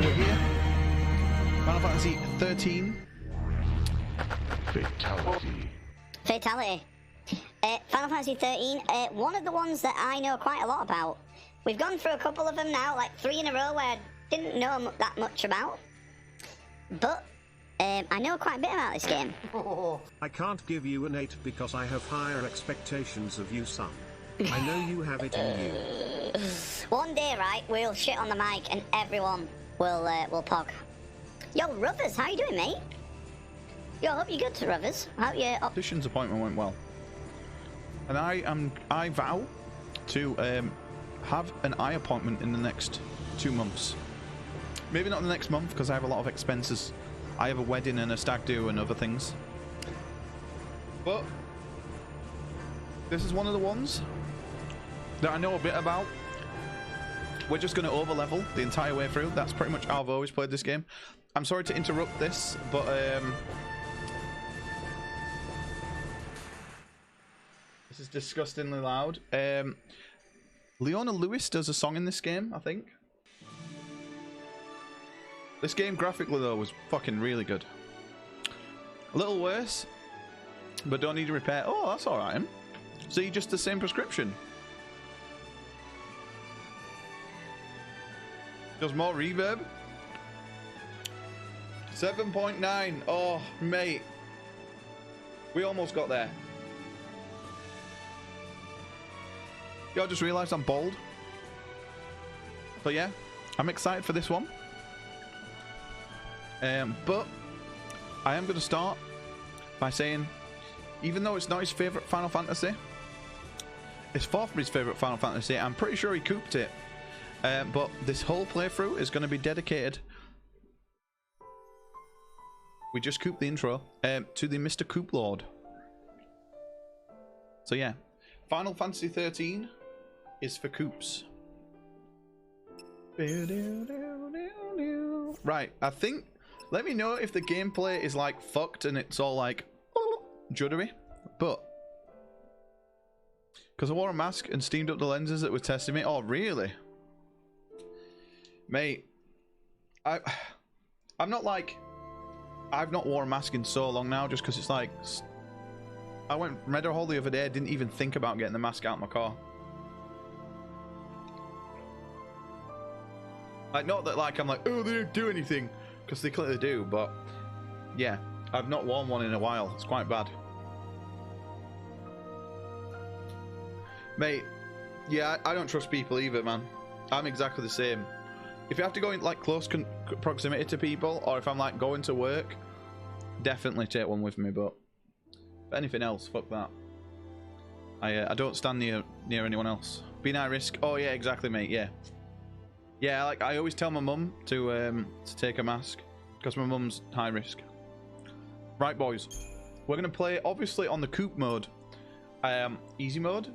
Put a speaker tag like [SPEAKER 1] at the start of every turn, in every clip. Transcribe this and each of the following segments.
[SPEAKER 1] But we're here. Final Fantasy 13.
[SPEAKER 2] Fatality.
[SPEAKER 3] Fatality. Final Fantasy 13, one of the ones that I know quite a lot about. We've gone through a couple of them now, like 3 in a row where I didn't know that much about. But I know quite a bit about this game.
[SPEAKER 4] I can't give you an 8 because I have higher expectations of you, son. I know you have it in you.
[SPEAKER 3] One day, right, we'll shit on the mic and everyone will pog. Yo, Ruffers, how you doing, mate? Yo, I hope you're good to Ruffers. I hope your
[SPEAKER 1] Optician's appointment went well. And I vow to have an eye appointment in the next 2 months. Maybe not the next month because I have a lot of expenses. I have a wedding and a stag do and other things. But this is one of the ones that I know a bit about. We're just going to over level the entire way through. That's pretty much how I've always played this game. I'm sorry to interrupt this, but this is disgustingly loud. Leona Lewis does a song in this game, I think. This game graphically though was fucking really good. A little worse, but don't need to repair. Oh, that's alright. See, just the same prescription. Does more reverb. 7.9. Oh, mate. We almost got there. Yo, I just realised I'm bald. But yeah, I'm excited for this one. But I am going to start by saying, even though it's not his favourite Final Fantasy, it's far from his favourite Final Fantasy. I'm pretty sure he cooped it. But this whole playthrough is going to be dedicated, we just cooped the intro, to the Mr. Coop Lord. So yeah, Final Fantasy 13 is for coops. Right, I think, let me know if the gameplay is like fucked and it's all like juddery, but because I wore a mask and steamed up the lenses that were testing me. Oh really? Mate, I'm not like, I've not worn a mask in so long now, just because it's like, I went Meadow Hall the other day, didn't even think about getting the mask out of my car. Like, not that like I'm like, oh, they don't do anything, because they clearly do, but yeah, I've not worn one in a while. It's quite bad. Mate, yeah, I don't trust people either, man. I'm exactly the same. If you have to go in like close proximity to people, or if I'm like going to work, definitely take one with me. But anything else, fuck that. I don't stand near anyone else. Being high risk. Oh yeah, exactly, mate. Yeah, yeah. Like I always tell my mum to take a mask because my mum's high risk. Right, boys, we're gonna play obviously on the coop mode, easy mode.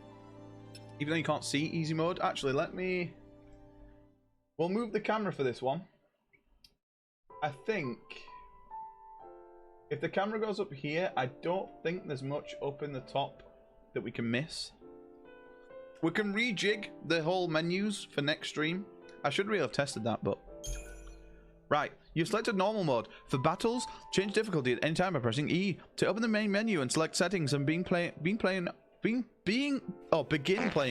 [SPEAKER 1] Even though you can't see easy mode, actually, let me. We'll move the camera for this one. I think if the camera goes up here, I don't think there's much up in the top that we can miss. We can rejig the whole menus for next stream. I should really have tested that, but right. You've selected normal mode. For battles, change difficulty at any time by pressing E to open the main menu and select settings and begin playing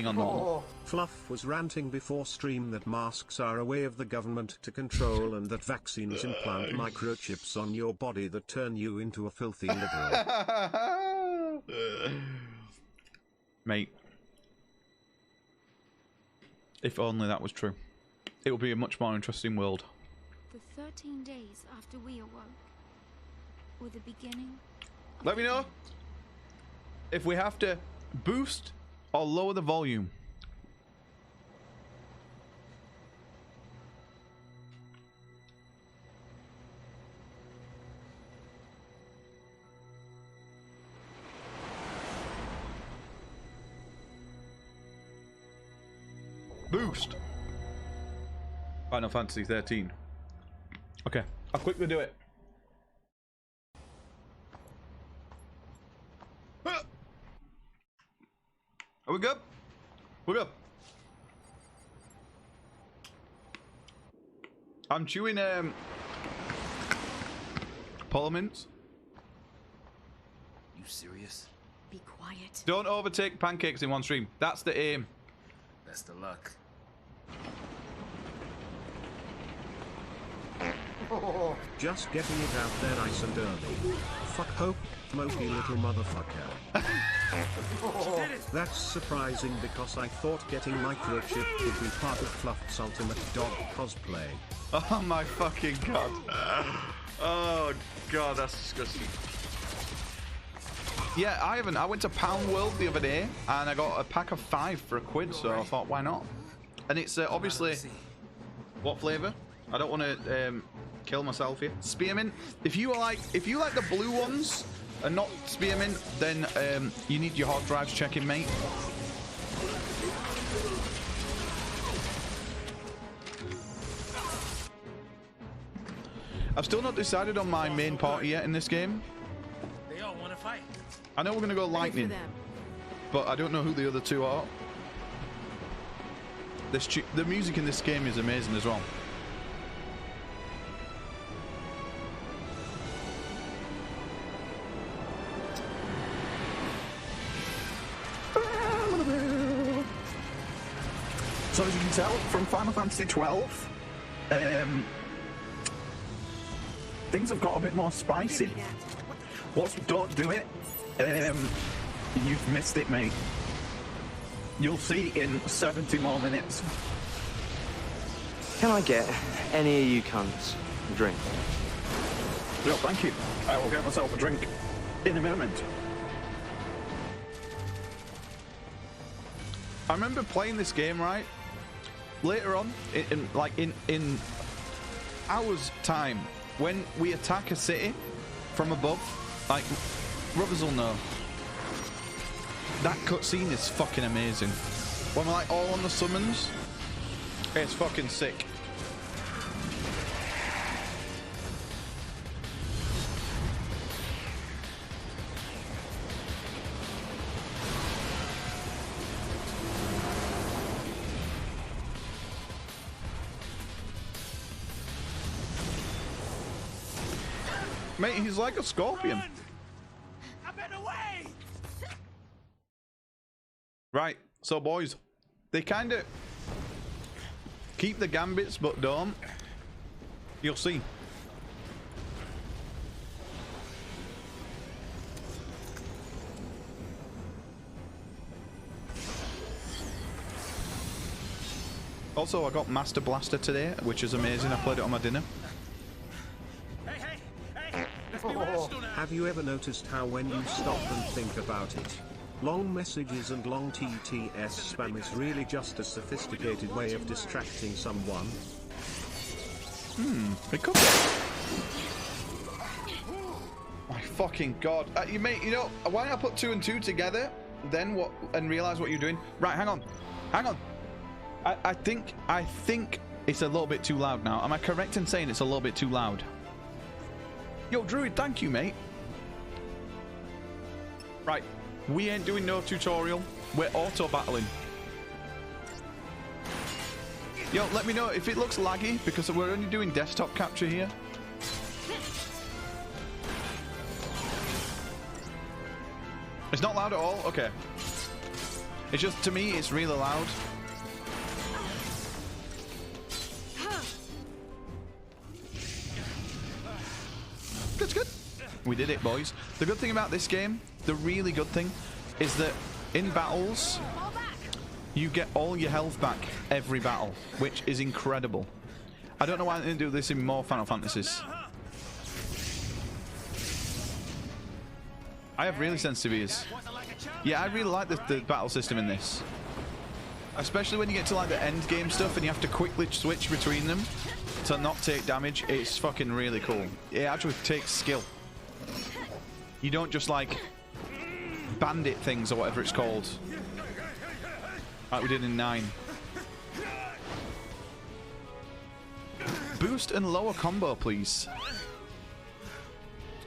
[SPEAKER 1] on normal.
[SPEAKER 4] Fluff was ranting before stream that masks are a way of the government to control and that vaccines implant microchips on your body that turn you into a filthy liberal.
[SPEAKER 1] Mate, if only that was true. It would be a much more interesting world.
[SPEAKER 5] The 13 days after we awoke were the beginning.
[SPEAKER 1] Let me know if we have to boost or lower the volume. Boost. Final Fantasy 13. Okay, I'll quickly do it. Are we good? We're good. I'm chewing Polo Mints.
[SPEAKER 2] You serious?
[SPEAKER 5] Be quiet.
[SPEAKER 1] Don't overtake pancakes in one stream. That's the aim.
[SPEAKER 2] Best of luck.
[SPEAKER 4] Just getting it out there nice and early. Fuck Hope, smoky little motherfucker. That's surprising because I thought getting microchip would be part of Fluff's ultimate dog cosplay.
[SPEAKER 1] Oh my fucking god. Oh god, that's disgusting. Yeah, I haven't. I went to Pound World the other day and I got a pack of 5 for £1, so I thought, why not? And it's obviously what flavour? I don't want to kill myself here. Spearmint. If you like the blue ones and not spearmint, then you need your hard drives checking, mate. I've still not decided on my main party yet in this game.
[SPEAKER 2] They all want to fight.
[SPEAKER 1] I know we're gonna go lightning, but I don't know who the other two are. The music in this game is amazing as well.
[SPEAKER 6] So as you can tell from Final Fantasy XII, things have got a bit more spicy. Don't do it. You've missed it, mate. You'll see in 70 more minutes.
[SPEAKER 7] Can I get any of you cunts a drink?
[SPEAKER 6] No, thank you. I will get myself a drink in a moment.
[SPEAKER 1] I remember playing this game, right? Later on, in hours time, when we attack a city from above, like, brothers will know. That cutscene is fucking amazing. When we're like all on the summons, it's fucking sick. Mate, he's like a scorpion.
[SPEAKER 2] I'm in the way.
[SPEAKER 1] Right, so boys, they kind of keep the gambits but don't. You'll see. Also, I got Master Blaster today, which is amazing. I played it on my dinner.
[SPEAKER 4] Have you ever noticed how when you stop and think about it, long messages and long TTS spam is really just a sophisticated way of distracting someone?
[SPEAKER 1] It could be. My fucking god. You know, why not put 2 and 2 together, then what, and realize what you're doing? Right, hang on. I think it's a little bit too loud now. Am I correct in saying it's a little bit too loud? Yo, Druid, thank you, mate. Right, we ain't doing no tutorial. We're auto-battling. Yo, let me know if it looks laggy, because we're only doing desktop capture here. It's not loud at all? Okay. It's just, to me, it's really loud. Good. We did it, boys. The good thing about this game, the really good thing, is that in battles, you get all your health back every battle, which is incredible. I don't know why I didn't do this in more Final Fantasies. I have really sensitive ears. Yeah, I really like the battle system in this. Especially when you get to like the end game stuff and you have to quickly switch between them to not take damage. It's fucking really cool. It actually takes skill. You don't just like bandit things or whatever it's called, like we did in 9. Boost and lower combo, please.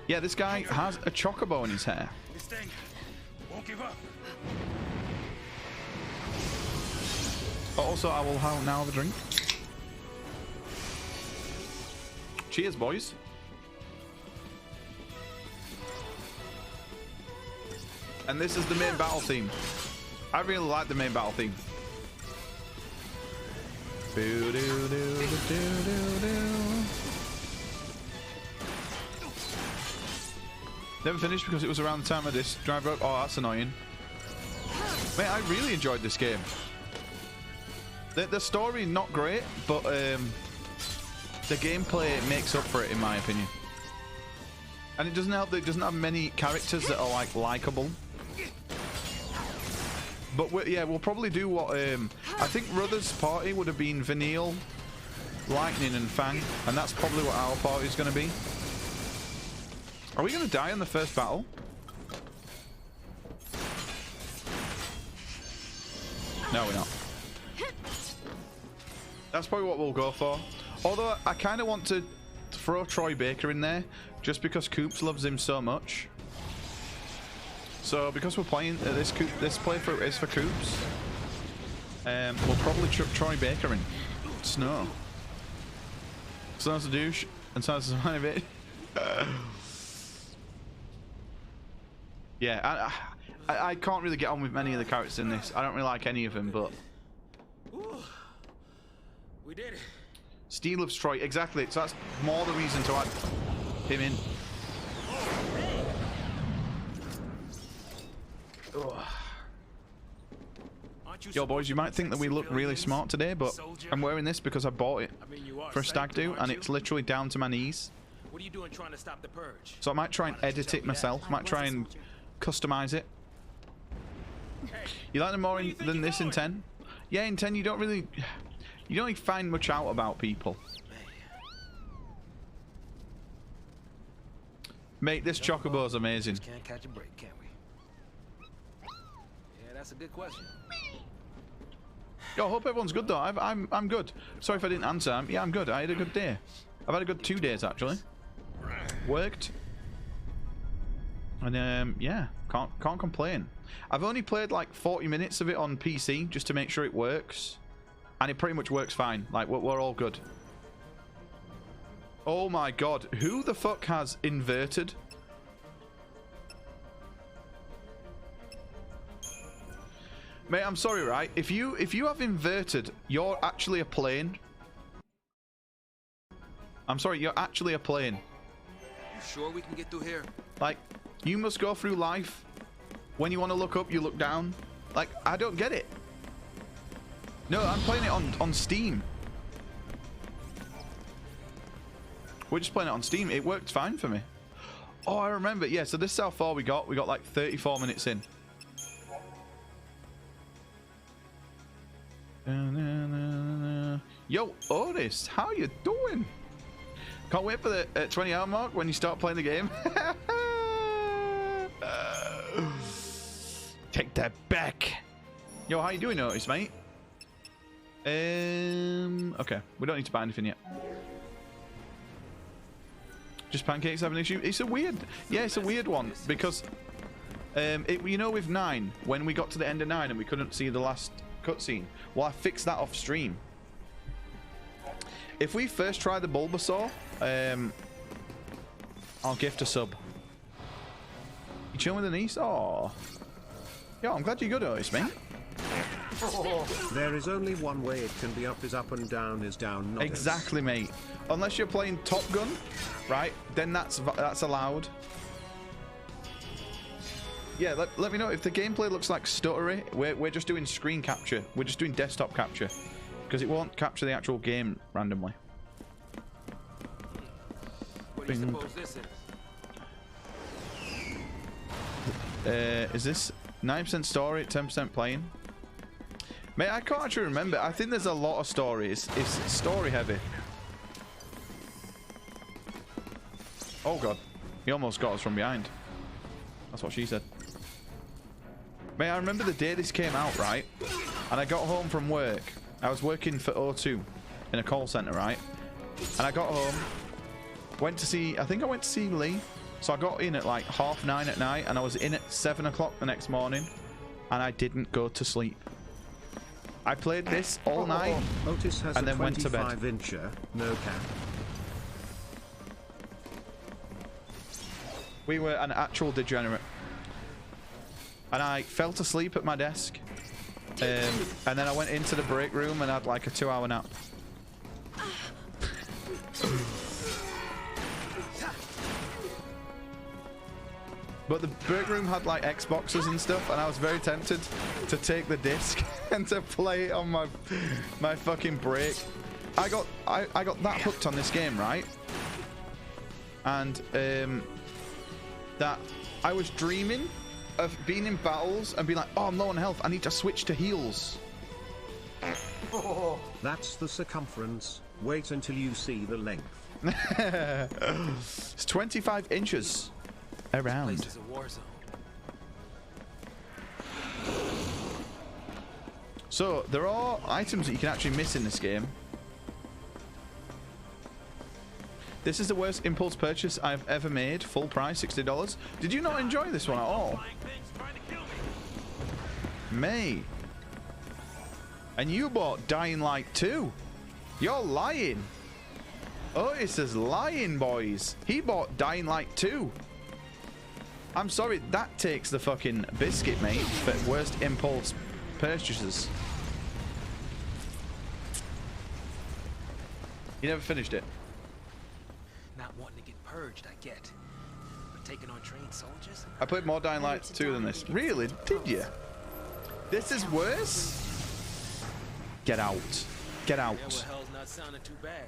[SPEAKER 1] Yeah, this guy has a chocobo in his hair.
[SPEAKER 2] This thing won't give up.
[SPEAKER 1] Also, I will now have a drink. Cheers, boys. And this is the main battle theme. I really like the main battle theme. Never finished because it was around the time of this drive up. Oh, that's annoying. Mate, I really enjoyed this game. The story not great, but the gameplay makes up for it in my opinion. And it doesn't help that it doesn't have many characters that are like likable. But yeah, we'll probably do what I think Ruther's party would have been Vanille, Lightning, and Fang, and that's probably what our party is going to be. Are we going to die in the first battle? No, we're not. That's probably what we'll go for. Although I kind of want to throw Troy Baker in there just because Coops loves him so much. So because we're playing this playthrough is for Coops, we'll probably chuck Troy Baker in. Snow. Snow's a douche and Snow's a tiny bit. Yeah, I can't really get on with many of the characters in this. I don't really like any of them, but
[SPEAKER 2] We did it.
[SPEAKER 1] Steel of Troy, exactly. So that's more the reason to add him in. Yo, boys, you might think that we look really smart today, but I'm wearing this because I bought it for a stag do, and it's literally down to my knees.
[SPEAKER 2] What are you doing trying to stop the purge?
[SPEAKER 1] So I might try and edit it myself. Might try and customize it. You like them more than this in 10? Yeah, in 10 you don't really find much out about people. Mate, this chocobo is amazing.
[SPEAKER 2] Can't catch a break, can we? Yeah, that's a good question.
[SPEAKER 1] Yo, I hope everyone's good though. I'm good. Sorry if I didn't answer. Yeah, I'm good. I had a good day. I've had a good 2 days actually. Worked. And yeah, can't complain. I've only played like 40 minutes of it on PC just to make sure it works, and it pretty much works fine. Like we're all good. Oh my god, who the fuck has inverted? Mate, I'm sorry, right? If you have inverted, you're actually a plane. I'm sorry, you're actually a plane.
[SPEAKER 2] You sure we can get through here?
[SPEAKER 1] Like, you must go through life. When you want to look up, you look down. Like, I don't get it. No, I'm playing it on Steam. We're just playing it on Steam. It worked fine for me. Oh, I remember. Yeah, so this is how far we got. We got like 34 minutes in. Yo, Otis, how you doing? Can't wait for the 20-hour mark when you start playing the game. Take that back. Yo, how you doing, Otis, mate? Okay, we don't need to buy anything yet. Just pancakes have an issue. It's a weird, yeah, it's a weird one because, you know, with 9, when we got to the end of 9 and we couldn't see the last cutscene. Well, I fixed that off stream. If we first try the Bulbasaur, I'll gift a sub. You chilling with the niece? Oh, yo, I'm glad you're good, Otis, mate.
[SPEAKER 4] There is only one way it can be: up is up and down is down. Not
[SPEAKER 1] Exactly, mate. Unless you're playing Top Gun, right? Then that's allowed. Yeah, let me know if the gameplay looks like stuttery. We're just doing screen capture. We're just doing desktop capture because it won't capture the actual game randomly.
[SPEAKER 2] What do you suppose this is?
[SPEAKER 1] Is this 9% story, 10% playing? Mate, I can't actually remember. I think there's a lot of stories. It's story heavy. Oh god, he almost got us from behind. That's what she said. Mate, I remember the day this came out, right? And I got home from work. I was working for O2 in a call center, right? And I got home, went to see, I think I went to see Lee. So I got in at like 9:30 at night, and I was in at 7 o'clock the next morning, and I didn't go to sleep. I played this all night
[SPEAKER 4] Otis has
[SPEAKER 1] and
[SPEAKER 4] a
[SPEAKER 1] then went to bed.
[SPEAKER 4] 25-incher, no cap.
[SPEAKER 1] We were an actual degenerate. And I fell asleep at my desk. And then I went into the break room and had like a 2-hour nap. But the break room had like Xboxes and stuff, and I was very tempted to take the disc and to play it on my fucking break. I got that hooked on this game, right? And that I was dreaming of being in battles and being like, oh, I'm low on health, I need to switch to heals.
[SPEAKER 4] That's the circumference. Wait until you see the length.
[SPEAKER 1] It's 25 inches around.
[SPEAKER 2] This place is a war zone.
[SPEAKER 1] So there are items that you can actually miss in this game. This is the worst impulse purchase I've ever made. Full price, $60. Did you not enjoy this one at all? May. And you bought Dying Light 2. You're lying. Otis is lying, boys. He bought Dying Light 2. I'm sorry, that takes the fucking biscuit, mate, for worst impulse purchases. You never finished it.
[SPEAKER 2] Not wanting to get purged, I get. But taking on trained soldiers?
[SPEAKER 1] I played more Dying Light 2 than this. Really? Did you? This is worse? Get out. Get out.
[SPEAKER 2] Yeah, well, hell's not sounding too bad.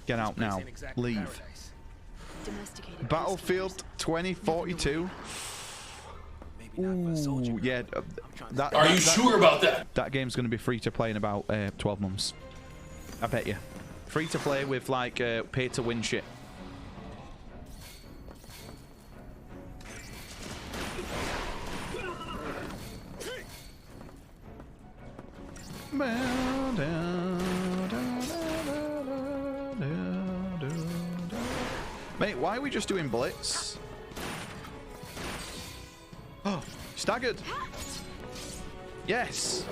[SPEAKER 1] Get out now.
[SPEAKER 2] Exactly
[SPEAKER 1] Leave.
[SPEAKER 2] paradise.
[SPEAKER 1] Battlefield 2042.
[SPEAKER 2] Maybe not for a soldier.
[SPEAKER 1] Ooh, yeah.
[SPEAKER 8] Are you sure about that?
[SPEAKER 1] That game's going to be free to play in about 12 months. I bet you. Free to play with like pay to win shit. Mate, why are we just doing blitz? Oh, staggered. Yes.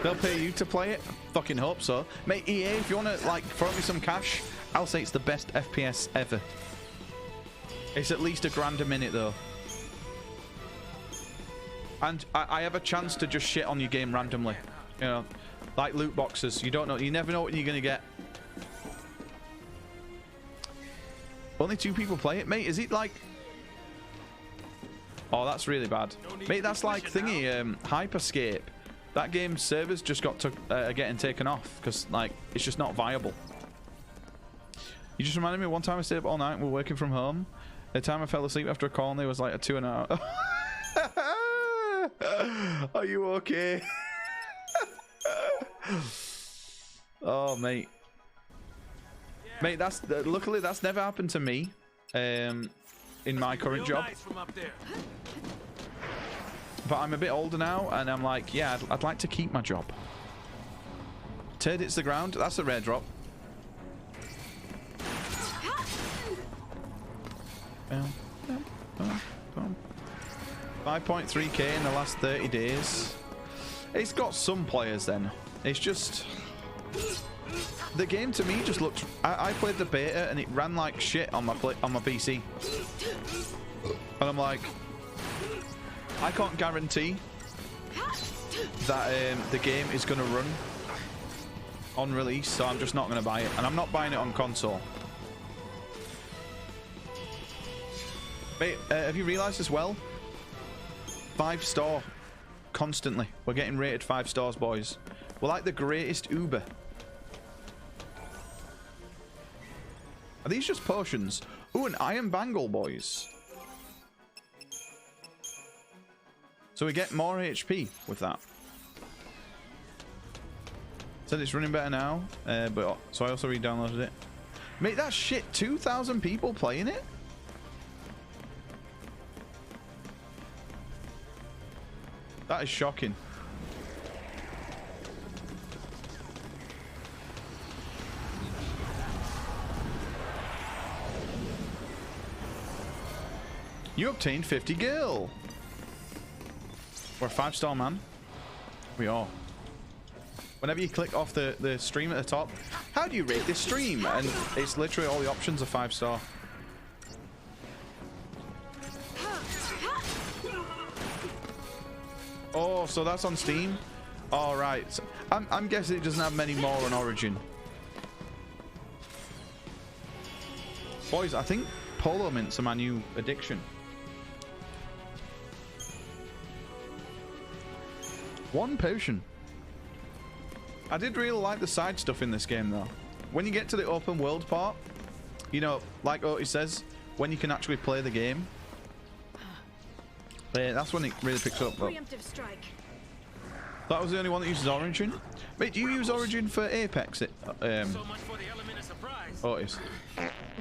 [SPEAKER 1] They'll pay you to play it? Fucking hope so. Mate, EA, if you want to like throw me some cash, I'll say it's the best FPS ever. It's at least $1,000 a minute though. And I have a chance to just shit on your game randomly. You know, like loot boxes. You don't know. You never know what you're going to get. Only 2 people play it, mate. Is it like... Oh, that's really bad. Mate, that's like thingy, Hyperscape. That game's servers just got getting taken off because, like, it's just not viable. You just reminded me one time I stayed up all night and we were working from home. The time I fell asleep after a call and there was like a 2.5. Are you okay? Oh, mate. Mate, that's luckily that's never happened to me in my current job. But I'm a bit older now and I'm like, yeah, I'd like to keep my job. Turd hits the ground. That's a rare drop. 5.3k in the last 30 days. It's got some players then. It's just... The game to me just looked... I played the beta and it ran like shit on my PC. And I'm like... I can't guarantee that the game is going to run on release, so I'm just not going to buy it. And I'm not buying it on console. Mate, have you realised as well? 5-star constantly. We're getting rated 5 stars, boys. We're like the greatest Uber. Are these just potions? Ooh, an iron bangle, boys. So we get more HP with that. Said it's running better now, but so I also re-downloaded it. Mate, that shit, 2,000 people playing it? That is shocking. You obtained 50 gil. We're a 5-star man. We are. Whenever you click off the stream at the top, how do you rate this stream? And it's literally all the options are 5-star. Oh, so that's on Steam? All right. So I'm guessing it doesn't have many more on Origin. Boys, I think polo mints are my new addiction. One potion. I did really like the side stuff in this game though. When you get to the open world part, you know, like Otis says, when you can actually play the game, that's when it really picks up. But that was the only one that uses Origin. Wait, do you use Origin for Apex?
[SPEAKER 2] So much for the element of surprise.
[SPEAKER 1] Otis.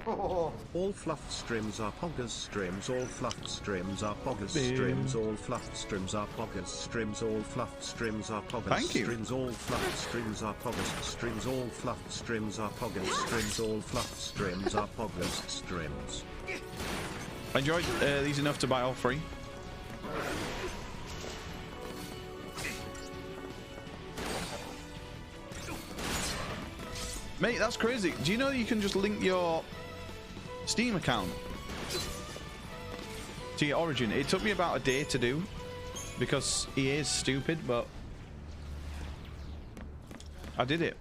[SPEAKER 4] All fluffed streams are poggers streams, all fluffed streams are poggers streams, all fluffed streams are poggers streams, all fluffed streams are poggers
[SPEAKER 1] Thank you.
[SPEAKER 4] streams, all fluffed streams are poggers streams, all fluffed streams are poggers streams, all fluffed streams are poggers streams.
[SPEAKER 1] I enjoyed these enough to buy all 3. Mate, that's crazy. Do you know you can just link your Steam account to your Origin? It took me about a day to do because EA is stupid, but I did it.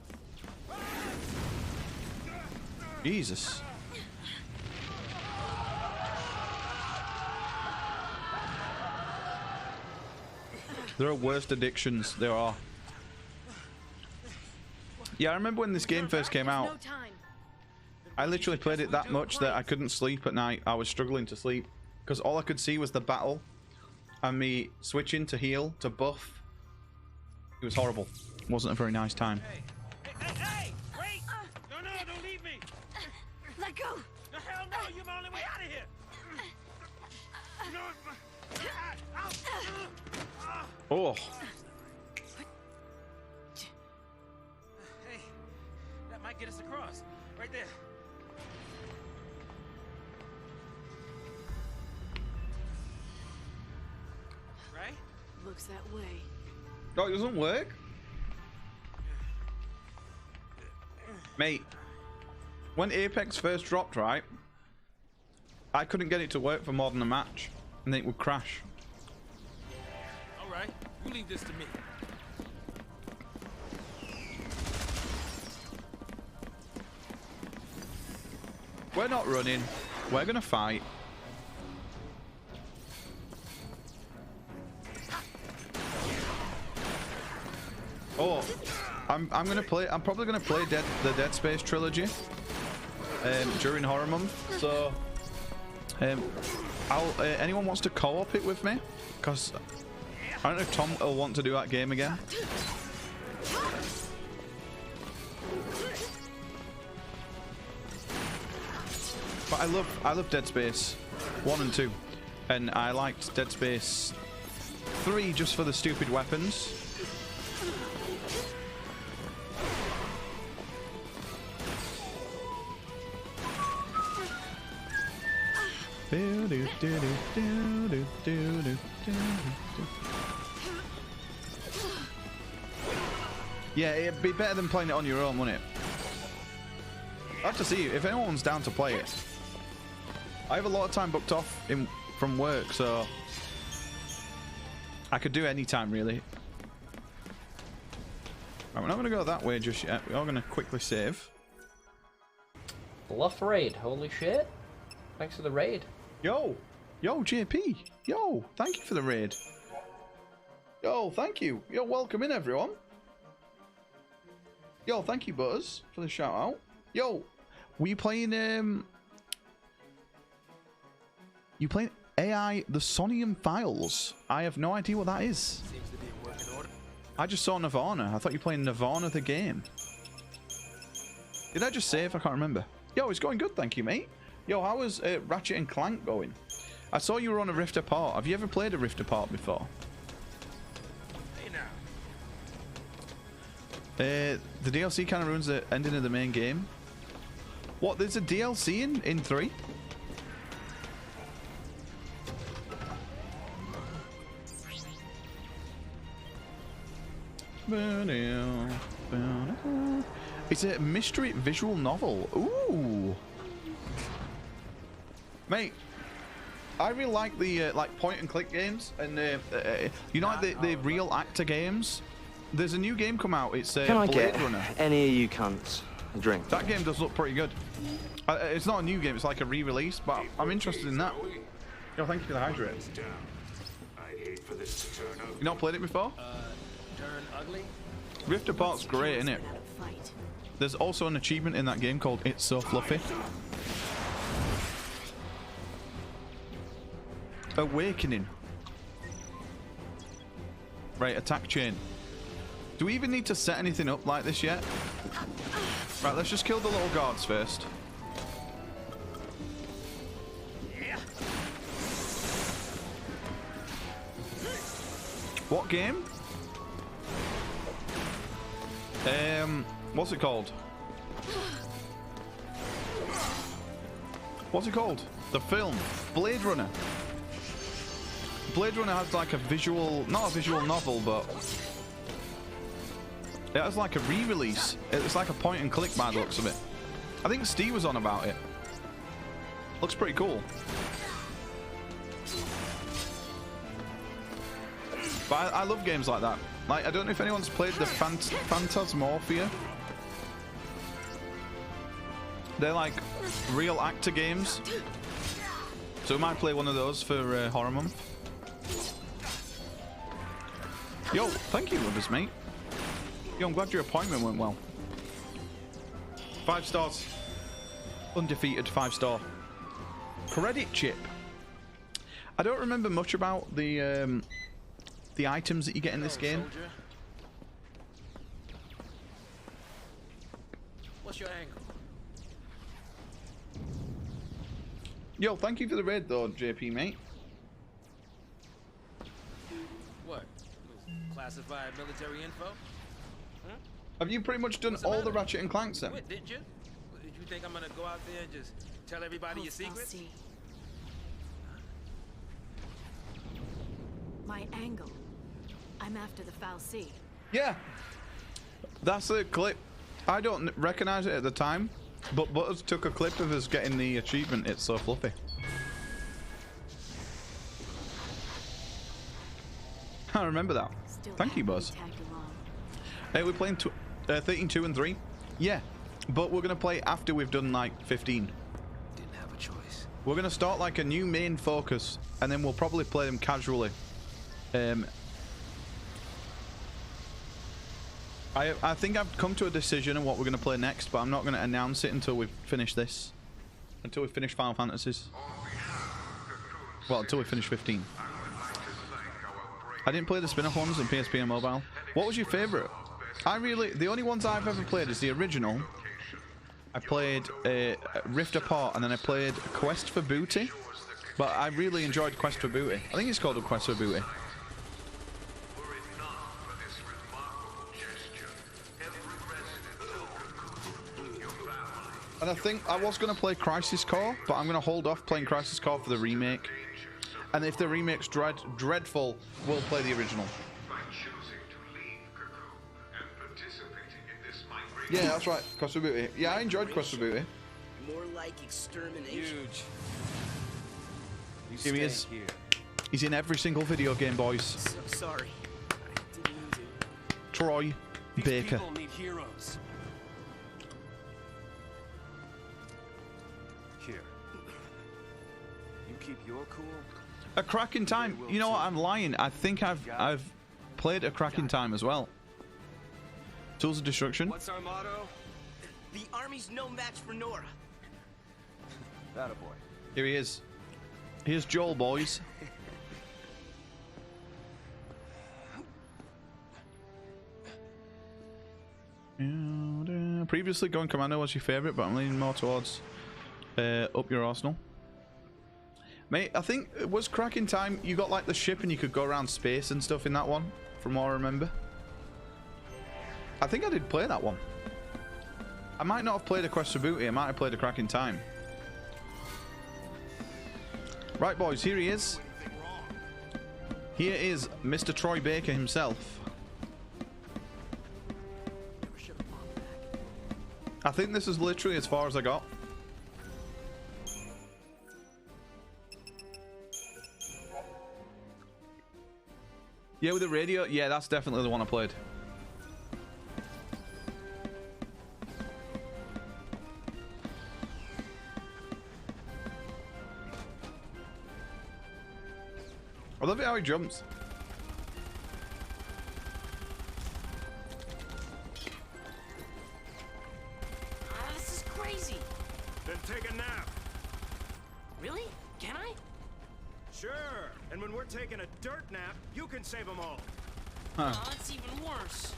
[SPEAKER 1] Jesus. There are worst addictions. There are. Yeah, I remember when this game first came out, I literally played it that much that I couldn't sleep at night. I was struggling to sleep because all I could see was the battle and me switching to heal, to buff. It was horrible. It wasn't a very nice time.
[SPEAKER 2] Hey! Wait! No, don't leave me!
[SPEAKER 5] Let go!
[SPEAKER 2] The hell no! You're my only way out of here!
[SPEAKER 1] Oh.
[SPEAKER 2] Hey, that might get us across. Right there. Right?
[SPEAKER 5] Looks that way.
[SPEAKER 1] Oh, it doesn't work? Mate, when Apex first dropped, right, I couldn't get it to work for more than a match, and then it would crash.
[SPEAKER 2] All right, you leave this to me.
[SPEAKER 1] We're not running. We're gonna fight. Oh, I'm gonna play. I'm probably gonna play the Dead Space trilogy during Horror Month. So, anyone wants to co-op it with me? Because I don't know if Tom will want to do that game again. But I love Dead Space 1 and 2, and I liked Dead Space 3 just for the stupid weapons. Yeah, it'd be better than playing it on your own, wouldn't it? I'll have to see if anyone's down to play it. I have a lot of time booked off from work, so I could do any time really. Right, we're not going to go that way just yet. We are going to quickly save.
[SPEAKER 9] Bluff raid, holy shit. Thanks for the raid.
[SPEAKER 1] Yo, JP. Yo, thank you for the raid. Yo, thank you. Yo, welcome in everyone. Yo, thank you Buzz for the shout out. Yo, were you playing you playing AI the Sonium Files? I have no idea what that is.
[SPEAKER 2] Seems to be a working order.
[SPEAKER 1] I just saw Nirvana. I thought you were playing Nirvana the game. Did I just save? I can't remember. Yo, it's going good, thank you, mate. Yo, how was Ratchet and Clank going? I saw you were on a Rift Apart. Have you ever played a Rift Apart before?
[SPEAKER 2] Hey now.
[SPEAKER 1] The DLC kind of ruins the ending of the main game. What? There's a DLC in 3? It's a mystery visual novel. Ooh. Mate, I really like the like point and click games, and you know, like the real actor games. There's a new game come out. It's
[SPEAKER 7] Can I
[SPEAKER 1] Blade
[SPEAKER 7] get
[SPEAKER 1] Runner.
[SPEAKER 7] any of you cunts a drink?
[SPEAKER 1] That game does look pretty good. It's not a new game. It's like a re-release, but I'm interested in that. Yo, thank you for the hydrate. You not played it before?
[SPEAKER 2] Turn ugly?
[SPEAKER 1] Rift Apart's great, isn't it? There's also an achievement in that game called It's So Fluffy. Awakening. Right, attack chain. Do we even need to set anything up like this yet? Right, let's just kill the little guards first. What game? What's it called? What's it called? The film. Blade Runner. Blade Runner has like a visual, not a visual novel, but it has like a re-release. It's like a point and click by the looks of it. I think Steve was on about it. Looks pretty cool. But I love games like that. Like, I don't know if anyone's played the Phantasmorphia. They're like real actor games. So we might play one of those for Horror Month. Yo, thank you, Lovers, mate. Yo, I'm glad your appointment went well. 5 stars. Undefeated 5-star. Credit chip. I don't remember much about the items that you get in this game.
[SPEAKER 2] What's your angle?
[SPEAKER 1] Yo, thank you for the raid though, JP, mate.
[SPEAKER 2] What? Classified military info? Huh?
[SPEAKER 1] Have you pretty much done all the Ratchet and Clanks then?
[SPEAKER 2] Quit, didn't you? Did you think I'm gonna go out there and just tell everybody your secrets?
[SPEAKER 10] My angle. I'm after the Foul Sea.
[SPEAKER 1] Yeah. That's the clip. I don't recognize it at the time, but Butters took a clip of us getting the achievement. It's so fluffy. I remember that. Thank you, Buzz. Hey, we're playing 13, 2, and 3. Yeah, but we're gonna play after we've done like 15.
[SPEAKER 2] Didn't have a choice.
[SPEAKER 1] We're gonna start like a new main focus, and then we'll probably play them casually. I think I've come to a decision on what we're going to play next, but I'm not going to announce it until we've finished this. Until we finish Final Fantasies. Well, until we finish 15. I didn't play the spin-off ones on PSP and mobile. What was your favourite? The only ones I've ever played is the original. I played Rift Apart, and then I played Quest for Booty. But I really enjoyed Quest for Booty. I think it's called Quest for Booty. And I think I was going to play Crisis Core, but I'm going to hold off playing Crisis Core for the remake. And if the remake's dreadful, we'll play the original. Yeah, that's right. Quest for Booty. Yeah, I enjoyed Quest for Booty.
[SPEAKER 11] More like extermination.
[SPEAKER 2] Huge.
[SPEAKER 1] Here he is. He's in every single video game, boys.
[SPEAKER 11] So sorry. I didn't mean to.
[SPEAKER 1] Troy Baker.
[SPEAKER 8] People need heroes. Here. You keep your cool.
[SPEAKER 1] A Cracking Time. You know what? I'm lying. I think I've played A Cracking Time as well. Tools of Destruction.
[SPEAKER 11] What's our motto? The army's no match for Nora.
[SPEAKER 8] That a boy.
[SPEAKER 1] Here he is. Here's Joel, boys. Previously, Going Commando was your favourite, but I'm leaning more towards Up Your Arsenal. Mate, I think it was Cracking Time. You got like the ship and you could go around space and stuff in that one, from what I remember. I think I did play that one. I might not have played A Quest for Booty. I might have played A Cracking Time. Right, boys, here he is. Here is Mr. Troy Baker himself. I think this is literally as far as I got. Yeah, with the radio. Yeah, that's definitely the one I played. I love it how he jumps.
[SPEAKER 11] This is crazy.
[SPEAKER 8] Then take a nap.
[SPEAKER 11] Really? Can I?
[SPEAKER 8] Sure. And when we're taking a dirt nap, you can save them all.
[SPEAKER 1] Huh.
[SPEAKER 11] Oh, that's even worse.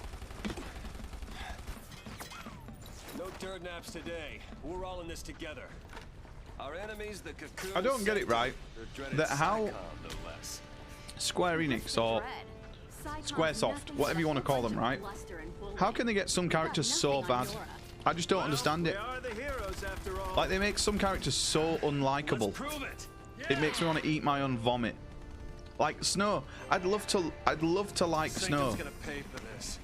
[SPEAKER 12] No dirt naps today. We're all in this together. Our enemies, the Cocoon.
[SPEAKER 1] I don't get it right. That how Square Enix or Squaresoft, whatever you want to call them, right? How can they get some characters so bad? I just don't understand it. Like, they make some characters so unlikable. It makes me want to eat my own vomit. Like Snow, I'd love to like Snow,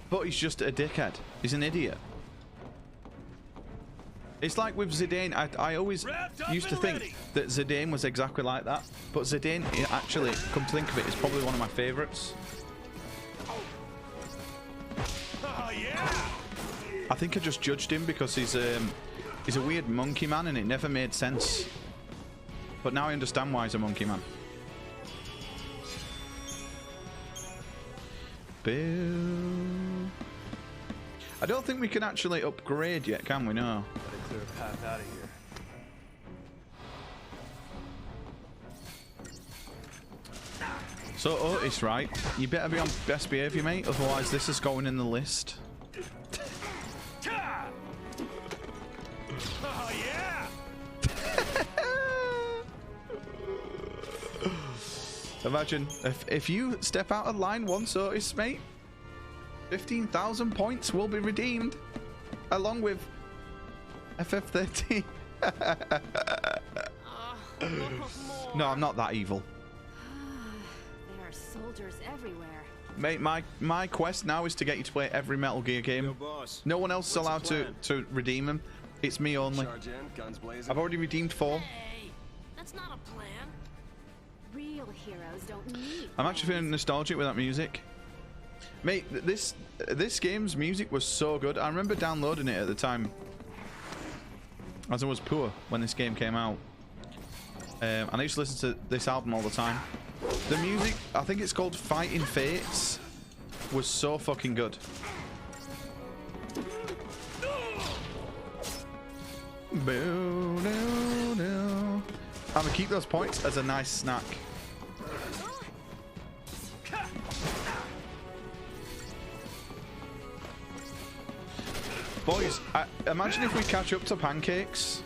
[SPEAKER 1] but he's just a dickhead. He's an idiot. It's like with Zidane. I always used to think that Zidane was exactly like that, but Zidane, actually, come to think of it, is probably one of my favorites. I think I just judged him because he's a weird monkey man, and it never made sense. But now I understand why he's a monkey man. Boo. I don't think we can actually upgrade yet, can we? No.
[SPEAKER 12] Gotta clear a path out of here.
[SPEAKER 1] So Otis, right? You better be on best behaviour, mate. Otherwise, this is going in the list.
[SPEAKER 8] Oh, yeah!
[SPEAKER 1] Imagine if you step out of line once, Otis, mate. 15,000 points will be redeemed, along with FF13. No, I'm not that evil.
[SPEAKER 10] There are soldiers everywhere.
[SPEAKER 1] Mate, my quest now is to get you to play every Metal Gear game. No one else is allowed to redeem them. It's me only. I've already redeemed 4.
[SPEAKER 11] Hey, that's not a plan.
[SPEAKER 10] Real heroes don't need.
[SPEAKER 1] I'm actually feeling nostalgic with that music. Mate, this game's music was so good. I remember downloading it at the time, as I was poor when this game came out. And I used to listen to this album all the time. The music, I think it's called Fighting Fates, was so fucking good. Boo, no, no. I'm gonna keep those points as a nice snack. Boys, imagine if we catch up to Pancakes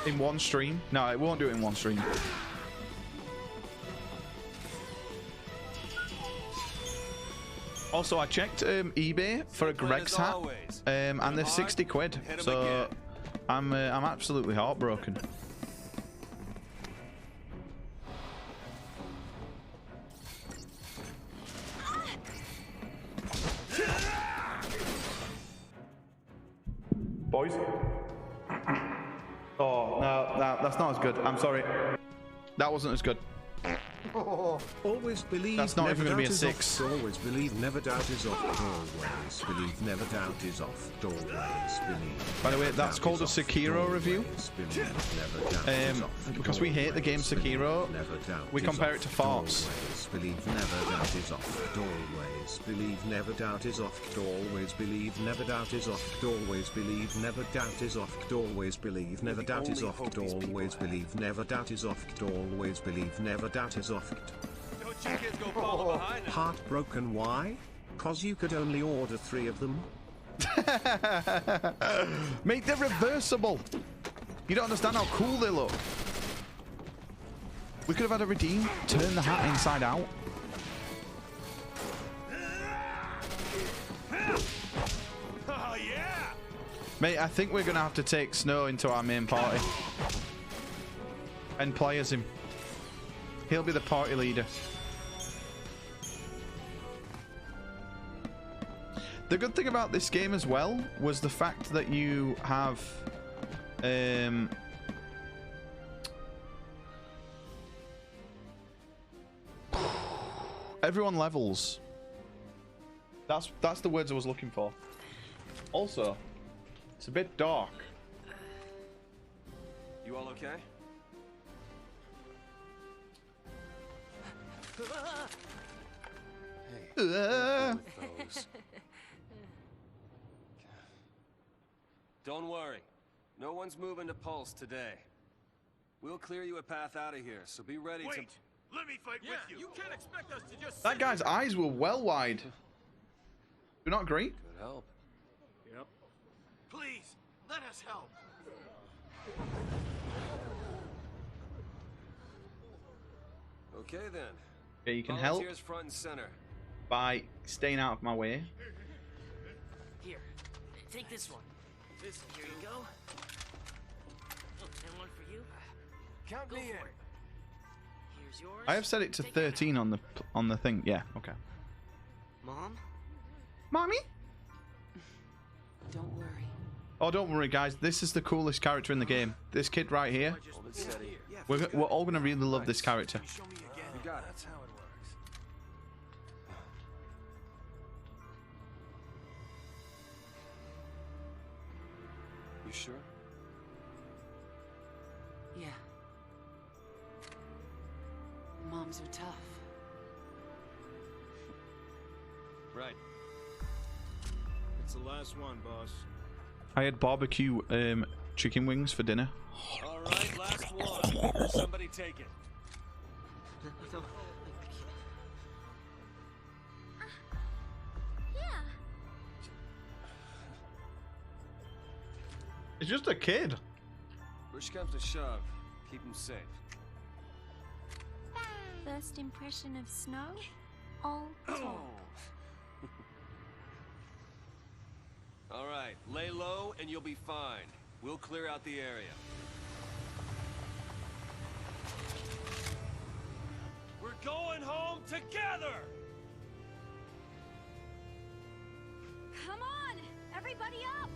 [SPEAKER 1] in one stream. No, it won't do it in one stream. Also, I checked eBay for a Greg's hat, and they're 60 quid. So I'm absolutely heartbroken. Boys. Oh, no, that's not as good. I'm sorry. That wasn't as good.
[SPEAKER 4] Always believe.
[SPEAKER 1] That's not even going to be a 6.
[SPEAKER 4] Always believe, never doubt is off. Always believe, never doubt is off. Always believe.
[SPEAKER 1] By the way, that's called a Sekiro review. Because we hate the game Sekiro, we compare it to Farce.
[SPEAKER 4] Always believe, never doubt is off. Always believe, never doubt is off. Always believe, never doubt is off. Always believe, never doubt is off. Always believe, never doubt is off. Always believe, never doubt is off. Always believe, never doubt is off. Heartbroken, why? 'Cause you could only order 3 of them.
[SPEAKER 1] Mate, they're reversible. You don't understand how cool they look. We could have had a redeem, turn the hat inside out.
[SPEAKER 8] Oh, yeah!
[SPEAKER 1] Mate, I think we're going to have to take Snow into our main party. And play as him. He'll be the party leader. The good thing about this game as well was the fact that you have everyone levels. That's the words I was looking for. Also, it's a bit dark.
[SPEAKER 12] You all okay? Hey. Don't worry. No one's moving to Pulse today. We'll clear you a path out of here, so be ready to...
[SPEAKER 8] Wait! Let me fight with you! You can't expect us to just...
[SPEAKER 1] That guy's eyes were well wide. Do you not agree?
[SPEAKER 12] Could help.
[SPEAKER 8] Yep. Please, let us help.
[SPEAKER 12] Okay then.
[SPEAKER 1] Yeah, you can help
[SPEAKER 12] Volunteers front and center.
[SPEAKER 1] by staying out of my way.
[SPEAKER 11] Here, take this one. Here you go. And one for you.
[SPEAKER 12] Count me in.
[SPEAKER 11] Here's yours.
[SPEAKER 1] I have set it to 13 on the thing. Yeah, okay.
[SPEAKER 11] Mom?
[SPEAKER 1] Mommy?
[SPEAKER 11] Don't worry.
[SPEAKER 1] Oh, don't worry, guys. This is the coolest character in the game. This kid right here. We're all gonna really love this character.
[SPEAKER 12] You got it. That's how it works. You sure?
[SPEAKER 10] Yeah. Moms are tough.
[SPEAKER 12] Right.
[SPEAKER 8] It's the last one, boss.
[SPEAKER 1] I had barbecue chicken wings for dinner.
[SPEAKER 12] All right, last one. Somebody take it.
[SPEAKER 5] Yeah.
[SPEAKER 1] It's just a kid.
[SPEAKER 12] Push comes to shove. Keep him safe.
[SPEAKER 5] First impression of snow? All talk.
[SPEAKER 12] All right, lay low and you'll be fine. We'll clear out the area. We're going home together!
[SPEAKER 5] Come on! Everybody up!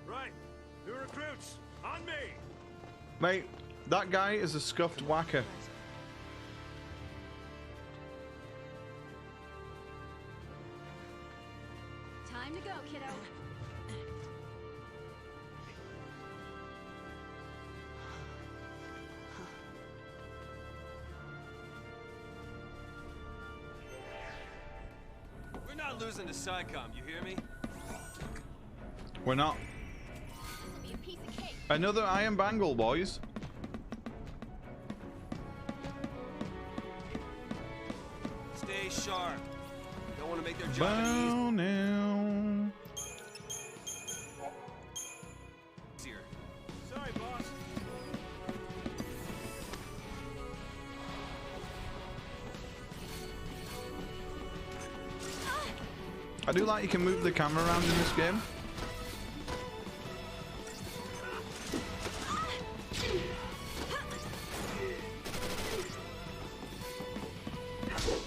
[SPEAKER 8] Right. New recruits, on me!
[SPEAKER 1] Mate, that guy is a scuffed whacker.
[SPEAKER 5] Time to go, kiddo.
[SPEAKER 12] We're not losing to SciComm, you hear me?
[SPEAKER 1] We're not.
[SPEAKER 5] Be a piece of cake.
[SPEAKER 1] Another iron bangle, boys.
[SPEAKER 12] Stay sharp. Don't want to make their job
[SPEAKER 1] Bow now.
[SPEAKER 12] easier.
[SPEAKER 8] Sorry, boss.
[SPEAKER 1] I do like you can move the camera around in this game.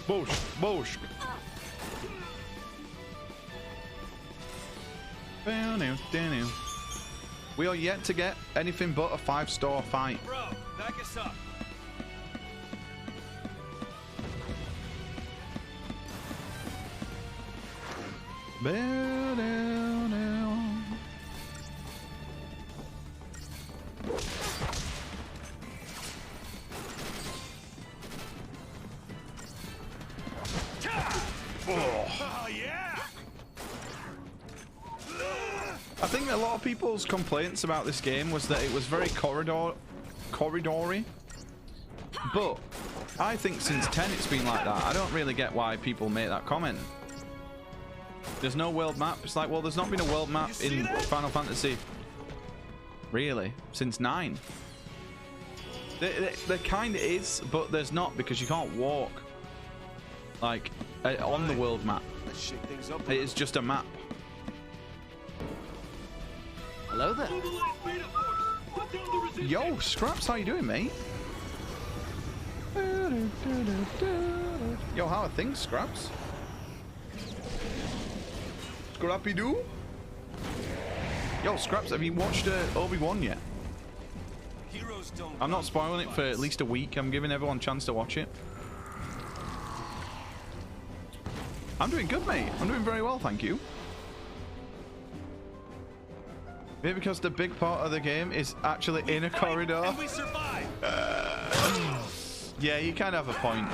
[SPEAKER 1] Bosh, bosh. We are yet to get anything but a 5-star fight.
[SPEAKER 12] Bro, back us up.
[SPEAKER 1] Bow down now.
[SPEAKER 8] Oh, yeah!
[SPEAKER 1] I think a lot of people's complaints about this game was that it was very corridory. But I think since 10 it's been like that. I don't really get why people make that comment. There's no world map. It's like, well, there's not been a world map in Final Fantasy, really, since 9. There kind of is, but there's not, because you can't walk like on the world map.
[SPEAKER 12] Let's shake things up.
[SPEAKER 1] It is just a map.
[SPEAKER 9] Hello there.
[SPEAKER 1] Yo, Scraps, how you doing, mate? Yo, how are things, Scraps? Scrappy Doo? Yo, Scraps, have you watched Obi-Wan yet? I'm not spoiling it for at least a week. I'm giving everyone a chance to watch it. I'm doing good, mate. I'm doing very well, thank you. Maybe because the big part of the game is actually in a corridor.
[SPEAKER 8] And we survive.
[SPEAKER 1] Yeah, you kind of have a point.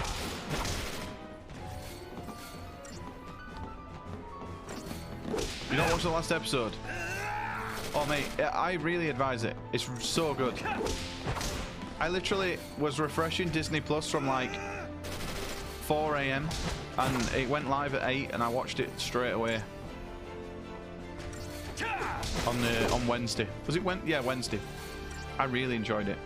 [SPEAKER 1] You not watched the last episode? Oh, mate, I really advise it. It's so good. I literally was refreshing Disney Plus from like 4 AM and it went live at 8 and I watched it straight away. On Wednesday. Was it Yeah, Wednesday. I really enjoyed it.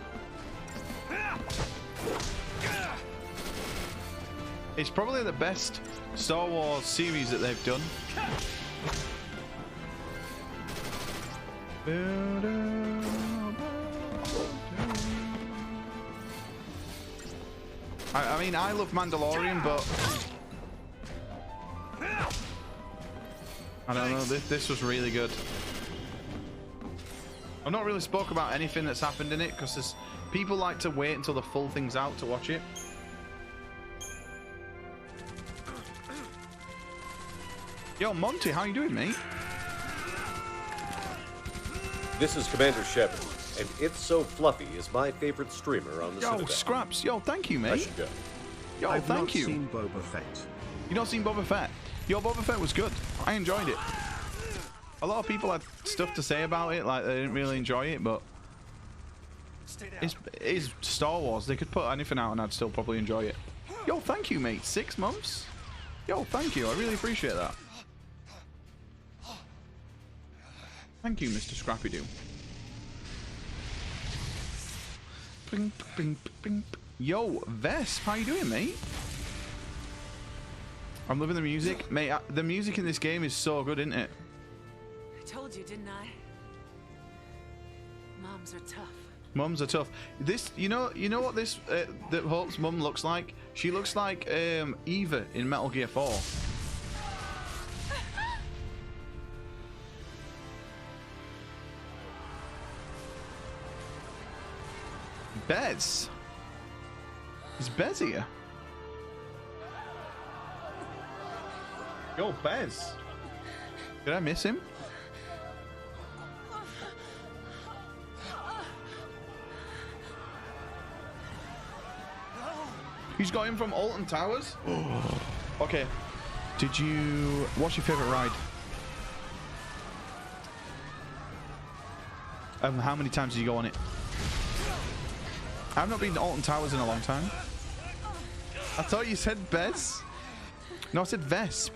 [SPEAKER 1] It's probably the best Star Wars series that they've done. I mean, I love Mandalorian, but I don't know. This was really good. I've not really spoke about anything that's happened in it because people like to wait until the full thing's out to watch it. Yo, Monty, how you doing, mate?
[SPEAKER 13] This is Commander Shepard, and It's So Fluffy is my favorite streamer on the
[SPEAKER 1] Yo,
[SPEAKER 13] Citadel.
[SPEAKER 1] Scraps. Yo, thank you, mate.
[SPEAKER 13] I should go.
[SPEAKER 1] Yo,
[SPEAKER 4] I've
[SPEAKER 1] thank
[SPEAKER 4] not
[SPEAKER 1] you.
[SPEAKER 4] seen Boba Fett.
[SPEAKER 1] You not seen Boba Fett? Yo, Boba Fett was good. I enjoyed it. A lot of people had stuff to say about it, like they didn't really enjoy it, but it's Star Wars. They could put anything out and I'd still probably enjoy it. Yo, thank you, mate. 6 months? Yo, thank you. I really appreciate that. Thank you, Mr. Scrappy-Doo. Bing, bing, bing. Yo, Vesp, how you doing, mate? I'm loving the music. Mate, the music in this game is so good, isn't it?
[SPEAKER 10] I told you, didn't I? Moms are tough.
[SPEAKER 1] Mums are tough. This, you know what this that Hope's mum looks like? She looks like Eva in Metal Gear 4. Bez. Is Bez here? Yo, Bez. Did I miss him? He's got him from Alton Towers? Okay. What's your favourite ride? How many times did you go on it? I've not been to Alton Towers in a long time. I thought you said Bez. No, I said Vesp.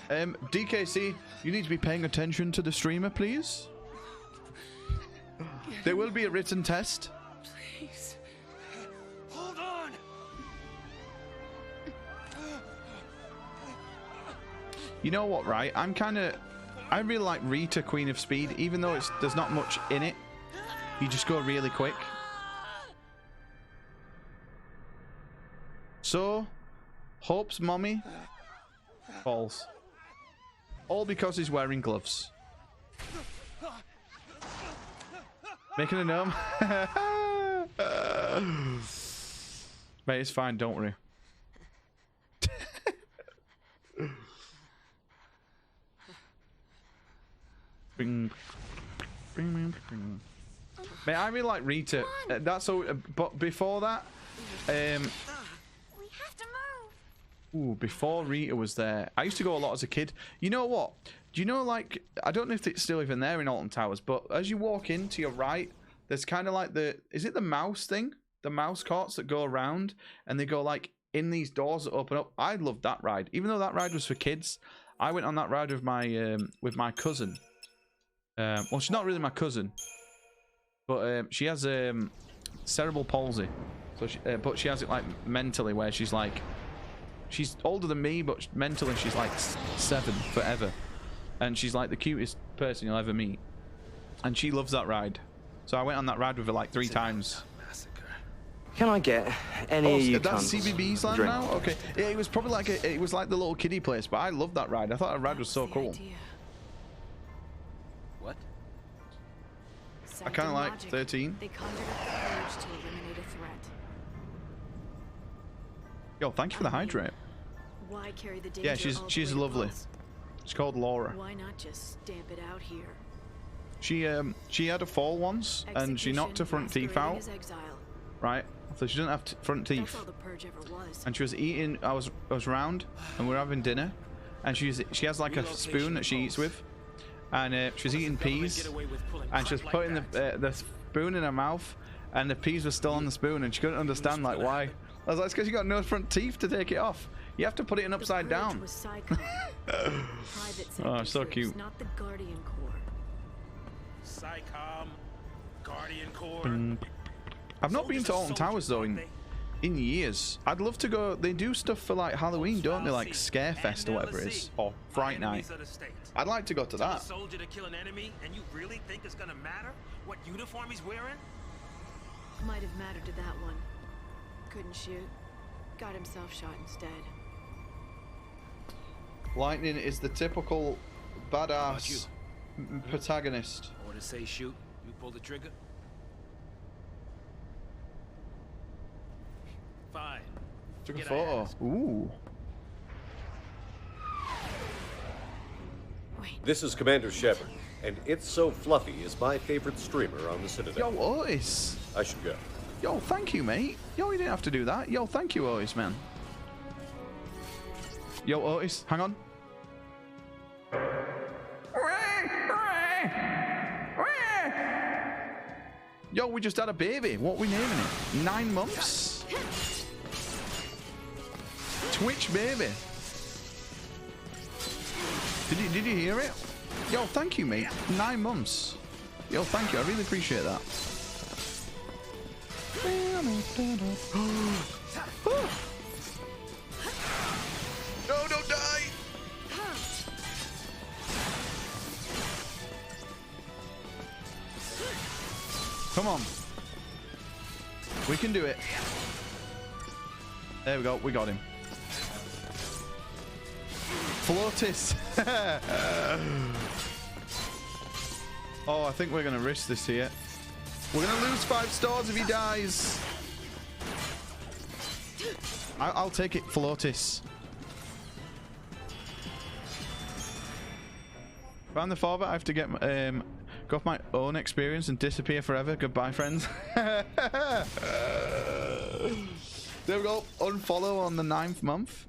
[SPEAKER 1] DKC, you need to be paying attention to the streamer, please. There will be a written test.
[SPEAKER 10] Please.
[SPEAKER 8] Hold on.
[SPEAKER 1] You know what, right? I really like Rita, Queen of Speed, even though there's not much in it. You just go really quick. So, Hope's mommy falls. All because he's wearing gloves. Making a gnome. Mate, it's fine, don't worry. Bing. Bing, bing. Mate, I really like Rita. That's so. But before that,
[SPEAKER 5] We have to move.
[SPEAKER 1] ooh, before Rita was there, I used to go a lot as a kid. You know what? Do you know, like, I don't know if it's still even there in Alton Towers, but as you walk in to your right, there's kind of like is it the mouse thing? The mouse carts that go around and they go like in these doors that open up. I loved that ride, even though that ride was for kids. I went on that ride with my cousin. Well, she's not really my cousin, but she has cerebral palsy. So, but she has it like mentally, where she's older than me, but mentally she's like 7 forever, and she's like the cutest person you'll ever meet, and she loves that ride. So I went on that ride with her like 3 times.
[SPEAKER 7] Can I get any of you
[SPEAKER 1] that's
[SPEAKER 7] cunts
[SPEAKER 1] CBB's
[SPEAKER 7] a
[SPEAKER 1] land
[SPEAKER 7] drink?
[SPEAKER 1] now? Okay. Yeah, it was probably like it was like the little kiddie place, but I loved that ride. I thought that ride was so cool.
[SPEAKER 2] What?
[SPEAKER 1] I kind of like 13.
[SPEAKER 10] They conjured up the urge to eliminate a threat.
[SPEAKER 1] Yo, thank you for the hydrate.
[SPEAKER 10] Why carry the danger
[SPEAKER 1] Yeah,
[SPEAKER 10] all the
[SPEAKER 1] she's
[SPEAKER 10] way to
[SPEAKER 1] lovely.
[SPEAKER 10] Pulse?
[SPEAKER 1] She's called Laura.
[SPEAKER 10] Why not just stamp it out here?
[SPEAKER 1] She had a fall once and she knocked her front teeth out. Right, so she doesn't have front teeth.
[SPEAKER 10] That's all the purge ever was.
[SPEAKER 1] And she was eating. I was round, and we were having dinner, and she has like a spoon that she eats with, and she was eating peas, and she was putting the spoon in her mouth, and the peas were still on the spoon, and she couldn't understand like why. I was like, it's because you got no front teeth to take it off. You have to put it in upside down. Oh, so cute.
[SPEAKER 10] Not the Guardian Corps.
[SPEAKER 2] Psycom, Guardian Corps.
[SPEAKER 1] I've not been to Alton Towers though in years. I'd love to go. They do stuff for like Halloween, don't they? Like Scarefest or whatever it is, or Fright Night. I'd like to go to that.
[SPEAKER 2] Soldier to kill an enemy, and you really think it's gonna matter what uniform he's wearing?
[SPEAKER 10] Might have mattered to that one. Couldn't shoot. Got himself shot instead.
[SPEAKER 1] Lightning is the typical badass protagonist.
[SPEAKER 2] Or to say shoot, you pull the trigger. Fine.
[SPEAKER 1] Took a photo. Ooh.
[SPEAKER 13] This is Commander Shepard, and It's So Fluffy is my favorite streamer on the Citadel.
[SPEAKER 1] Yo, Otis.
[SPEAKER 13] I should go.
[SPEAKER 1] Yo, thank you, mate. Yo, you didn't have to do that. Yo, thank you, Otis, man. Yo, Otis, hang on. Yo, we just had a baby. What are we naming it? 9 months? Twitch baby. Did you hear it? Yo, thank you, mate. 9 months. Yo, thank you. I really appreciate that. No, don't die. Come on. We can do it. There we go. We got him. Floatis. Oh, I think we're going to risk this here. We're going to lose 5 stars if he dies. I'll take it, Floatis. If I'm the father, I have to get go off my own experience and disappear forever. Goodbye, friends. There we go. Unfollow on the 9th month.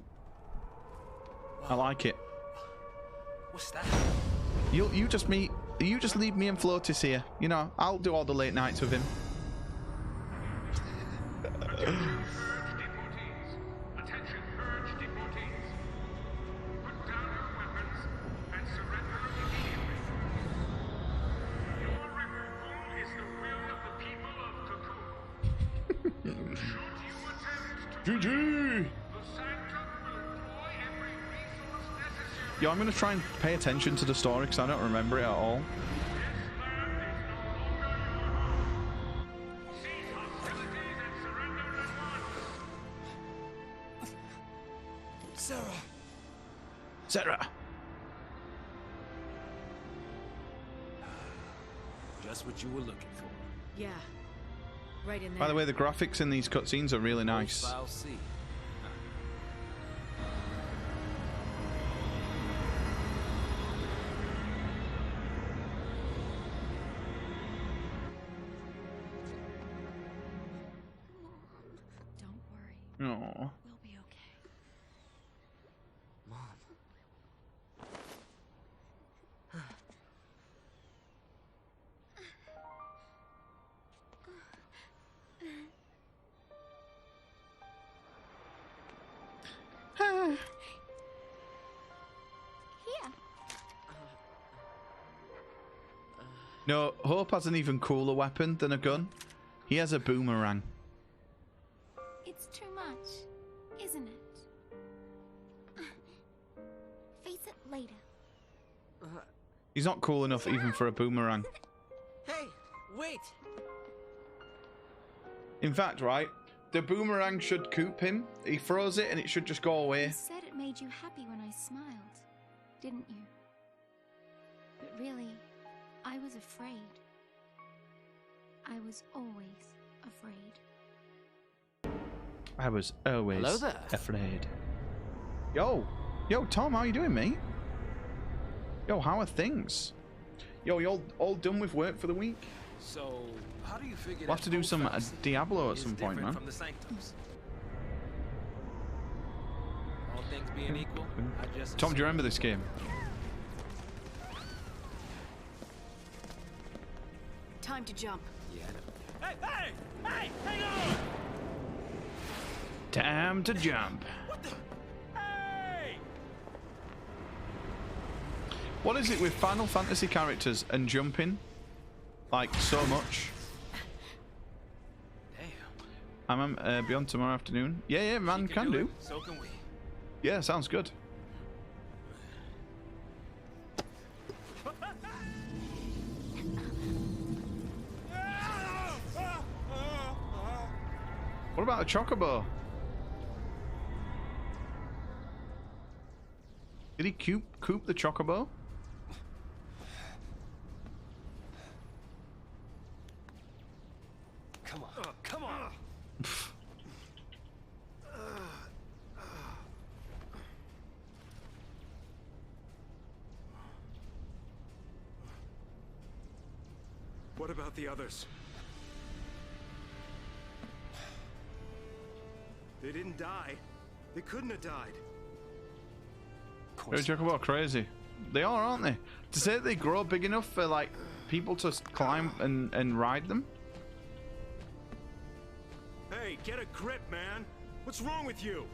[SPEAKER 1] I like it.
[SPEAKER 2] What's that?
[SPEAKER 1] You just leave me and Floatis here. You know, I'll do all the late nights with him. GG! Yo, I'm going to try and pay attention to the story because I don't remember it at all. Sarah!
[SPEAKER 2] Just what you were looking for.
[SPEAKER 10] Yeah. Right in there.
[SPEAKER 1] By the way, the graphics in these cutscenes are really nice.
[SPEAKER 2] I'll see.
[SPEAKER 5] Don't worry.
[SPEAKER 1] Oh.
[SPEAKER 5] We'll be okay.
[SPEAKER 11] Mom.
[SPEAKER 5] Here.
[SPEAKER 1] No, Hope has an even cooler weapon than a gun. He has a boomerang.
[SPEAKER 5] It's too much, isn't it? Face it later.
[SPEAKER 1] He's not cool enough even for a boomerang.
[SPEAKER 11] Hey, wait!
[SPEAKER 1] In fact, right, The boomerang should coop him. He throws it and it should just go away.
[SPEAKER 5] You said it made you happy when I smiled, didn't you? But really, I was afraid. I was always afraid.
[SPEAKER 1] I was always
[SPEAKER 9] Hello there.
[SPEAKER 1] afraid. Yo, Tom, how you doing, mate? Yo, how are things? Yo, you all done with work for the week?
[SPEAKER 2] So, how do you figure
[SPEAKER 1] We'll have to do some Diablo at some point, man.
[SPEAKER 2] from the sanctums? All things being equal, I just
[SPEAKER 1] Tom, do you remember this game?
[SPEAKER 10] Time to jump.
[SPEAKER 2] Yeah, I know. Hey, hang on!
[SPEAKER 1] Time to jump.
[SPEAKER 2] What the? Hey!
[SPEAKER 1] What is it with Final Fantasy characters and jumping? Like, so much.
[SPEAKER 2] Damn.
[SPEAKER 1] I'm beyond tomorrow afternoon. Yeah, man, can do.
[SPEAKER 2] So can we.
[SPEAKER 1] Yeah, sounds good. What about a chocobo? Did he coop the chocobo?
[SPEAKER 12] Come on, come on.
[SPEAKER 8] What about the others? They didn't die. They couldn't have died.
[SPEAKER 1] Very chocobo crazy. They are, aren't they? To say that they grow big enough for like people to climb and ride them.
[SPEAKER 8] Hey, get a grip, man. What's wrong with you?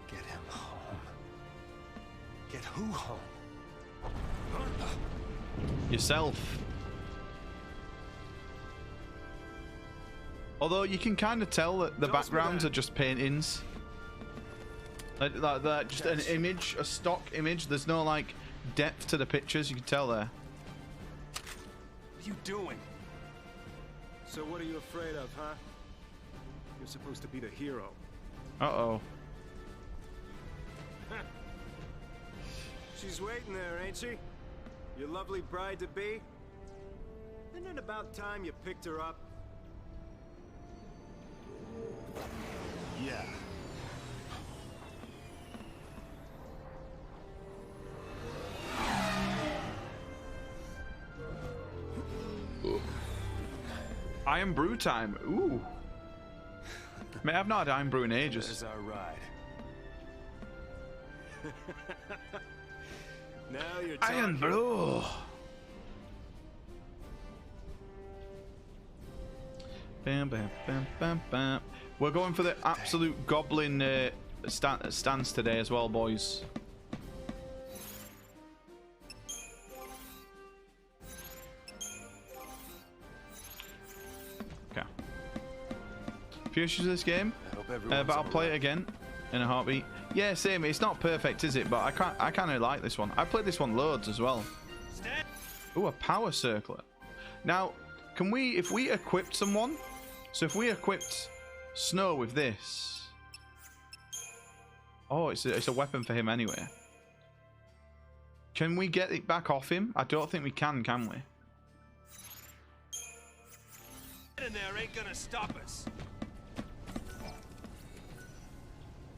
[SPEAKER 12] Get him home. Get who home?
[SPEAKER 1] Yourself. Although you can kind of tell that the backgrounds are just paintings. Like just an image, a stock image. There's no like depth to the pictures. You can tell there.
[SPEAKER 8] What are you doing? So what are you afraid of, huh? You're supposed to be the hero.
[SPEAKER 1] Uh-oh.
[SPEAKER 8] She's waiting there, ain't she? Your lovely bride-to-be? Isn't it about time you picked her up?
[SPEAKER 12] Yeah.
[SPEAKER 1] Iron brew time. Ooh. Mate, I've not had iron brew in ages.
[SPEAKER 8] There's our ride. Now you're talking.
[SPEAKER 1] Iron brew. Bam, bam, bam, bam, bam. We're going for the absolute goblin stance today as well, boys. Okay. Few issues with this game, but I'll play it again in a heartbeat. Yeah, same. It's not perfect, is it? But I kind of like this one. I played this one loads as well. Ooh, a power circlet. Now, can we, if we equipped someone, so if we equipped Snow with this, oh, it's a weapon for him anyway. Can we get it back off him? I don't think we can we?
[SPEAKER 8] In there ain't gonna stop us.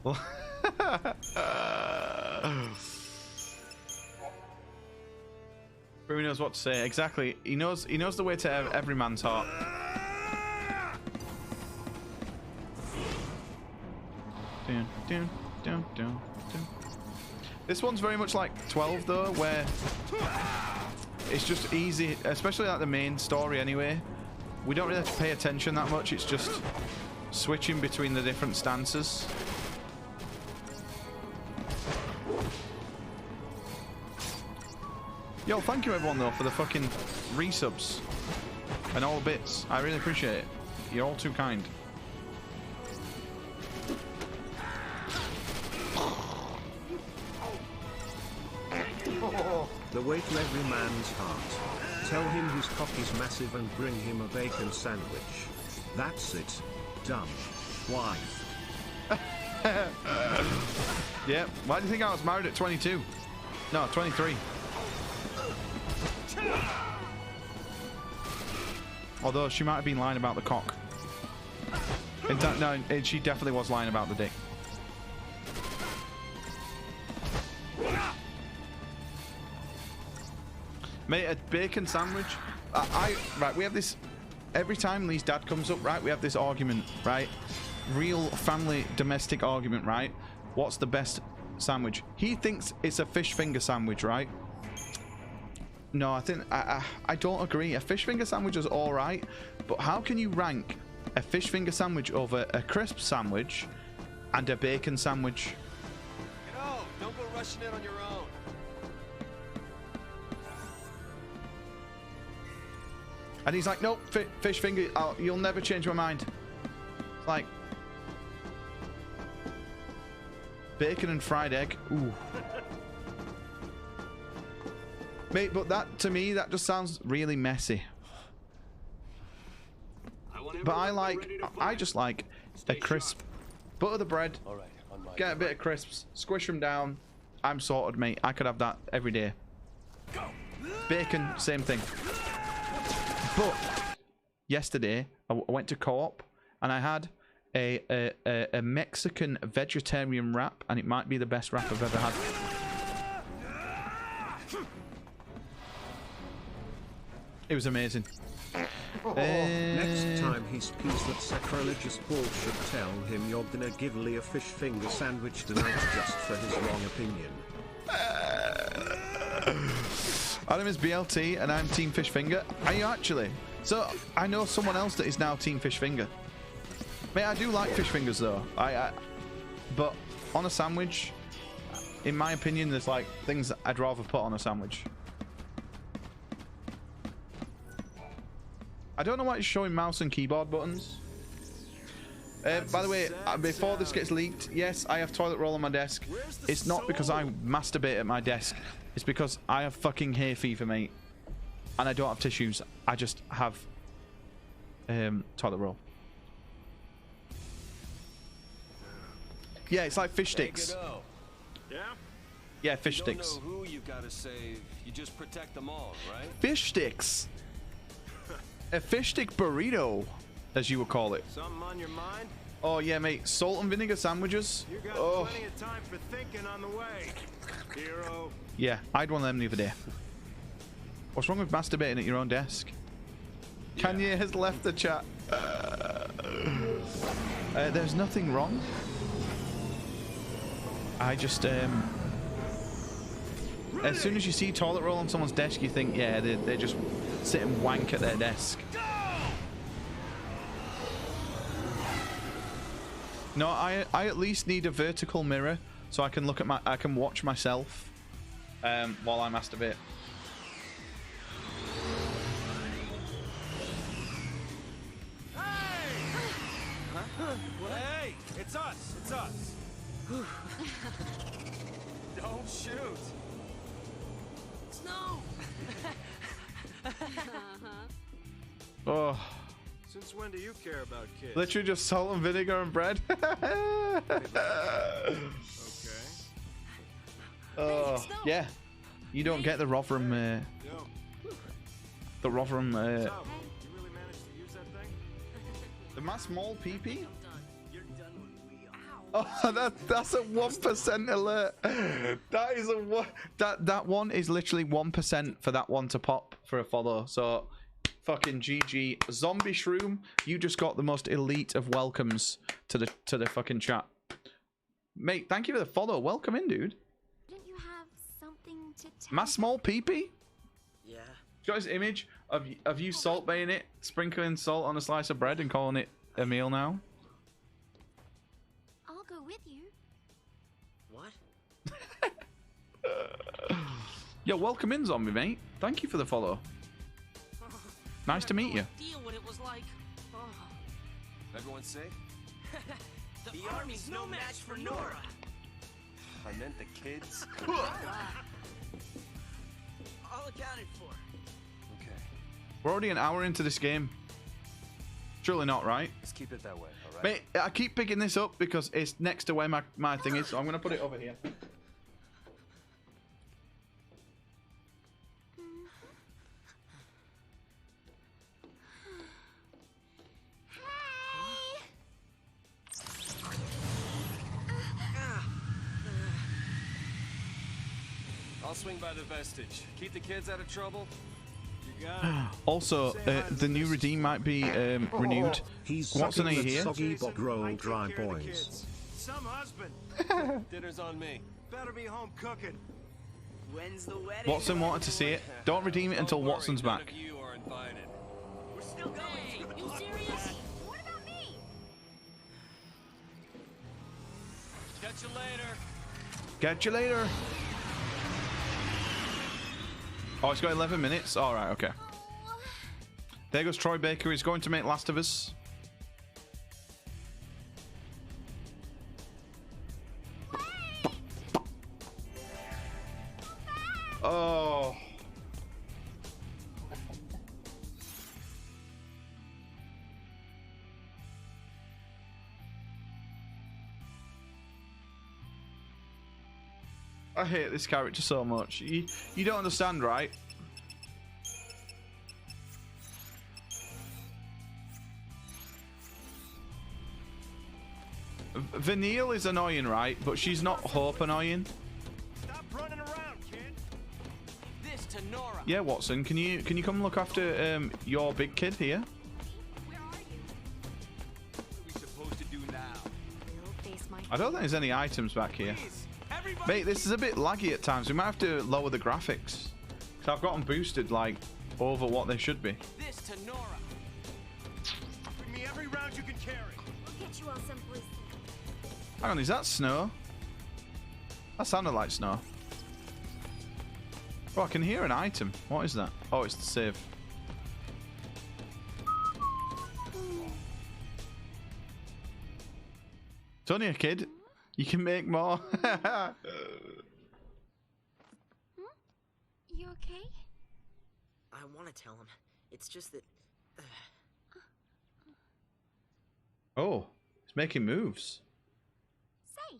[SPEAKER 1] Well, Rui knows what to say. Exactly. He knows the way to every man's heart. Dun, dun, dun, dun, dun. This one's very much like 12 though, where it's just easy, especially like the main story anyway. We don't really have to pay attention that much. It's just switching between the different stances. Yo, thank you everyone though for the fucking resubs and all the bits. I really appreciate it. You're all too kind.
[SPEAKER 4] The way to every man's heart. Tell him his cock is massive and bring him a bacon sandwich. That's it. Dumb. Wife.
[SPEAKER 1] Yeah, why do you think I was married at 22? No, 23. Although she might have been lying about the cock. No, she definitely was lying about the dick. Mate, a bacon sandwich. Right, we have this every time Lee's dad comes up, right? We have this argument, right? Real family domestic argument, right? What's the best sandwich? He thinks it's a fish finger sandwich, right? No, I think I don't agree. A fish finger sandwich is all right, but how can you rank a fish finger sandwich over a crisp sandwich and a bacon sandwich?
[SPEAKER 12] Get out! Don't go rushing in on your own.
[SPEAKER 1] And he's like, nope, fish finger, you'll never change my mind. It's like bacon and fried egg. Ooh. Mate, but that, to me, that just sounds really messy. But I just like a crisp. Butter the bread, get a bit of crisps, squish them down. I'm sorted, mate. I could have that every day. Bacon, same thing. But yesterday, I went to Co-op and I had a Mexican vegetarian wrap, and it might be the best wrap I've ever had. It was amazing.
[SPEAKER 4] Next time he spews that sacrilegious bullshit, tell him you're gonna give Lee a fish finger sandwich tonight just for his wrong opinion.
[SPEAKER 1] Adam is BLT and I'm Team Fish Finger. Are you actually? So I know someone else that is now Team Fish Finger. Mate, I do like fish fingers though. But on a sandwich, in my opinion, there's like things I'd rather put on a sandwich. I don't know why it's showing mouse and keyboard buttons. By the way, before this gets leaked, yes, I have toilet roll on my desk. It's not because I masturbate at my desk. It's because I have fucking hay fever, mate. And I don't have tissues. I just have toilet roll. Yeah, it's like fish sticks.
[SPEAKER 8] Yeah?
[SPEAKER 1] Yeah, fish sticks.
[SPEAKER 12] You don't know who you gotta save. You just protect them all, right?
[SPEAKER 1] Fish sticks. A fish stick burrito, as you would call it.
[SPEAKER 8] Something on your mind?
[SPEAKER 1] Oh yeah, mate. Salt and vinegar sandwiches.
[SPEAKER 8] You got plenty of time for thinking on the way, hero.
[SPEAKER 1] Yeah, I had one of them the other day. What's wrong with masturbating at your own desk? Yeah. Kanye has left the chat. There's nothing wrong. I just as soon as you see toilet roll on someone's desk, you think, yeah, they just sit and wank at their desk. No, I at least need a vertical mirror so I can look at I can watch myself while I masturbate.
[SPEAKER 8] Hey, it's us. It's us. Don't shoot.
[SPEAKER 11] Snow.
[SPEAKER 1] Oh.
[SPEAKER 8] Since when do you care about kids?
[SPEAKER 1] Literally just salt and vinegar and bread.
[SPEAKER 8] Okay.
[SPEAKER 1] Oh, yeah. You don't get the Rotherham. The Rotherham.
[SPEAKER 8] You really managed to use that thing?
[SPEAKER 1] The mass mall PP. Oh, that's a 1% alert. That is a one. That one is literally 1% for that one to pop for a follow. So, fucking GG. Zombie Shroom, you just got the most elite of welcomes to the fucking chat. Mate, thank you for the follow. Welcome in, dude.
[SPEAKER 5] Didn't you have something to tell
[SPEAKER 1] Mass small PP.
[SPEAKER 11] Yeah.
[SPEAKER 1] Got his image of you salt baying it, sprinkling salt on a slice of bread and calling it a meal now.
[SPEAKER 5] I'll go with you.
[SPEAKER 11] What?
[SPEAKER 1] Yo, welcome in, zombie mate. Thank you for the follow. Nice to meet you.
[SPEAKER 11] Deal what it was like. Oh.
[SPEAKER 12] Everyone safe?
[SPEAKER 11] The army's no match for Nora.
[SPEAKER 12] I meant the kids.
[SPEAKER 11] All accounted for.
[SPEAKER 12] Okay.
[SPEAKER 1] We're already an hour into this game. Surely not, right?
[SPEAKER 8] Let's keep it that way, all right?
[SPEAKER 1] Mate, I keep picking this up because it's next to where my thing is, so I'm going to put it over here.
[SPEAKER 12] I'll swing by the vestige. Keep the kids out of trouble. You got it.
[SPEAKER 1] Also, the new redeem might be renewed. Watson, are you here?
[SPEAKER 4] Soggy bog roll dry boys.
[SPEAKER 8] Some husband.
[SPEAKER 12] Dinner's on me.
[SPEAKER 8] Better be home cooking.
[SPEAKER 11] When's the wedding?
[SPEAKER 1] Watson wanted to see it. Don't redeem it until Watson's
[SPEAKER 12] None
[SPEAKER 1] back.
[SPEAKER 12] of you are invited.
[SPEAKER 11] We're still going. Hey, you serious? What about me?
[SPEAKER 12] Catch you later.
[SPEAKER 1] Catch you later. Oh, it's got 11 minutes. All right, okay. There goes Troy Baker. He's going to make Last of Us. Oh. I hate this character so much. You don't understand, right? Vanille is annoying, right? But she's not Hope annoying.
[SPEAKER 8] Stop running around, kid.
[SPEAKER 11] This to Nora.
[SPEAKER 1] Yeah, Watson, can you come look after your big kid here?
[SPEAKER 11] Where are you?
[SPEAKER 8] What are we supposed to do now?
[SPEAKER 1] I don't think there's any items back here. Mate, this is a bit laggy at times. We might have to lower the graphics. Because I've got them boosted, like, over what they should be.
[SPEAKER 11] This to Nora.
[SPEAKER 8] Bring me every round you can carry.
[SPEAKER 5] We'll get you all someplace.
[SPEAKER 1] Hang on, is that snow? That sounded like snow. Oh, I can hear an item. What is that? Oh, it's the save. It's only a kid. You can make more.
[SPEAKER 5] You okay?
[SPEAKER 11] I want to tell him. It's just that.
[SPEAKER 1] Oh, it's making moves.
[SPEAKER 5] Say,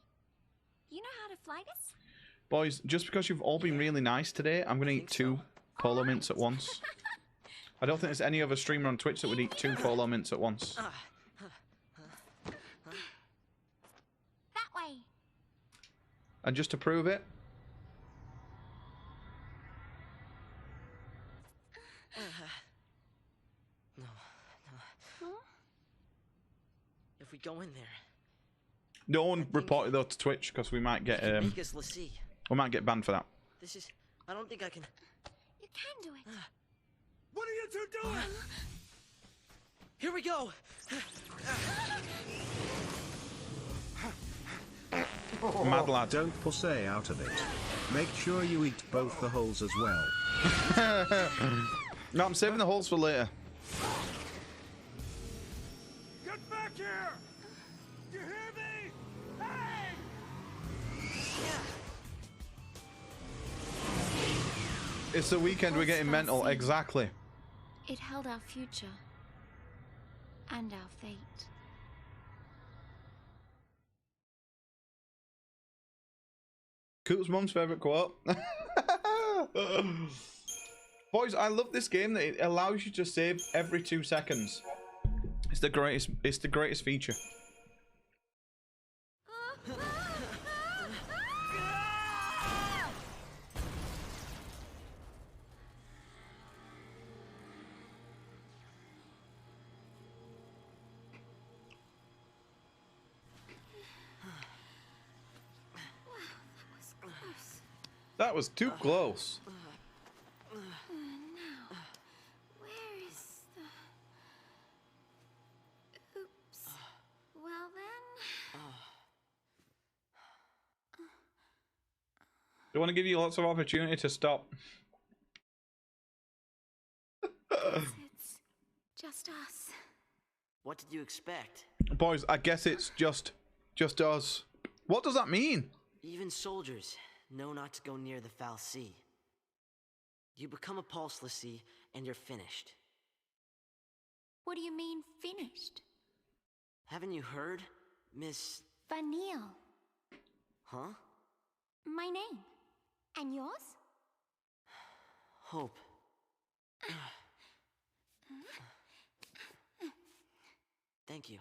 [SPEAKER 5] you know how to fly this?
[SPEAKER 1] Boys, just because you've all been really nice today, I'm going to eat 2 polo mints at once. I don't think there's any other streamer on Twitch that would eat 2 polo mints at once.
[SPEAKER 5] That way.
[SPEAKER 1] And just to prove it,
[SPEAKER 11] No. If we go in there,
[SPEAKER 1] no one report it though to Twitch because we might get
[SPEAKER 11] make us Lassie.
[SPEAKER 1] we might get banned for that.
[SPEAKER 11] This is. I don't think I can.
[SPEAKER 5] You can do it.
[SPEAKER 8] What are you two doing?
[SPEAKER 11] Here we go.
[SPEAKER 1] Mad lad.
[SPEAKER 4] Don't pussy out of it. Make sure you eat both the holes as well.
[SPEAKER 1] No, I'm saving the holes for later.
[SPEAKER 8] Get back here! You hear me? Hey!
[SPEAKER 1] It's the weekend, we're getting mental. Exactly.
[SPEAKER 5] It held our future and our fate.
[SPEAKER 1] Coop's mum's favorite quote. Boys, I love this game that it allows you to save every 2 seconds. It's the greatest. It's the greatest feature. That was too close.
[SPEAKER 5] Now, where is the... Oops. Well then...
[SPEAKER 1] They want to give you lots of opportunity to stop.
[SPEAKER 5] It's just us.
[SPEAKER 11] What did you expect?
[SPEAKER 1] Boys, I guess it's just us. What does that mean?
[SPEAKER 11] Even soldiers know not to go near the foul sea. You become a pulse Lassie, and you're finished.
[SPEAKER 5] What do you mean, finished?
[SPEAKER 11] Haven't you heard, Miss...
[SPEAKER 5] Vanille.
[SPEAKER 11] Huh?
[SPEAKER 5] My name. And yours?
[SPEAKER 11] Hope. Thank you.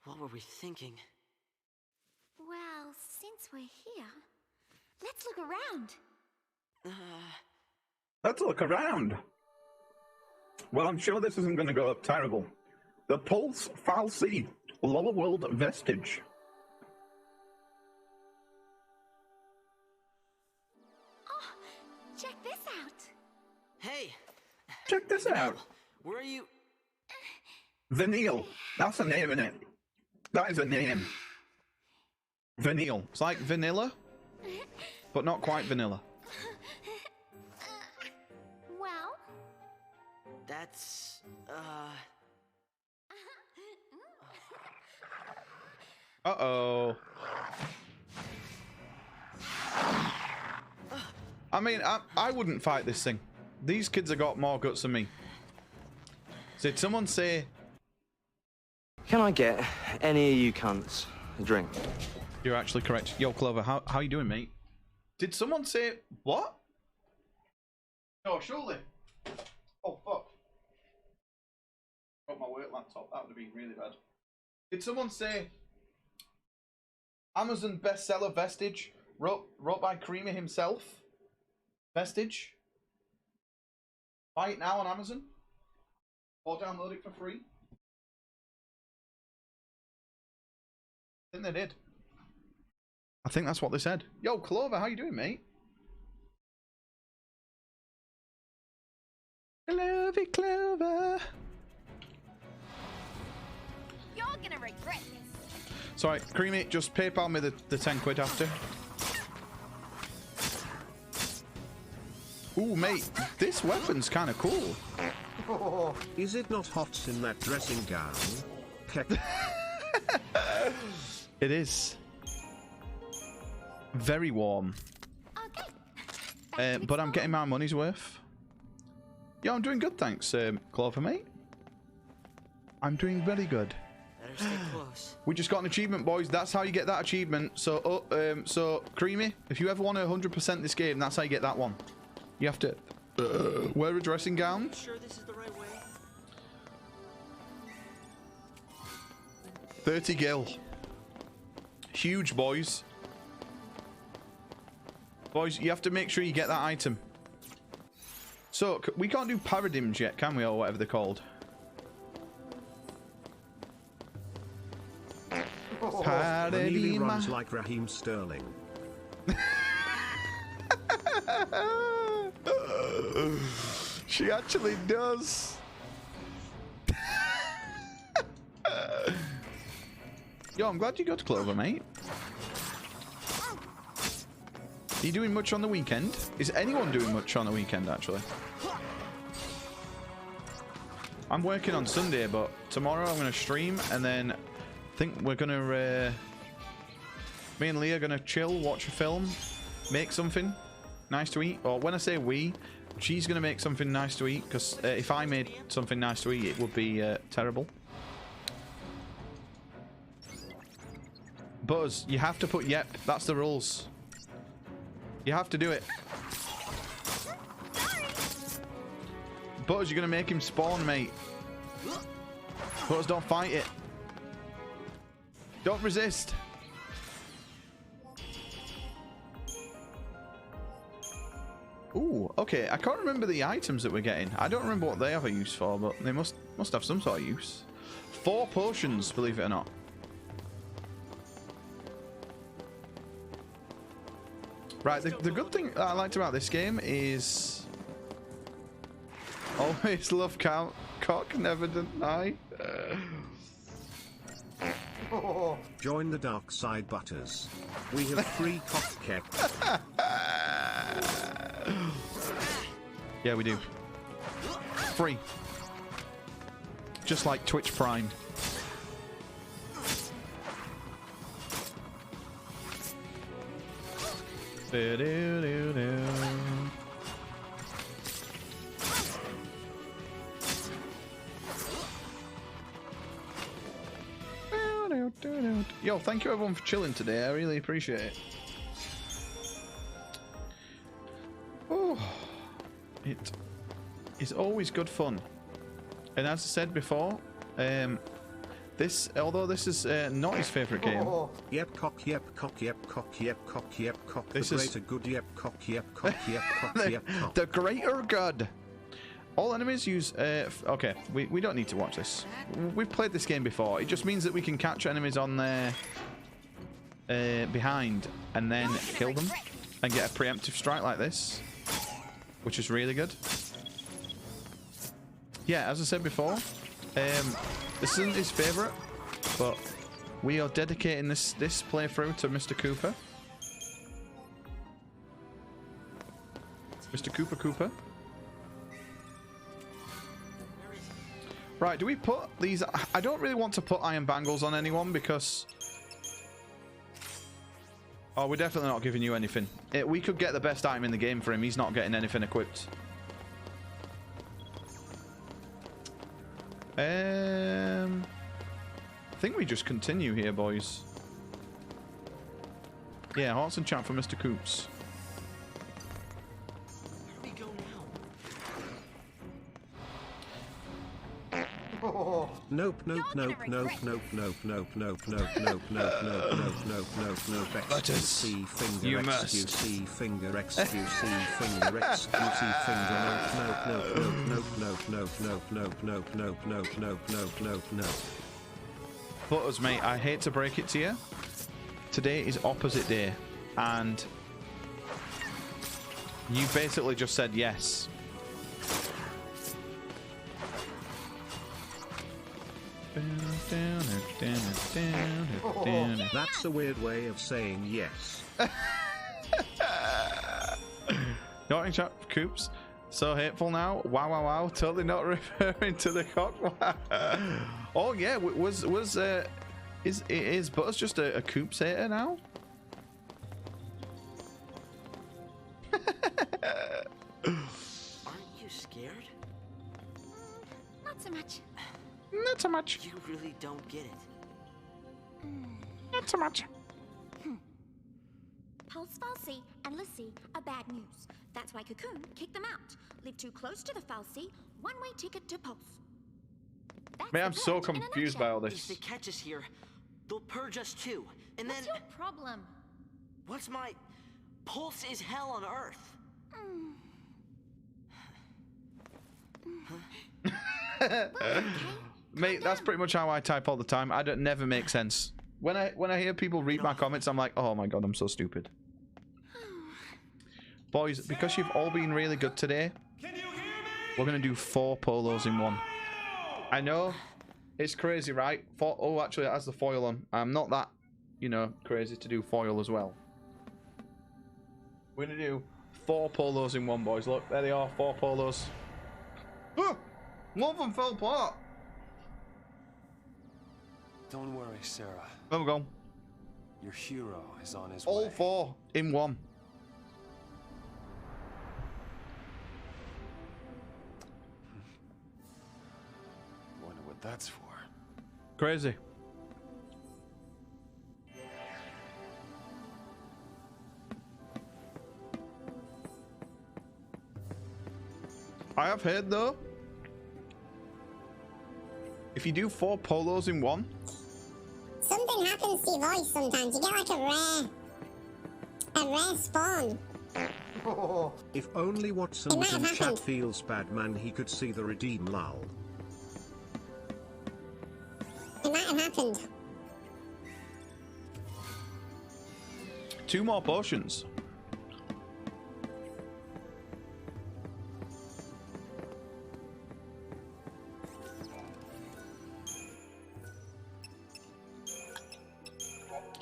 [SPEAKER 11] What were we thinking?
[SPEAKER 5] Well, since we're here, let's look around.
[SPEAKER 6] Let's look around. Well, I'm sure this isn't going to go up terrible. The Pulse Falsi Lower World Vestige.
[SPEAKER 5] Oh, check this out.
[SPEAKER 11] Hey!
[SPEAKER 6] Check this out.
[SPEAKER 11] Where are you?
[SPEAKER 6] Vanille. That's a name, isn't it? That is a name.
[SPEAKER 1] Vanille. It's like vanilla, but not quite vanilla.
[SPEAKER 5] Well?
[SPEAKER 11] That's,
[SPEAKER 1] Uh-oh. I mean, I wouldn't fight this thing. These kids have got more guts than me. Did someone say...
[SPEAKER 7] Can I get any of you cunts a drink?
[SPEAKER 1] You're actually correct. Yo, Clover, how you doing, mate? Did someone say... What? No, surely. Oh, fuck. Got my work laptop. That would have been really bad. Did someone say... Amazon bestseller Vestige, wrote by Creamer himself? Vestige? Buy it now on Amazon? Or download it for free? I think they did. I think that's what they said. Yo, Clover, how you doing, mate? Clovey, Clover.
[SPEAKER 5] You're gonna regret this.
[SPEAKER 1] Sorry, Creamy, just PayPal me the 10 quid after. Ooh, mate, this weapon's kind of cool.
[SPEAKER 4] Is it not hot in that dressing gown?
[SPEAKER 1] It is. Very warm.
[SPEAKER 5] Okay.
[SPEAKER 1] But I'm getting my money's worth. Yeah, I'm doing good, thanks, Clover, mate. I'm doing very good.
[SPEAKER 11] Better stay close.
[SPEAKER 1] We just got an achievement, boys. That's how you get that achievement. So, so Creamy, if you ever want to 100% this game, that's how you get that one. You have to wear a dressing gown.
[SPEAKER 11] Sure this is the right way?
[SPEAKER 1] 30 gil. Huge, boys. Boys, you have to make sure you get that item. So, we can't do paradigms yet, can we? Or whatever they're called.
[SPEAKER 4] Vanille runs like Raheem Sterling.
[SPEAKER 1] She actually does. Yo, I'm glad you got Clover, mate. Are you doing much on the weekend? Is anyone doing much on the weekend, actually? I'm working on Sunday, but tomorrow I'm going to stream, and then I think we're going to... me and Lee are going to chill, watch a film, make something nice to eat. Or when I say we, she's going to make something nice to eat, because if I made something nice to eat, it would be terrible. Buzz, you have to put yep. That's the rules. You have to do it. Buzz, you're going to make him spawn, mate. Buzz, don't fight it. Don't resist. Ooh, okay. I can't remember the items that we're getting. I don't remember what they have a use for, but they must have some sort of use. 4 potions, believe it or not. Right, the good thing that I liked about this game is always love cock, never deny.
[SPEAKER 4] Join the dark side, Butters. We have free cock keck.
[SPEAKER 1] Yeah, we do. Free. Just like Twitch Prime. Yo, thank you everyone for chilling today. I really appreciate it. Oh, it is always good fun. And as I said before, although this is not his favourite game.
[SPEAKER 4] Yep, cock, yep, cock, yep, cock, yep, cock, yep, cock.
[SPEAKER 1] This
[SPEAKER 4] the
[SPEAKER 1] is
[SPEAKER 4] greater good, yep, cock, yep, cock, yep, cock, yep, cock.
[SPEAKER 1] The greater good. All enemies use... okay, we don't need to watch this. We've played this game before. It just means that we can catch enemies on their... behind and then kill them and get a preemptive strike like this, which is really good. Yeah, as I said before, this isn't his favourite, but we are dedicating this playthrough to Mr. Cooper. Mr. Cooper. Right, do we put these... I don't really want to put iron bangles on anyone because... Oh, we're definitely not giving you anything. We could get the best item in the game for him. He's not getting anything equipped. I think we just continue here, boys. Yeah, hearts and chat for Mr. Coops.
[SPEAKER 11] Where do we go
[SPEAKER 4] Nope, nope, nope, nope, nope, nope, nope, nope, nope, nope, nope, nope, nope, nope, nope, XQC finger, XQC finger, XQC finger, XQC finger, nope, nope, nope, nope, nope, nope, nope, nope, nope, nope, nope, nope, nope.
[SPEAKER 1] Butters, mate, I hate to break it to you. Today is opposite day, and you basically just said yes.
[SPEAKER 4] That's a weird way of saying yes.
[SPEAKER 1] Not in chat, Coops. So hateful now. Wow, wow, wow. Totally not referring to the cock. Oh yeah, is Butters just a Coops hater now?
[SPEAKER 11] Aren't you scared?
[SPEAKER 5] Not so much.
[SPEAKER 1] Not so much.
[SPEAKER 11] You really don't get it.
[SPEAKER 1] Not so much.
[SPEAKER 14] Pulse Falsey and Lissy are bad news. That's why Cocoon kicked them out. Live too close to the Falsey, one-way ticket to Pulse.
[SPEAKER 1] Man, I'm so confused by all
[SPEAKER 11] If
[SPEAKER 1] this.
[SPEAKER 11] they catch us here, they'll purge us too. And
[SPEAKER 14] What's
[SPEAKER 11] then...
[SPEAKER 14] your problem?
[SPEAKER 11] What's my... Pulse is hell on Earth.
[SPEAKER 1] Mate, that's pretty much how I type all the time. I don't never make sense. When I hear people read my comments, I'm like, oh my god, I'm so stupid. Boys, because you've all been really good today, we're gonna do 4 polos in one. I know it's crazy, right? Oh, actually, it has the foil on. I'm not that, you know, crazy to do foil as well. We're gonna do 4 polos in one, boys. Look, there they are, 4 polos. One of them fell apart.
[SPEAKER 12] Don't worry, Sarah.
[SPEAKER 1] There we go.
[SPEAKER 12] Your hero is on his
[SPEAKER 1] All
[SPEAKER 12] way.
[SPEAKER 1] 4 in one.
[SPEAKER 12] Wonder what that's for.
[SPEAKER 1] Crazy. I have heard though, if you do 4 polos in one,
[SPEAKER 3] something happens to your voice sometimes. You get like a rare spawn.
[SPEAKER 4] If only Watson was in chat feels bad, man, he could see the redeem lull.
[SPEAKER 3] It might have happened.
[SPEAKER 1] 2 more potions.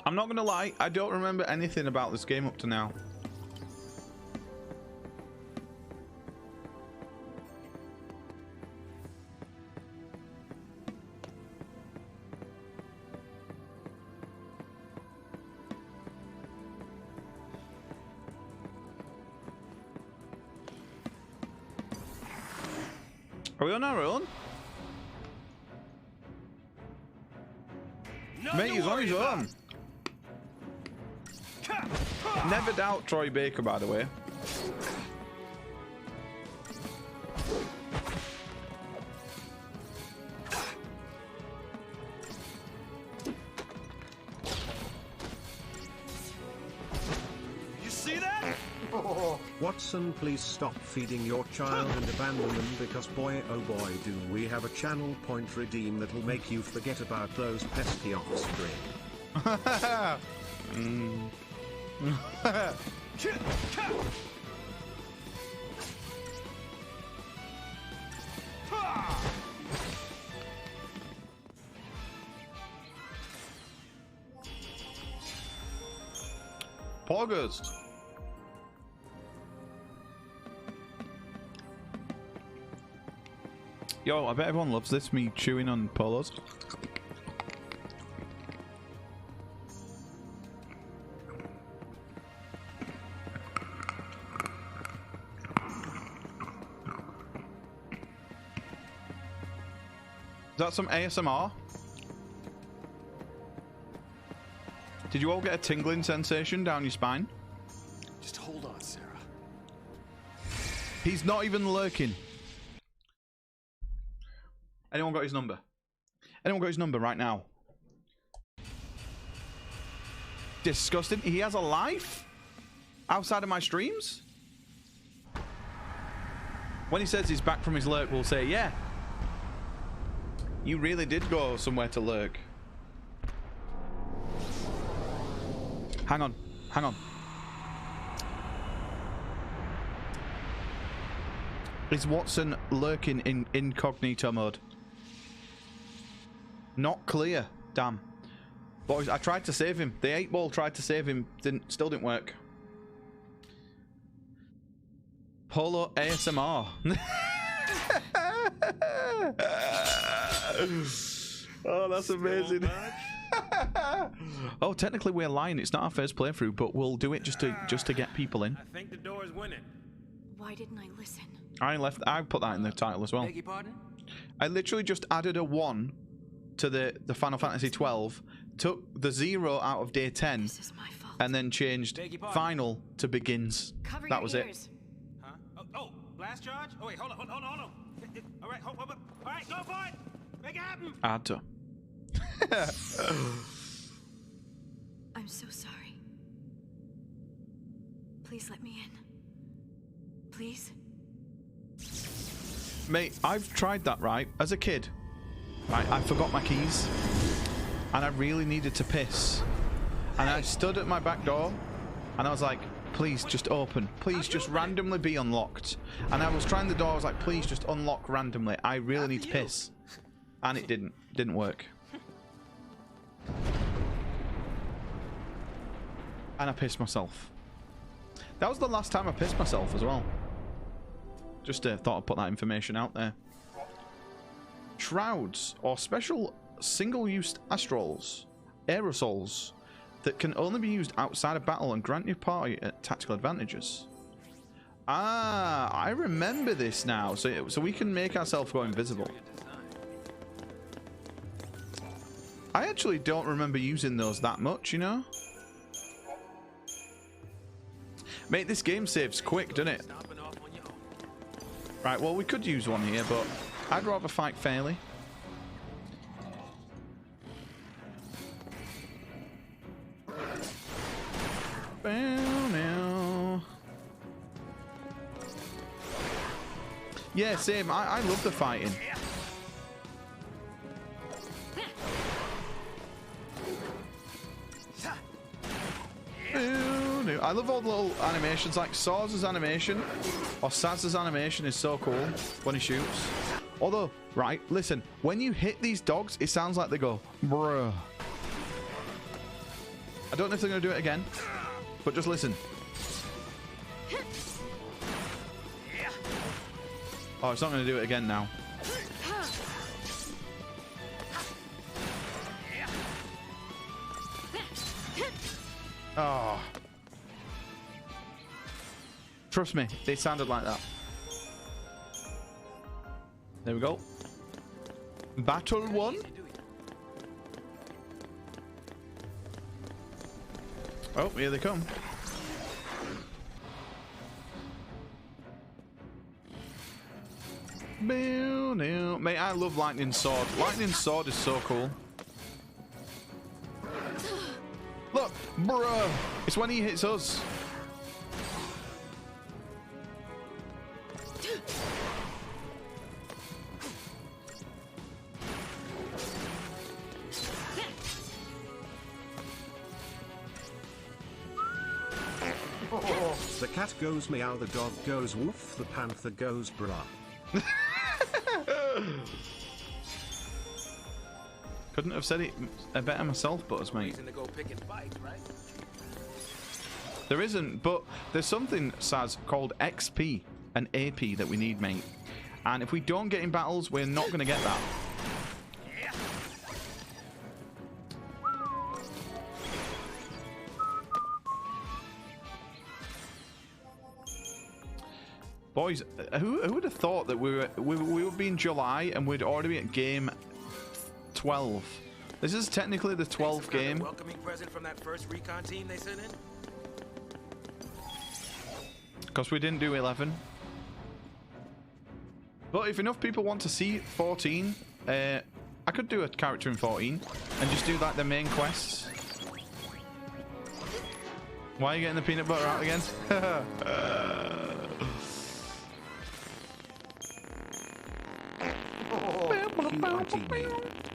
[SPEAKER 1] I'm not gonna lie, I don't remember anything about this game up to now. Are we on our own? Mate, he's on his own. Never doubt Troy Baker, by the way.
[SPEAKER 8] You see that?
[SPEAKER 4] Watson, please stop feeding your child and abandon them because boy oh boy do we have a channel point redeem that'll make you forget about those pesky offspring.
[SPEAKER 1] Poggers. Yo, I bet everyone loves this, me chewing on polos. Is that some ASMR? Did you all get a tingling sensation down your spine?
[SPEAKER 8] Just hold on, Sarah.
[SPEAKER 1] He's not even lurking. Anyone got his number? Anyone got his number right now? Disgusting. He has a life outside of my streams? When he says he's back from his lurk, we'll say, yeah. You really did go somewhere to lurk. Hang on. Hang on. Is Watson lurking in incognito mode? Not clear. Damn. Boys, I tried to save him. The 8-ball tried to save him. Still didn't work. Polo ASMR. Oh, that's amazing. Oh, technically we're lying. It's not our first playthrough, but we'll do it just to get people in.
[SPEAKER 8] I think the door is winning.
[SPEAKER 10] Why didn't I listen?
[SPEAKER 1] I put that in the title as well.
[SPEAKER 2] Beg your pardon?
[SPEAKER 1] I literally just added a 1 to the Final Fantasy XII, took the 0 out of day 10, and then changed final to begins.
[SPEAKER 10] Cover
[SPEAKER 1] that
[SPEAKER 10] your
[SPEAKER 1] was
[SPEAKER 10] ears.
[SPEAKER 2] Huh? Oh, blast charge? Oh wait, hold on. All right, hold. All right, go for it. Make it happen.
[SPEAKER 1] I had to.
[SPEAKER 10] I'm so sorry. Please let me in. Please?
[SPEAKER 1] Mate, I've tried that, right? As a kid, right, I forgot my keys, and I really needed to piss. And I stood at my back door, and I was like, please just open. Please just randomly be unlocked. And I was trying the door, I was like, please just unlock randomly. I really need to piss. And it didn't work. And I pissed myself. That was the last time I pissed myself as well. Just thought I'd put that information out there. Shrouds, or special single-use astrals, aerosols, that can only be used outside of battle and grant your party tactical advantages. Ah, I remember this now. So we can make ourselves go invisible. I actually don't remember using those that much, you know? Mate, this game saves quick, doesn't it? Right, well, we could use one here, but I'd rather fight fairly. Yeah, same. I love the fighting. I love all the little animations, like Saz's animation, or Saz's animation is so cool when he shoots. Although, right, listen, when you hit these dogs, it sounds like they go, bruh. I don't know if they're going to do it again, but just listen. Oh, it's not going to do it again now. Oh. Trust me, they sounded like that. There we go. Battle 1. Oh, here they come. Mate, I love lightning sword. Lightning sword is so cool. Look, bruh. It's when he hits us.
[SPEAKER 4] The cat goes meow, the dog goes woof, the panther goes brah.
[SPEAKER 1] Couldn't have said it better myself, Butters, mate.
[SPEAKER 2] To go picking fights, right?
[SPEAKER 1] There isn't, but there's something, Saz, called XP and AP that we need, mate. And if we don't get in battles, we're not going to get that. Boys, who would have thought that we would be in July and we'd already be at game 12? This is technically the 12th game.
[SPEAKER 2] Welcoming present from that first recon team they sent in.
[SPEAKER 1] Because we didn't do 11. But if enough people want to see 14, I could do a character in 14 and just do like the main quests. Why are you getting the peanut butter out again?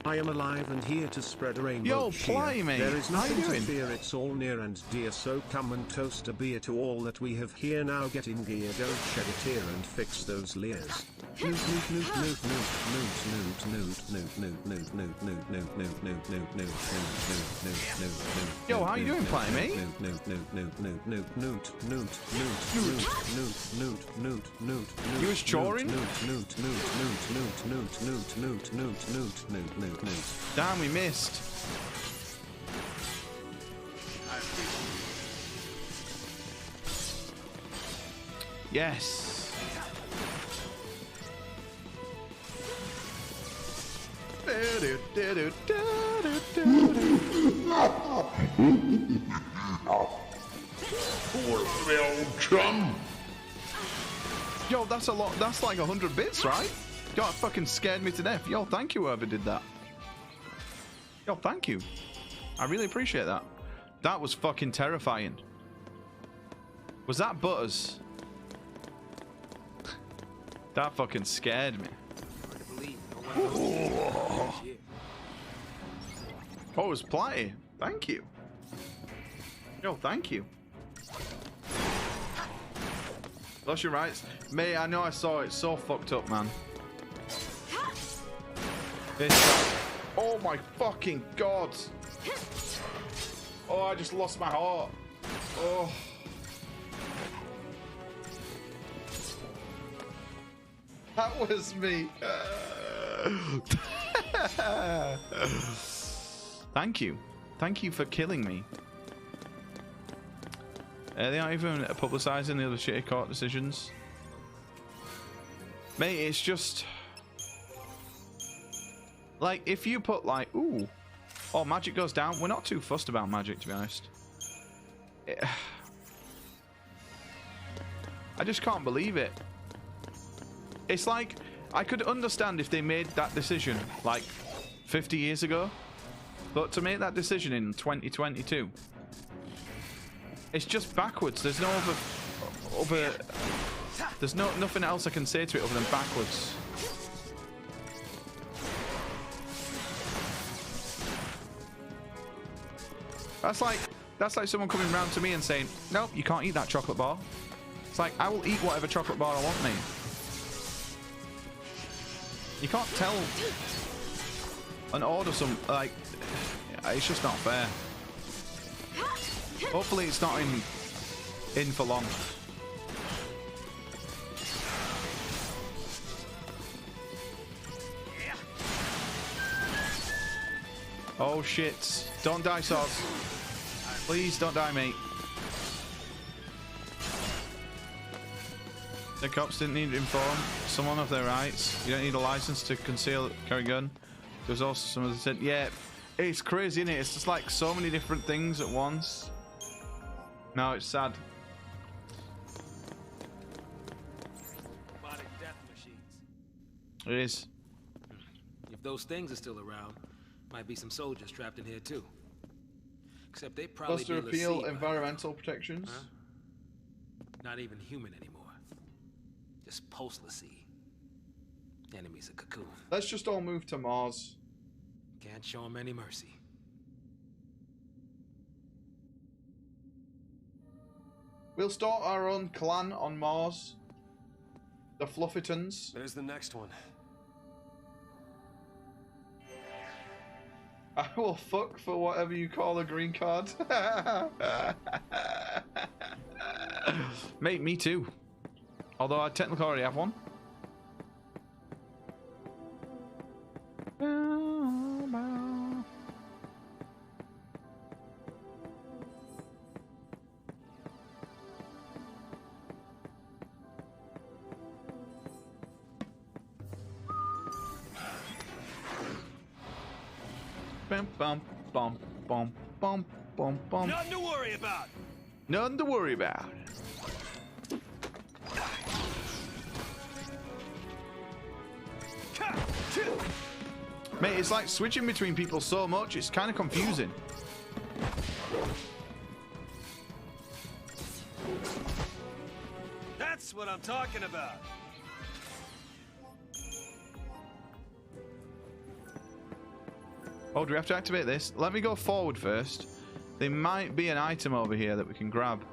[SPEAKER 4] I am alive and here to spread a rainbow.
[SPEAKER 1] Yo, Ply, mate.
[SPEAKER 4] There is
[SPEAKER 1] How you
[SPEAKER 4] nothing to
[SPEAKER 1] doing?
[SPEAKER 4] fear, it's all near and dear, so come and toast a beer to all that we have here. Now get in gear, don't shed a tear and fix those leers. Yo,
[SPEAKER 1] how you doing, Ply, mate? You was choring? Damn, we missed. Yes.
[SPEAKER 6] Chum.
[SPEAKER 1] Yo, that's a lot. That's like 100 bits, right? Yo, it fucking scared me to death. Yo, thank you, whoever did that. Yo, thank you. I really appreciate that. That was fucking terrifying. Was that Butters? That fucking scared me. Oh, it was Plighty. Thank you. Yo, thank you. Lost your rights. Mate, I know I saw it. So fucked up, man. Oh my fucking god. Oh, I just lost my heart. Oh. That was me. Thank you. Thank you for killing me. They aren't even publicising the other shitty court decisions. Mate, it's just... like, if you put like, ooh, oh, magic goes down. We're not too fussed about magic, to be honest. I just can't believe it. It's like, I could understand if they made that decision like 50 years ago, but to make that decision in 2022, it's just backwards. There's no other there's nothing else I can say to it other than backwards. That's like someone coming round to me and saying, nope, you can't eat that chocolate bar. It's like, I will eat whatever chocolate bar I want, mate. You can't tell and order some, like, it's just not fair. Hopefully it's not in for long. Oh shit. Don't die, Soz. Please don't die, mate. The cops didn't need to inform someone of their rights. You don't need a license to conceal carry gun. There's also some that said, yeah, it's crazy, isn't it? It's just like so many different things at once. No, it's sad.
[SPEAKER 8] Modern death machines.
[SPEAKER 1] It is.
[SPEAKER 8] If those things are still around, might be some soldiers trapped in here too. Except they probably
[SPEAKER 1] Supposed to repeal environmental protections.
[SPEAKER 8] Huh? Not even human anymore. Just pulselessy. Enemies of Cocoon.
[SPEAKER 1] Let's just all move to Mars.
[SPEAKER 8] Can't show them any mercy.
[SPEAKER 1] We'll start our own clan on Mars. The Fluffytons.
[SPEAKER 12] There's the next one.
[SPEAKER 1] I will fuck for whatever you call a green card. Mate, me too. Although I technically already have one. Bum bum bum bum bum bum bum.
[SPEAKER 2] Nothing to worry about.
[SPEAKER 1] Nothing to worry about. Mate, it's like switching between people so much, it's kind of confusing.
[SPEAKER 2] That's what I'm talking about.
[SPEAKER 1] Oh, do we have to activate this? Let me go forward first. There might be an item over here that we can grab.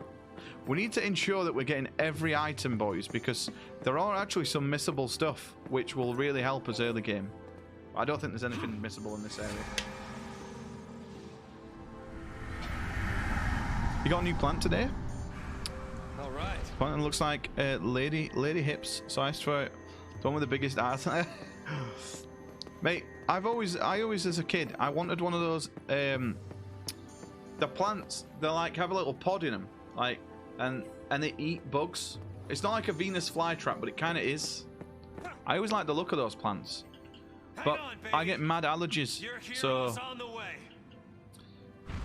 [SPEAKER 1] We need to ensure that we're getting every item, boys, because there are actually some missable stuff, which will really help us early game. I don't think there's anything missable in this area. You got a new plant today?
[SPEAKER 2] All right.
[SPEAKER 1] Plant looks like lady hips sized for the one with the biggest ass. Mate, I always as a kid, I wanted one of those. The plants, they like have a little pod in them, like, and they eat bugs. It's not like a Venus flytrap, but it kind of is. I always like the look of those plants, but I get mad allergies, so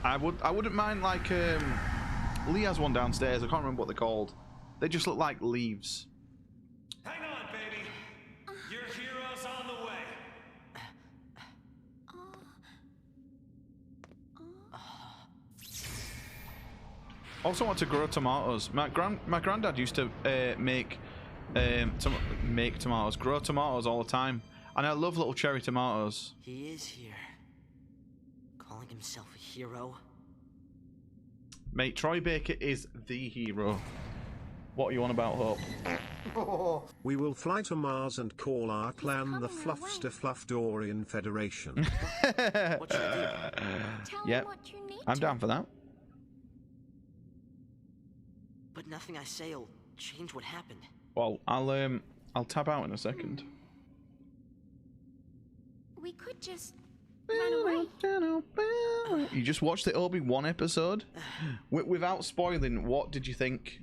[SPEAKER 1] I wouldn't mind like Lee has one downstairs. I can't remember what they're called. They just look like leaves.
[SPEAKER 2] Hang on, baby. Your hero's on the way.
[SPEAKER 1] Also want to grow tomatoes. My granddad used to make tomatoes, grow tomatoes all the time, and I love little cherry tomatoes.
[SPEAKER 11] He is here. Calling himself a hero.
[SPEAKER 1] Mate, Troy Baker is the hero. What are you on about, Hope?
[SPEAKER 4] We will fly to Mars and call our clan the Fluffster Fluffdorian Federation.
[SPEAKER 1] Yep, I'm down for that.
[SPEAKER 11] But nothing I say will change what happened.
[SPEAKER 1] Well, I'll tab out in a second.
[SPEAKER 14] We could just run away.
[SPEAKER 1] You just watched the Obi-Wan episode? Without spoiling, what did you think?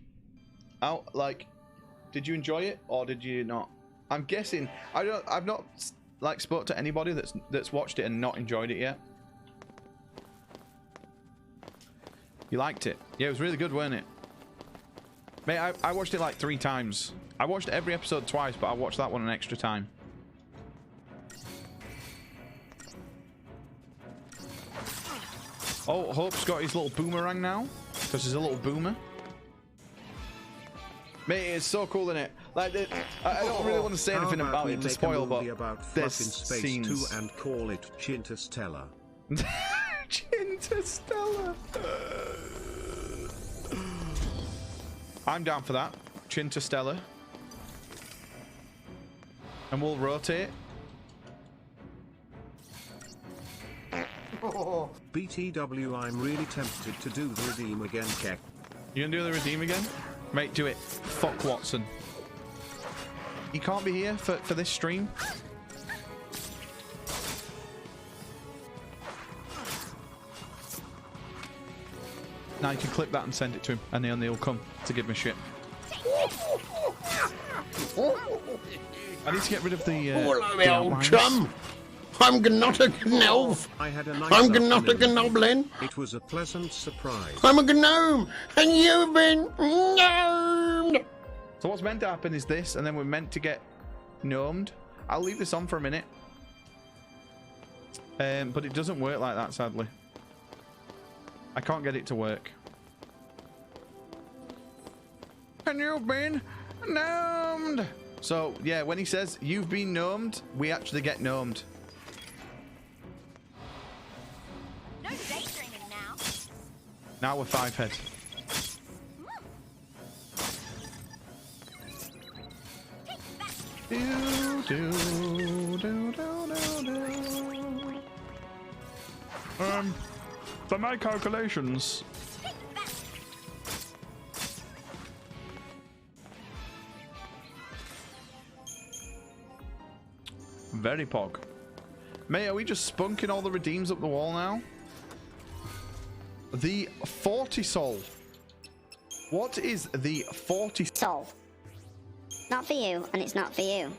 [SPEAKER 1] Did you enjoy it or did you not? I'm guessing I've not like spoke to anybody that's watched it and not enjoyed it yet. You liked it? Yeah, it was really good, wasn't it? Mate, I watched it like 3 times. I watched every episode twice, but I watched that one an extra time. Oh, Hope's got his little boomerang now, because he's a little boomer. Mate, it's so cool, isn't it? Like, I don't really want to say anything about it to spoil, but there's scenes.
[SPEAKER 4] 2 and call it Chinterstellar.
[SPEAKER 1] Chinterstellar. I'm down for that. Chinterstellar. And we'll rotate.
[SPEAKER 4] BTW, I'm really tempted to do the redeem again, Keck.
[SPEAKER 1] You gonna do the redeem again? Mate, do it. Fuck Watson. You can't be here for this stream. Now you can clip that and send it to him, and he'll come to give me shit. I need to get rid of the
[SPEAKER 13] old chum.
[SPEAKER 15] I'm not a elf.
[SPEAKER 4] I had a nice
[SPEAKER 15] I'm not a
[SPEAKER 4] afternoon.
[SPEAKER 15] goblin.
[SPEAKER 4] It was a pleasant surprise.
[SPEAKER 15] I'm a gnome, and you've been gnomed.
[SPEAKER 1] So what's meant to happen is this, and then we're meant to get gnomed. I'll leave this on for a minute. But it doesn't work like that, sadly. I can't get it to work. And you've been gnomed. So, yeah, when he says, you've been gnomed, we actually get gnomed.
[SPEAKER 14] No daydreaming now.
[SPEAKER 1] Now we're 5 head. Do, do, do, do, do, do. For my calculations. Very pog. Mate, are we just spunking all the redeems up the wall now? The 40 soul. What is the 40
[SPEAKER 3] soul? Not for you, and it's not for you.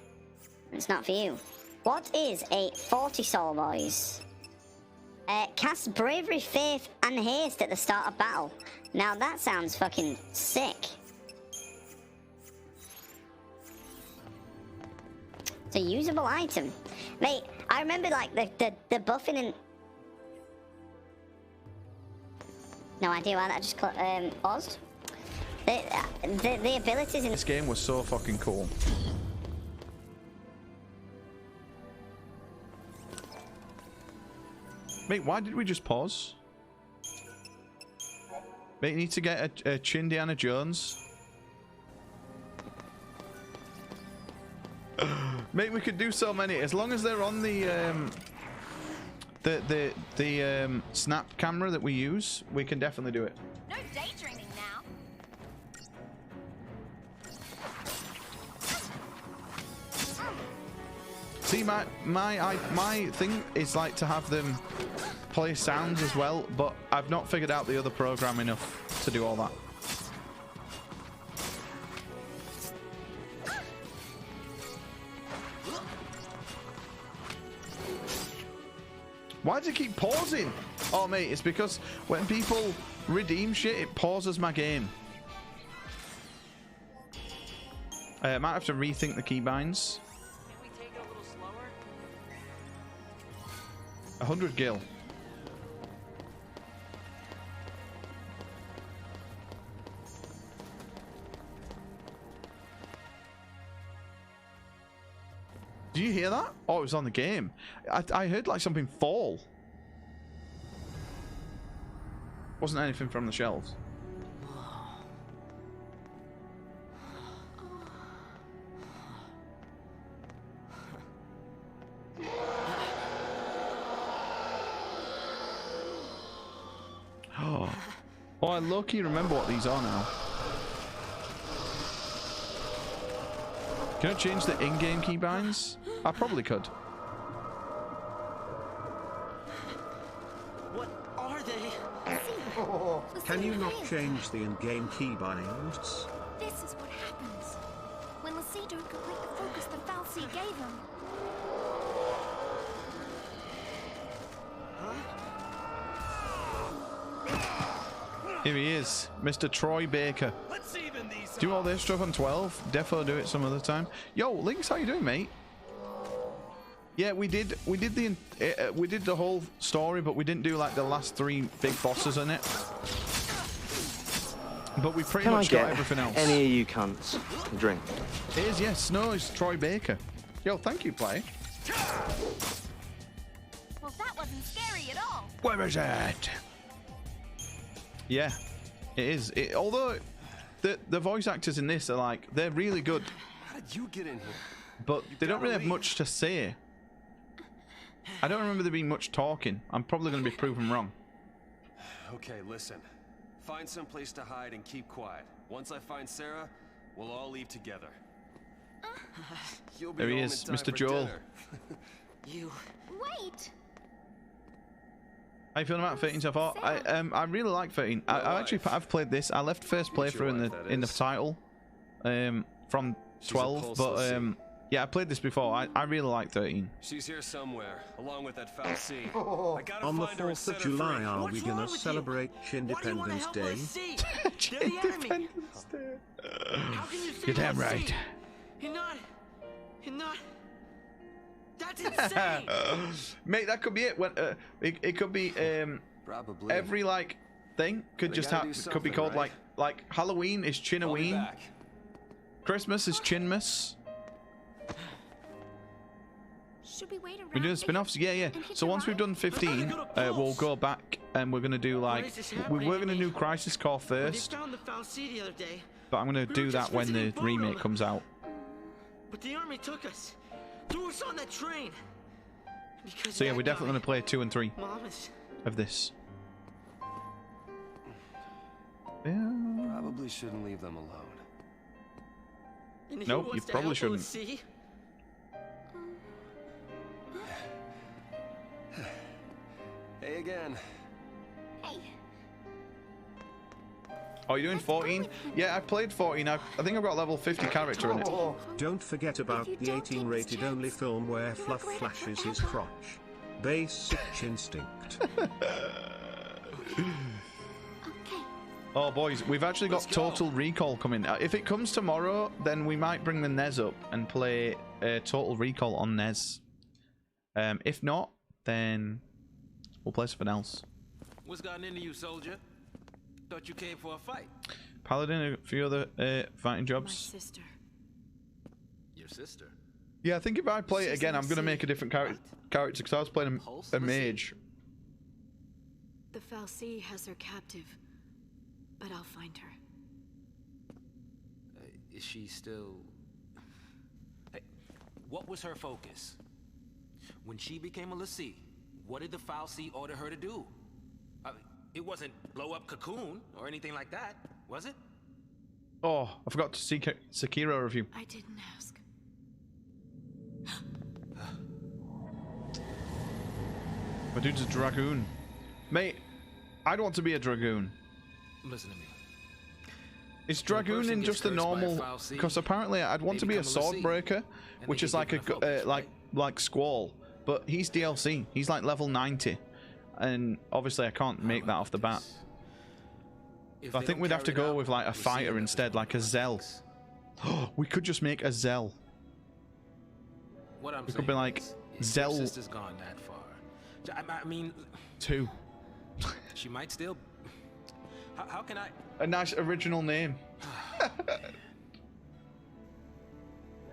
[SPEAKER 3] It's not for you. What is a 40 soul, boys? Cast bravery, faith, and haste at the start of battle. Now that sounds fucking sick. It's a usable item. Mate, I remember like the buffing and... No idea why that just paused. The abilities in
[SPEAKER 1] this game was so fucking cool. Mate, why did we just pause? Mate, you need to get a Indiana Jones. Mate, we could do so many as long as they're on the snap camera that we use. We can definitely do it.
[SPEAKER 14] No daydreaming now.
[SPEAKER 1] See, my thing is like to have them play sounds as well, but I've not figured out the other program enough to do all that. Why does it keep pausing? Oh, mate, it's because when people redeem shit, it pauses my game. I might have to rethink the keybinds.
[SPEAKER 11] Can we take it a little slower?
[SPEAKER 1] 100 gil. Did you hear that? Oh, it was on the game. I heard like something fall. Wasn't anything from the shelves. Oh, I low-key remember what these are now. Can I change the in-game keybinds? I probably could.
[SPEAKER 11] What are they?
[SPEAKER 4] Can you not change the in-game keybinds?
[SPEAKER 14] This is what happens when Lassie don't complete the focus the Falsey gave him.
[SPEAKER 1] Here he is, Mr. Troy Baker. Do all this stuff on 12. Defo do it some other time. Yo, Lynx, how you doing, mate? Yeah, we did the whole story, but we didn't do like the last 3 big bosses in it. But we pretty much got everything else.
[SPEAKER 7] Any of you cunts a drink?
[SPEAKER 1] It is, yes. No, it's Troy Baker. Yo, thank you, play.
[SPEAKER 14] Well, that wasn't scary at all.
[SPEAKER 1] Where is it? Yeah, it is. Although the voice actors in this are like, they're really good.
[SPEAKER 12] How did you get in here?
[SPEAKER 1] But they don't really have much to say. I don't remember there being much talking. I'm probably going to be proven wrong.
[SPEAKER 12] Okay, listen. Find some place to hide and keep quiet. Once I find Sarah, we'll all leave together. You'll be
[SPEAKER 1] There he
[SPEAKER 12] home
[SPEAKER 1] is,
[SPEAKER 12] in time
[SPEAKER 1] Mr.
[SPEAKER 12] for
[SPEAKER 1] Joel.
[SPEAKER 12] dinner.
[SPEAKER 11] You.
[SPEAKER 14] Wait.
[SPEAKER 1] How you feeling about 13 so far? I really like 13. I've played this. I left first playthrough in the title from 12, but Yeah, I played this before. I really like 13.
[SPEAKER 12] She's here somewhere, along with that foul C. I gotta
[SPEAKER 4] On the
[SPEAKER 12] find her and
[SPEAKER 4] 4th
[SPEAKER 12] set
[SPEAKER 4] of
[SPEAKER 12] her
[SPEAKER 4] July,
[SPEAKER 12] free.
[SPEAKER 4] are we gonna celebrate Independence Day?
[SPEAKER 1] Independence Day. You're damn right.
[SPEAKER 11] You're not. That's insane.
[SPEAKER 1] Mate, that could be it. When it could be
[SPEAKER 12] Probably.
[SPEAKER 1] every like thing could
[SPEAKER 12] They
[SPEAKER 1] just
[SPEAKER 12] gotta
[SPEAKER 1] have
[SPEAKER 12] do
[SPEAKER 1] could be
[SPEAKER 12] something,
[SPEAKER 1] called
[SPEAKER 12] right?
[SPEAKER 1] like Halloween is Chinaween.
[SPEAKER 12] back.
[SPEAKER 1] Christmas is Chinmas.
[SPEAKER 14] Should we wait around?
[SPEAKER 1] We're doing spin-offs? Yeah. So once we've done 15, we'll go back and we're gonna do like we were gonna do Crisis Core first,
[SPEAKER 11] Found the foul C the other day,
[SPEAKER 1] but I'm gonna do that when the remake comes out.
[SPEAKER 11] but the army took us, threw us on that train. Because
[SPEAKER 1] So yeah,
[SPEAKER 11] that
[SPEAKER 1] we're definitely
[SPEAKER 11] guy,
[SPEAKER 1] gonna play 2 and 3
[SPEAKER 11] Mom is.
[SPEAKER 1] of this.
[SPEAKER 12] Probably shouldn't leave them alone.
[SPEAKER 11] And he
[SPEAKER 1] Nope,
[SPEAKER 11] wants
[SPEAKER 1] you
[SPEAKER 11] to
[SPEAKER 1] probably
[SPEAKER 11] help
[SPEAKER 1] shouldn't.
[SPEAKER 11] OC.
[SPEAKER 12] Hey again.
[SPEAKER 1] Oh, you're doing 14? Yeah, I played 14. I think I've got level 50 character in it.
[SPEAKER 4] Don't forget about the 18 rated only film where Fluff flashes his crotch. Basic instinct.
[SPEAKER 1] Oh, boys, we've actually got Total Recall coming. If it comes tomorrow, then we might bring the NES up and play Total Recall on NES. If not, then we'll play something else.
[SPEAKER 2] What's gotten into you, soldier? Thought you came for a fight.
[SPEAKER 1] Paladin, a few other fighting jobs.
[SPEAKER 10] My sister.
[SPEAKER 2] Your sister?
[SPEAKER 1] Yeah, I think if I play it
[SPEAKER 10] She's
[SPEAKER 1] again,
[SPEAKER 10] in
[SPEAKER 1] I'm going to
[SPEAKER 10] the
[SPEAKER 1] make a different character because I was playing a mage.
[SPEAKER 10] The Fal'Cie has her captive, but I'll find her.
[SPEAKER 2] Is she still... Hey, what was her focus? When she became a Lassie, what did the Fal'Cie order her to do? It wasn't blow up Cocoon or anything like that, was it?
[SPEAKER 1] Oh, I forgot to see Sekiro review.
[SPEAKER 10] I didn't ask.
[SPEAKER 1] My dude's a dragoon. Mate, I'd want to be a dragoon.
[SPEAKER 2] Listen to me.
[SPEAKER 1] Is dragoon in just a normal? Because apparently I'd want to be a sword breaker, which is like a like Squall, but he's DLC. He's like level 90, and obviously I can't make that off the bat. So I think we'd have to go with like a fighter instead, like a Zell. We could just make a Zell.
[SPEAKER 2] What I'm
[SPEAKER 1] It could be like Zell
[SPEAKER 2] Your sister's gone that far. I mean,
[SPEAKER 1] 2.
[SPEAKER 2] she might still. How can I?
[SPEAKER 1] A nice original name.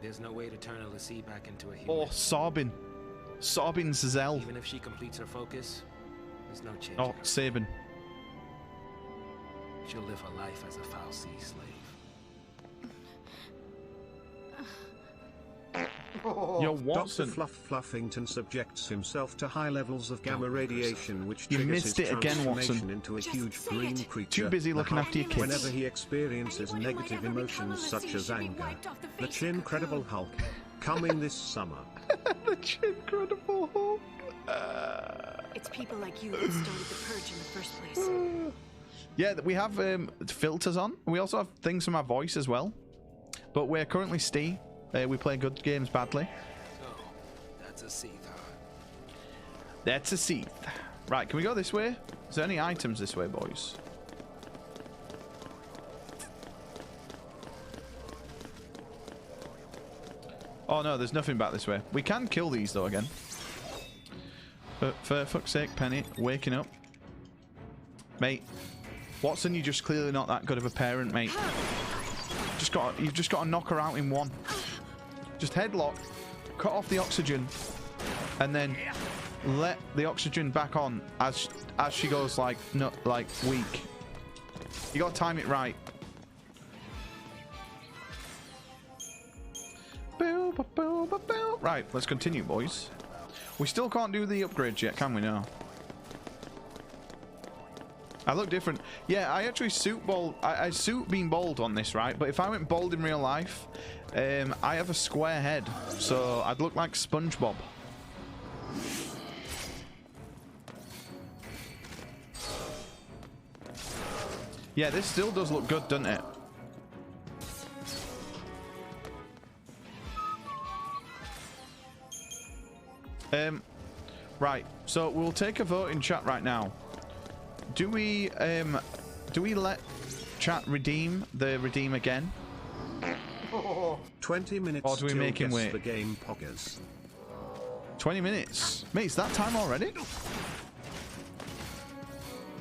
[SPEAKER 2] There's no way to turn a Lassie back into a human.
[SPEAKER 1] Or Sabin. Sabin's Zell.
[SPEAKER 2] Even if she completes her focus, there's no change.
[SPEAKER 1] Oh, Sabin.
[SPEAKER 2] She'll live her life as a Fal'Cie slave.
[SPEAKER 1] Yo, Watson.
[SPEAKER 4] Dr. Fluffington subjects himself to high levels of gamma radiation, which
[SPEAKER 1] You
[SPEAKER 4] triggers
[SPEAKER 1] missed
[SPEAKER 4] his
[SPEAKER 1] it again,
[SPEAKER 4] transformation
[SPEAKER 1] Watson.
[SPEAKER 4] into a huge green creature.
[SPEAKER 1] Too busy looking
[SPEAKER 4] the
[SPEAKER 1] after your
[SPEAKER 4] Hulk,
[SPEAKER 1] kids.
[SPEAKER 4] Whenever he experiences negative emotions such as anger. The Chincredible Hulk, coming this summer.
[SPEAKER 1] The Chincredible Hulk.
[SPEAKER 10] It's people like you that started the purge in the first place.
[SPEAKER 1] Yeah, we have filters on. We also have things from our voice as well. But we're currently Steve. We play good games badly.
[SPEAKER 2] Oh, that's a Seath.
[SPEAKER 1] That's a Seath. Right, can we go this way? Is there any items this way, boys? Oh no, there's nothing back this way. We can kill these though again. But for fuck's sake, Penny, waking up. Mate, Watson, you're just clearly not that good of a parent, mate. You've just got to knock her out in one. Just headlock, cut off the oxygen, and then let the oxygen back on as she goes like weak. You got to time it right. Right, let's continue, boys. We still can't do the upgrades yet, can we now? I look different. Yeah, I actually suit bald. I suit being bald on this, right? But if I went bald in real life, I have a square head, so I'd look like SpongeBob. Yeah, this still does look good, doesn't it? Right, so we'll take a vote in chat right now. Do we let chat redeem again?
[SPEAKER 4] 20 minutes.
[SPEAKER 1] Or do we make him wait?
[SPEAKER 4] The game poggers.
[SPEAKER 1] 20 minutes? Mate, it's that time already?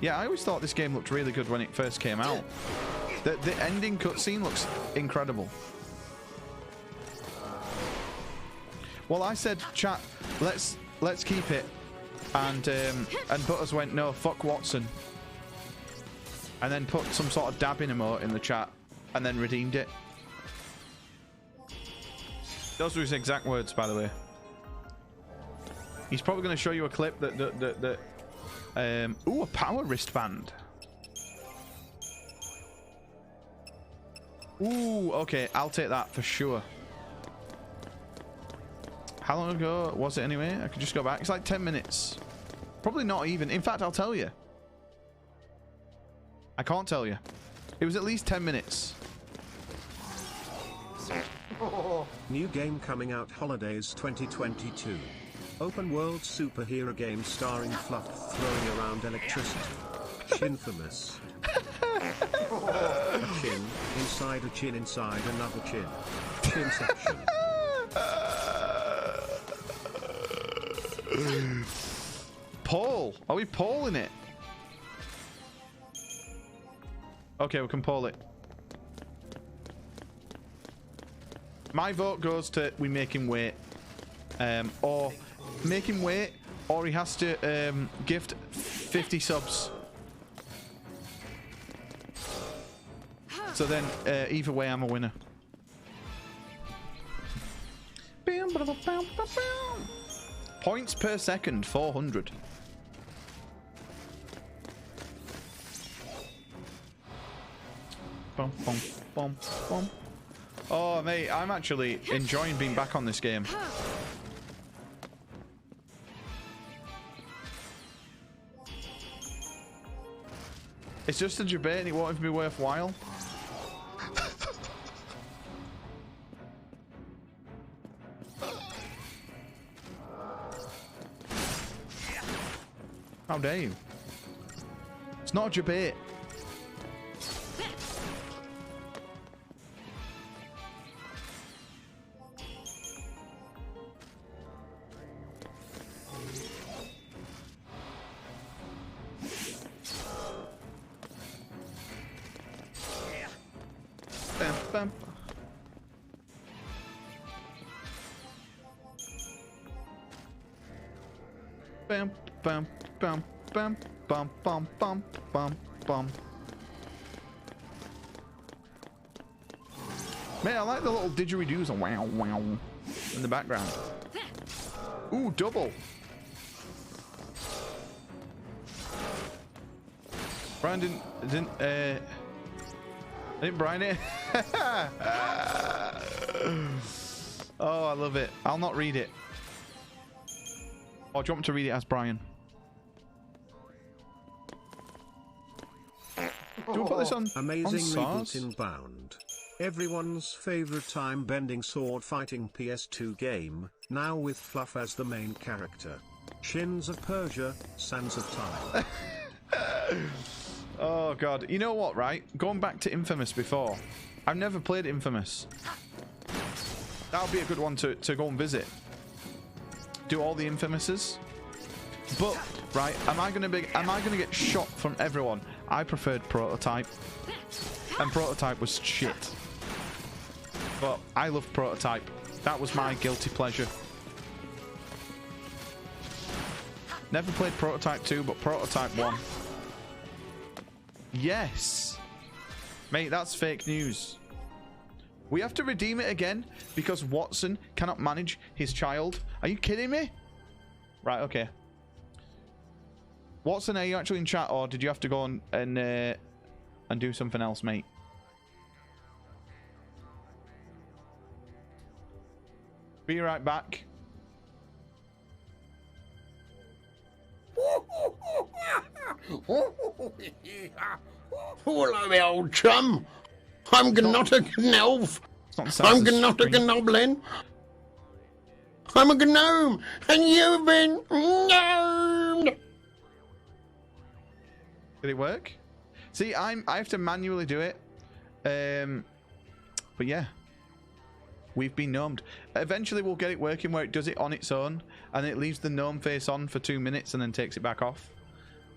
[SPEAKER 1] Yeah, I always thought this game looked really good when it first came out. The ending cutscene looks incredible. Well, I said, chat, let's keep it, and Butters went, no, fuck Watson, and then put some sort of dabbing emote in the chat, and then redeemed it. Those were his exact words, by the way. He's probably going to show you a clip that ooh, a power wristband. Ooh, okay, I'll take that for sure. How long ago was it anyway? I could just go back. It's like 10 minutes. Probably not even. In fact, I'll tell you. I can't tell you. It was at least 10 minutes.
[SPEAKER 4] New game coming out holidays 2022. Open world superhero game starring Fluff throwing around electricity. Shinfamous. A chin inside a chin inside another chin. Chinception.
[SPEAKER 1] Paul, are we polling it? Okay, we can poll it. My vote goes to we make him wait, or make him wait, or he has to gift 50 subs. So then, either way, I'm a winner. Points per second, 400. Bum, bum, bum, bum. Oh, mate, I'm actually enjoying being back on this game. It's just a debate and it won't even be worthwhile. How dare you? It's not a debate. Bam, bam. Bam, bam, bam, bam, bum, bum, bum, bum, bum. Man, I like the little didgeridoos and wow, wow in the background. Ooh, double. Brandon didn't Brian it? Oh, I love it. I'll not read it. Or do you want me to read it as Brian? Do we put this on?
[SPEAKER 4] Amazingly
[SPEAKER 1] on
[SPEAKER 4] built in bound. Everyone's favorite time-bending sword fighting PS2 game, now with Fluff as the main character. Shins of Persia, Sands of Time.
[SPEAKER 1] Oh god, you know what, right? Going back to Infamous before, I've never played Infamous. That would be a good one to go and visit. Do all the Infamouses. But right, am I gonna get shot from everyone? I preferred Prototype, and Prototype was shit. But I loved Prototype. That was my guilty pleasure. Never played Prototype 2, but Prototype 1. Yes! Mate, that's fake news. We have to redeem it again because Watson cannot manage his child. Are you kidding me? Right, okay. Watson, are you actually in chat or did you have to go on and do something else, mate? Be right back.
[SPEAKER 15] Hello, old chum. I'm not a elf. I'm not a goblin. I'm a gnome, and you've been gnomed.
[SPEAKER 1] Did it work? See, I have to manually do it. But yeah. We've been gnomed. Eventually we'll get it working where it does it on its own and it leaves the gnome face on for 2 minutes and then takes it back off.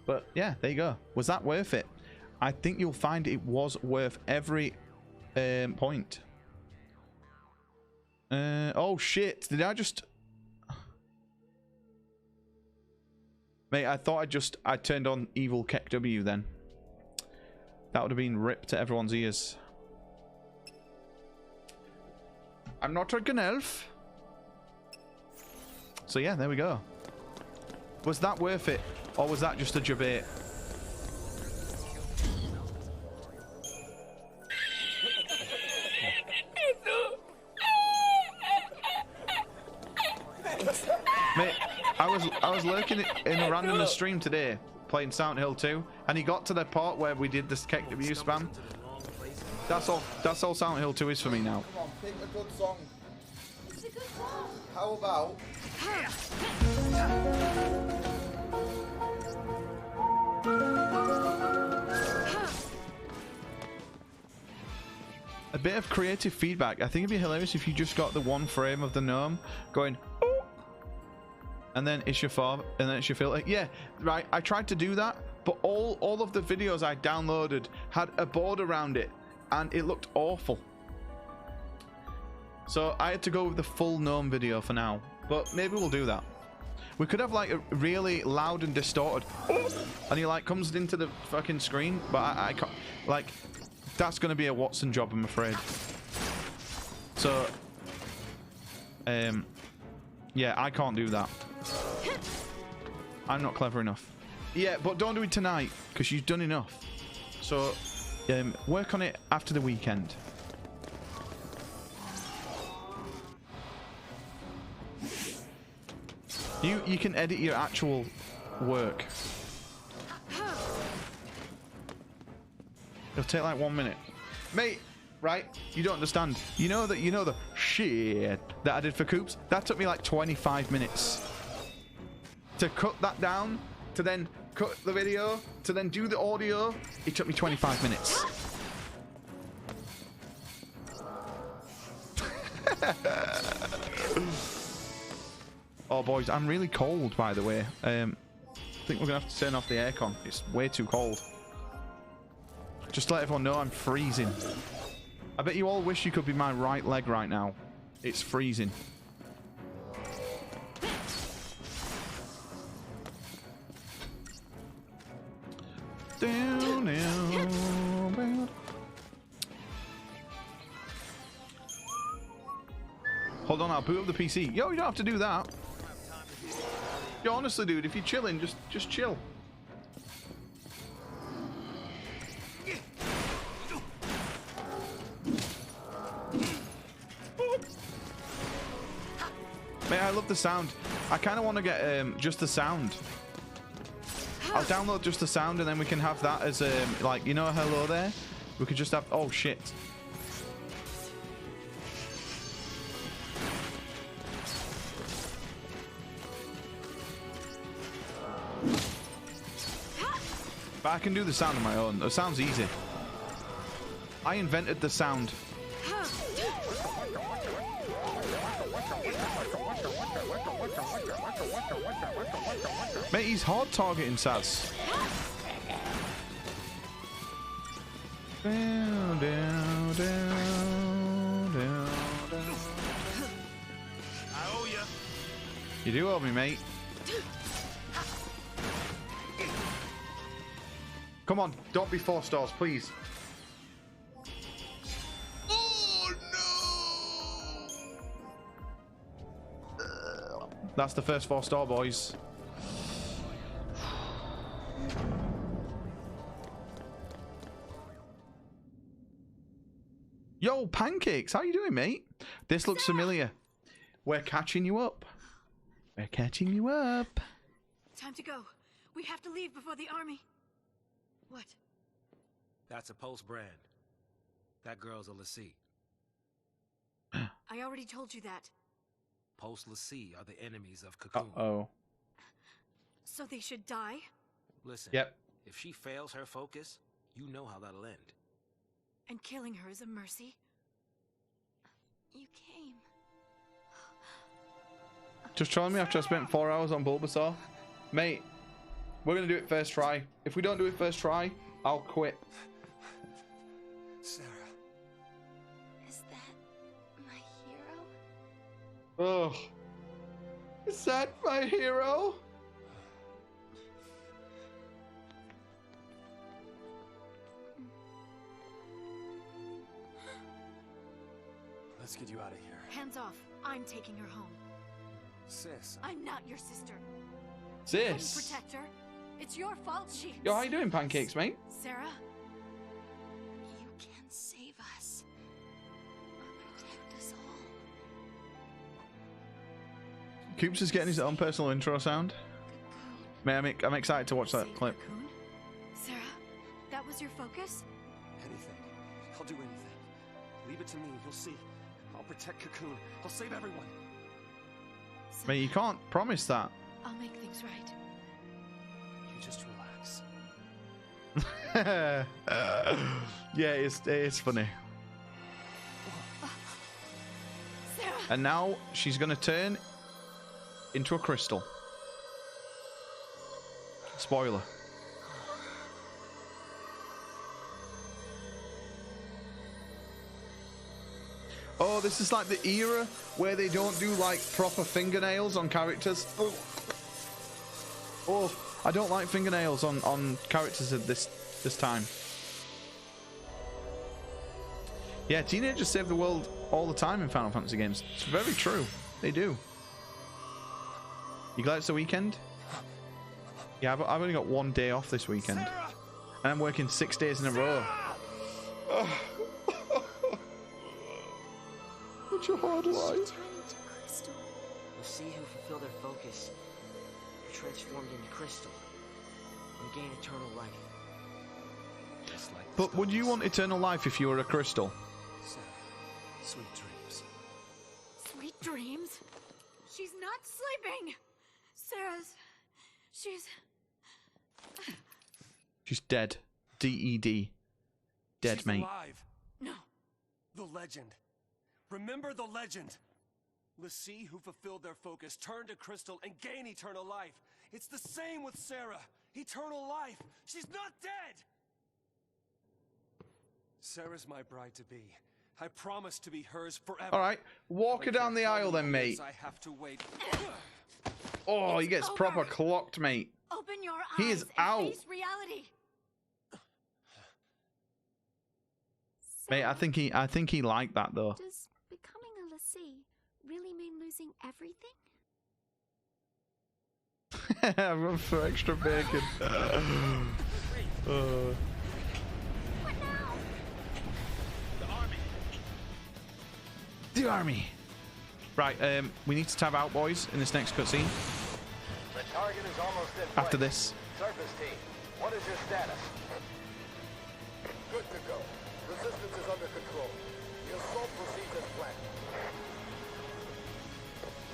[SPEAKER 1] But yeah, there you go. Was that worth it? I think you'll find it was worth every point. Oh shit, did I just... Mate, I thought I turned on evil KEKW then. That would have been ripped to everyone's ears. I'm not like an elf. So yeah, there we go. Was that worth it? Or was that just a debate? Mate, I was lurking in a random stream today playing Silent Hill 2 and he got to the part where we did this KEKW spam. That's all Silent Hill 2 is for me now.
[SPEAKER 16] Come on, pick a good song. It's a good song. How about...
[SPEAKER 1] A bit of creative feedback. I think it'd be hilarious if you just got the one frame of the gnome going... Ooh, and then it's your form, and then it's your filter. Yeah, right. I tried to do that, but all of the videos I downloaded had a board around it. And it looked awful. So I had to go with the full gnome video for now. But maybe we'll do that. We could have like a really loud and distorted. And he like comes into the fucking screen. But I can't. Like, that's going to be a Watson job, I'm afraid. So, yeah, I can't do that. I'm not clever enough. Yeah, but don't do it tonight. Because you've done enough. So... work on it after the weekend. You can edit your actual work. It'll take like 1 minute. Mate, right? You don't understand. You know the shit that I did for Coops? That took me like 25 minutes. To cut that down, to then cut the video, to then do the audio, it took me 25 minutes. Oh boys, I'm really cold by the way. I think we're gonna have to turn off the aircon. It's way too cold. Just to let everyone know I'm freezing. I bet you all wish you could be my right leg right now. It's freezing. Down, down. Hold on, I'll boot up the PC. Yo, you don't have to do that. Yo, honestly, dude, if you're chilling, just chill. Man, I love the sound. I kind of want to get just the sound. I'll download just the sound and then we can have that as like, you know, hello there. We could just have, oh shit. But I can do the sound on my own. It sounds easy. I invented the sound. Mate, he's hard targeting Saz. Down, down, down, down, down.
[SPEAKER 8] I owe you.
[SPEAKER 1] You do owe me, mate. Come on, don't be 4 stars, please. Oh no! That's the first 4-star, boys. Yo, Pancakes, how you doing, mate? This looks familiar. We're catching you up. We're catching you up.
[SPEAKER 10] Time to go. We have to leave before the army. What?
[SPEAKER 2] That's a Pulse brand. That girl's a Lassie.
[SPEAKER 10] I already told you that.
[SPEAKER 2] Pulse Lassie are the enemies of Cocoon.
[SPEAKER 1] Uh-oh.
[SPEAKER 10] So they should die?
[SPEAKER 2] Listen,
[SPEAKER 1] Yep.
[SPEAKER 2] if she fails her focus, you know how that'll end.
[SPEAKER 10] And killing her is a mercy?
[SPEAKER 5] You came.
[SPEAKER 1] Just trolling me after I spent 4 hours on Bulbasaur? Mate, we're going to do it first try. If we don't do it first try, I'll quit.
[SPEAKER 8] Sarah.
[SPEAKER 5] Is that my hero?
[SPEAKER 1] Oh. Is that my hero?
[SPEAKER 8] Let's get you out of here.
[SPEAKER 10] Hands off. I'm taking her home.
[SPEAKER 8] Sis.
[SPEAKER 10] I'm not your sister.
[SPEAKER 1] Sis.
[SPEAKER 10] I couldn't protect her. It's your fault she...
[SPEAKER 1] Yo, how you doing, pancakes, mate?
[SPEAKER 10] Sarah?
[SPEAKER 5] You can save us. Protect us all.
[SPEAKER 1] Coops is getting his own personal intro sound. Mate, I'm excited to watch that clip.
[SPEAKER 10] Sarah, that was your focus?
[SPEAKER 8] Anything. I'll do anything. Leave it to me. You'll see. I'll protect Cocoon. I'll save everyone.
[SPEAKER 1] Mate, you can't promise that.
[SPEAKER 10] I'll make things right.
[SPEAKER 8] You just relax.
[SPEAKER 1] Yeah, it's funny.
[SPEAKER 10] Sarah.
[SPEAKER 1] And now she's gonna turn into a crystal. Spoiler. Oh, this is like the era where they don't do like proper fingernails on characters. Oh, I don't like fingernails on characters at this time. Yeah, teenagers save the world all the time in Final Fantasy games. It's very true. They do. You glad it's the weekend? Yeah, I've only got 1 day off this weekend. And I'm working 6 days in a row. Such a hard life.
[SPEAKER 11] We'll see who fulfill their focus. Are transformed into crystal and gain eternal life.
[SPEAKER 2] Just like
[SPEAKER 1] But would you want eternal life if you were a crystal?
[SPEAKER 8] Sarah, sweet dreams.
[SPEAKER 10] Sweet dreams? She's not sleeping! Sarah's...
[SPEAKER 1] She's dead. D-E-D. Dead,
[SPEAKER 8] She's
[SPEAKER 1] mate.
[SPEAKER 8] alive.
[SPEAKER 10] No.
[SPEAKER 8] The legend. Remember the legend. Lassie, who fulfilled their focus, turned to crystal and gained eternal life. It's the same with Sarah. Eternal life. She's not dead. Sarah's my bride-to-be. I promise to be hers forever.
[SPEAKER 1] All right, walk her down the aisle then, mate.
[SPEAKER 8] I have to wait.
[SPEAKER 1] Oh, he gets proper clocked, mate.
[SPEAKER 10] Open your eyes
[SPEAKER 1] He is
[SPEAKER 10] and
[SPEAKER 1] out.
[SPEAKER 10] face reality.
[SPEAKER 1] Mate, I think he liked that though.
[SPEAKER 5] Does becoming a Lassie really mean losing everything?
[SPEAKER 1] Run for extra bacon. The army. Right, we need to tab out, boys, in this next cutscene.
[SPEAKER 17] The target is almost in
[SPEAKER 1] After
[SPEAKER 17] place.
[SPEAKER 1] this.
[SPEAKER 17] Surface team, what is your status? Good to go. Resistance is under control. The assault proceeds as planned.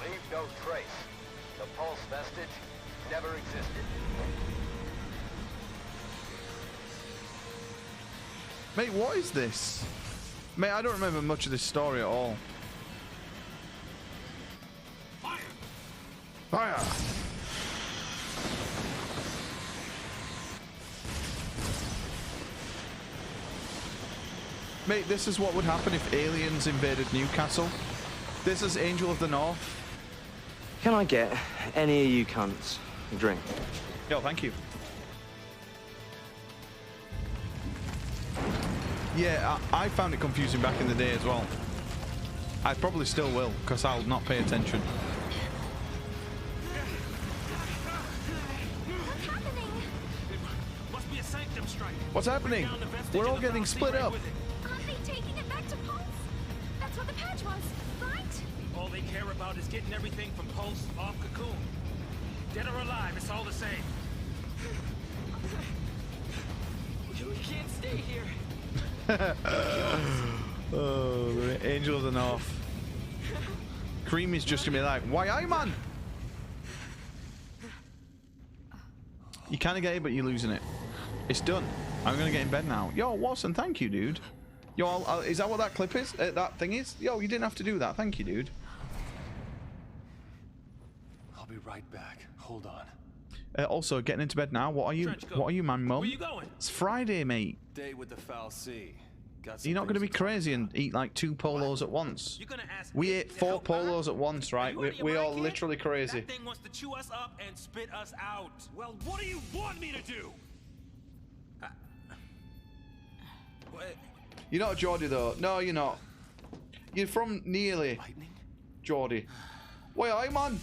[SPEAKER 17] Leave no trace. The pulse vestige never existed.
[SPEAKER 1] Mate, what is this? Mate, I don't remember much of this story at all. Fire! Mate, this is what would happen if aliens invaded Newcastle. This is Angel of the North.
[SPEAKER 7] Can I get any of you cunts a drink?
[SPEAKER 1] Yo, thank you. Yeah, I found it confusing back in the day as well. I probably still will, because I'll not pay attention.
[SPEAKER 2] Must be a sanctum strike.
[SPEAKER 1] What's happening? We're all getting split up.
[SPEAKER 14] Aren't they taking it back to Pulse? That's what the patch was, right?
[SPEAKER 2] All they care about is getting everything from Pulse off Cocoon. Dead or alive, it's all the same.
[SPEAKER 11] We can't stay here.
[SPEAKER 1] Oh, the Angel of the North. Creamy's just gonna be like, why I man? You kind of get it, but you're losing it. It's done. I'm gonna get in bed now. Yo, Watson, thank you, dude. Yo, is that what that clip is? That thing is? Yo, you didn't have to do that. Thank you, dude.
[SPEAKER 8] I'll be right back. Hold on.
[SPEAKER 1] Also, getting into bed now. What are you? What are you, man, mum?
[SPEAKER 2] Where you going?
[SPEAKER 1] It's Friday, mate.
[SPEAKER 8] Day with the Foul Sea.
[SPEAKER 1] You're not going to be crazy and eat like 2 polos at once. We ate 4 polos at once, right? We are literally crazy.
[SPEAKER 2] That thing wants to chew us up and spit us out. Well, what do you want me to do?
[SPEAKER 1] You're not a Geordie, though. No, you're not. You're from nearly Geordie. Wait, aye, man.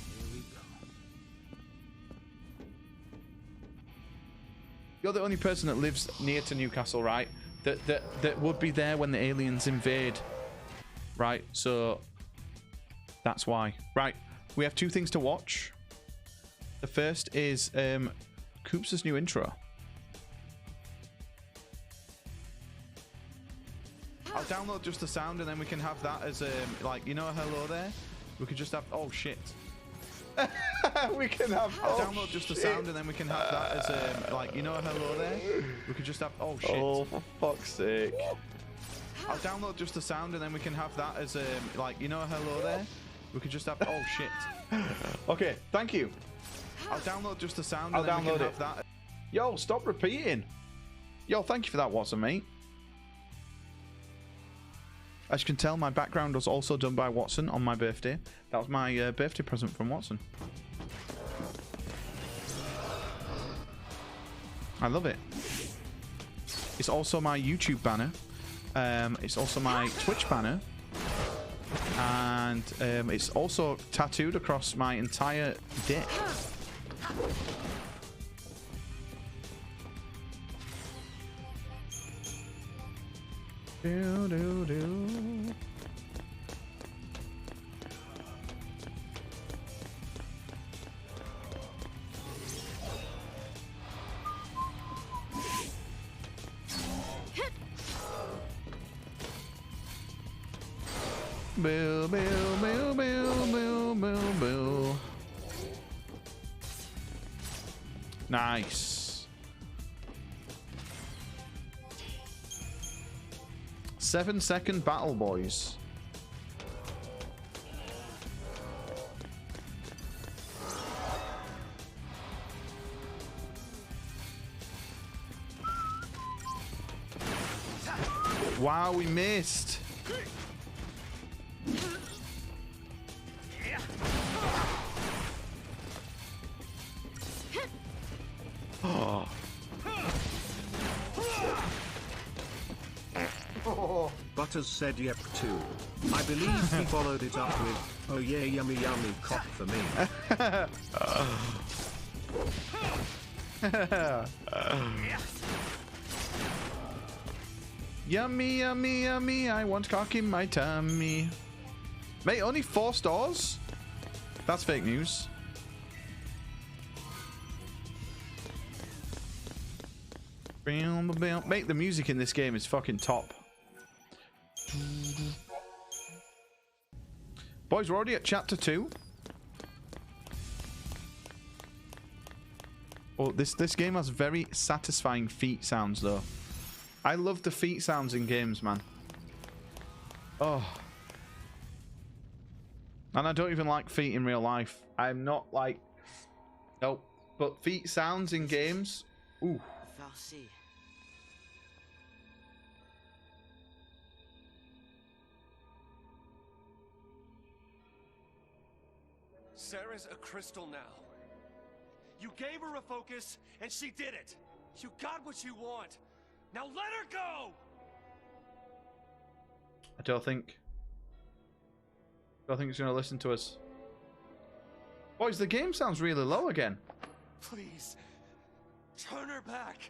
[SPEAKER 1] You're the only person that lives near to Newcastle, right? That would be there when the aliens invade. Right, so that's why. Right, we have 2 things to watch. The first is Coops' new intro. I'll download just the sound and then we can have that as like, you know, hello there. We could just have, oh shit. We can have, I'll download just the sound and then we can have that as like, you know, hello there. We could just have, oh shit.
[SPEAKER 6] Oh, for fuck's sake.
[SPEAKER 1] I'll download just the sound and then we can have that as like, you know, hello there. We could just have, oh shit. Okay, thank you. I'll download just the sound and then we can have that. Yo, stop repeating. Yo, thank you for that, Watson, mate. As you can tell, my background was also done by Watson on my birthday. That was my birthday present from Watson. I love it. It's also my YouTube banner. It's also my Twitch banner. And it's also tattooed across my entire dick. Do, do, do. Boo, boo, boo, boo, boo, boo, boo. Nice. 7-second battle, boys. Wow, we missed. Oh.
[SPEAKER 4] Butters said yep too. I believe he followed it up with, oh yeah, yummy yummy cock for me.
[SPEAKER 1] Yummy, yummy, yummy, I want cock in my tummy. Mate, only 4 stars? That's fake news. Mate, the music in this game is fucking top. Boys, we're already at chapter 2. Oh, this game has very satisfying feet sounds, though. I love the feet sounds in games, man. Oh. And I don't even like feet in real life. I'm not like... Nope. But feet sounds in games... Ooh.
[SPEAKER 8] Sarah's a crystal now. You gave her a focus, and she did it. You got what you want. Now let her go!
[SPEAKER 1] I don't think he's going to listen to us. Boys, the game sounds really low again.
[SPEAKER 8] Please, turn her back.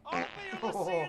[SPEAKER 8] I'll be able to see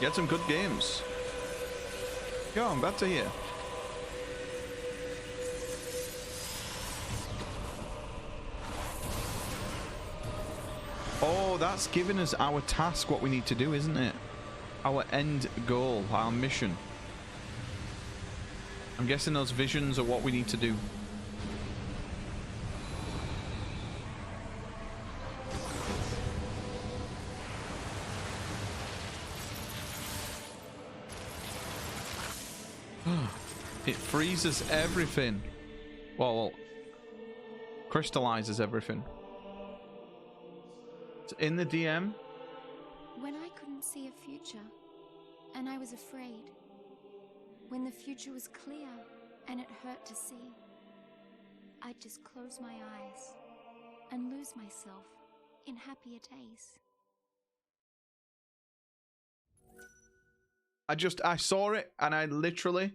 [SPEAKER 1] You had some good games. Yo, I'm glad to hear. Oh, that's giving us our task, what we need to do, isn't it? Our end goal, our mission. I'm guessing those visions are what we need to do. It freezes everything. Well, crystallizes everything. It's in the DM.
[SPEAKER 5] When I couldn't see a future, and I was afraid. When the future was clear, and it hurt to see. I'd just close my eyes, and lose myself in happier days.
[SPEAKER 1] I saw it, and I literally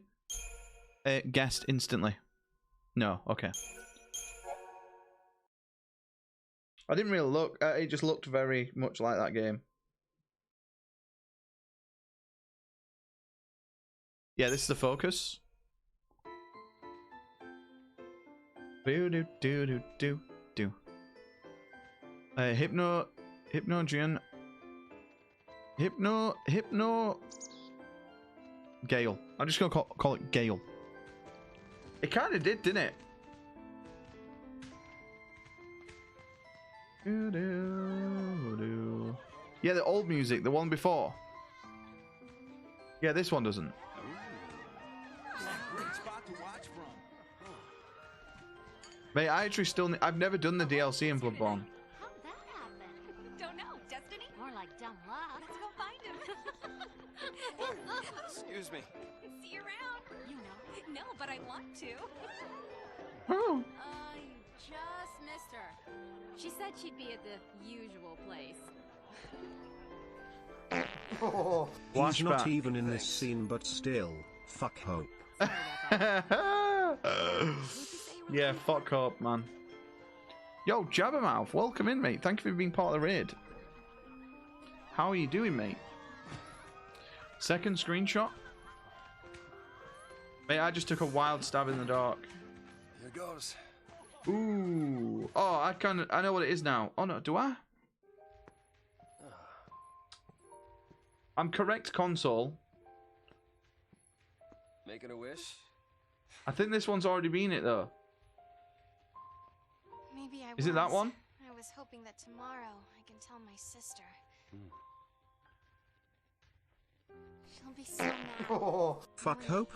[SPEAKER 1] guessed instantly. No, okay. I didn't really look. It just looked very much like that game. Yeah, this is the focus. Do do do do do do. Hypno Gale. I'm just gonna call it Gale. It kind of did, didn't it? Do, do, do. Yeah, the old music, the one before. Yeah, this one doesn't. Mate, I actually still. I've never done the DLC in Bloodborne.
[SPEAKER 14] How'd that happen? Don't know. Destiny? More like dumb luck. Let's go find him.
[SPEAKER 12] Excuse me.
[SPEAKER 14] See you around. You know. No, but I want to.
[SPEAKER 1] Oh.
[SPEAKER 10] You just missed her. She said she'd be at the usual place.
[SPEAKER 4] He's not even in this scene, but still, fuck Hope.
[SPEAKER 1] Yeah, fuck up, man. Yo, Jabbermouth, welcome in, mate. Thank you for being part of the raid. How are you doing, mate? Second screenshot. Mate, I just took a wild stab in the dark.
[SPEAKER 12] Here goes.
[SPEAKER 1] Ooh. Oh, I know what it is now. Oh no, do I? I'm correct console.
[SPEAKER 12] Making a wish?
[SPEAKER 1] I think this one's already been it though.
[SPEAKER 5] Maybe I
[SPEAKER 1] Is it that one?
[SPEAKER 5] I was hoping that tomorrow I can tell my sister. She'll be so mad.
[SPEAKER 4] Fuck Hope.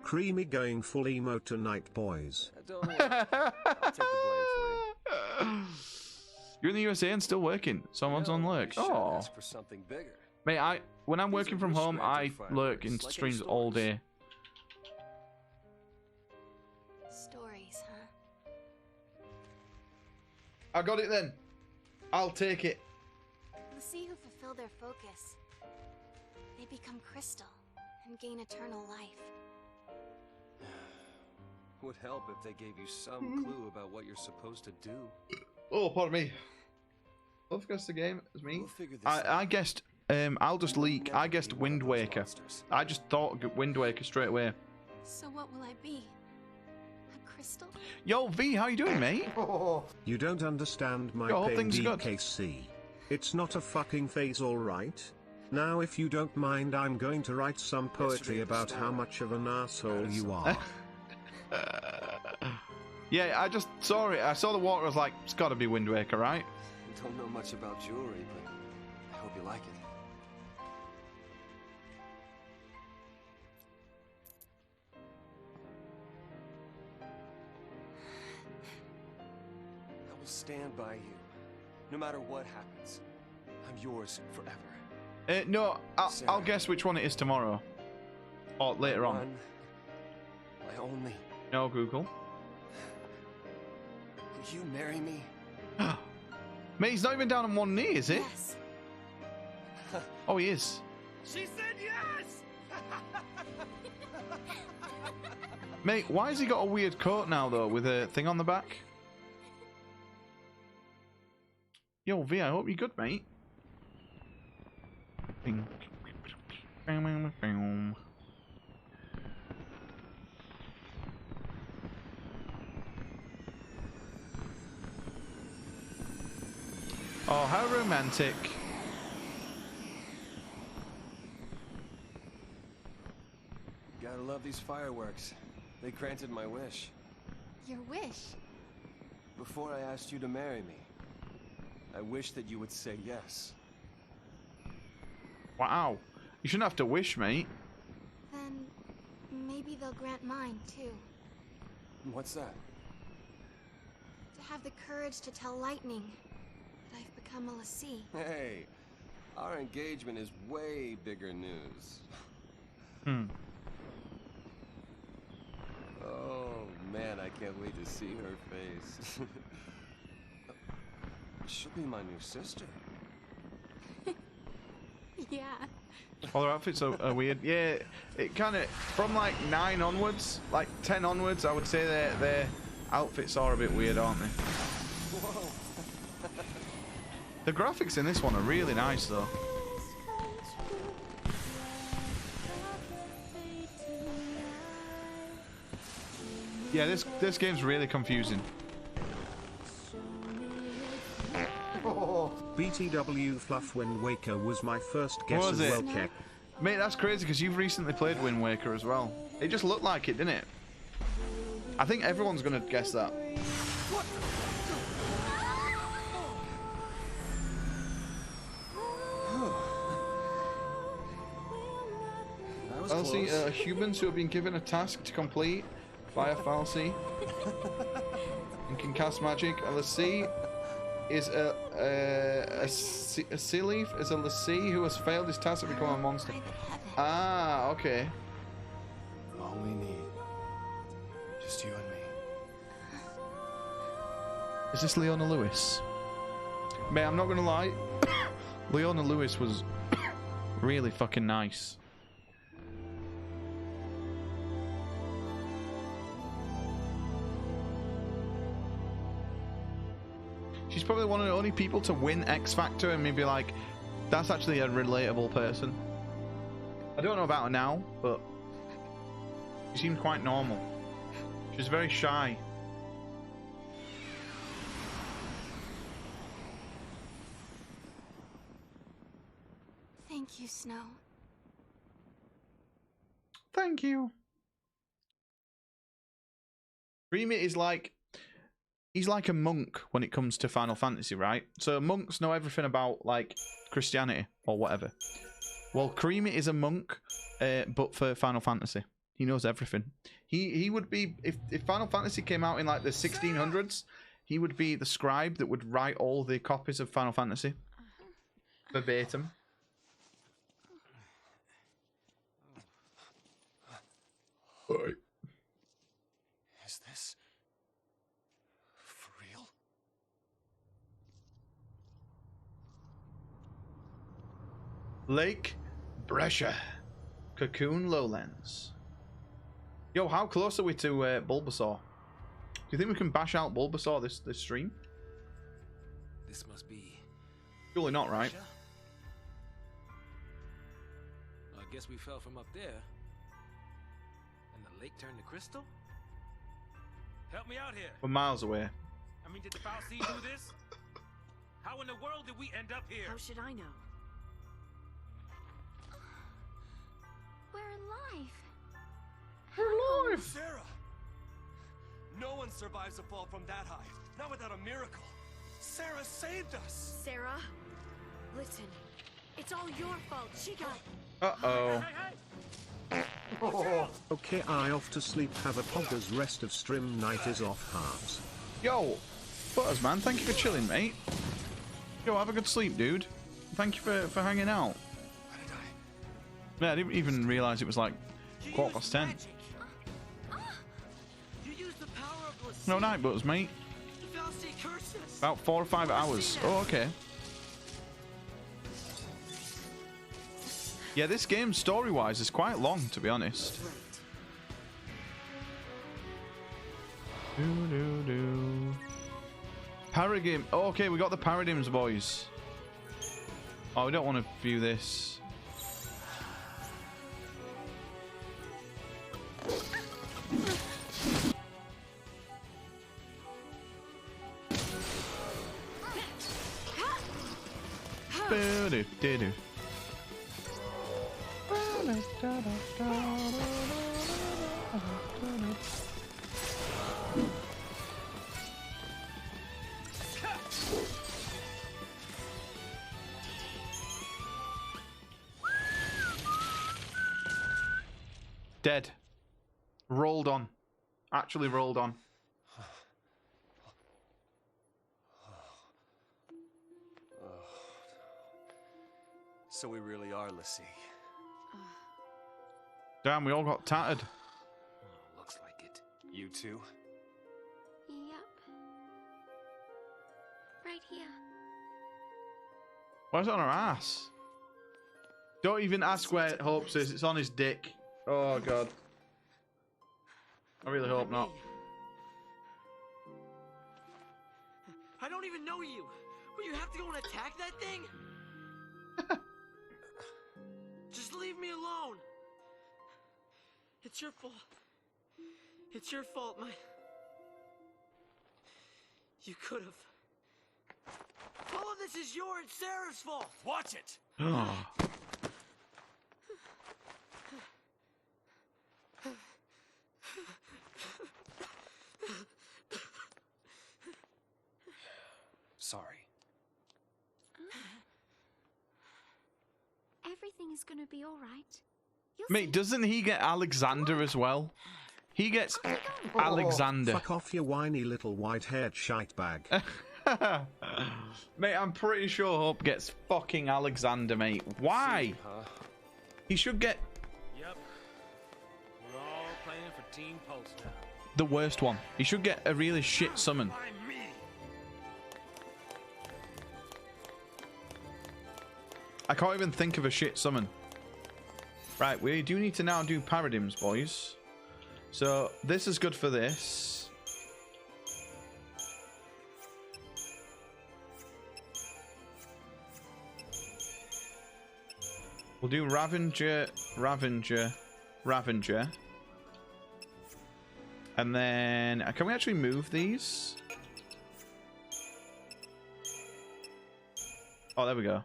[SPEAKER 4] Creamy going full emo tonight, boys.
[SPEAKER 12] Don't worry. I'll take the blame for you.
[SPEAKER 1] You're in the USA and still working. Someone's on lurk. Oh.
[SPEAKER 12] Ask for something bigger.
[SPEAKER 1] Mate, when I'm working from home, I lurk in streams all day.
[SPEAKER 5] Stories, huh?
[SPEAKER 1] I got it then. I'll take it.
[SPEAKER 5] The sea who fulfill their focus. They become crystal and gain eternal life.
[SPEAKER 12] Would help if they gave you some clue about what you're supposed to do.
[SPEAKER 1] Oh, pardon me. I've guessed the game. It's me.
[SPEAKER 12] We'll figure this out.
[SPEAKER 1] I guessed. I'll just leak. I guessed Wind Waker. I just thought Wind Waker straight away.
[SPEAKER 5] So what will I be? A crystal?
[SPEAKER 1] Yo, V, how you doing, mate?
[SPEAKER 4] You don't understand my
[SPEAKER 1] Yo,
[SPEAKER 4] pain,
[SPEAKER 1] things good.
[SPEAKER 4] DKC. It's not a fucking phase, alright? Now if you don't mind, I'm going to write some poetry about how much of an asshole you are.
[SPEAKER 1] Yeah, I just saw it. I saw the water. I was like, it's got to be Wind Waker, right?
[SPEAKER 12] Don't know much about jewelry, but I hope you like it. I will stand by you, no matter what happens. I'm yours forever.
[SPEAKER 1] No, I'll guess which one it is tomorrow. Or later on.
[SPEAKER 12] My only.
[SPEAKER 1] No, Google.
[SPEAKER 12] Will you marry me?
[SPEAKER 1] Mate, he's not even down on one knee, is he?
[SPEAKER 5] Yes.
[SPEAKER 1] Oh, he is.
[SPEAKER 8] She said yes!
[SPEAKER 1] Mate, why has he got a weird coat now, though, with a thing on the back? Yo, V, I hope you're good, mate. romantic.
[SPEAKER 12] Gotta love these fireworks. They granted my wish.
[SPEAKER 5] Your wish?
[SPEAKER 12] Before I asked you to marry me, I wish that you would say yes.
[SPEAKER 1] Wow. You shouldn't have to wish, mate.
[SPEAKER 5] Then maybe they'll grant mine too.
[SPEAKER 12] What's that?
[SPEAKER 5] To have the courage to tell Lightning that I've become a Lassie.
[SPEAKER 12] Hey, our engagement is way bigger news.
[SPEAKER 1] Hmm.
[SPEAKER 12] Oh man, I can't wait to see her face. She'll be my new sister.
[SPEAKER 5] Yeah.
[SPEAKER 1] All their outfits are weird. Yeah, it kind of, from like 9 onwards, like 10 onwards, I would say their outfits are a bit weird, aren't they?
[SPEAKER 12] Whoa.
[SPEAKER 1] The graphics in this one are really nice, though. Yeah, this game's really confusing.
[SPEAKER 4] BTW Fluff Wind Waker was my first guess
[SPEAKER 1] Was
[SPEAKER 4] as
[SPEAKER 1] it?
[SPEAKER 4] well, Keck.
[SPEAKER 1] Mate, that's crazy because you've recently played Wind Waker as well. It just looked like it, didn't it? I think everyone's gonna guess that. Falsey, humans who have been given a task to complete by a Falsey and can cast magic. A Lassie is a sea leaf is a Lassie who has failed his task to become a monster. Ah, okay.
[SPEAKER 12] All we need. Just you and me.
[SPEAKER 1] Is this Leona Lewis? Mate, I'm not gonna lie. Leona Lewis was really fucking nice. She's probably one of the only people to win X Factor and maybe like, that's actually a relatable person. I don't know about her now, but she seemed quite normal. She's very shy.
[SPEAKER 5] Thank you, Snow.
[SPEAKER 1] Thank you. Remy is like, he's like a monk when it comes to Final Fantasy, right? So monks know everything about like Christianity or whatever. Well, Creamy is a monk, but for Final Fantasy. He knows everything. He would be, if Final Fantasy came out in like the 1600s, he would be the scribe that would write all the copies of Final Fantasy. Verbatim. Alright.
[SPEAKER 12] Is this for real?
[SPEAKER 1] Lake Brescia. Cocoon Lowlands. Yo, how close are we to Bulbasaur? Do you think we can bash out Bulbasaur this stream?
[SPEAKER 2] This must be...
[SPEAKER 1] Surely not, right?
[SPEAKER 2] I guess we fell from up there. And the lake turned to crystal? Help me out here.
[SPEAKER 1] We're miles away.
[SPEAKER 2] I mean, did the Fal'Cie do this? How in the world did we end up here?
[SPEAKER 10] How should I know?
[SPEAKER 5] We're alive.
[SPEAKER 1] We're alive.
[SPEAKER 8] Sarah! No one survives a fall from that high. Not without a miracle. Sarah saved us!
[SPEAKER 10] Sarah, listen. It's all your fault. She got...
[SPEAKER 1] Uh-oh.
[SPEAKER 4] Okay, I off to sleep. Have a pogger's rest of stream. Night is off hearts.
[SPEAKER 1] Yo, Butters, man, thank you for chilling, mate. Yo, have a good sleep, dude. Thank you for hanging out. Yeah, I didn't even realise it was like 10:15. No night, Butters, mate. About 4 or 5 hours. Oh, okay. Yeah, this game, story-wise, is quite long, to be honest. Paradigm. Oh, okay, we got the Paradigms, boys. Oh, we don't want to view this. Do do do. Dead. Rolled on. Actually rolled on.
[SPEAKER 8] So we really are l'Cie.
[SPEAKER 1] Damn, we all got tattered.
[SPEAKER 12] Looks like it.
[SPEAKER 8] You too?
[SPEAKER 5] Yep. Right here.
[SPEAKER 1] Why is it on her ass? Don't even ask where Hope is. It's on his dick. Oh, God. I really hope not.
[SPEAKER 11] I don't even know you. Will you have to go and attack that thing? Just leave me alone. It's your fault. It's your fault, You could have. All of this is your and Sarah's fault.
[SPEAKER 8] Watch it. Sorry.
[SPEAKER 5] Everything is gonna be all right.
[SPEAKER 1] Mate, doesn't he get Alexander as well? He gets Alexander.
[SPEAKER 4] Fuck off, you whiny little white-haired shite bag.
[SPEAKER 1] Mate, I'm pretty sure Hope gets fucking Alexander, mate. Why? He should get
[SPEAKER 2] Yep. We're all playing for Team Pulse now.
[SPEAKER 1] the worst one. He should get a really shit summon. I can't even think of a shit summon. Right, we do need to now do paradigms, boys. So this is good for this. We'll do Ravager, Ravager, Ravager. And then, can we actually move these? Oh, there we go.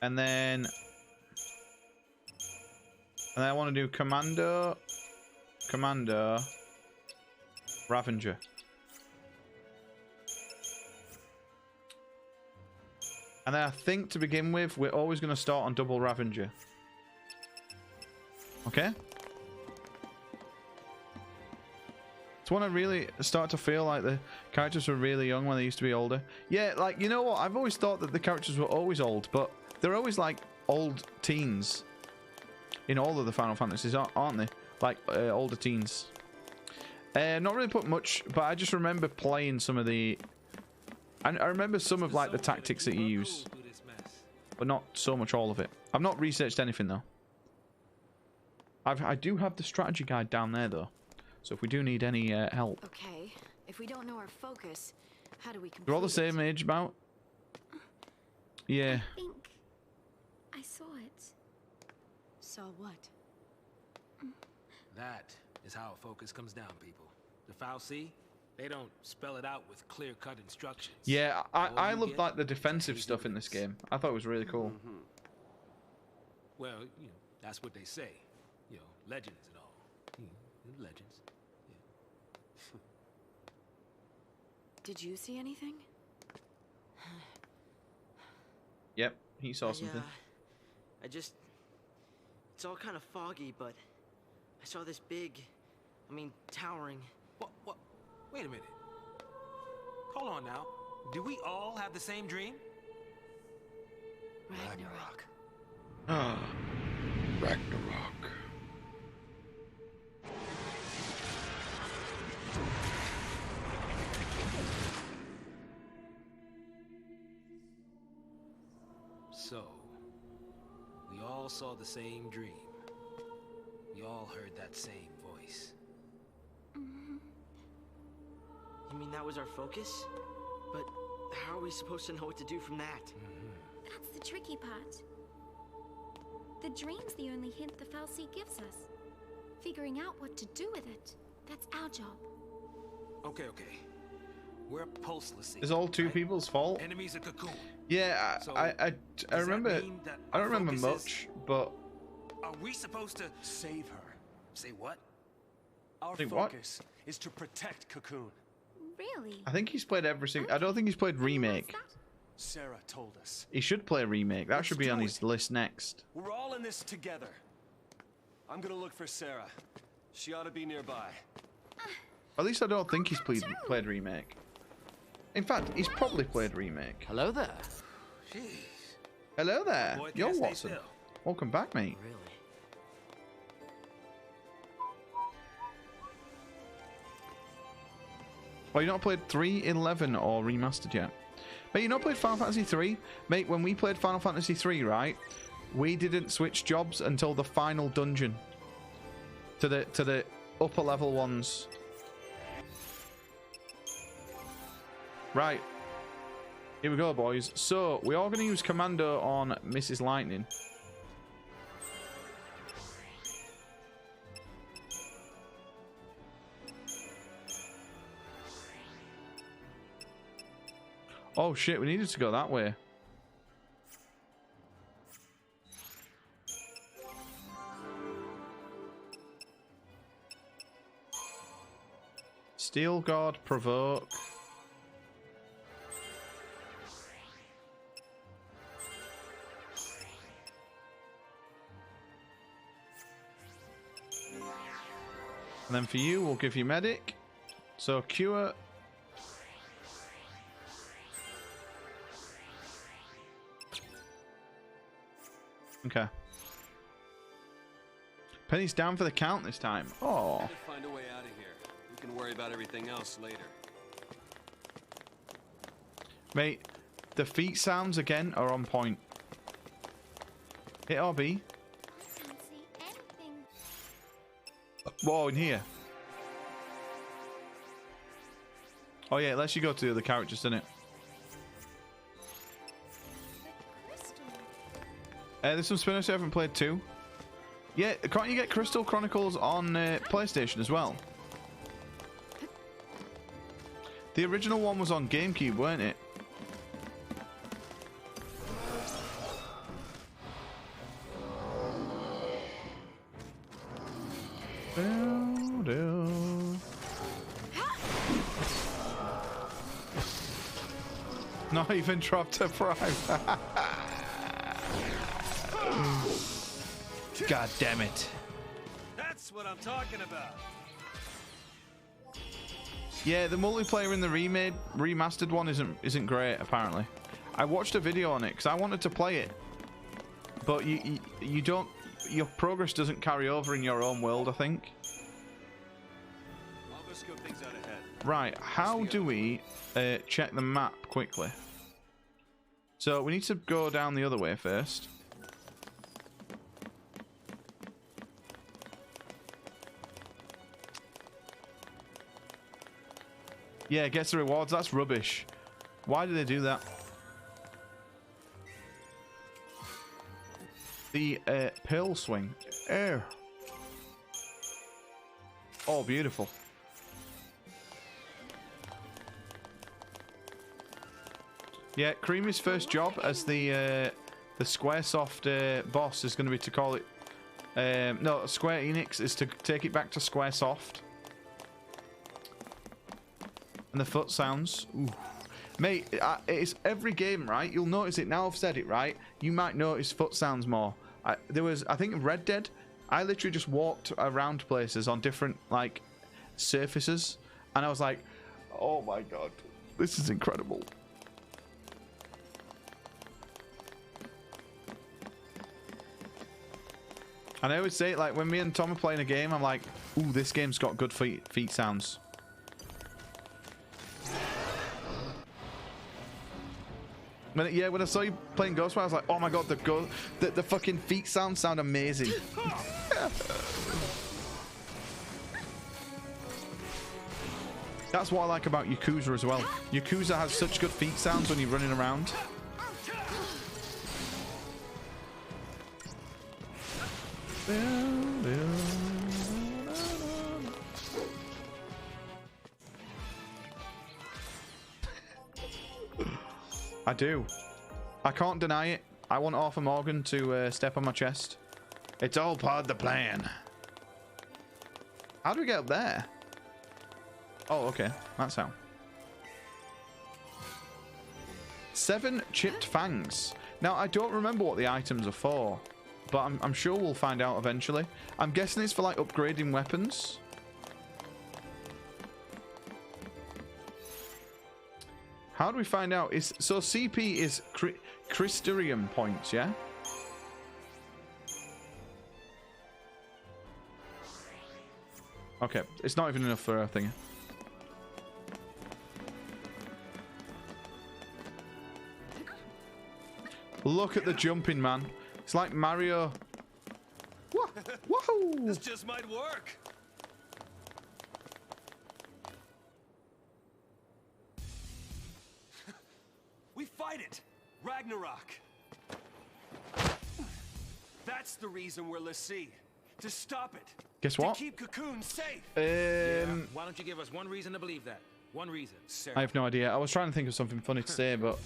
[SPEAKER 1] And then I want to do Commando, Commando, Ravager. And then I think to begin with, we're always going to start on double Ravager. Okay? It's when I really start to feel like the characters were really young when they used to be older. Yeah, like, you know what? I've always thought that the characters were always old, but they're always like old teens in all of the Final Fantasies, aren't they? Like older teens. Not really put much, but I just remember playing some of the. I remember some of like the tactics that you use, but not so much all of it. I've not researched anything though. I do have the strategy guide down there though, so if we do need any help.
[SPEAKER 10] Okay, if we don't know our focus, how do we complete
[SPEAKER 1] They're all the same age, about. Yeah.
[SPEAKER 5] I think I saw it.
[SPEAKER 10] Saw what?
[SPEAKER 2] That is how a focus comes down, people. The fal'Cie, they don't spell it out with clear-cut instructions.
[SPEAKER 1] Yeah, I love like the defensive stuff in this game. I thought it was really cool.
[SPEAKER 2] Well, you know, that's what they say. You know, legends and all. Legends. Yeah.
[SPEAKER 10] Did you see anything?
[SPEAKER 1] Yep, he saw something.
[SPEAKER 11] It's all kind of foggy, but I saw this big, towering.
[SPEAKER 2] What? Wait a minute. Hold on now. Do we all have the same dream?
[SPEAKER 11] Ragnarok.
[SPEAKER 1] Ragnarok.
[SPEAKER 2] So, we all saw the same dream. We all heard that same voice.
[SPEAKER 11] You mean that was our focus? But how are we supposed to know what to do from that?
[SPEAKER 5] That's the tricky part. The dream's the only hint the fal'Cie gives us. Figuring out what to do with it, that's our job.
[SPEAKER 2] Okay. We're pulseless.
[SPEAKER 1] Is all two people's fault?
[SPEAKER 2] Enemies a cocoon.
[SPEAKER 1] Yeah,
[SPEAKER 2] So,
[SPEAKER 1] I
[SPEAKER 2] does that
[SPEAKER 1] remember.
[SPEAKER 2] mean that
[SPEAKER 1] I don't
[SPEAKER 2] our
[SPEAKER 1] remember
[SPEAKER 2] focus is-
[SPEAKER 1] much, but
[SPEAKER 2] Are we supposed to
[SPEAKER 8] Save her.
[SPEAKER 2] say what?
[SPEAKER 8] Our
[SPEAKER 1] Say what?
[SPEAKER 8] focus is to protect Cocoon.
[SPEAKER 14] Really?
[SPEAKER 1] I think he's played everything. I don't think he's played remake.
[SPEAKER 8] Sarah told us.
[SPEAKER 1] He should play remake. That should be on his list next.
[SPEAKER 8] We're all in this together. I'm gonna look for Sarah. She ought to be nearby.
[SPEAKER 1] At least I don't think he's played remake. In fact, he's probably played remake.
[SPEAKER 2] Hello there. Jeez.
[SPEAKER 1] Hello there.
[SPEAKER 2] Boy,
[SPEAKER 1] Yo,
[SPEAKER 2] can't stay
[SPEAKER 1] Watson.
[SPEAKER 2] still.
[SPEAKER 1] Welcome back, mate.
[SPEAKER 11] Really?
[SPEAKER 1] Well, you not played 3, 11, or remastered yet? Mate, you not played Final Fantasy 3? Mate, when we played Final Fantasy 3, right? We didn't switch jobs until the final dungeon. To the upper level ones. Right. Here we go, boys. So, we are going to use Commando on Mrs. Lightning. Oh shit, we needed to go that way. Steel Guard, provoke. And then for you, we'll give you medic. So cure. Okay. Penny's down for the count this time. Oh.
[SPEAKER 12] Gotta find a way out of here. We can worry about everything else later.
[SPEAKER 1] Mate, the feet sounds again are on point. Hit RB. Whoa, in here. Oh yeah, it lets you go to the other characters, doesn't it? There's some spin-offs I haven't played too. Yeah, can't you get Crystal Chronicles on PlayStation as well? The original one was on GameCube, weren't it? Not even dropped a prime. God damn it.
[SPEAKER 8] That's what I'm talking about.
[SPEAKER 1] Yeah, the multiplayer in the remastered one isn't great apparently. I watched a video on it because I wanted to play it, but you don't, your progress doesn't carry over in your own world, I think.
[SPEAKER 12] I'll go scope things out ahead.
[SPEAKER 1] Right, how do we check the map quickly? So we need to go down the other way first. Yeah, it gets the rewards. That's rubbish. Why do they do that? The pearl swing. Oh. Oh, beautiful. Yeah, Creamy's first job as the Squaresoft boss is going to be to call it. No, Square Enix is to take it back to Squaresoft. And the foot sounds. Ooh. Mate, it's every game, right? You'll notice it now. I've said it, right? You might notice foot sounds more. I think Red Dead, I literally just walked around places on different like surfaces, and I was like, oh my god, this is incredible. And I always say, like, when me and Tom are playing a game, I'm like, ooh, this game's got good feet sounds. When I saw you playing Ghostwire, I was like, oh my god, the fucking feet sound amazing. That's what I like about Yakuza as well. Yakuza has such good feet sounds when you're running around. I do. I can't deny it. I want Arthur Morgan to step on my chest. It's all part of the plan. How do we get up there? Oh, okay. That's how. 7 chipped fangs. Now, I don't remember what the items are for, but I'm sure we'll find out eventually. I'm guessing it's for, like, upgrading weapons. How do we find out? So CP is Crystarium points, yeah? Okay, it's not even enough for a thing. Look at the jumping, man. It's like Mario. Woohoo!
[SPEAKER 8] This just might work. We fight it. Ragnarok. That's the reason we're Lassie. To stop it.
[SPEAKER 1] Guess what?
[SPEAKER 8] To keep Cocoon safe.
[SPEAKER 2] Yeah, why don't you give us one reason to believe that? One reason.
[SPEAKER 8] Sarah.
[SPEAKER 1] I have no idea. I was trying to think of something funny to say, but...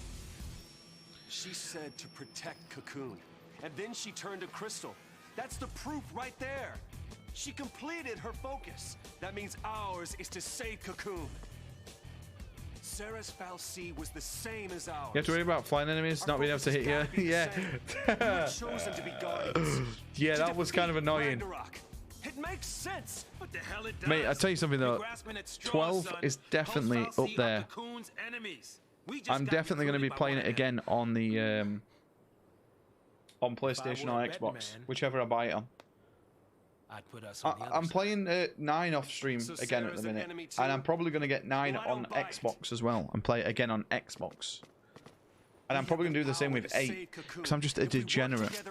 [SPEAKER 8] She said to protect Cocoon. And then she turned to Crystal. That's the proof right there. She completed her focus. That means ours is to save Cocoon. Sarah's fal'Cie was the same as ours.
[SPEAKER 1] You have to worry about flying enemies not being able to hit you. Yeah.
[SPEAKER 8] Chosen to be guardians.
[SPEAKER 1] Yeah, that was kind of annoying.
[SPEAKER 8] It makes sense. What the hell it does?
[SPEAKER 1] Mate, I'll tell you something though. 12 is definitely up there. I'm definitely going to be playing it again on the on PlayStation or Xbox, whichever I buy it on. I'm playing 9 off stream again at the minute, and I'm probably going to get 9 on Xbox as well and play it again on Xbox. And I'm probably going to do the same with 8 because I'm just a degenerate.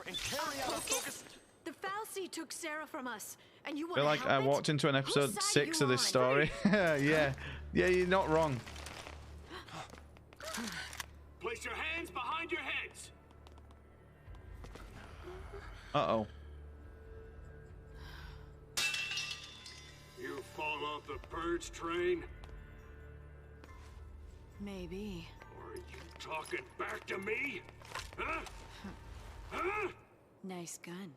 [SPEAKER 10] The fal'Cie took Sarah from us, and you
[SPEAKER 1] I feel like I walked into an episode 6 of this story. Yeah, you're not wrong.
[SPEAKER 8] Place your hands behind your heads.
[SPEAKER 1] Uh-oh.
[SPEAKER 8] You fall off the purge train?
[SPEAKER 10] Maybe.
[SPEAKER 8] Or are you talking back to me? Huh? Huh?
[SPEAKER 10] Nice gun.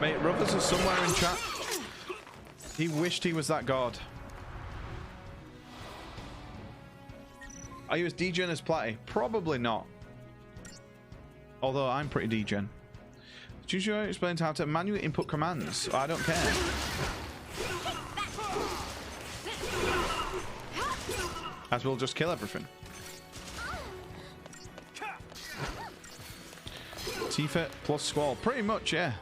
[SPEAKER 1] Mate, Ruffus is somewhere in chat. He wished he was that god. Are you as degen as Platty? Probably not. Although I'm pretty degen. Tutorial explains how to manually input commands. I don't care. As we'll just kill everything. Tifa plus Squall. Pretty much, yeah.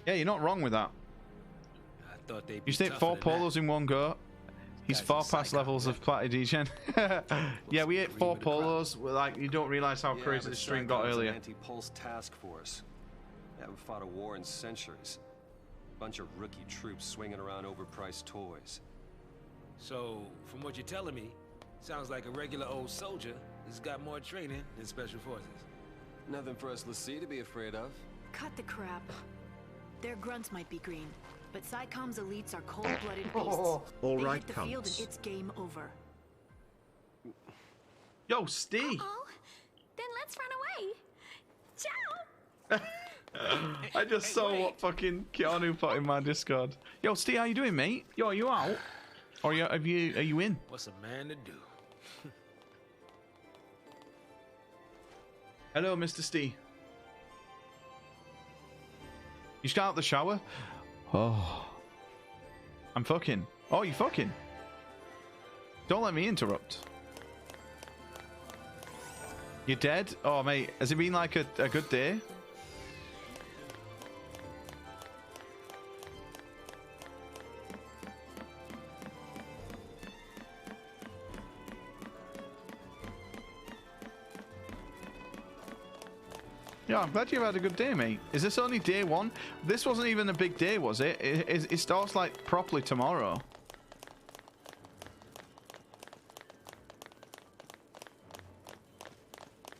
[SPEAKER 1] Yeah, you're not wrong with that. You stick 4 polos in one go. He's far past levels of Platty degen. Yeah, we ate 4 polos. Like, you don't realize how crazy the stream got earlier.
[SPEAKER 12] Anti-Pulse task force. Haven't fought a war in centuries. Bunch of rookie troops swinging around overpriced toys.
[SPEAKER 2] So, from what you're telling me, sounds like a regular old soldier has got more training than special forces.
[SPEAKER 12] Nothing for us Lassie to be afraid of.
[SPEAKER 10] Cut the crap. Their grunts might be green, but SciComm's elites are cold-blooded beasts.
[SPEAKER 4] All
[SPEAKER 10] they
[SPEAKER 4] right,
[SPEAKER 10] hit the field
[SPEAKER 4] cunts.
[SPEAKER 10] and it's game over.
[SPEAKER 1] Yo, Steve.
[SPEAKER 14] Oh, then let's run away. Ciao.
[SPEAKER 1] I just saw what fucking Keanu put in my Discord. Yo, Steve, how you doing, mate? Yo, are you out? Or are you in?
[SPEAKER 2] What's a man to do?
[SPEAKER 1] Hello, Mr. Steve. You just got out the shower? Oh. I'm fucking. Oh, you fucking. Don't let me interrupt. You're dead? Oh, mate. Has it been like a good day? Yeah, I'm glad you've had a good day, mate. Is this only day 1? This wasn't even a big day, was it? It starts, like, properly tomorrow.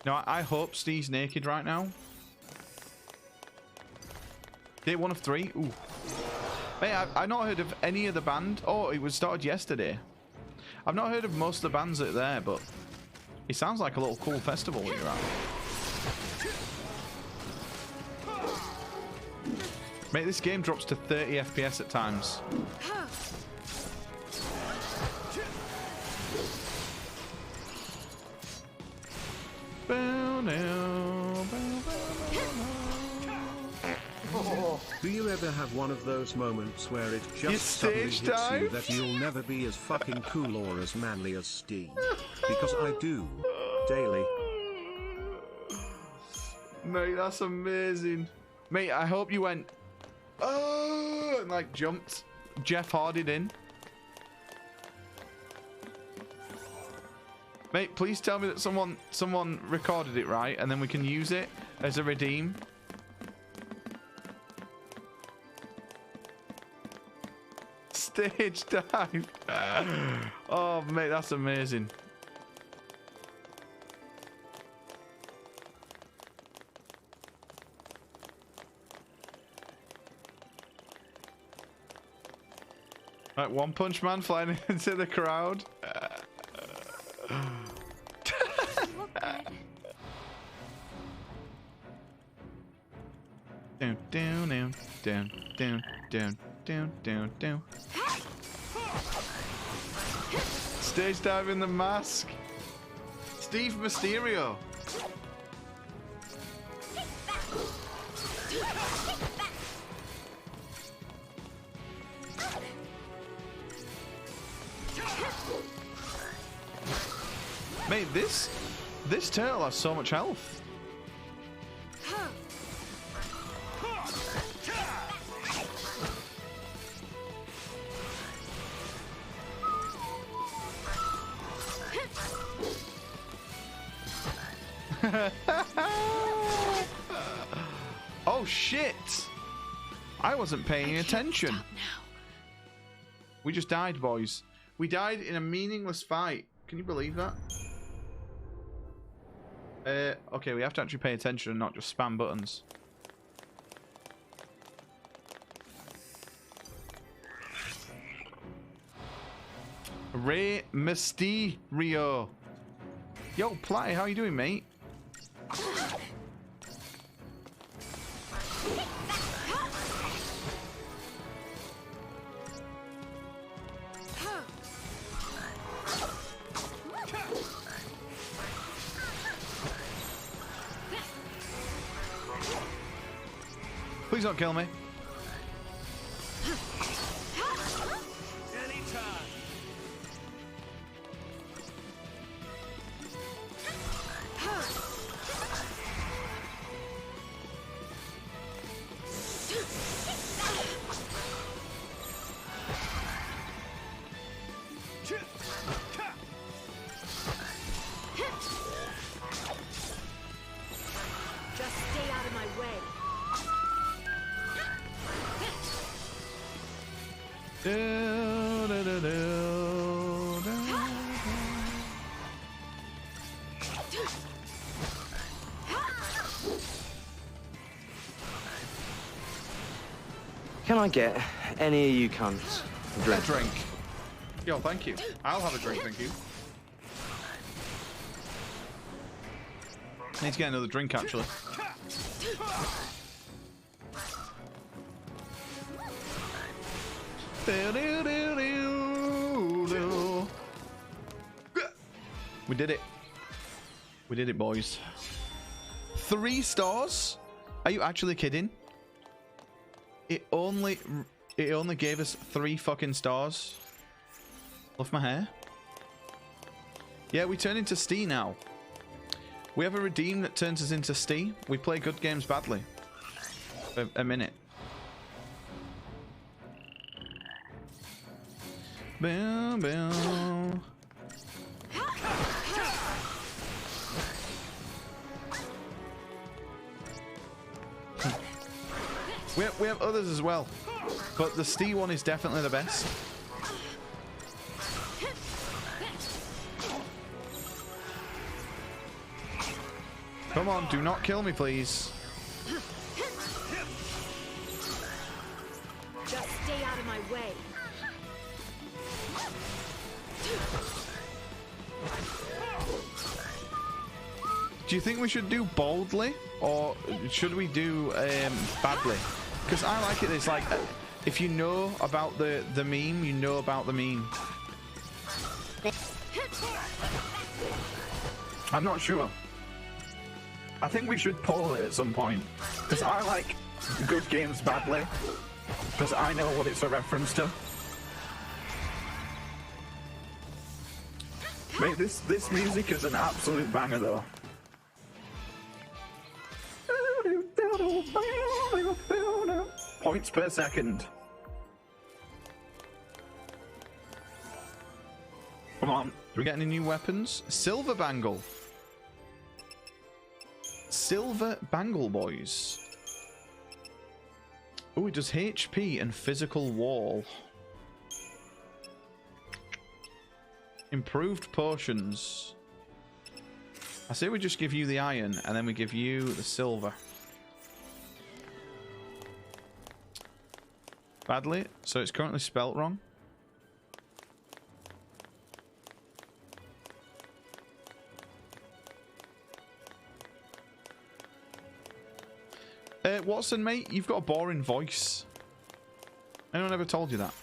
[SPEAKER 1] No, I hope Steve's naked right now. Day 1 of 3? Ooh. Mate, I've not heard of any of the band. Oh, it was started yesterday. I've not heard of most of the bands that are there, but it sounds like a little cool festival that you're at. Mate, this game drops to 30 FPS at times.
[SPEAKER 4] Do you ever have one of those moments where it just suddenly hits you that you'll never be as fucking cool or as manly as Steve? Because I do. Daily.
[SPEAKER 1] Mate, that's amazing. Mate, I hope you went, oh, and like jumped. Jeff Hardy'd in. Mate, please tell me that someone recorded it right, and then we can use it as a redeem. Stage dive. Oh, mate, that's amazing. Like One Punch Man flying into the crowd. Down, down, down, down, down, down, down, down, down. Stage dive in the mask. Steve Mysterio. Mate, this turtle has so much health. Oh shit! I wasn't paying attention. We just died, boys. We died in a meaningless fight. Can you believe that? Okay, we have to actually pay attention and not just spam buttons. Rey Mysterio. Yo, Platy, how you doing, mate? Please don't kill me.
[SPEAKER 10] Just stay out of my way.
[SPEAKER 7] Can I get any of you cunts a drink?
[SPEAKER 1] A drink. Yo, thank you. I'll have a drink, thank you. Need to get another drink, actually. We did it. We did it, boys. 3 stars? Are you actually kidding? It only gave us 3 fucking stars. Love my hair. Yeah, we turn into Stee now. We have a redeem that turns us into Stee. We play good games badly. A minute. Boom, boom. We have others as well, but the Stee one is definitely the best. Come on, do not kill me, please.
[SPEAKER 10] way.
[SPEAKER 1] Do you think we should do boldly, or should we do badly? Because I like it. It's like if you know about the meme, you know about the meme.
[SPEAKER 6] I'm not sure. I think we should poll it at some point. Because I like good games badly. Because I know what it's a reference to. Mate, this music is an absolute banger though. Points per second. Come on.
[SPEAKER 1] Do we get any new weapons? Silver bangle. Silver bangle, boys. Oh, it does HP and physical wall. Improved potions. I say we just give you the iron and then we give you the silver. Badly, so it's currently spelt wrong. Watson, mate, you've got a boring voice. Anyone ever told you that?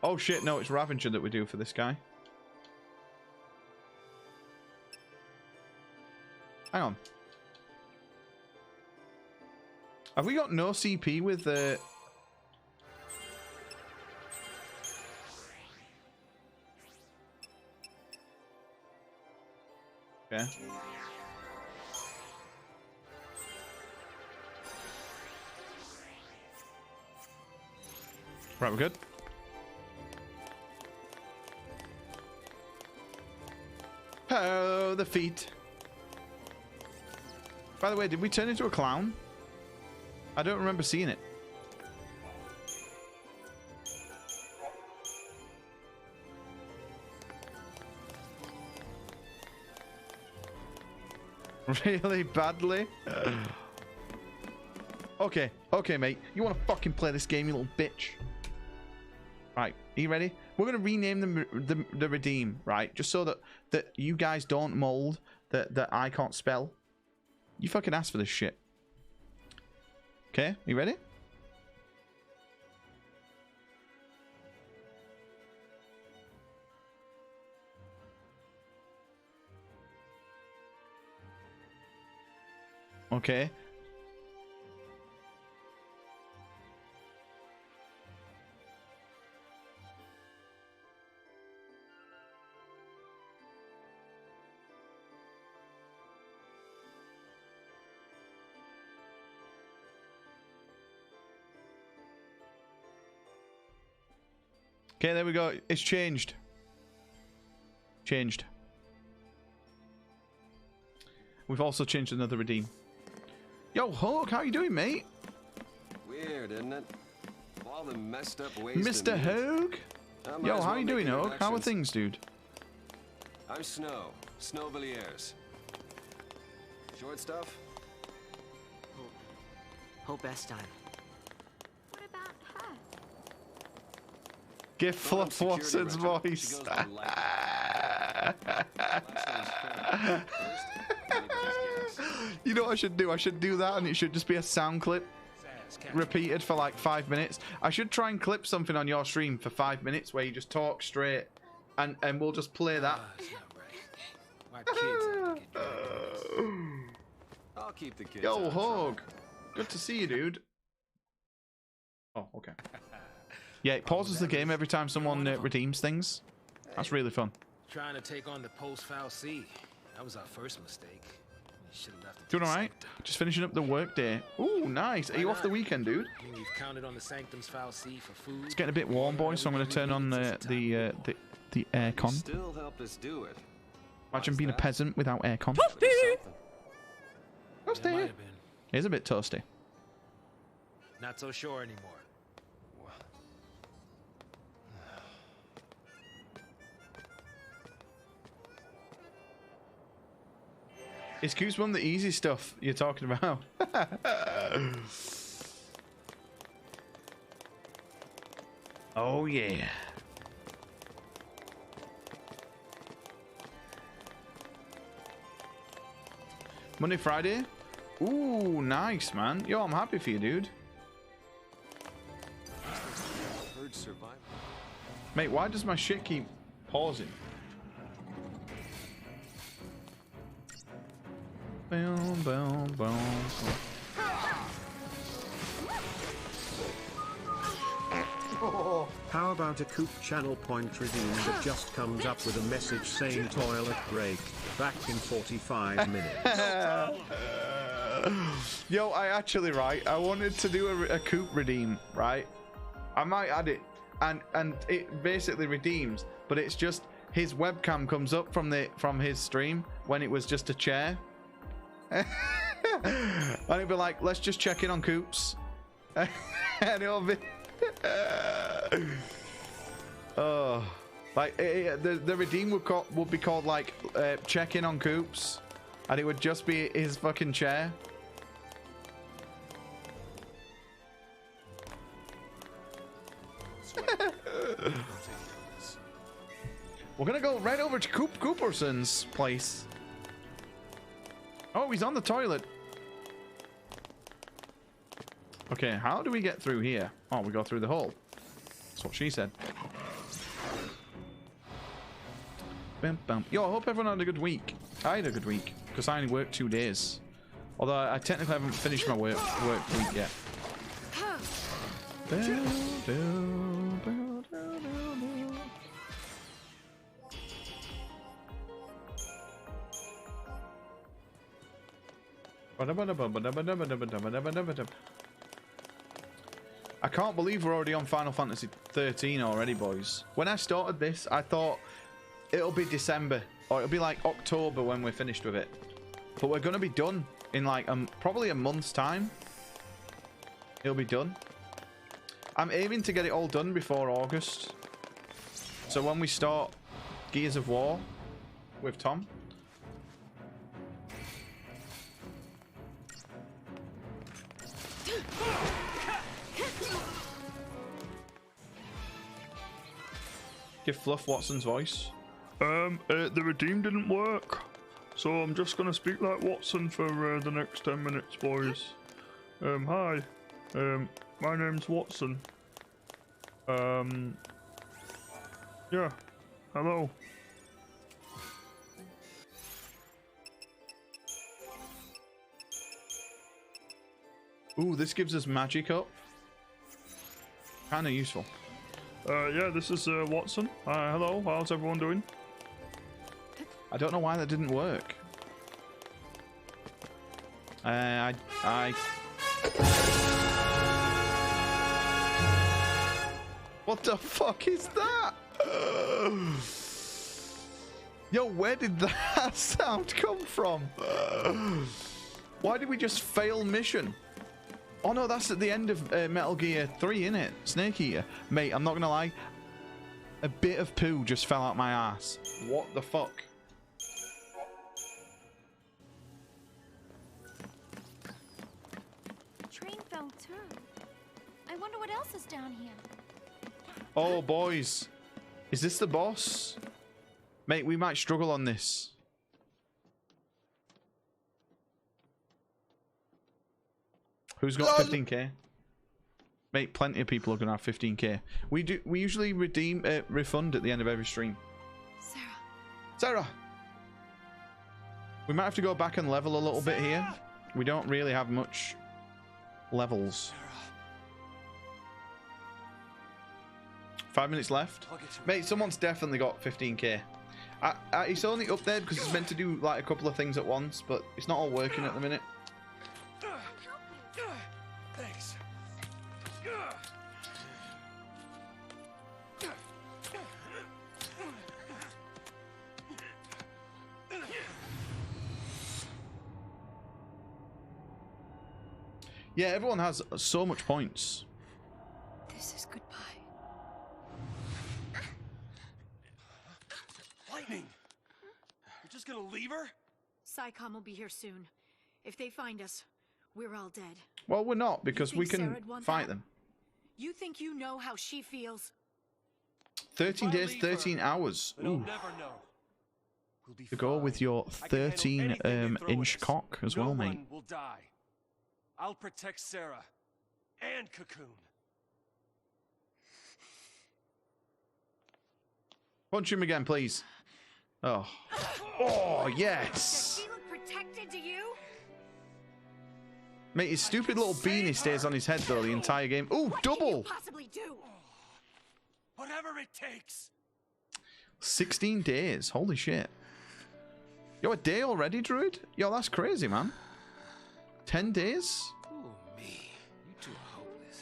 [SPEAKER 1] Oh shit, no, it's Ravager that we do for this guy. Hang on. Have we got no CP with the... Yeah. Right, we're good. Oh, the feet. By the way, did we turn into a clown? I don't remember seeing it. Really badly? Okay, okay, mate. You want to fucking play this game, you little bitch? Right, are you ready? We're gonna rename the redeem, right? Just so that you guys don't mold that I can't spell. You fucking asked for this shit. Okay, you ready? Okay. Okay, there we go. It's changed. Changed. We've also changed another redeem. Yo, Hulk, how you doing, mate?
[SPEAKER 12] Weird, isn't it? All the messed up ways
[SPEAKER 1] Mr. Hogue? Yo, how you doing, Hogue? How are things, dude?
[SPEAKER 12] I'm Snow. Snow Villiers. Short stuff?
[SPEAKER 11] Hope Estine.
[SPEAKER 14] What about her?
[SPEAKER 1] Get Fluff Watson's voice. You know what I should do? I should do that and it should just be a sound clip repeated for like 5 minutes. I should try and clip something on your stream for 5 minutes where you just talk straight and we'll just play that.
[SPEAKER 12] I'll keep the kids.
[SPEAKER 1] Yo, Hog. Good to see you, dude. Oh, okay. Yeah, it pauses the game every time someone redeems things. That's really fun.
[SPEAKER 2] Trying to take on the post-foul C. That was our first mistake. We should have left it.
[SPEAKER 1] Doing all right? Just finishing up the work day. Ooh, nice. Are you off the weekend, dude?
[SPEAKER 2] We've counted on the Sanctum's foul C for food.
[SPEAKER 1] It's getting a bit warm, boys, so I'm going to turn on the aircon.
[SPEAKER 12] Still help us do it.
[SPEAKER 1] Imagine being a peasant without aircon.
[SPEAKER 2] Toasty!
[SPEAKER 1] Toasty. It is a bit toasty.
[SPEAKER 2] Not so sure anymore.
[SPEAKER 1] Is Goosebump the easy stuff you're talking about? Oh yeah. Monday, Friday? Ooh, nice, man. Yo, I'm happy for you, dude.
[SPEAKER 12] Herd survival.
[SPEAKER 1] Mate, why does my shit keep pausing? Boom, boom, boom.
[SPEAKER 4] How about a Coop channel point redeem that just comes up with a message saying toilet break, back in 45 minutes?
[SPEAKER 1] Yo, I actually, right, I wanted to do a Coop redeem, right? I might add it, and it basically redeems, but it's just his webcam comes up from his stream when it was just a chair. And it'd be like, let's just check in on Coops. And it'll be oh, like the redeem would be called like check in on Coops, and it would just be his fucking chair. We're gonna go right over to Cooperson's place. Oh, he's on the toilet. Okay, how do we get through here? Oh, we go through the hole. That's what she said. Bam, bam. Yo, I hope everyone had a good week. I had a good week, because I only worked 2 days. Although I technically haven't finished my work week yet. I can't believe we're already on Final Fantasy 13 already, boys. When I started this, I thought it'll be December, or it'll be like October when we're finished with it. But we're going to be done in like probably a month's time. It'll be done. I'm aiming to get it all done before August. So when we start Gears of War with Tom. Give Fluff Watson's voice.
[SPEAKER 6] The redeem didn't work, so I'm just gonna speak like Watson for the next 10 minutes, boys. Hi. My name's Watson. Yeah. Hello.
[SPEAKER 1] Ooh, this gives us magic up. Kinda useful.
[SPEAKER 6] Yeah, this is Watson. Hello, how's everyone doing?
[SPEAKER 1] I don't know why that didn't work. What the fuck is that? Yo, where did that sound come from? Why did we just fail mission? Oh no, that's at the end of Metal Gear 3, innit? Snake Eater. Mate, I'm not gonna lie. A bit of poo just fell out my ass. What the fuck?
[SPEAKER 5] Train fell too. I wonder what else is down here.
[SPEAKER 1] Oh, boys. Is this the boss? Mate, we might struggle on this. Who's got 15k? Mate, plenty of people are gonna have 15k. We usually refund at the end of every stream. Sarah! We might have to go back and level a little bit here. We don't really have much levels. 5 minutes left. Mate, someone's definitely got 15k. It's only up there because it's meant to do like a couple of things at once, but it's not all working at the minute.
[SPEAKER 8] Thanks.
[SPEAKER 1] Yeah, everyone has so much points.
[SPEAKER 5] This is goodbye.
[SPEAKER 8] Lightning! You're just gonna leave her?
[SPEAKER 10] SciComm will be here soon. If they find us, we're all dead.
[SPEAKER 1] Well, we're not, because we
[SPEAKER 10] think
[SPEAKER 1] can
[SPEAKER 10] Sarah'd want
[SPEAKER 1] fight
[SPEAKER 10] that?
[SPEAKER 1] them.
[SPEAKER 10] You think you know how she feels?
[SPEAKER 1] 13 days, 13 hours. Ooh. To go with your 13-inch cock as well, mate.
[SPEAKER 8] Will die. I'll protect Sarah and Cocoon.
[SPEAKER 1] Punch him again, please. Oh. Oh, yes.
[SPEAKER 10] Does she look protected to you?
[SPEAKER 1] Mate, his stupid little beanie stays on his head, though, the entire game. Ooh, double.
[SPEAKER 10] Possibly do.
[SPEAKER 8] Whatever it takes.
[SPEAKER 1] 16 days. Holy shit. Yo, a day already, Druid? Yo, that's crazy, man. 10 days?
[SPEAKER 2] Ooh, me. You two are hopeless.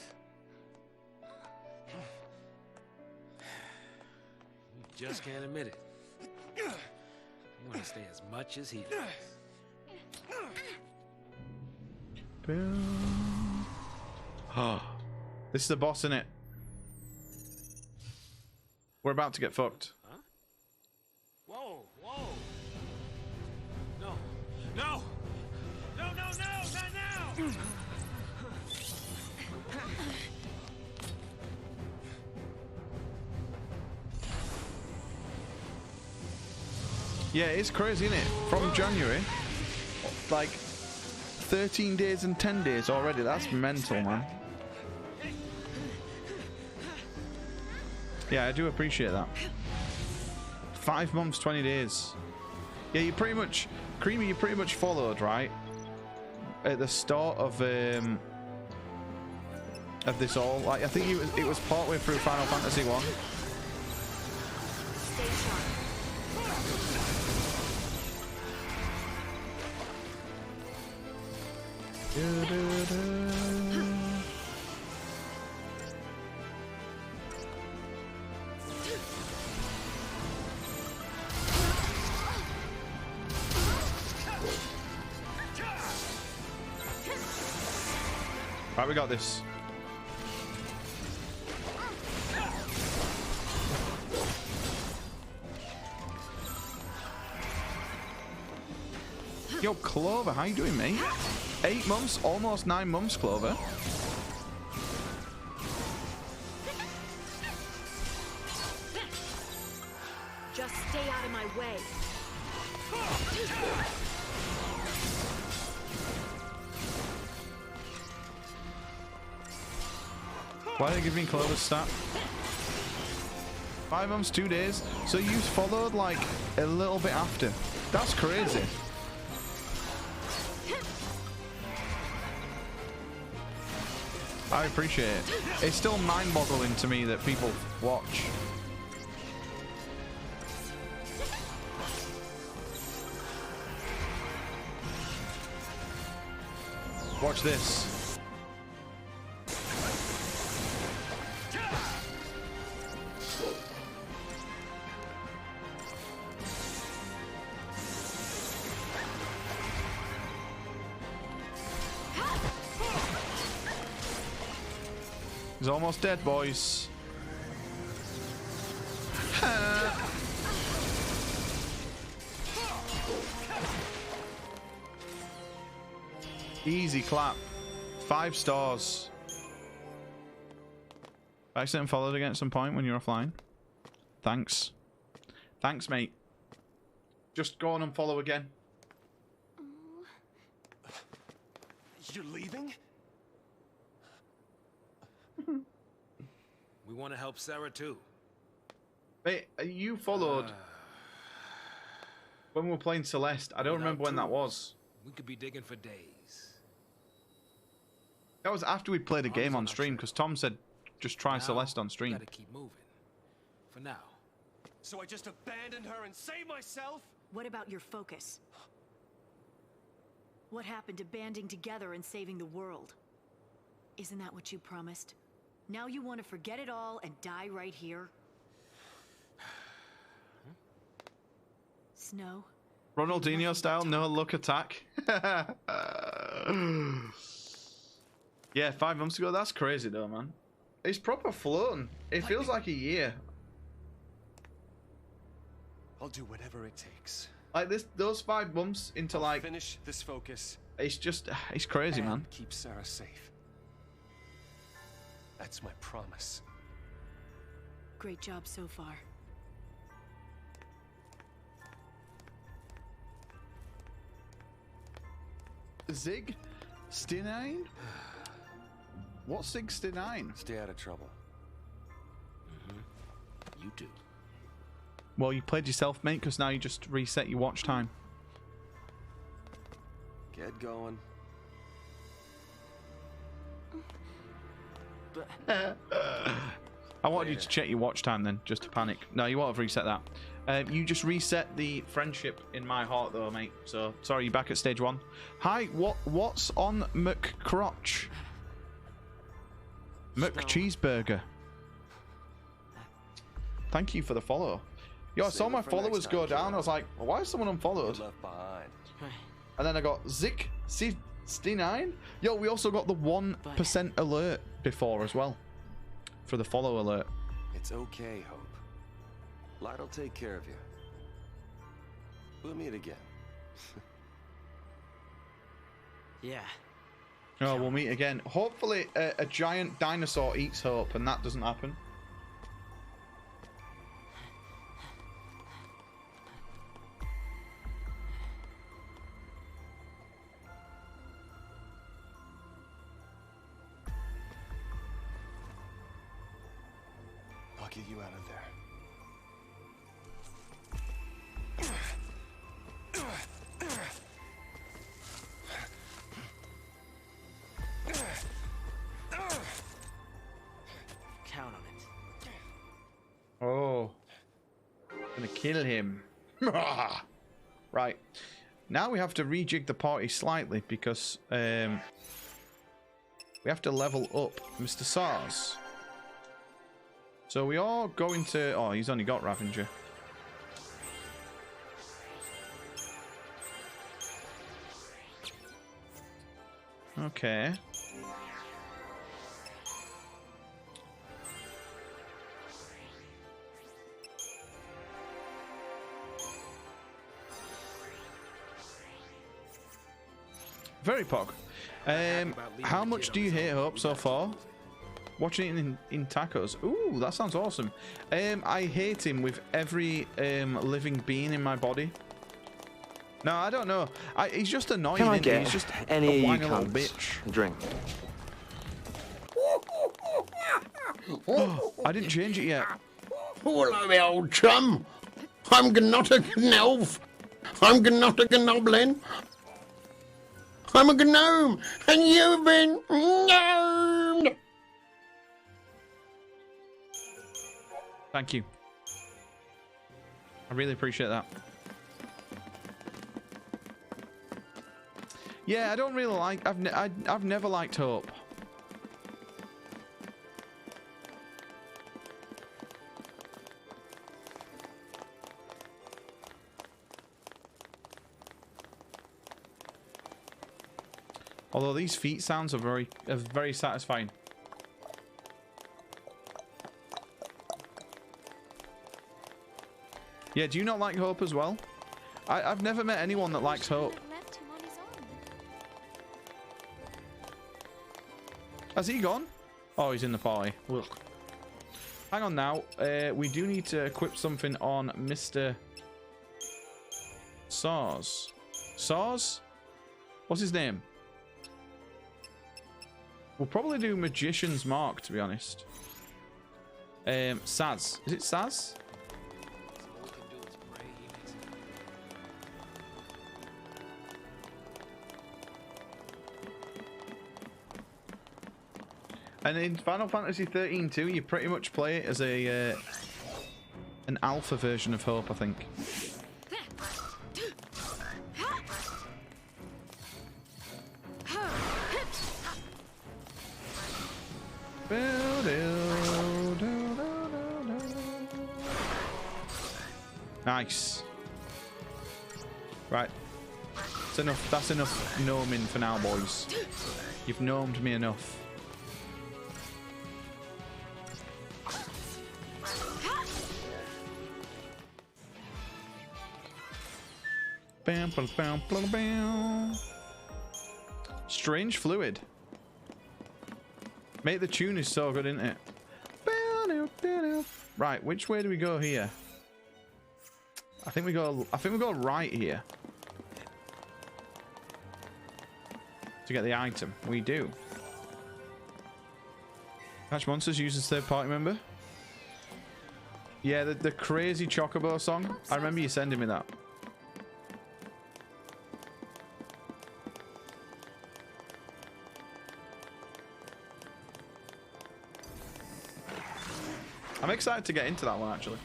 [SPEAKER 2] You just can't admit it. You want to stay as much as he does.
[SPEAKER 1] Oh, this is the boss, innit? We're about to get fucked.
[SPEAKER 2] Huh? Whoa, whoa. No, no, no, no, no, not now.
[SPEAKER 1] Yeah, it's crazy, isn't it? From January, like 13 days and 10 days already. That's mental, man. Yeah, I do appreciate that. 5 months, 20 days. Yeah, you pretty much, Creamy, you pretty much followed, right? At the start of this all. Like, I think it was partway through Final Fantasy 1. Right, we got this. Yo, Clover, how you doing, mate? 8 months, almost 9 months, Clover.
[SPEAKER 10] Just stay out of my way.
[SPEAKER 1] Why did they give me Clover's stat? 5 months, 2 days. So you followed like a little bit after. That's crazy. I appreciate it. It's still mind-boggling to me that people watch. Watch this. He's almost dead, boys. Easy clap. 5 stars. I accidentally followed again at some point when you're offline. Thanks. Thanks, mate. Just go on and follow again.
[SPEAKER 8] You're leaving?
[SPEAKER 2] We want to help Sarah too.
[SPEAKER 1] Mate, you followed when we were playing Celeste. I don't remember when that was.
[SPEAKER 2] We could be digging for days.
[SPEAKER 1] That was after we played a game on stream, because Tom said just try Celeste on stream.
[SPEAKER 2] Gotta keep moving. For now.
[SPEAKER 8] So I just abandoned her and saved myself?
[SPEAKER 10] What about your focus? What happened to banding together and saving the world? Isn't that what you promised? Now you want to forget it all and die right here? Snow?
[SPEAKER 1] Ronaldinho style, no look attack. Yeah, 5 months ago. That's crazy though, man. It's proper flown. It feels like a year.
[SPEAKER 8] I'll do whatever it takes.
[SPEAKER 1] Like those 5 months into like
[SPEAKER 12] finish this focus.
[SPEAKER 1] It's crazy,
[SPEAKER 12] and
[SPEAKER 1] man.
[SPEAKER 12] Keep Sarah safe. That's my promise.
[SPEAKER 10] Great job so far.
[SPEAKER 1] XIII? What's XIII?
[SPEAKER 12] Stay out of trouble.
[SPEAKER 2] You too.
[SPEAKER 1] Well, you played yourself, mate, because now you just reset your watch time.
[SPEAKER 12] Get going.
[SPEAKER 1] I wanted you to check your watch time then, just to panic. No, you won't have reset that. You just reset the friendship in my heart, though, mate. So sorry, you're back at stage 1. Hi, what's on McCrotch? McCheeseburger. Thank you for the follow. Yo, I saw my followers go down. I was like, well, why is someone unfollowed?
[SPEAKER 12] Left behind.
[SPEAKER 1] And then I got Zik C9. Yo, we also got the 1% alert before as well. For the follow alert.
[SPEAKER 12] It's okay, Hope. Light'll take care of you. We'll meet again.
[SPEAKER 11] Yeah.
[SPEAKER 1] Oh, we'll meet again. Hopefully a giant dinosaur eats Hope and that doesn't happen.
[SPEAKER 12] I'll get you out of there.
[SPEAKER 11] Count on it.
[SPEAKER 1] Oh. Gonna kill him. Right. Now we have to rejig the party slightly because we have to level up Mr. SARS. So we are going to... Oh, he's only got Ravager. Okay. Very pog. How much do you hate Hope so far? Watching it in tacos. Ooh, that sounds awesome. I hate him with every living being in my body. No, I don't know. He's just annoying.
[SPEAKER 7] Can I get
[SPEAKER 1] he's just
[SPEAKER 7] any
[SPEAKER 1] a
[SPEAKER 7] you
[SPEAKER 1] whiny little
[SPEAKER 7] cunts
[SPEAKER 1] bitch.
[SPEAKER 7] a drink?
[SPEAKER 1] I didn't change it yet.
[SPEAKER 15] Hello, my old chum. I'm not a gnolf. I'm not a gnoblin. I'm a gnome, and you've been gnomed.
[SPEAKER 1] Thank you. I really appreciate that. Yeah, I don't really like... I've never liked Hope. Although these feet sounds are very satisfying. Yeah, do you not like Hope as well? I've never met anyone that likes Hope. Has he gone? Oh, he's in the party. Ugh. Hang on now. We do need to equip something on Mr. SARS. SARS? What's his name? We'll probably do Magician's Mark, to be honest. Saz. Is it Saz? And in Final Fantasy 13 too, you pretty much play it as a an alpha version of Hope, I think. Nice. Right. That's enough. That's enough gnoming for now, boys. You've gnomed me enough. Bam, bam, bam, bam, bam. Strange fluid. Mate, the tune is so good, isn't it? Right, which way do we go here? I think we go right here. To get the item. We do. Catch monsters uses third party member. Yeah, the crazy Chocobo song. I remember you sending me that. I'm excited to get into that one, actually.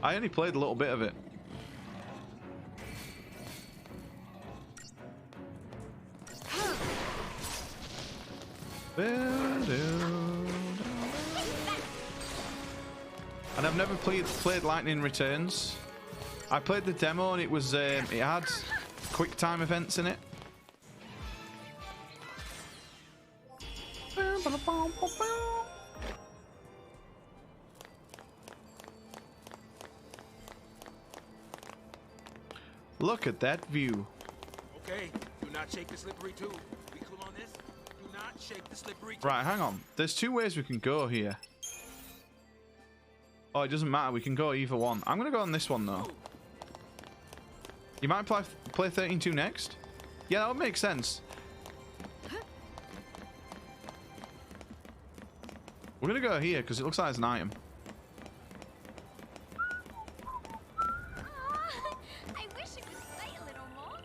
[SPEAKER 1] I only played a little bit of it. And I've never played Lightning Returns. I played the demo and it was it had quick time events in it. Look at that view.
[SPEAKER 2] Okay, do not shake the slippery tube. We cool on this? Do not shake the slippery tube.
[SPEAKER 1] Right, hang on. There's two ways we can go here. Oh, it doesn't matter. We can go either one. I'm going to go on this one, though. You might play 13-2 next? Yeah, that would make sense. We're going to go here because it looks like it's an item.
[SPEAKER 14] I wish it would play a little more.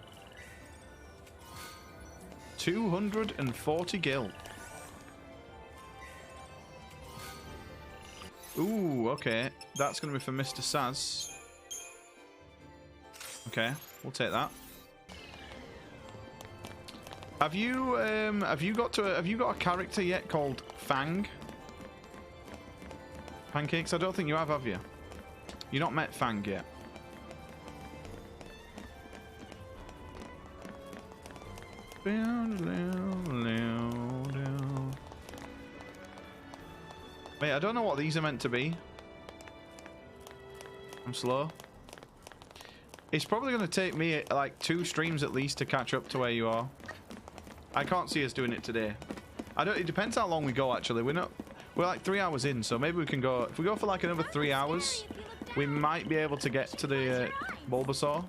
[SPEAKER 1] 240 gil. Ooh, okay. That's going to be for Mr. Saz. Okay, we'll take that. Have you got a character yet called Fang? Pancakes? I don't think you have you? You've not met Fang yet. Wait, I don't know what these are meant to be. I'm slow. It's probably going to take me like 2 streams at least to catch up to where you are. I can't see us doing it today. It depends how long we go, actually. We're like 3 hours in, so maybe we can go. If we go for like another 3 hours, we might be able to get to the Bulbasaur.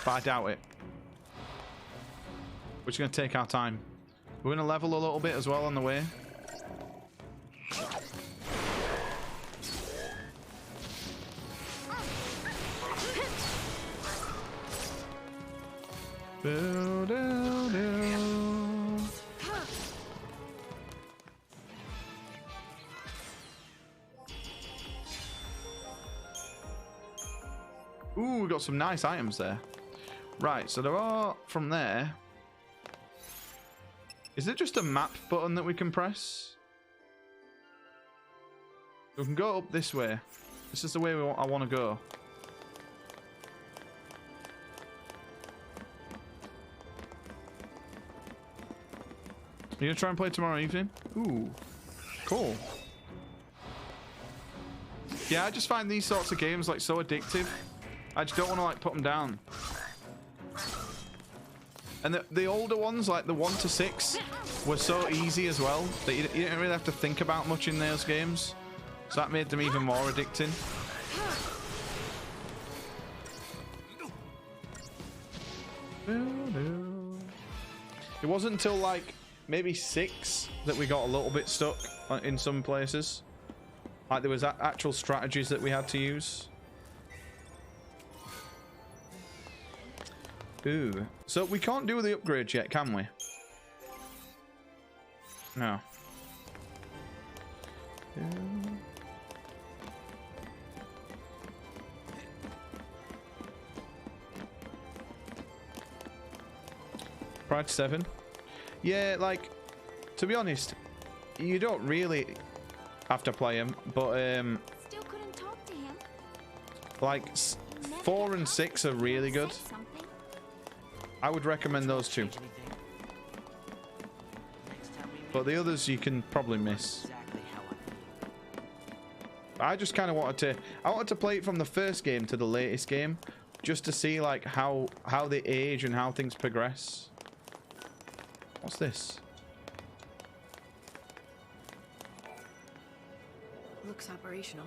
[SPEAKER 1] But I doubt it. We're just going to take our time. We're going to level a little bit as well on the way. Ooh, we got some nice items there. Right, so there are from there. Is it just a map button that we can press? We can go up this way. This is the way I want to go. You gonna try and play tomorrow evening? Ooh, cool. Yeah, I just find these sorts of games like so addictive. I just don't want to like put them down. And the older ones, like the 1 to 6, were so easy as well that you didn't really have to think about much in those games. So that made them even more addicting. It wasn't until like maybe 6 that we got a little bit stuck in some places. Like there was actual strategies that we had to use. Ooh. So we can't do the upgrades yet, can we? No. Pride 7. Yeah, like, to be honest, you don't really have to play them, but
[SPEAKER 14] Still couldn't talk to him.
[SPEAKER 1] like 4 and 6 are really good. I would recommend those 2. But the others you can probably miss. I just kind of wanted to play it from the first game to the latest game, just to see like how they age and how things progress. What's this?
[SPEAKER 10] Looks operational.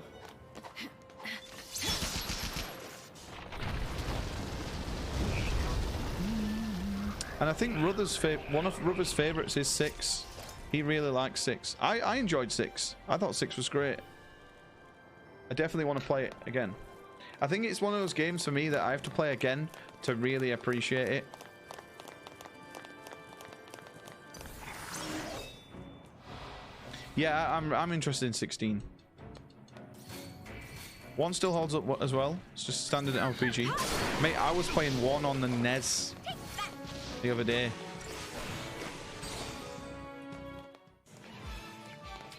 [SPEAKER 1] And I think one of Ruther's favorites is 6. He really likes 6. I enjoyed 6. I thought 6 was great. I definitely want to play it again. I think it's one of those games for me that I have to play again to really appreciate it. Yeah, I'm interested in 16. 1 still holds up as well. It's just standard RPG. Mate, I was playing 1 on the NES the other day.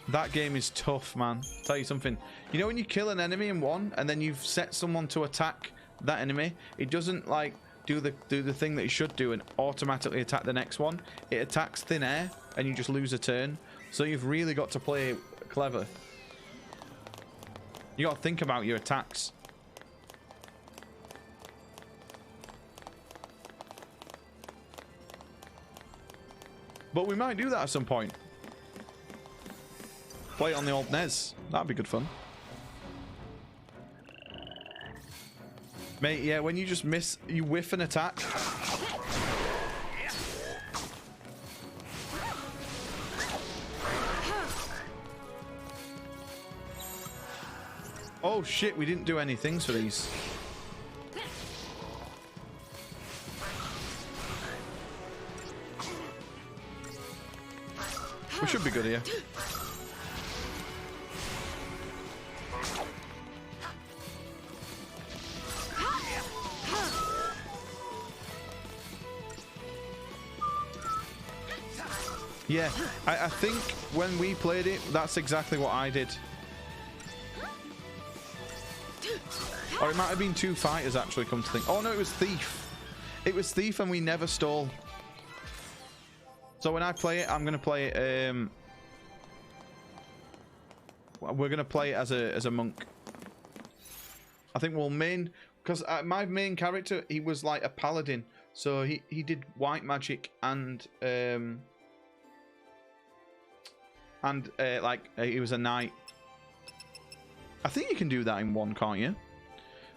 [SPEAKER 1] That game is tough, man. Tell you something. You know when you kill an enemy in 1 and then you've set someone to attack that enemy, it doesn't like do the thing that it should do and automatically attack the next one. It attacks thin air and you just lose a turn. So you've really got to play clever. You got to think about your attacks. But we might do that at some point. Play it on the old NES. That'd be good fun. Mate, yeah, when you just miss, you whiff an attack. Oh shit, we didn't do any things for these. We should be good here. Yeah, I think when we played it, that's exactly what I did. Or it might have been 2 fighters actually, come to think. Oh no, it was Thief. It was Thief and we never stole. So when I play it, I'm going to play it... we're going to play it as a monk. I think we'll main... Because my main character, he was like a paladin. So he did white magic and... he was a knight. I think you can do that in 1, can't you?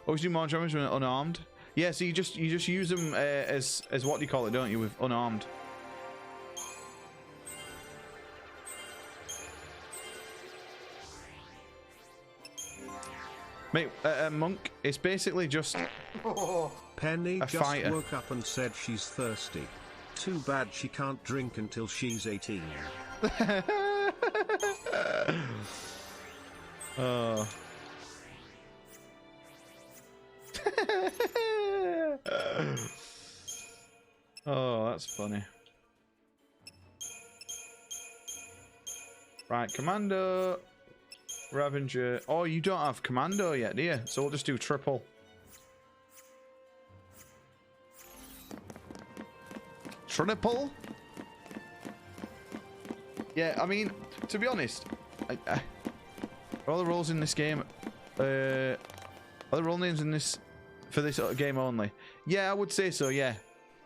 [SPEAKER 1] Always do more damage when unarmed. Yeah, so you just use them as what do you call it, don't you, with unarmed. Mate, a monk is basically just
[SPEAKER 4] Penny
[SPEAKER 1] a
[SPEAKER 4] just
[SPEAKER 1] fighter.
[SPEAKER 4] woke up and said she's thirsty. Too bad she can't drink until she's 18.
[SPEAKER 1] Oh. Oh, that's funny. Right, Commando, Ravager. Oh, you don't have Commando yet, do you? So we'll just do triple. Triple? Yeah, I mean, to be honest, all the roles in this game, are the role names in this for this game only? Yeah, I would say so. Yeah,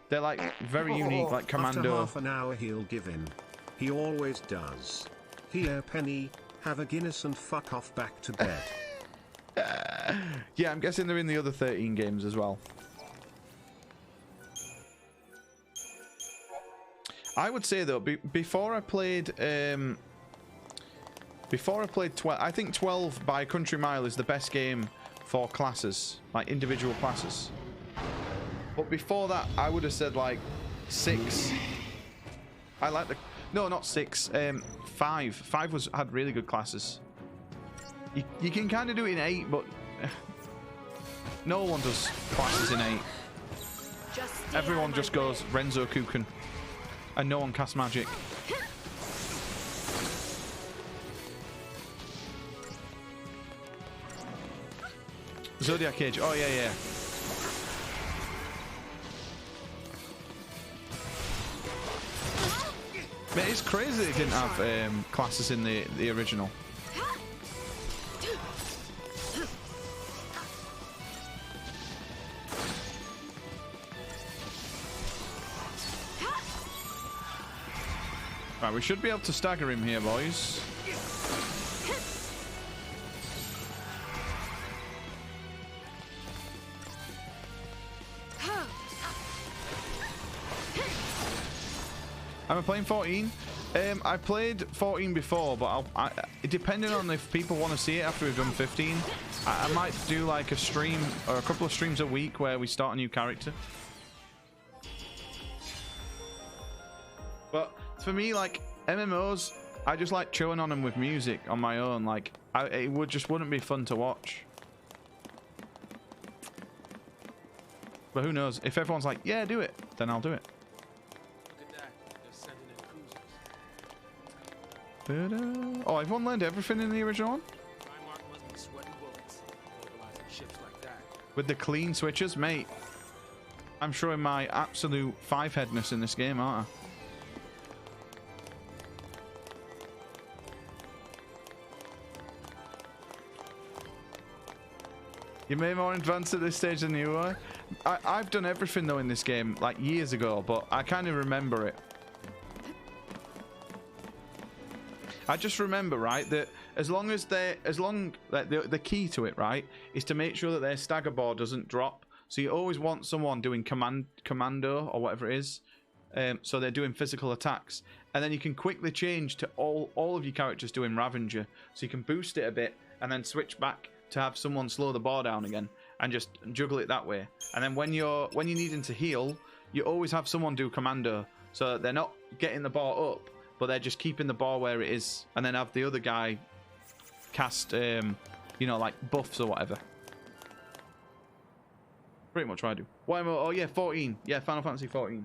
[SPEAKER 1] they're like very unique, like Commando.
[SPEAKER 4] After half an hour, he'll give in. He always does. Here, Penny, have a Guinness and fuck off back to bed.
[SPEAKER 1] Yeah, I'm guessing they're in the other 13 games as well. I would say though, before I played 12, I think 12 by a country mile is the best game for classes, like individual classes. But before that, I would have said like 6. I like the no, not 6. 5. 5 had really good classes. You can kind of do it in 8, but no one does classes in 8. Everyone just goes Renzo Kuken. And no one casts magic. Zodiac Age. Oh, yeah, yeah. Man, it's crazy they didn't have classes in the original. Right, we should be able to stagger him here, boys. I'm playing 14. I played 14 before, but depending on if people want to see it after we've done 15, I might do like a stream or a couple of streams a week where we start a new character. But for me, like MMOs, I just like chewing on them with music on my own. Like it wouldn't be fun to watch. But who knows? If everyone's like, yeah, do it, then I'll do it. Oh, everyone learned everything in the original one? With the clean switches? Mate, I'm showing my absolute five-headness in this game, aren't I? You may be more advanced at this stage than you were. I've done everything, though, in this game, like, years ago, but I kind of remember it. I just remember, right, that the key to it, right, is to make sure that their stagger bar doesn't drop. So you always want someone doing commando or whatever it is. So they're doing physical attacks. And then you can quickly change to all of your characters doing Ravager. So you can boost it a bit and then switch back to have someone slow the bar down again and just juggle it that way. And then when you're needing to heal, you always have someone do commando so that they're not getting the bar up, but they're just keeping the bar where it is, and then have the other guy cast, you know, like buffs or whatever. Pretty much what I do. What am I? Oh yeah, 14. Yeah, Final Fantasy 14.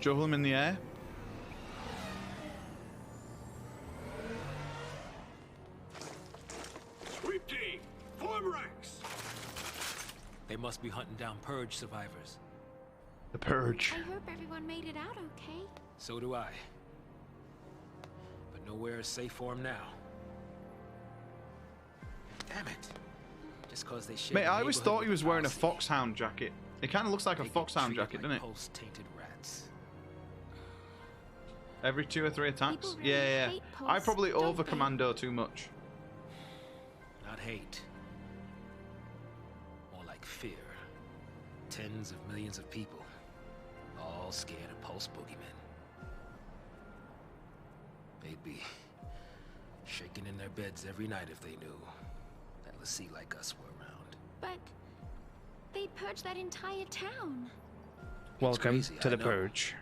[SPEAKER 1] Juggle him in the air.
[SPEAKER 8] Sweep team, form ranks.
[SPEAKER 2] They must be hunting down Purge survivors.
[SPEAKER 1] The Purge.
[SPEAKER 5] I hope everyone made it out okay.
[SPEAKER 2] So do I. But nowhere is safe for them now. Damn it. Just cause they share.
[SPEAKER 1] Mate, I always thought he was wearing a foxhound jacket. It kind of looks like a foxhound jacket, doesn't it?
[SPEAKER 2] Pulse-tainted rats.
[SPEAKER 1] Every 2 or 3 attacks?
[SPEAKER 5] Really
[SPEAKER 1] Yeah.
[SPEAKER 5] Pulse,
[SPEAKER 1] I probably over commando too much.
[SPEAKER 2] Not hate. More like fear. Tens of millions of people, all scared of Pulse boogeymen. They'd be shaking in their beds every night if they knew that Lassie like us were around.
[SPEAKER 5] But they purged that entire town.
[SPEAKER 1] Welcome
[SPEAKER 2] crazy,
[SPEAKER 1] to the
[SPEAKER 2] I know.
[SPEAKER 1] Purge.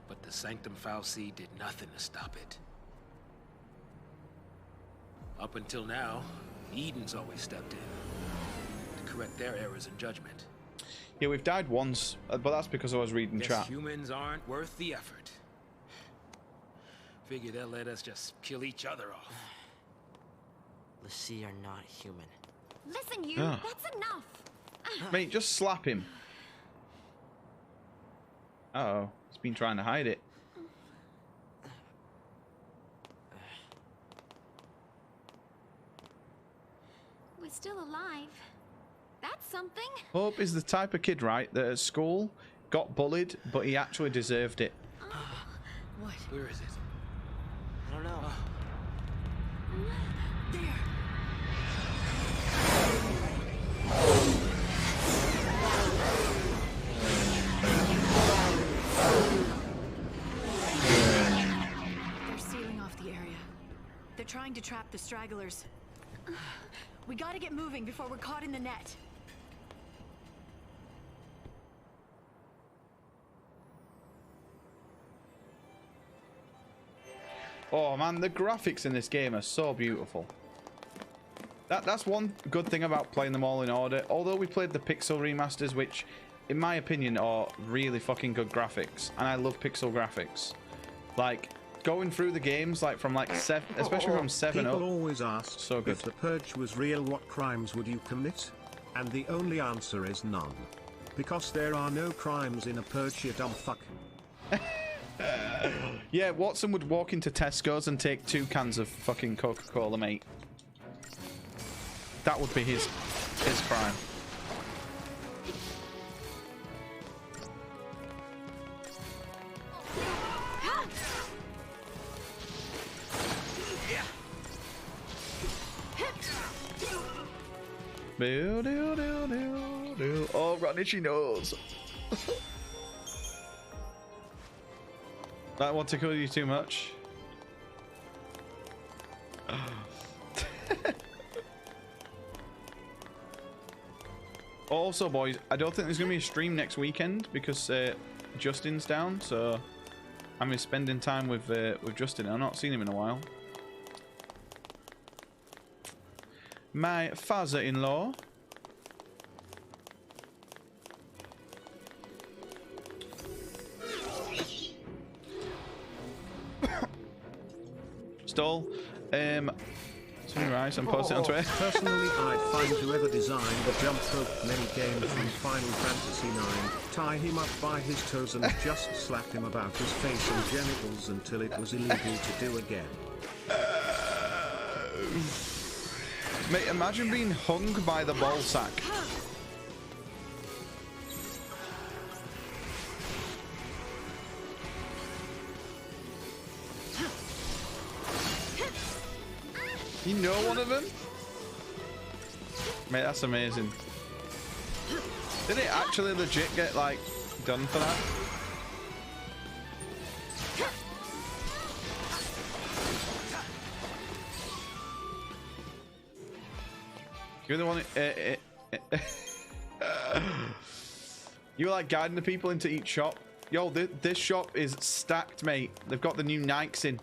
[SPEAKER 2] But the Sanctum Fal'Cie did nothing to stop it. Up until now, Eden's always stepped in to correct their errors in judgment.
[SPEAKER 1] Yeah, we've died once, but that's because I was reading
[SPEAKER 2] Guess
[SPEAKER 1] chat.
[SPEAKER 2] humans aren't worth the effort. Figure they'll let us just kill each other off.
[SPEAKER 11] Lassie are not human.
[SPEAKER 5] Listen, you,
[SPEAKER 1] Ah.
[SPEAKER 5] that's enough.
[SPEAKER 1] Mate, just slap him. Uh-oh, he's been trying to hide it.
[SPEAKER 5] We're still alive. That's something.
[SPEAKER 1] Hope is the type of kid, right, that at school got bullied, but he actually deserved it.
[SPEAKER 10] What?
[SPEAKER 2] Where is it?
[SPEAKER 11] I don't know.
[SPEAKER 10] There. They're sealing off the area. They're trying to trap the stragglers. We gotta get moving before we're caught in the net.
[SPEAKER 1] Oh man, the graphics in this game are so beautiful. That's one good thing about playing them all in order. Although we played the pixel remasters, which in my opinion are really fucking good graphics, and I love pixel graphics. Like going through the games, like from like 7, especially from 7
[SPEAKER 4] People
[SPEAKER 1] up.
[SPEAKER 4] always ask,
[SPEAKER 1] So good.
[SPEAKER 4] if the Purge was real, what crimes would you commit? And the only answer is none. Because there are no crimes in a Purge, you dumb fuck.
[SPEAKER 1] Yeah, Watson would walk into Tesco's and take 2 cans of fucking Coca-Cola, mate. That would be his crime. Do, do, do, do, do. Oh, I've got an itchy nose. That won't tickle you too much. Also, boys, I don't think there's going to be a stream next weekend because Justin's down, so I'm spending time with Justin. I've not seen him in a while. My father-in-law. Stall. Right, I'm posting on Twitter.
[SPEAKER 4] Personally, I'd find whoever designed the jump rope minigame from Final Fantasy IX, tie him up by his toes and just slap him about his face and genitals until it was illegal to do again.
[SPEAKER 1] Mate, imagine being hung by the ball sack. You know one of them? Mate, that's amazing. Did it actually legit get, like, done for that? You're the one... you were, like, guiding the people into each shop. Yo, this shop is stacked, mate. They've got the new Nikes in.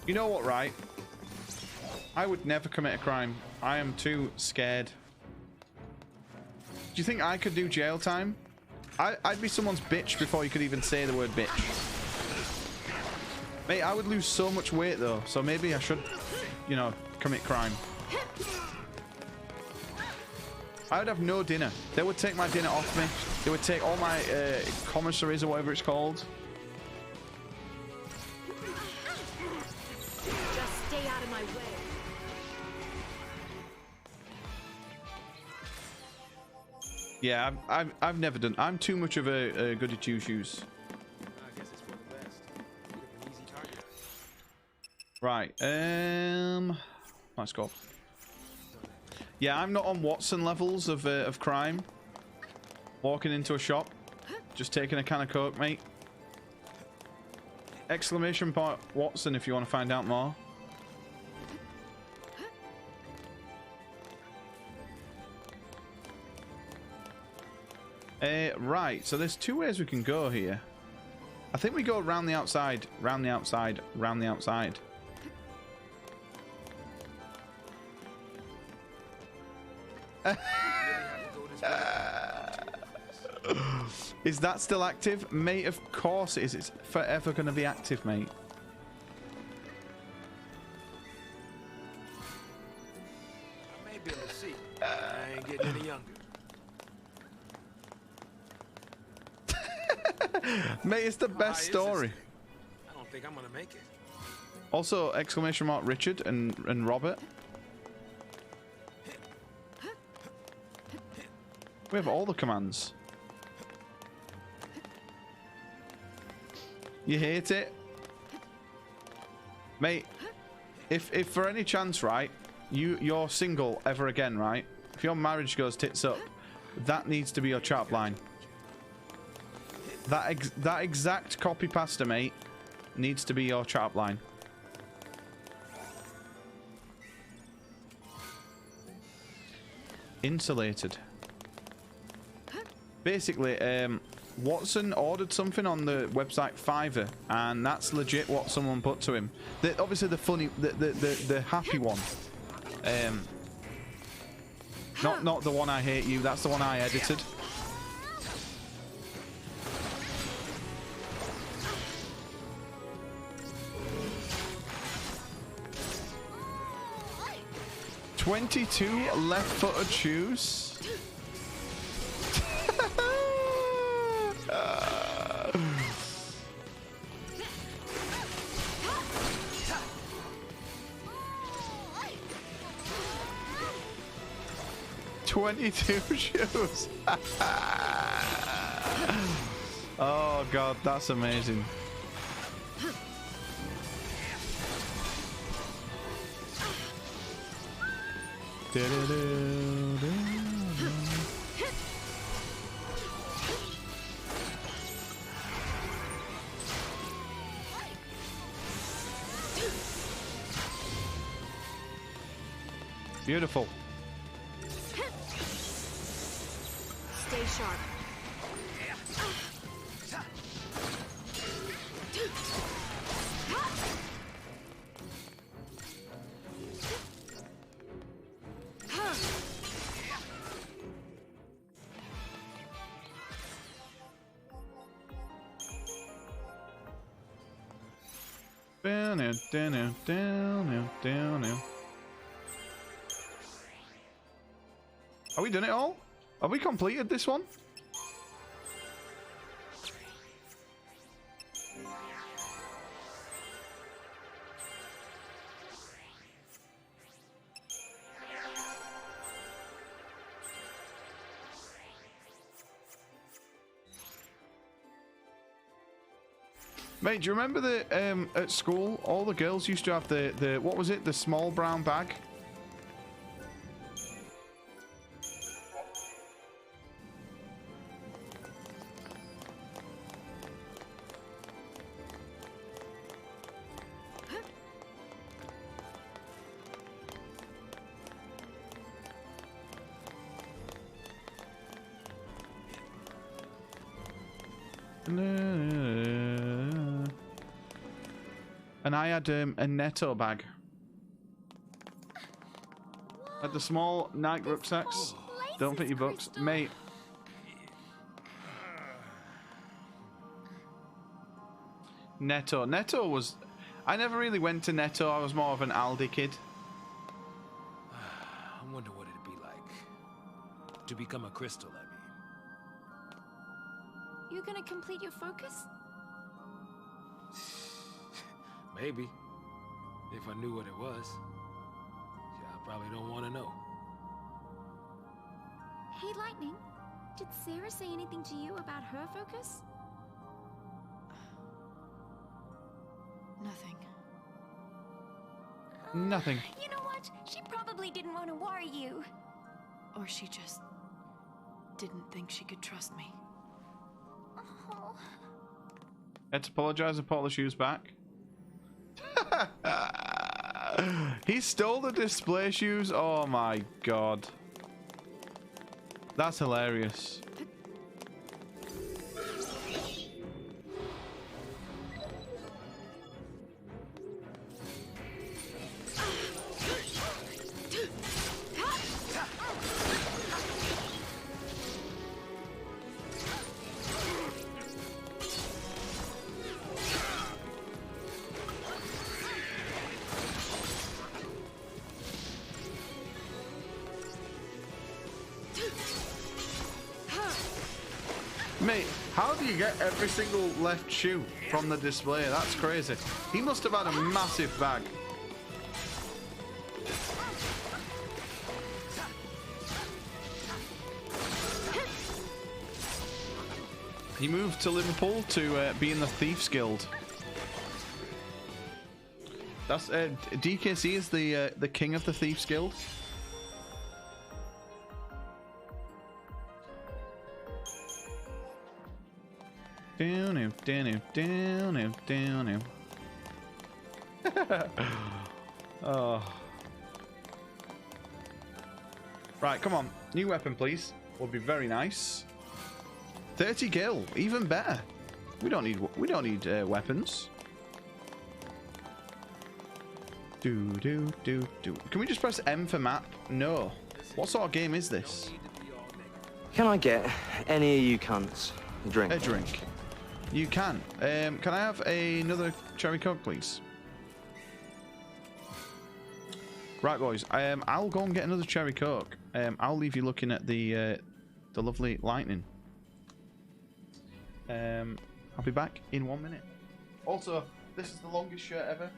[SPEAKER 1] You know what, right? I would never commit a crime. I am too scared. Do you think I could do jail time? I'd be someone's bitch before you could even say the word bitch. Mate, I would lose so much weight though, so maybe I should, you know, commit crime. I would have no dinner. They would take my dinner off me. They would take all my commissaries or whatever it's called.
[SPEAKER 10] Just stay out of my way.
[SPEAKER 1] Yeah, I've never done. I'm too much of a goody two shoes.
[SPEAKER 2] I guess it's for the best. An easy target.
[SPEAKER 1] Right. Let's go. Yeah, I'm not on Watson levels of crime. Walking into a shop, just taking a can of Coke, mate. Exclamation point Watson if you want to find out more. Right, so there's two ways we can go here. I think we go around the outside, round the outside, round the outside. Is that still active? Mate, of course it is. It's forever going to be active, mate.
[SPEAKER 2] I may be able to see. I ain't getting any younger.
[SPEAKER 1] Mate, it's the best story.
[SPEAKER 2] I don't think I'm gonna make it.
[SPEAKER 1] Also, exclamation mark Richard and Robert. We have all the commands. You hate it? Mate, if for any chance, right, you're single ever again, right? If your marriage goes tits up, that needs to be your chat line. That exact copy pasta, mate, needs to be your chat line. Insulated. Basically, Watson ordered something on the website Fiverr, and that's legit what someone put to him. Obviously, the funny, the happy one. Not the one I hate you. That's the one I edited. "22 left-footed shoes." 22 shoes. Oh god, that's amazing. Beautiful.
[SPEAKER 10] Stay sharp.
[SPEAKER 1] Down. Are we done it all? Have we completed this one? Mate, do you remember that at school all the girls used to have the what was it? The small brown bag? And I had a Netto bag. Had the small night rucksacks. Don't fit your books. Mate. Netto. Netto was... I never really went to Netto. I was more of an Aldi kid.
[SPEAKER 2] I wonder what it'd be like to become a crystal, I mean.
[SPEAKER 5] You gonna complete your focus?
[SPEAKER 2] Maybe. If I knew what it was. Yeah, I probably don't want to know.
[SPEAKER 5] Hey, Lightning. Did Sarah say anything to you about her focus?
[SPEAKER 10] Nothing.
[SPEAKER 1] Nothing.
[SPEAKER 14] You know what? She probably didn't want to worry you.
[SPEAKER 10] Or she just didn't think she could trust me.
[SPEAKER 14] Oh.
[SPEAKER 1] Had to apologize and put all the shoes back. He stole the display shoes. Oh my god. That's hilarious. Mate, how do you get every single left shoe from the display? That's crazy. He must have had a massive bag. He moved to Liverpool to be in the Thieves Guild. That's DKC is the king of the Thieves Guild. Down. Oh. Right, come on. New weapon, please. Would be very nice. 30 gil, even better. We don't need weapons. Do. Can we just press M for map? No. What sort of game is this?
[SPEAKER 7] Can I get any of you cunts a drink?
[SPEAKER 1] A drink. You can. Can I have another cherry coke, please? Right, boys. I'll go and get another cherry coke. I'll leave you looking at the lovely lightning. I'll be back in 1 minute. Also, this is the longest shirt ever.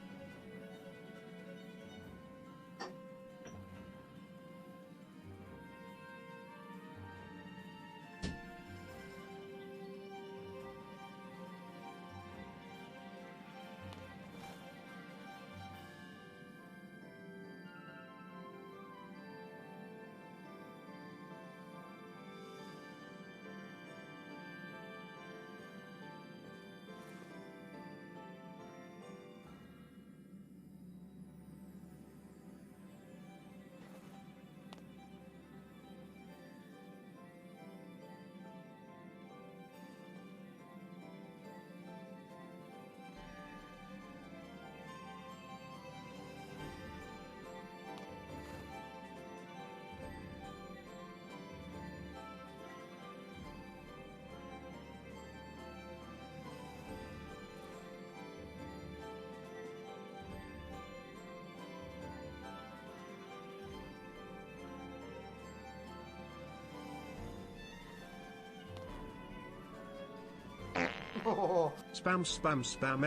[SPEAKER 4] Spam spam spam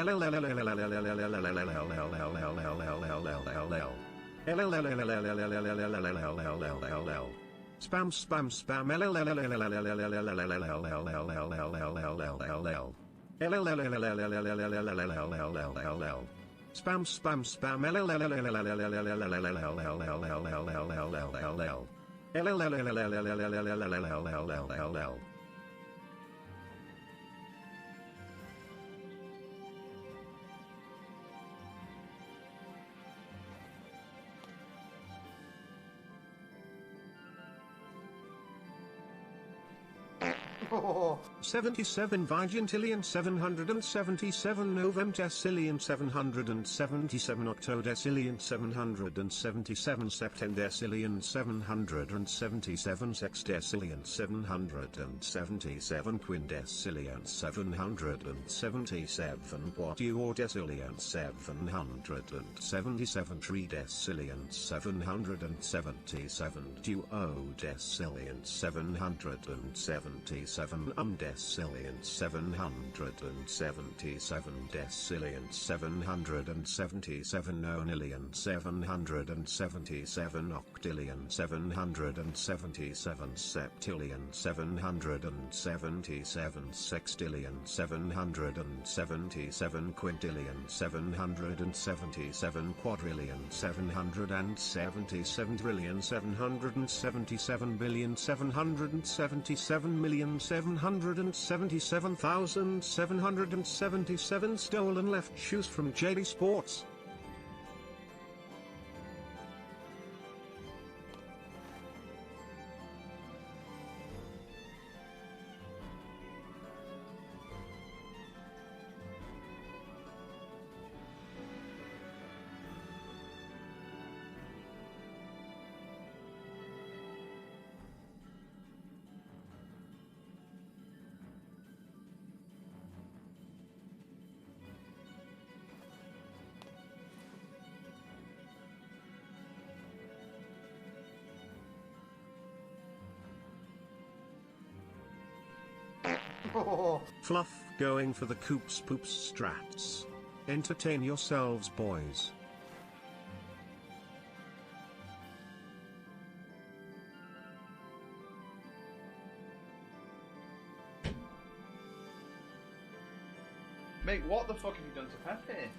[SPEAKER 4] Spam spam spam Spam spam spam Oh, 77 Vigintillion 777 Novemdecillion 777 Octodecillion 777 Septendecillion 777 Sextecillion 777 Quindecillion 777 Quatuordecillion 777 Tridecillion 777 Duodecillion 777 Decillion 777 Decillion 777 Nonillion 777 Octillion 777 Septillion 777 Sextillion 777 Quintillion 777 Quadrillion 777 trillion 777 billion 777 million 777,777 stolen left shoes from JD Sports. Fluff going for the coops poops strats. Entertain yourselves, boys.
[SPEAKER 1] Mate, what the fuck have you done to Pepe?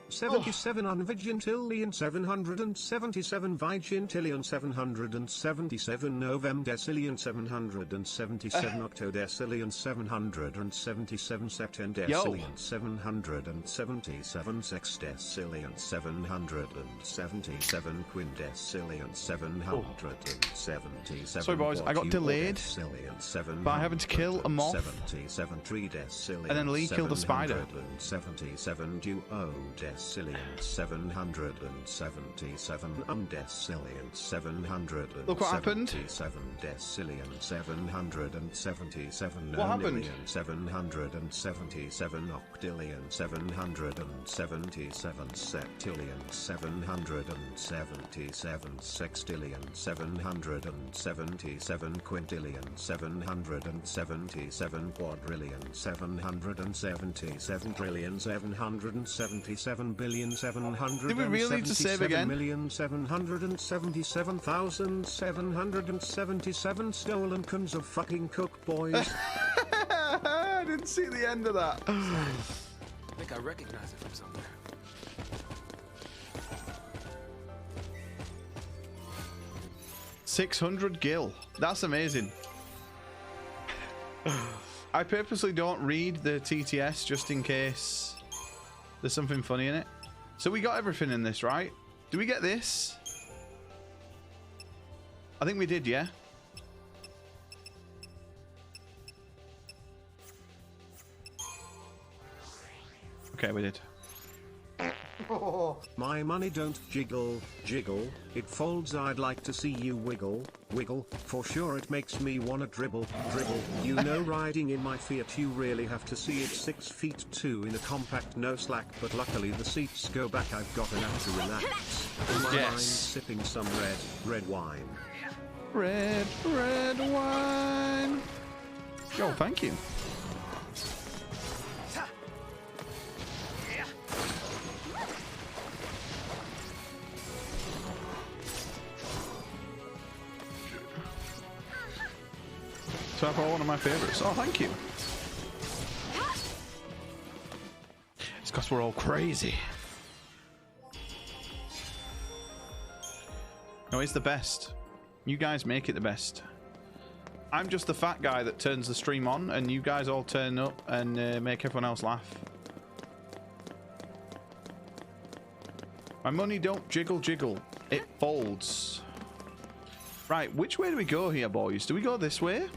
[SPEAKER 4] 77 Unvigintillion 777 Vigintillion 777 Novemdecillion 777 Octodecillion 777 Septendecillion 777 Sextecillion 777 Quindecillion 777
[SPEAKER 1] Sorry boys, I got delayed by having to kill a moth
[SPEAKER 4] 77 Tridecillion
[SPEAKER 1] and then Lee killed a spider.
[SPEAKER 4] 77 Duodecillion 777 Decillion 777
[SPEAKER 1] Look what happened.
[SPEAKER 4] Decillion 777
[SPEAKER 1] What happened?
[SPEAKER 4] 777 Octillion 777 Septillion 777 Sextillion 777 Quintillion 777 Quadrillion 777 trillion 777 billion 777
[SPEAKER 1] Did we really need to save again?
[SPEAKER 4] 777,777 stolen cans of fucking cook, boys.
[SPEAKER 1] I didn't see the end of that.
[SPEAKER 2] I think I recognize it from somewhere.
[SPEAKER 1] $600 gil. That's amazing. I purposely don't read the TTS just in case there's something funny in it. So we got everything in this, right? Do we get this? I think we did, yeah? Okay, we did.
[SPEAKER 4] My money don't jiggle, jiggle, it folds. I'd like to see you wiggle, wiggle, for sure it makes me wanna dribble, dribble. You know, riding in my Fiat you really have to see it. 6 feet 2 in a compact, no slack, but luckily the seats go back. I've got enough to relax. In my mind sipping some red wine.
[SPEAKER 1] Red wine. Yo, thank you. So I bought one of my favorites. Oh, thank you. It's because we're all crazy. No, it's the best. You guys make it the best. I'm just the fat guy that turns the stream on, and you guys all turn up and make everyone else laugh. My money don't jiggle jiggle. It folds. Right, which way do we go here, boys? Do we go this way?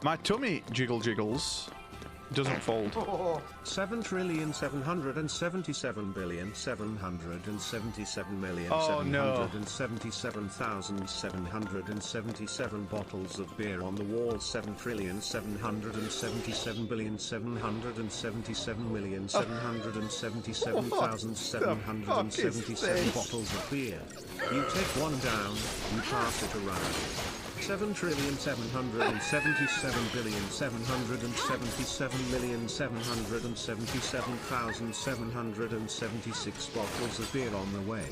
[SPEAKER 1] My tummy jiggle jiggles. Doesn't fold.
[SPEAKER 4] 7,777,777,777,777,777
[SPEAKER 1] Oh, no.
[SPEAKER 4] 777,777 bottles of beer on the wall. 7,777,777,777,777 bottles of beer. You take one down, you pass it around. 7,777,777,777,777,776 bottles of beer on the way.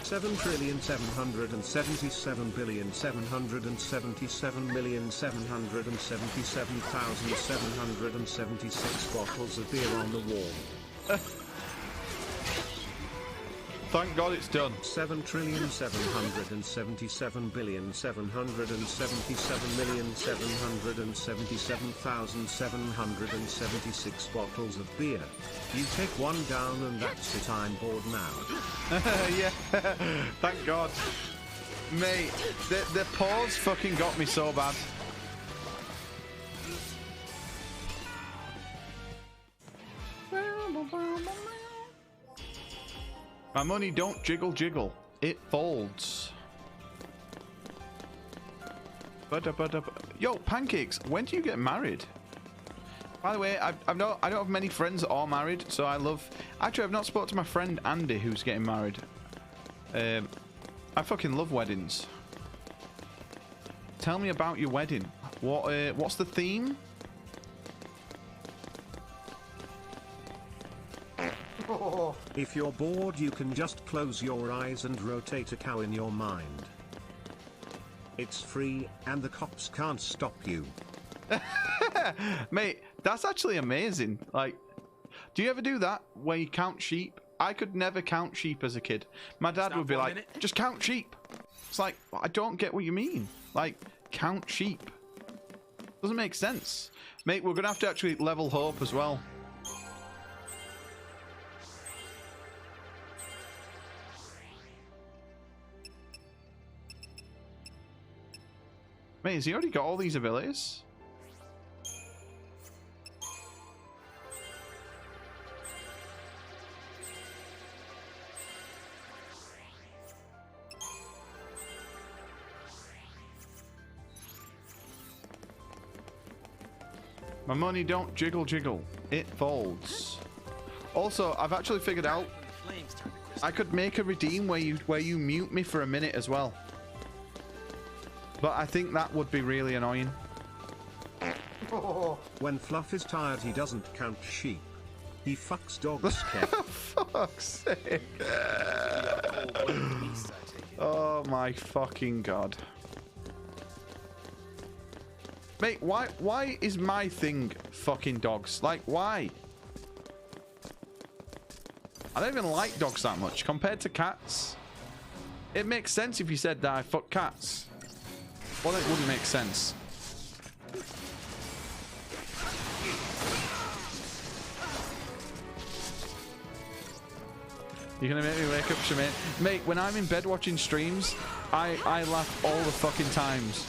[SPEAKER 4] 7,777,777,777,776 bottles of beer on the wall.
[SPEAKER 1] Thank God it's done.
[SPEAKER 4] 7,777,777,777,776 bottles of beer. You take one down and that's it, I'm bored now.
[SPEAKER 1] Yeah, thank God. Mate, the pause fucking got me so bad. My money don't jiggle jiggle. It folds. Yo, Pancakes, when do you get married? By the way, I don't have many friends that are married, so I love... Actually, I've not spoken to my friend Andy, who's getting married. I fucking love weddings. Tell me about your wedding. What's the theme?
[SPEAKER 4] If you're bored, you can just close your eyes and rotate a cow in your mind. It's free, and the cops can't stop you.
[SPEAKER 1] Mate, that's actually amazing. Like, do you ever do that where you count sheep? I could never count sheep as a kid. My dad would be like, just count sheep. It's like, I don't get what you mean. Like, count sheep. Doesn't make sense. Mate, we're going to have to actually level Hope as well. Mate, has he already got all these abilities? My money don't jiggle jiggle. It folds. Also, I've actually figured out I could make a redeem where you mute me for a minute as well. But I think that would be really annoying.
[SPEAKER 4] When Fluff is tired, he doesn't count sheep. He fucks dogs, Kev.
[SPEAKER 1] Fuck's sake. Oh my fucking God. Mate, why is my thing fucking dogs? Like, why? I don't even like dogs that much compared to cats. It makes sense if you said that I fuck cats. Well, it wouldn't make sense. You're gonna make me wake up, Shemaine. Mate, when I'm in bed watching streams, I laugh all the fucking times.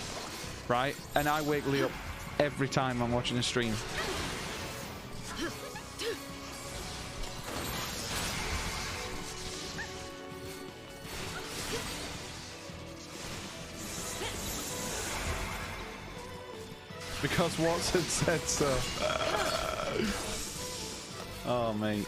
[SPEAKER 1] Right? And I wake Lee up every time I'm watching a stream. Because Watson said so. Oh, mate.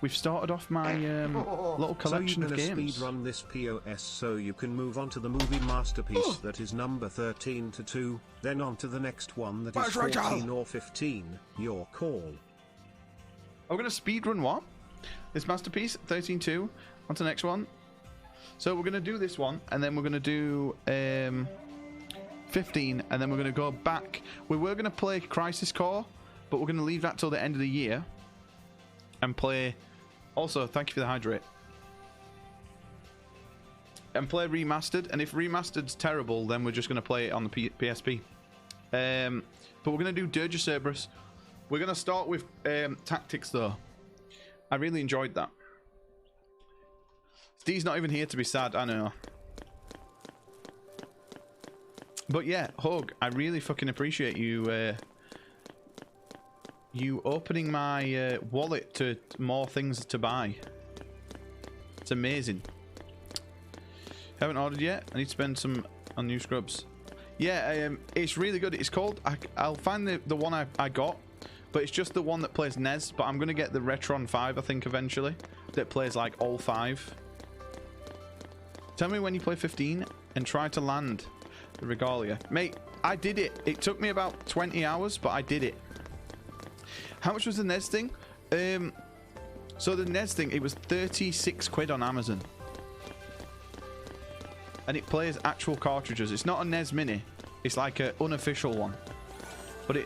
[SPEAKER 1] we've started off my little collection
[SPEAKER 4] of
[SPEAKER 1] games.
[SPEAKER 4] So you're gonna speedrun this POS so you can move on to the movie masterpiece that is number 13 to 2, then on to the next one that is 14 or 15. Your call.
[SPEAKER 1] I'm gonna speedrun what? This masterpiece, 13-2. On to the next one. So we're gonna do this one, and then we're gonna do 15, and then we're gonna go back. We were gonna play Crisis Core, but we're gonna leave that till the end of the year and play. Also, thank you for the hydrate. And play Remastered, and if Remastered's terrible, then we're just gonna play it on the PSP. But we're gonna do Dirge of Cerberus. We're gonna start with Tactics though. I really enjoyed that. Steve's not even here to be sad, I know. But yeah, Hug, I really fucking appreciate you you opening my wallet to more things to buy. It's amazing. Haven't ordered yet. I need to spend some on new scrubs. Yeah, it's really good. It's called, I'll find the one I got, but it's just the one that plays NES, but I'm going to get the Retron 5, I think, eventually, that plays like all 5. Tell me when you play 15 and try to land the Regalia. Mate, I did it. It took me about 20 hours, but I did it. How much was the NES thing? So the NES thing, it was 36 quid on Amazon. And it plays actual cartridges. It's not a NES Mini. It's like an unofficial one. But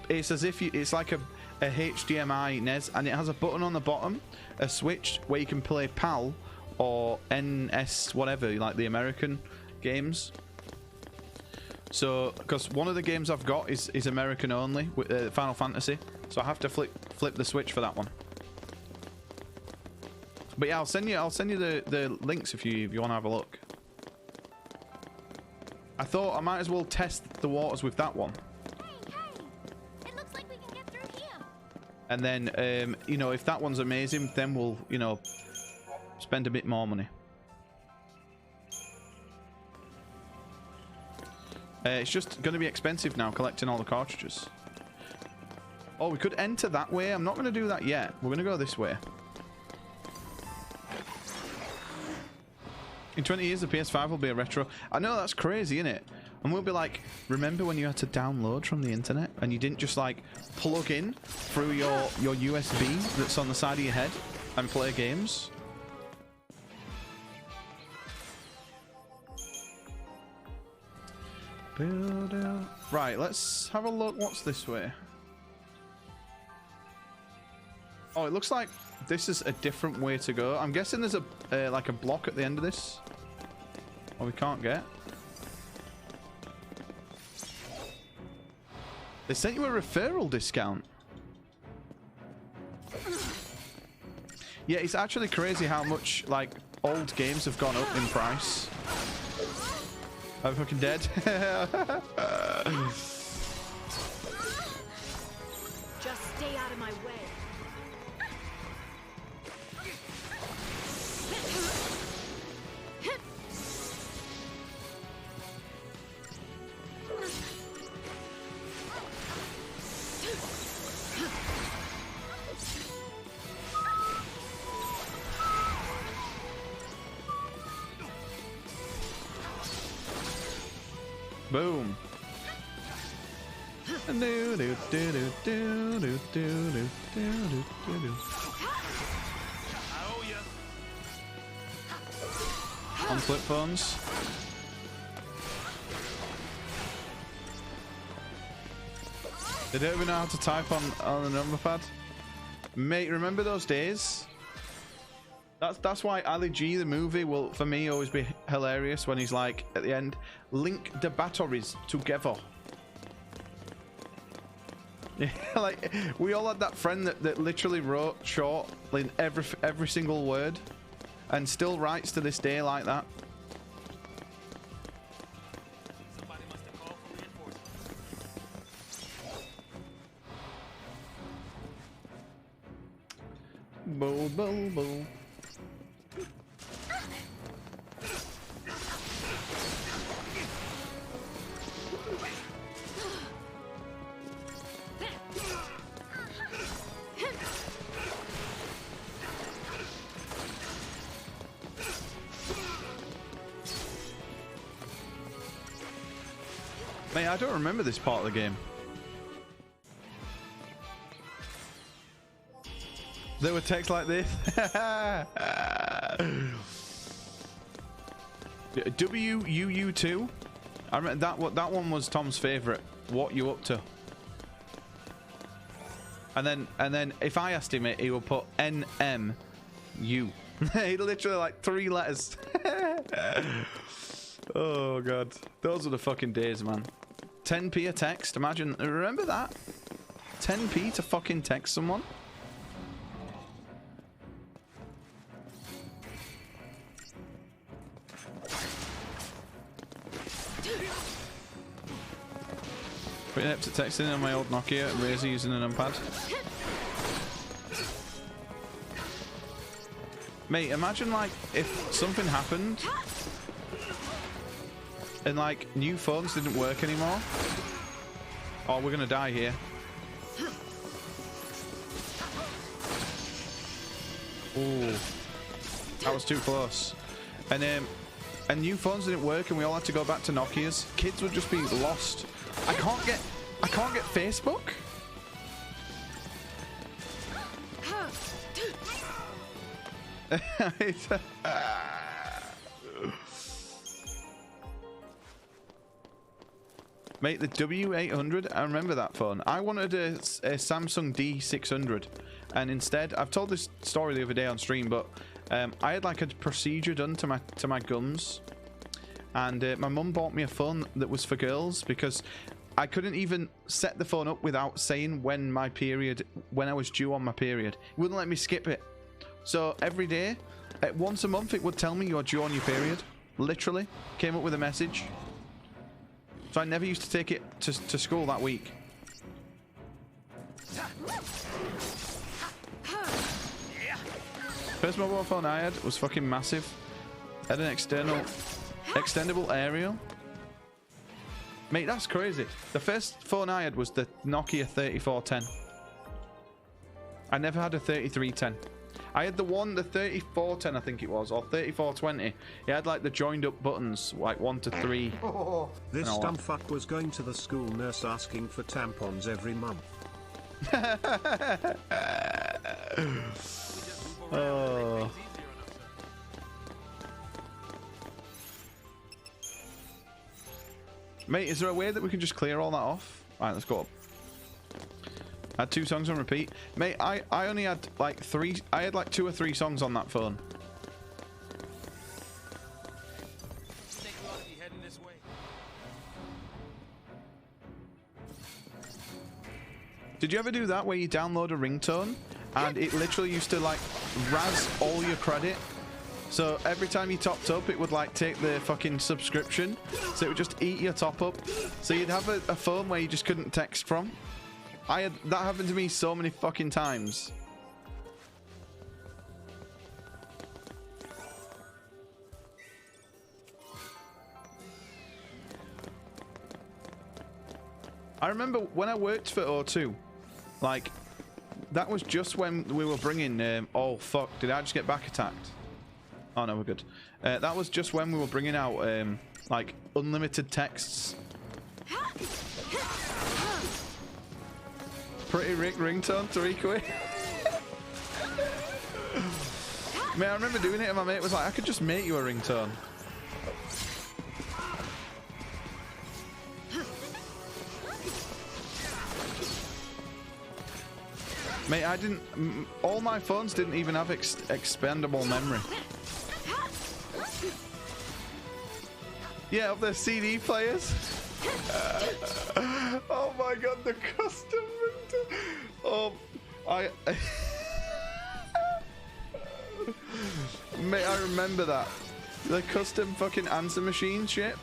[SPEAKER 1] it's as if it's like a HDMI NES, and it has a button on the bottom, a switch where you can play PAL or NS whatever, like the American games. So, because one of the games I've got is American only, with Final Fantasy, so I have to flip the switch for that one. But yeah, I'll send you the links if you want to have a look. I thought I might as well test the waters with that one.
[SPEAKER 14] It looks like we can get through here.
[SPEAKER 1] And then, you know, if that one's amazing, then we'll, you know, spend a bit more money. It's just going to be expensive now, collecting all the cartridges. Oh, we could enter that way. I'm not going to do that yet. We're going to go this way. In 20 years, the PS5 will be a retro. I know, that's crazy, isn't it? And we'll be like, remember when you had to download from the internet and you didn't just like plug in through your USB that's on the side of your head and play games? Right, let's have a look. What's this way? Oh, it looks like this is a different way to go. I'm guessing there's a like a block at the end of this. Oh, we can't get. They sent you a referral discount. Yeah, it's actually crazy how much like old games have gone up in price. I'm fucking dead.
[SPEAKER 10] Just stay out of my way.
[SPEAKER 1] Boom. On flip phones. They don't even know how to type on the number pad. Mate, remember those days? That's why Ali G, the movie, will for me always be hilarious when he's like at the end, link the batteries together. Yeah, like we all had that friend that literally wrote short in every single word, and still writes to this day like that. Bo bo bo. Mate, I don't remember this part of the game. There were texts like this. WUU2. I remember that one was Tom's favorite. What you up to? And then if I asked him it, he would put NMU. He literally like 3 letters. Oh god, those were the fucking days, man. 10p a text. Imagine. Remember that? 10p to fucking text someone. Putting up to texting on my old Nokia and Razor using an numpad. Mate, imagine like if something happened and like new phones didn't work anymore. Oh, we're gonna die here. Ooh, that was too close. And new phones didn't work, and we all had to go back to Nokias. Kids would just be lost. I can't get Facebook. Mate, the W800, I remember that phone. I wanted a Samsung D600, and instead, I've told this story the other day on stream, but I had like a procedure done to my gums, and my mum bought me a phone that was for girls because I couldn't even set the phone up without saying when I was due on my period. It wouldn't let me skip it. So every day, once a month, it would tell me you're due on your period. Literally, came up with a message. So I never used to take it to school that week. First mobile phone I had was fucking massive. Had an extendable aerial. Mate, that's crazy. The first phone I had was the Nokia 3410. I never had a 3310. I had the 3410, I think it was, or 3420. It had like the joined up buttons, like 1 to 3.
[SPEAKER 4] This dumb fuck was going to the school nurse asking for tampons every month.
[SPEAKER 1] Oh. Mate, is there a way that we can just clear all that off? Alright, let's go up. I had 2 songs on repeat. Mate, I only had like 3. I had like 2 or 3 songs on that phone. Did you ever do that where you download a ringtone and it literally used to like razz all your credit? So every time you topped up, it would like take the fucking subscription. So it would just eat your top up. So you'd have a phone where you just couldn't text from. That happened to me so many fucking times. I remember when I worked for O2, like, that was just when we were bringing, oh fuck, did I just get back attacked? Oh no, we're good. That was just when we were bringing out, like, unlimited texts. Pretty Rick ringtone, 3 quid. Mate, I remember doing it and my mate was like, I could just make you a ringtone. Mate, I didn't... all my phones didn't even have expandable memory. Yeah, of the CD players. Oh my god, the custom ringtone. Mate, I remember that. The custom fucking answer machine shit.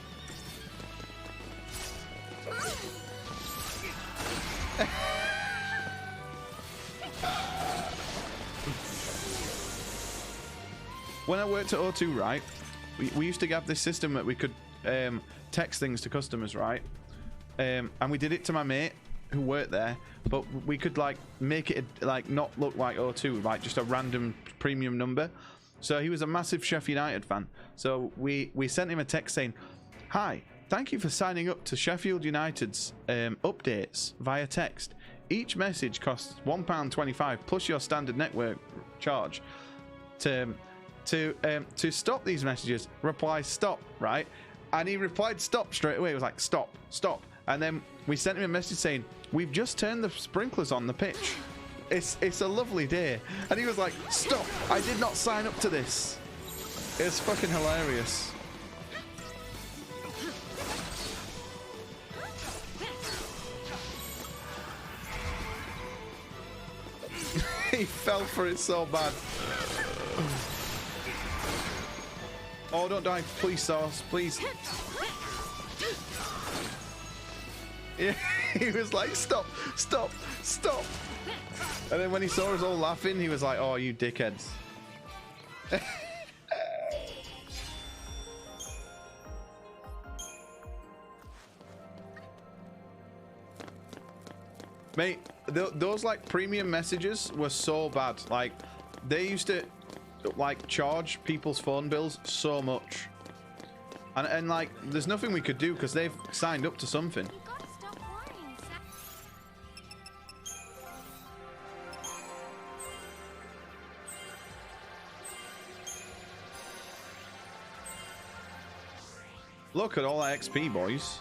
[SPEAKER 1] When I worked at O2, right, we used to have this system that we could text things to customers, right? And we did it to my mate who worked there, but we could like make it like not look like O2, like just a random premium number. So he was a massive Sheffield United fan. So we sent him a text saying, "Hi, thank you for signing up to Sheffield United's updates via text. Each message costs £1.25 plus your standard network charge. To stop these messages, reply stop, right? And he replied stop straight away. He was like, stop, stop. And then we sent him a message saying, we've just turned the sprinklers on the pitch. It's a lovely day. And he was like, stop, I did not sign up to this. It's fucking hilarious. He fell for it so bad. Oh, don't die, please, Sauce, please. Yeah, he was like, stop, stop, stop. And then when he saw us all laughing, he was like, oh, you dickheads. Mate, those like premium messages were so bad. Like, they used to like charge people's phone bills so much, and like there's nothing we could do because they've signed up to something. Look at all that XP, boys.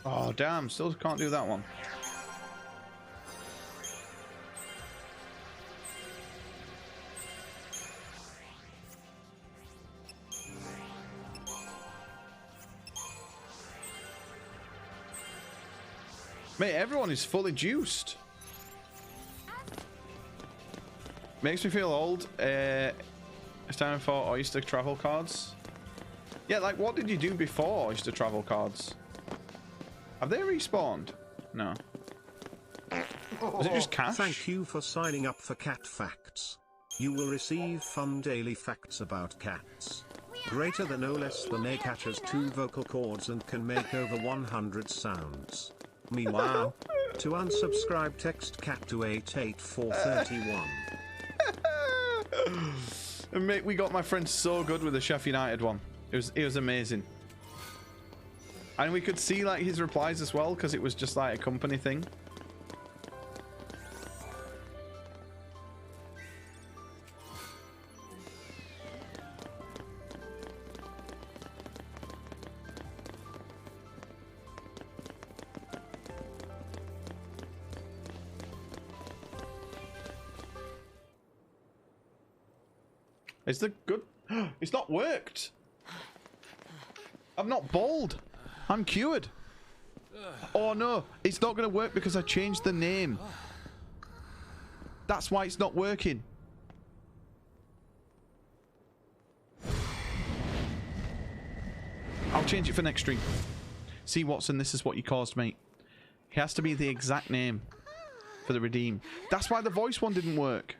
[SPEAKER 1] Oh, damn. Still can't do that one. Mate, everyone is fully juiced. Makes me feel old. It's time for Oyster travel cards. Yeah, like, what did you do before Oyster travel cards? Have they respawned? No. Was it just cash?
[SPEAKER 4] Thank you for signing up for Cat Facts. You will receive fun daily facts about cats. Greater than or less than a cat has 2 vocal cords and can make over 100 sounds. Meow. To unsubscribe, text cat to 88431.
[SPEAKER 1] And mate, we got my friend so good with the Sheffield United one. It was amazing. And we could see like his replies as well because it was just like a company thing. Is the good? It's not worked. I'm not bald. I'm cured. Oh no, it's not going to work because I changed the name. That's why it's not working. I'll change it for next stream. See, Watson, this is what you caused, mate. It has to be the exact name for the redeem. That's why the voice one didn't work.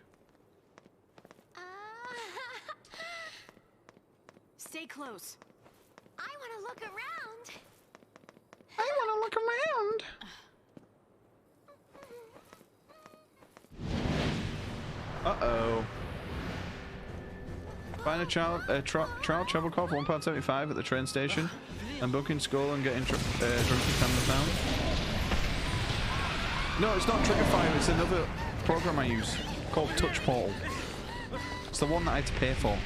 [SPEAKER 10] Stay close.
[SPEAKER 14] I want to look around.
[SPEAKER 1] I want to look around. Uh-oh. Find a trial travel call for £1.75 at the train station and book in school and getting drunk in £10. No, it's not Triggerfire, it's another program I use called Touch Portal. It's the one that I had to pay for.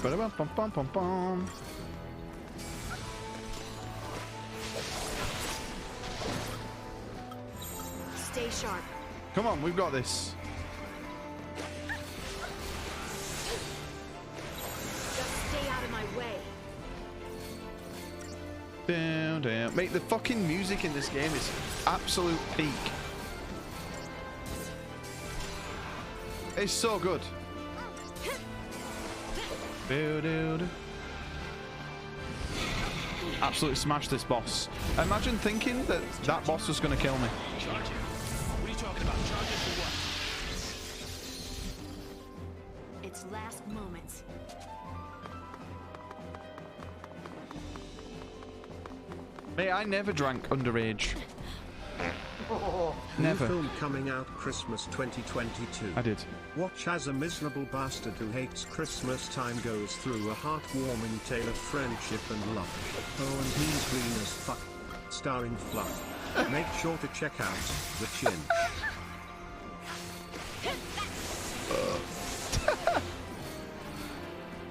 [SPEAKER 1] Ba-da-bum-bum-bum-bum.
[SPEAKER 10] Stay sharp.
[SPEAKER 1] Come on, we've got this.
[SPEAKER 10] Just stay out of my way.
[SPEAKER 1] Down, down. Mate, the fucking music in this game is absolute peak. It's so good. Absolutely smash this boss. Imagine thinking that that boss was going to kill me.
[SPEAKER 2] Charge it. What are you talking about? Charge it for what?
[SPEAKER 10] It's last moments.
[SPEAKER 1] Mate, I never drank underage. Never.
[SPEAKER 4] New film coming out Christmas 2022.
[SPEAKER 1] I did.
[SPEAKER 4] Watch as a miserable bastard who hates Christmas time goes through a heartwarming tale of friendship and love. Oh, and he's green as fuck. Starring Fluff. Make sure to check out The Chin.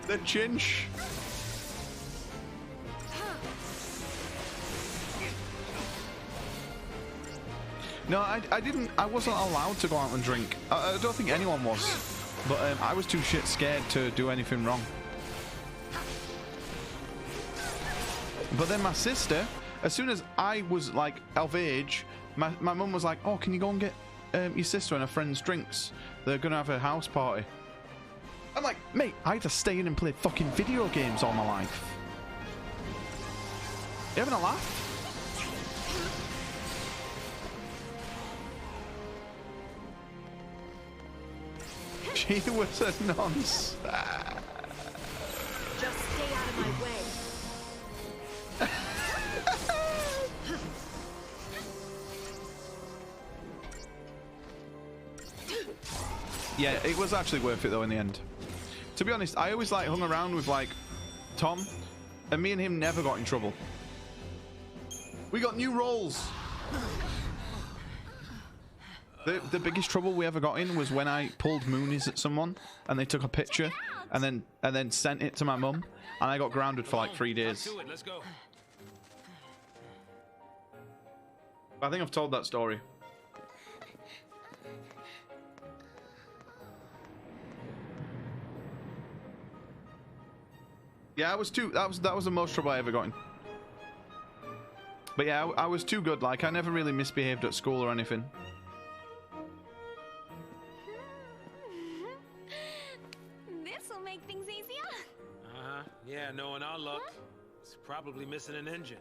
[SPEAKER 1] The Chinch. No, I didn't. I wasn't allowed to go out and drink. I don't think anyone was, but I was too shit scared to do anything wrong. But then my sister, as soon as I was like of age, my mum was like, "Oh, can you go and get your sister and her friends drinks? They're gonna have a house party." I'm like, mate, I had to stay in and play fucking video games all my life. You having a laugh? She was a nonce.
[SPEAKER 10] Just stay out of my way.
[SPEAKER 1] Yeah, it was actually worth it though in the end. To be honest, I always like hung around with like Tom, and me and him never got in trouble. We got new roles. The biggest trouble we ever got in was when I pulled moonies at someone and they took a picture and then sent it to my mum, and I got grounded for like 3 days.
[SPEAKER 2] Let's go.
[SPEAKER 1] I think I've told that story. Yeah, I was too. That was the most trouble I ever got in. But yeah, I was too good. Like I never really misbehaved at school or anything.
[SPEAKER 5] This'll make things easier.
[SPEAKER 2] Yeah, knowing our luck, it's probably missing an engine.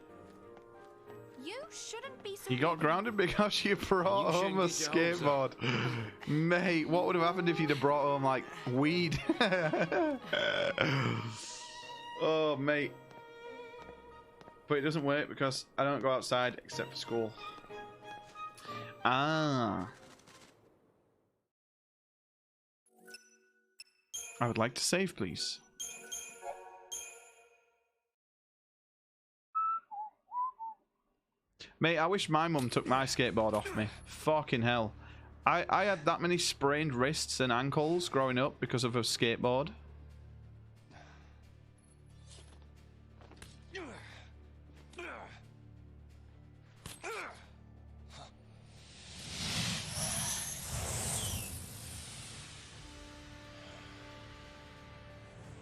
[SPEAKER 5] You shouldn't be so.
[SPEAKER 1] You got grounded because you brought home a skateboard. Mate, what would have happened if you'd have brought home like weed? Oh, mate. But it doesn't work because I don't go outside except for school. Ah. I would like to save, please. Mate, I wish my mum took my skateboard off me. Fucking hell. I had that many sprained wrists and ankles growing up because of a skateboard.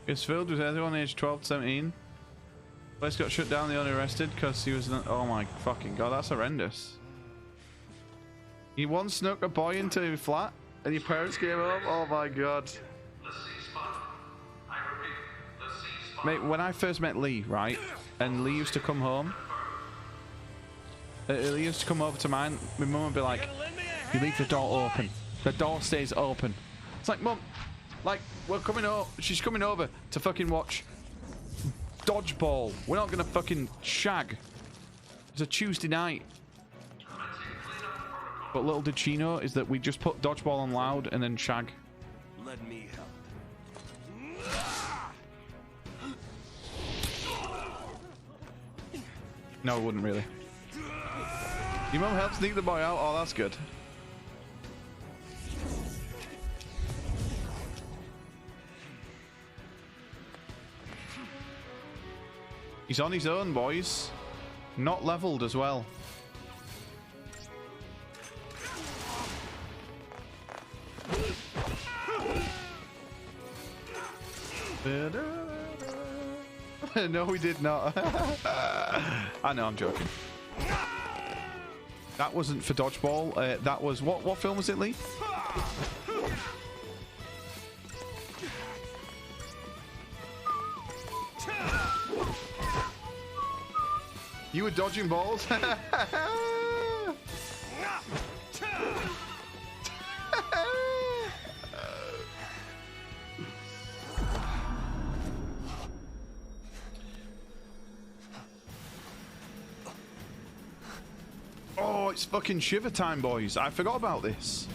[SPEAKER 1] It's filled with everyone aged 12 to 17. Place got shut down, they only arrested because he was... Oh my fucking god, that's horrendous. You once snuck a boy into a flat and your parents came home? Oh my god. Mate, when I first met Lee, right? And Lee used to come home. Lee used to come over to mine. My mum would be like, you leave the door open. The door stays open. It's like, Mum, like, we're coming over. She's coming over to fucking watch dodgeball. We're not gonna fucking shag. It's a Tuesday night. But little did she know is that we just put dodgeball on loud and then shag.
[SPEAKER 8] Let me help.
[SPEAKER 1] No, it wouldn't really. Your mum helped sneak the boy out. Oh, that's good. He's on his own, boys. Not leveled as well. No, we did not. I know, I'm joking. That wasn't for dodgeball. That was... What film was it, Lee? You were dodging balls? it's fucking shiver time, boys. I forgot about this.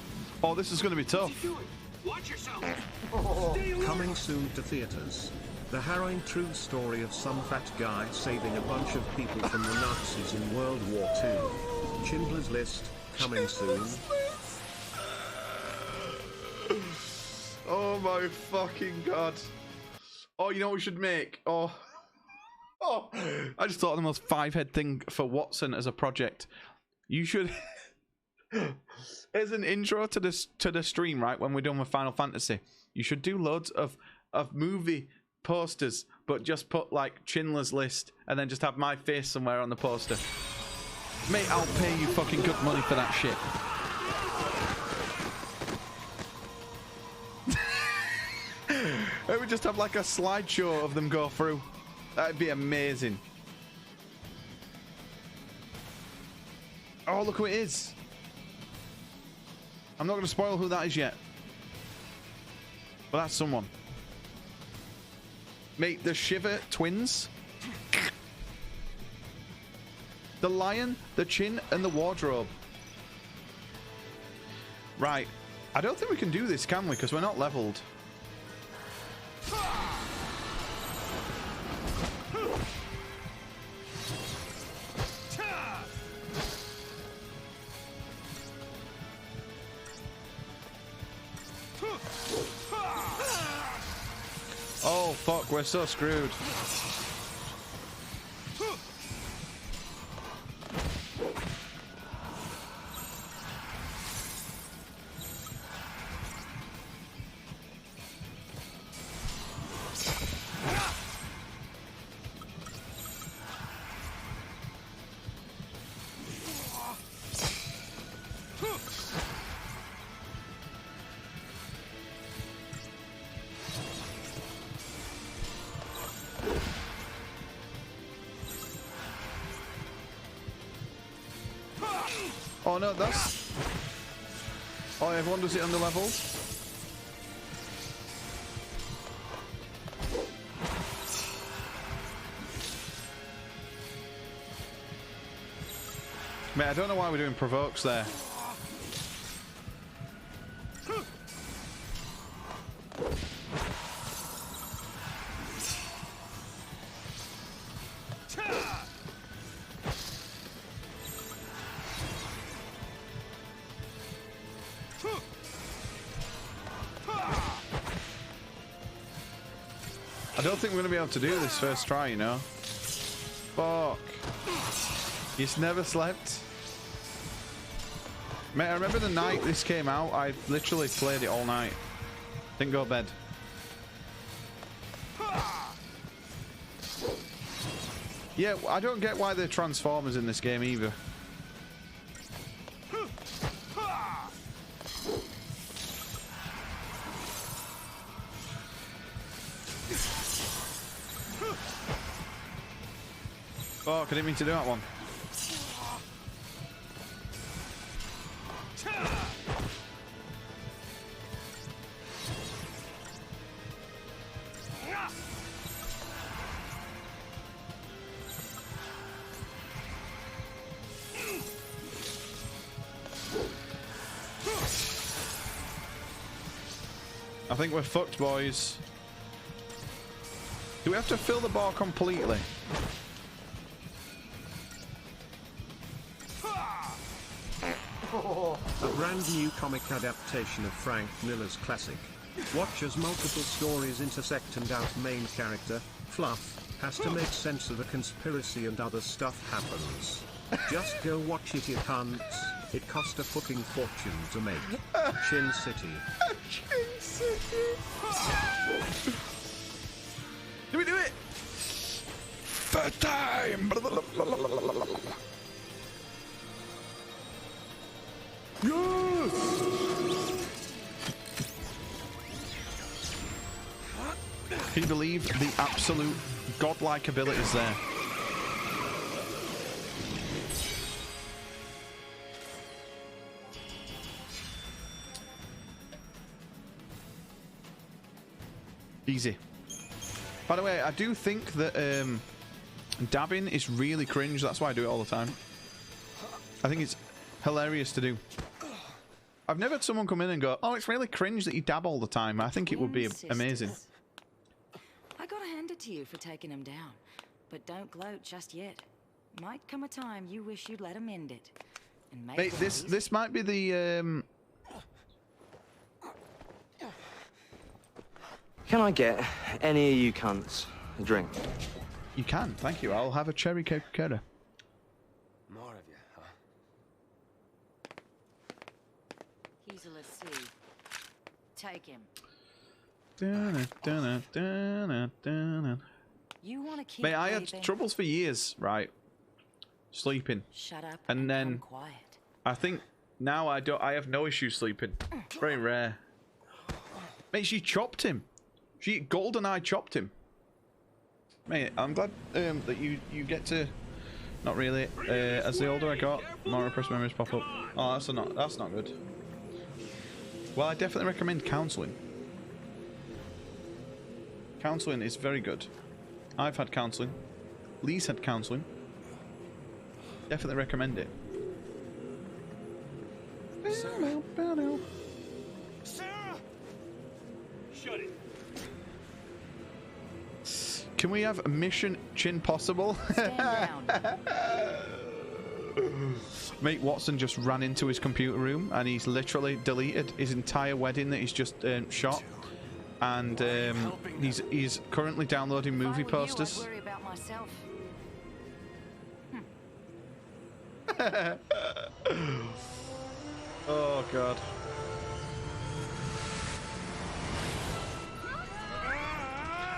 [SPEAKER 1] Oh, this is going to be tough.
[SPEAKER 8] Watch yourself.
[SPEAKER 4] Coming soon to theaters. The harrowing true story of some fat guy saving a bunch of people from the Nazis in World War II. Schindler's List, coming soon.
[SPEAKER 1] Oh my fucking god. Oh, you know what we should make? Oh, I just thought of the most five-head thing for Watson as a project. You should, as an intro to the stream, right, when we're done with Final Fantasy, you should do loads of movie posters, but just put like Schindler's List and then just have my face somewhere on the poster. Mate, I'll pay you fucking good money for that shit. It would just have like a slideshow of them go through. That'd be amazing. Oh, look who it is. I'm not going to spoil who that is yet. But that's someone. Mate, the Shiver twins. The lion, the chin, and the wardrobe. Right. I don't think we can do this, can we? Because we're not leveled. Oh fuck, we're so screwed. Oh no, that's... Oh, everyone does it under levels? Mate, I don't know why we're doing provokes there. I don't think we're going to be able to do this first try, you know? Fuck. He's never slept. Mate, I remember the night this came out, I literally played it all night. Didn't go to bed. Yeah, I don't get why they're Transformers in this game either. Fuck, I didn't mean to do that one. I think we're fucked, boys. Do we have to fill the bar completely?
[SPEAKER 4] A brand new comic adaptation of Frank Miller's classic. Watch as multiple stories intersect and our main character, Fluff, has to make sense of a conspiracy and other stuff happens. Just go watch it, you cunts. It cost a fucking fortune to make. Chin City.
[SPEAKER 1] Chin City. Do we do it? Third time. Yes! Can you believe the absolute godlike abilities there? Easy. By the way, I do think that dabbing is really cringe. That's why I do it all the time. I think it's hilarious to do. I've never had someone come in and go, oh, it's really cringe that you dab all the time. I think it would be amazing.
[SPEAKER 18] I gotta hand it to you for taking him down. But don't gloat just yet. Might come a time you wish you'd let him end it. And make
[SPEAKER 1] Mate, this might be the
[SPEAKER 7] Can I get any of you cunts a drink?
[SPEAKER 1] You can, thank you. I'll have a cherry Coca-Cola.
[SPEAKER 12] More of you, huh?
[SPEAKER 18] He's a lessee. Take him. You want to keep
[SPEAKER 1] Mate, I had
[SPEAKER 18] breathing?
[SPEAKER 1] troubles for years, right? Sleeping.
[SPEAKER 18] Shut up
[SPEAKER 1] and then
[SPEAKER 18] become quiet.
[SPEAKER 1] I think now I have no issue sleeping. It's very rare. Mate, she chopped him. She GoldenEye chopped him. Mate, I'm glad that you get to. Not really. As the older I got, more repressed memories pop up. Oh, that's not good. Well, I definitely recommend counselling. Counselling is very good. I've had counselling. Lee's had counselling. Definitely recommend it.
[SPEAKER 8] Sarah! Shut it.
[SPEAKER 1] Can we have Mission Chin Possible? Mate, Watson just ran into his computer room and he's literally deleted his entire wedding that he's just shot. And he's currently downloading movie posters.
[SPEAKER 18] I'd worry about myself.
[SPEAKER 1] Oh god.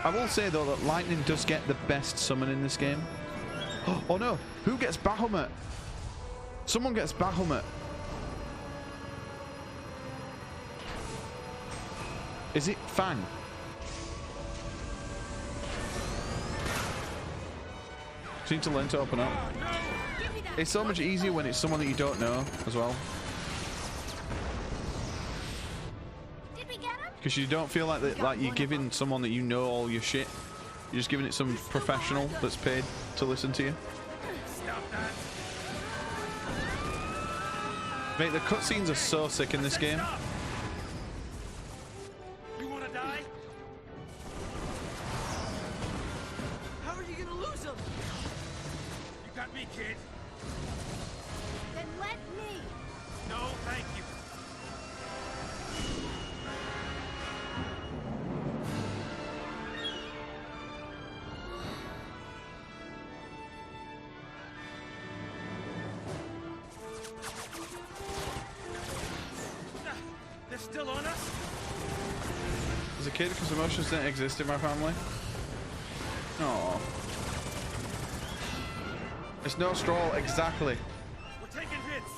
[SPEAKER 1] I will say though that Lightning does get the best summon in this game. Oh no! Who gets Bahamut? Someone gets Bahamut. Is it Fang? Seem to learn to open up. It's so much easier when it's someone that you don't know as well. Because you don't feel like that, like you're giving someone that you know all your shit. You're just giving it some professional that's paid to listen to you. Mate, the cutscenes are so sick in this game.
[SPEAKER 8] You wanna die? How are you gonna lose him? You got me, kid.
[SPEAKER 16] Then let me.
[SPEAKER 8] No, thank you. They're still on us?
[SPEAKER 1] As a kid, because emotions didn't exist in my family. Oh. It's no straw, exactly.
[SPEAKER 8] We're taking hits.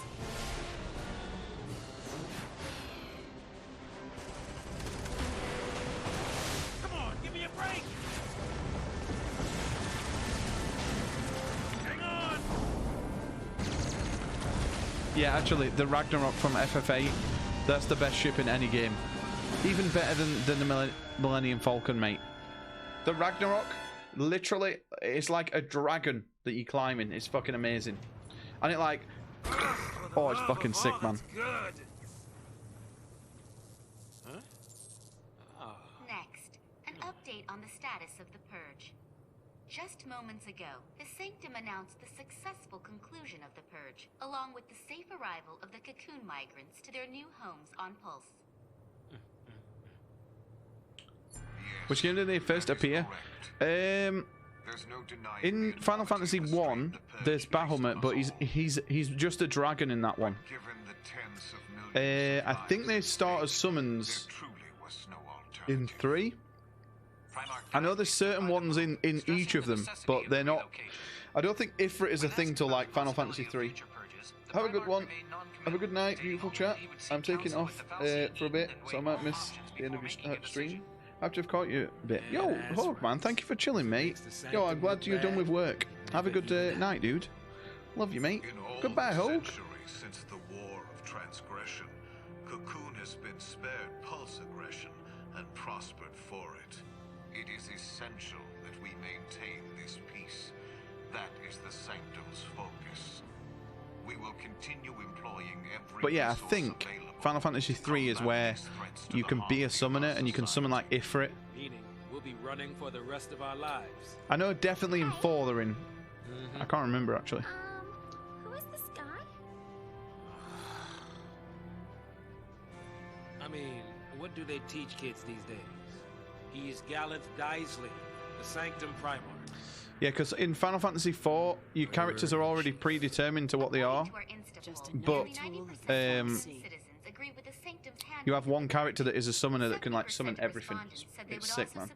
[SPEAKER 8] Come on, give me a break. Hang on.
[SPEAKER 1] Yeah, actually, the Ragnarok from FF8, that's the best ship in any game. Even better than the Millennium Falcon, mate. The Ragnarok, literally, it's like a dragon that you climb in. It's fucking amazing. And it like... Oh, it's fucking sick, man.
[SPEAKER 8] Good.
[SPEAKER 19] Next, an update on the status of the Purge. Just moments ago, the Sanctum announced the successful conclusion of the Purge, along with the safe arrival of the Cocoon migrants to their new homes on Pulse.
[SPEAKER 1] Which game did they first appear? In Final Fantasy 1, there's Bahamut, but he's just a dragon in that one. I think they start as summons in 3. I know there's certain ones in each of them, but they're not. I don't think Ifrit is a thing till like Final Fantasy 3. Have a good one. Have a good night, beautiful chat. I'm taking off for a bit, so I might miss the end of your stream. After I've caught you a bit. Yo, Hog man, thank you for chilling, mate. Yo, I'm glad you're done with work. Have a good night, dude. Love you, mate. Goodbye, Hog.
[SPEAKER 20] Since the war of transgression, Cocoon has been spared pulse aggression and prospered for it. It is essential that we maintain this peace. That is the Sanctum's focus. We will continue employing every
[SPEAKER 1] But yeah, I
[SPEAKER 20] resource
[SPEAKER 1] think
[SPEAKER 20] available.
[SPEAKER 1] Final Fantasy III is where you can be a summoner and you can summon like Ifrit.
[SPEAKER 2] Meaning, we'll be running for the rest of our lives.
[SPEAKER 1] I know definitely in 4 they're in. I can't remember actually.
[SPEAKER 14] Who is this guy?
[SPEAKER 2] I mean, what do they teach kids these days? He's Gallant Daisley, the Sanctum Primarch.
[SPEAKER 1] Yeah, because in Final Fantasy IV, your characters are already predetermined to what they are. But you have one character that is a summoner that can like summon everything. It's sick, man.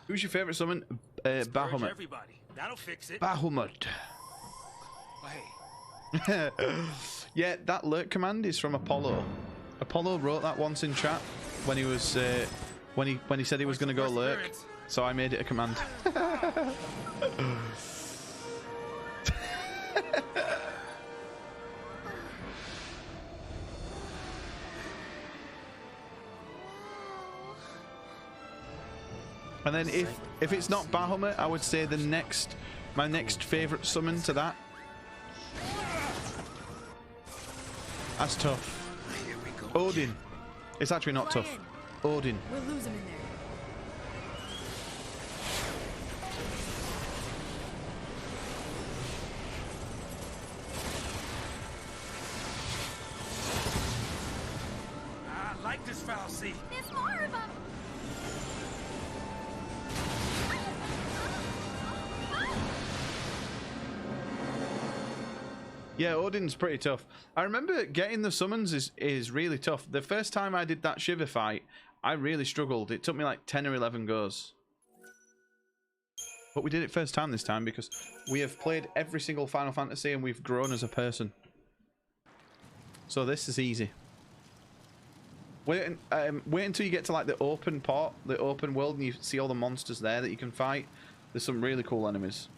[SPEAKER 1] Who's your favourite summon? Bahamut.
[SPEAKER 2] Everybody. That'll fix it.
[SPEAKER 1] Bahamut.
[SPEAKER 2] Hey.
[SPEAKER 1] Yeah, that lurk command is from Apollo. Apollo wrote that once in chat when he was when he said he was going to go lurk. So I made it a command. And then if it's not Bahamut, I would say my next favourite summon to that. That's tough. Odin. It's actually not tough. Odin.
[SPEAKER 10] We'll lose him in there.
[SPEAKER 2] I like this foul sea.
[SPEAKER 14] There's more of them.
[SPEAKER 1] Yeah, Odin's pretty tough. I remember getting the summons is really tough. The first time I did that Shiver fight, I really struggled. It took me like 10 or 11 goes. But we did it first time this time because we have played every single Final Fantasy and we've grown as a person. So this is easy. Wait until you get to like the open part, the open world, and you see all the monsters there that you can fight. There's some really cool enemies.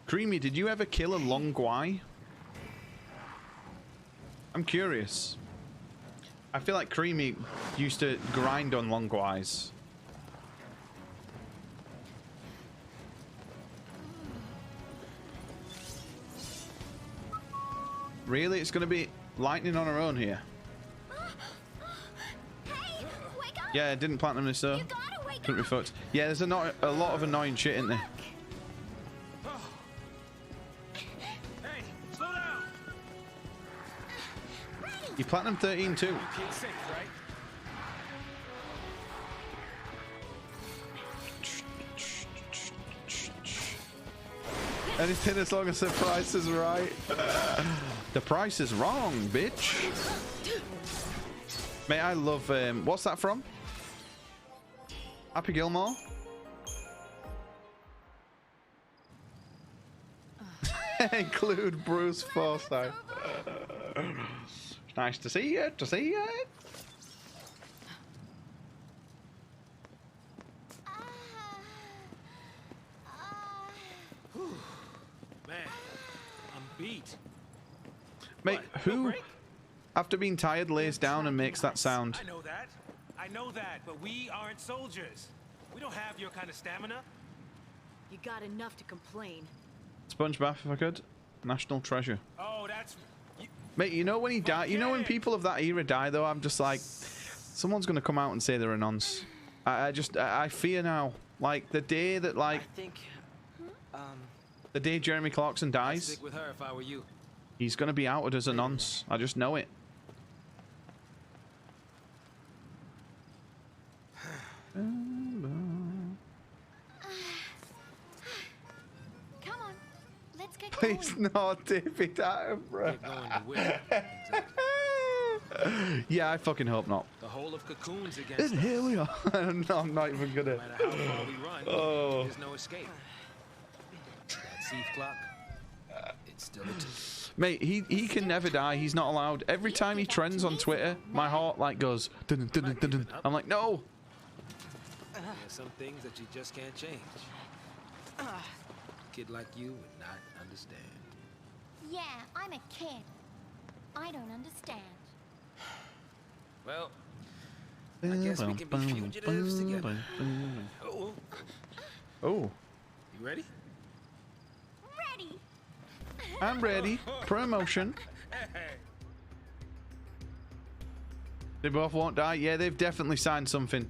[SPEAKER 1] Creamy, did you ever kill a Long Guai? I'm curious. I feel like Creamy used to grind on Long Guais. Really? It's going to be lightning on her own here.
[SPEAKER 14] Hey, wake up!
[SPEAKER 1] Yeah, didn't platinum this though. Couldn't be fucked. Yeah, there's a lot of annoying shit in there.
[SPEAKER 2] Hey, slow down.
[SPEAKER 1] You platinum 13 too.
[SPEAKER 2] Kid's safe, right?
[SPEAKER 1] Anything as long as the price is right. The price is wrong, bitch. Mate, I love what's that from? Happy Gilmore? Include Bruce Forsyth. Nice to see you,
[SPEAKER 2] Man, I'm beat.
[SPEAKER 1] Mate, who, after being tired, lays down and makes that sound?
[SPEAKER 2] I know that, but we aren't soldiers. We don't have your kind of stamina.
[SPEAKER 10] You got enough to complain.
[SPEAKER 1] Sponge bath, if I could. National treasure.
[SPEAKER 2] Oh, that's...
[SPEAKER 1] Mate, you know when he died? You know when people of that era die, though? I'm just like, someone's going to come out and say they're a nonce. I fear now. Like, the day that, like...
[SPEAKER 11] I think,
[SPEAKER 1] the day Jeremy Clarkson dies...
[SPEAKER 2] I'd stick with her if I were you.
[SPEAKER 1] He's going to be outed as a nonce. I just know it.
[SPEAKER 14] Come on, let's get
[SPEAKER 1] Please not David Attenborough. Yeah, I fucking hope not.
[SPEAKER 2] The whole of Cocoon's against
[SPEAKER 1] And
[SPEAKER 2] us.
[SPEAKER 1] here we are. No, I'm not even gonna.
[SPEAKER 2] No matter how far we run,
[SPEAKER 1] Oh.
[SPEAKER 2] there's no escape. That siege clock, it's still a tick.
[SPEAKER 1] Mate, he can never die. He's not allowed. Every time he trends on Twitter, my heart like goes dun dun dun dun dun. I'm like, no.
[SPEAKER 2] There are some things that you just can't change. A kid like you would not understand.
[SPEAKER 14] Yeah, I'm a kid. I don't understand.
[SPEAKER 2] Well, I guess we can be fugitives together.
[SPEAKER 1] Oh.
[SPEAKER 2] You ready?
[SPEAKER 14] Ready.
[SPEAKER 1] I'm ready. Promotion. They both won't die. Yeah, they've definitely signed something.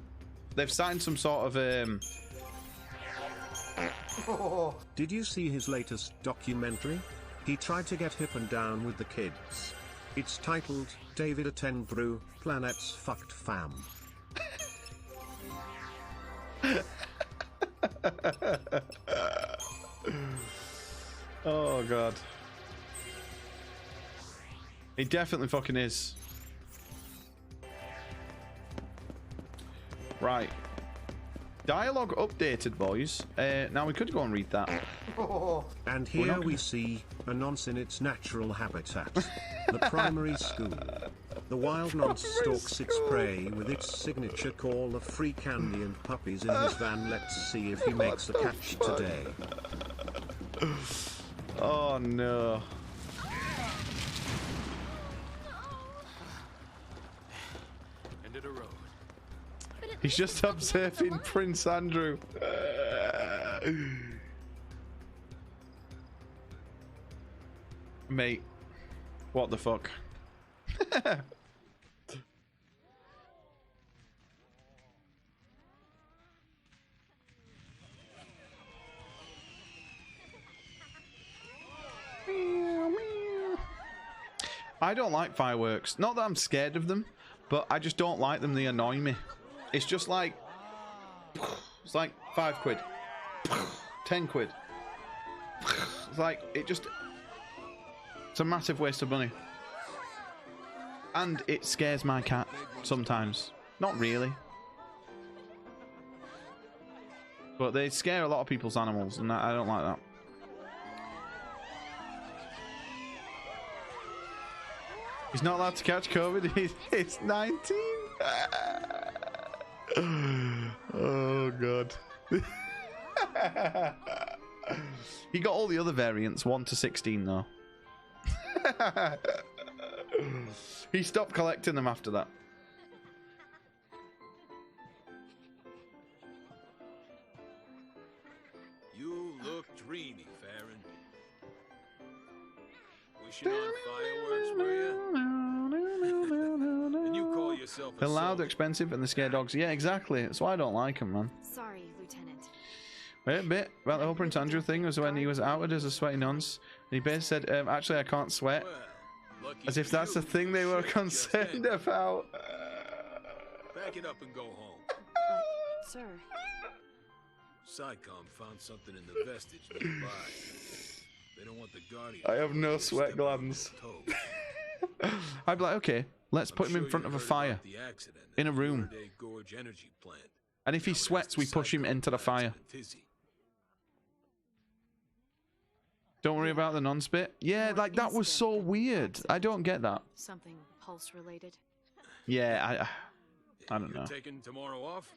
[SPEAKER 1] They've signed some sort of
[SPEAKER 4] Did you see his latest documentary? He tried to get hip and down with the kids. It's titled David Attenborough, Planets Fucked Fam.
[SPEAKER 1] Oh god. He definitely fucking is. Right. Dialogue updated, boys. Now we could go and read that.
[SPEAKER 4] And here we see a nonce in its natural habitat. The primary school. The wild nonce stalks its prey with its signature call of free candy and puppies in his van. Let's see if he makes a catch today.
[SPEAKER 1] Oh no.
[SPEAKER 2] End of the road.
[SPEAKER 1] He's just observing Prince Andrew. Mate, what the fuck? I don't like fireworks. Not that I'm scared of them, but I just don't like them. They annoy me. It's just like, it's like 5 quid, 10 quid. It's like, it's a massive waste of money. And it scares my cat sometimes. Not really. But they scare a lot of people's animals, and I don't like that. He's not allowed to catch COVID. It's 19. Oh god. He got all the other variants, 1 to 16 though. He stopped collecting them after that.
[SPEAKER 21] You look dreamy, Farron. Wishing on fireworks, were you? And you call yourself a
[SPEAKER 1] They're loud,
[SPEAKER 21] soldier.
[SPEAKER 1] expensive, and they're scared dogs. Yeah, exactly. That's why I don't like them, man.
[SPEAKER 10] Sorry, Lieutenant.
[SPEAKER 1] Wait a bit about the whole Prince Andrew thing was when he was outed as a sweaty nonce. And he basically said, actually, I can't sweat. As if that's the thing they were concerned about.
[SPEAKER 21] Pack it up and go home.
[SPEAKER 10] Sir.
[SPEAKER 21] SciComm found something in the vestige nearby. They don't want the Guardian.
[SPEAKER 1] I have no sweat glands. I'd be like, okay, let's put him in front of a fire. In a room. And if he sweats, we push him into the fire. Don't worry about the nonce bit. Yeah, like that was so weird. I don't get that.
[SPEAKER 10] Something pulse related.
[SPEAKER 1] Yeah, I don't know.
[SPEAKER 21] Taking tomorrow off?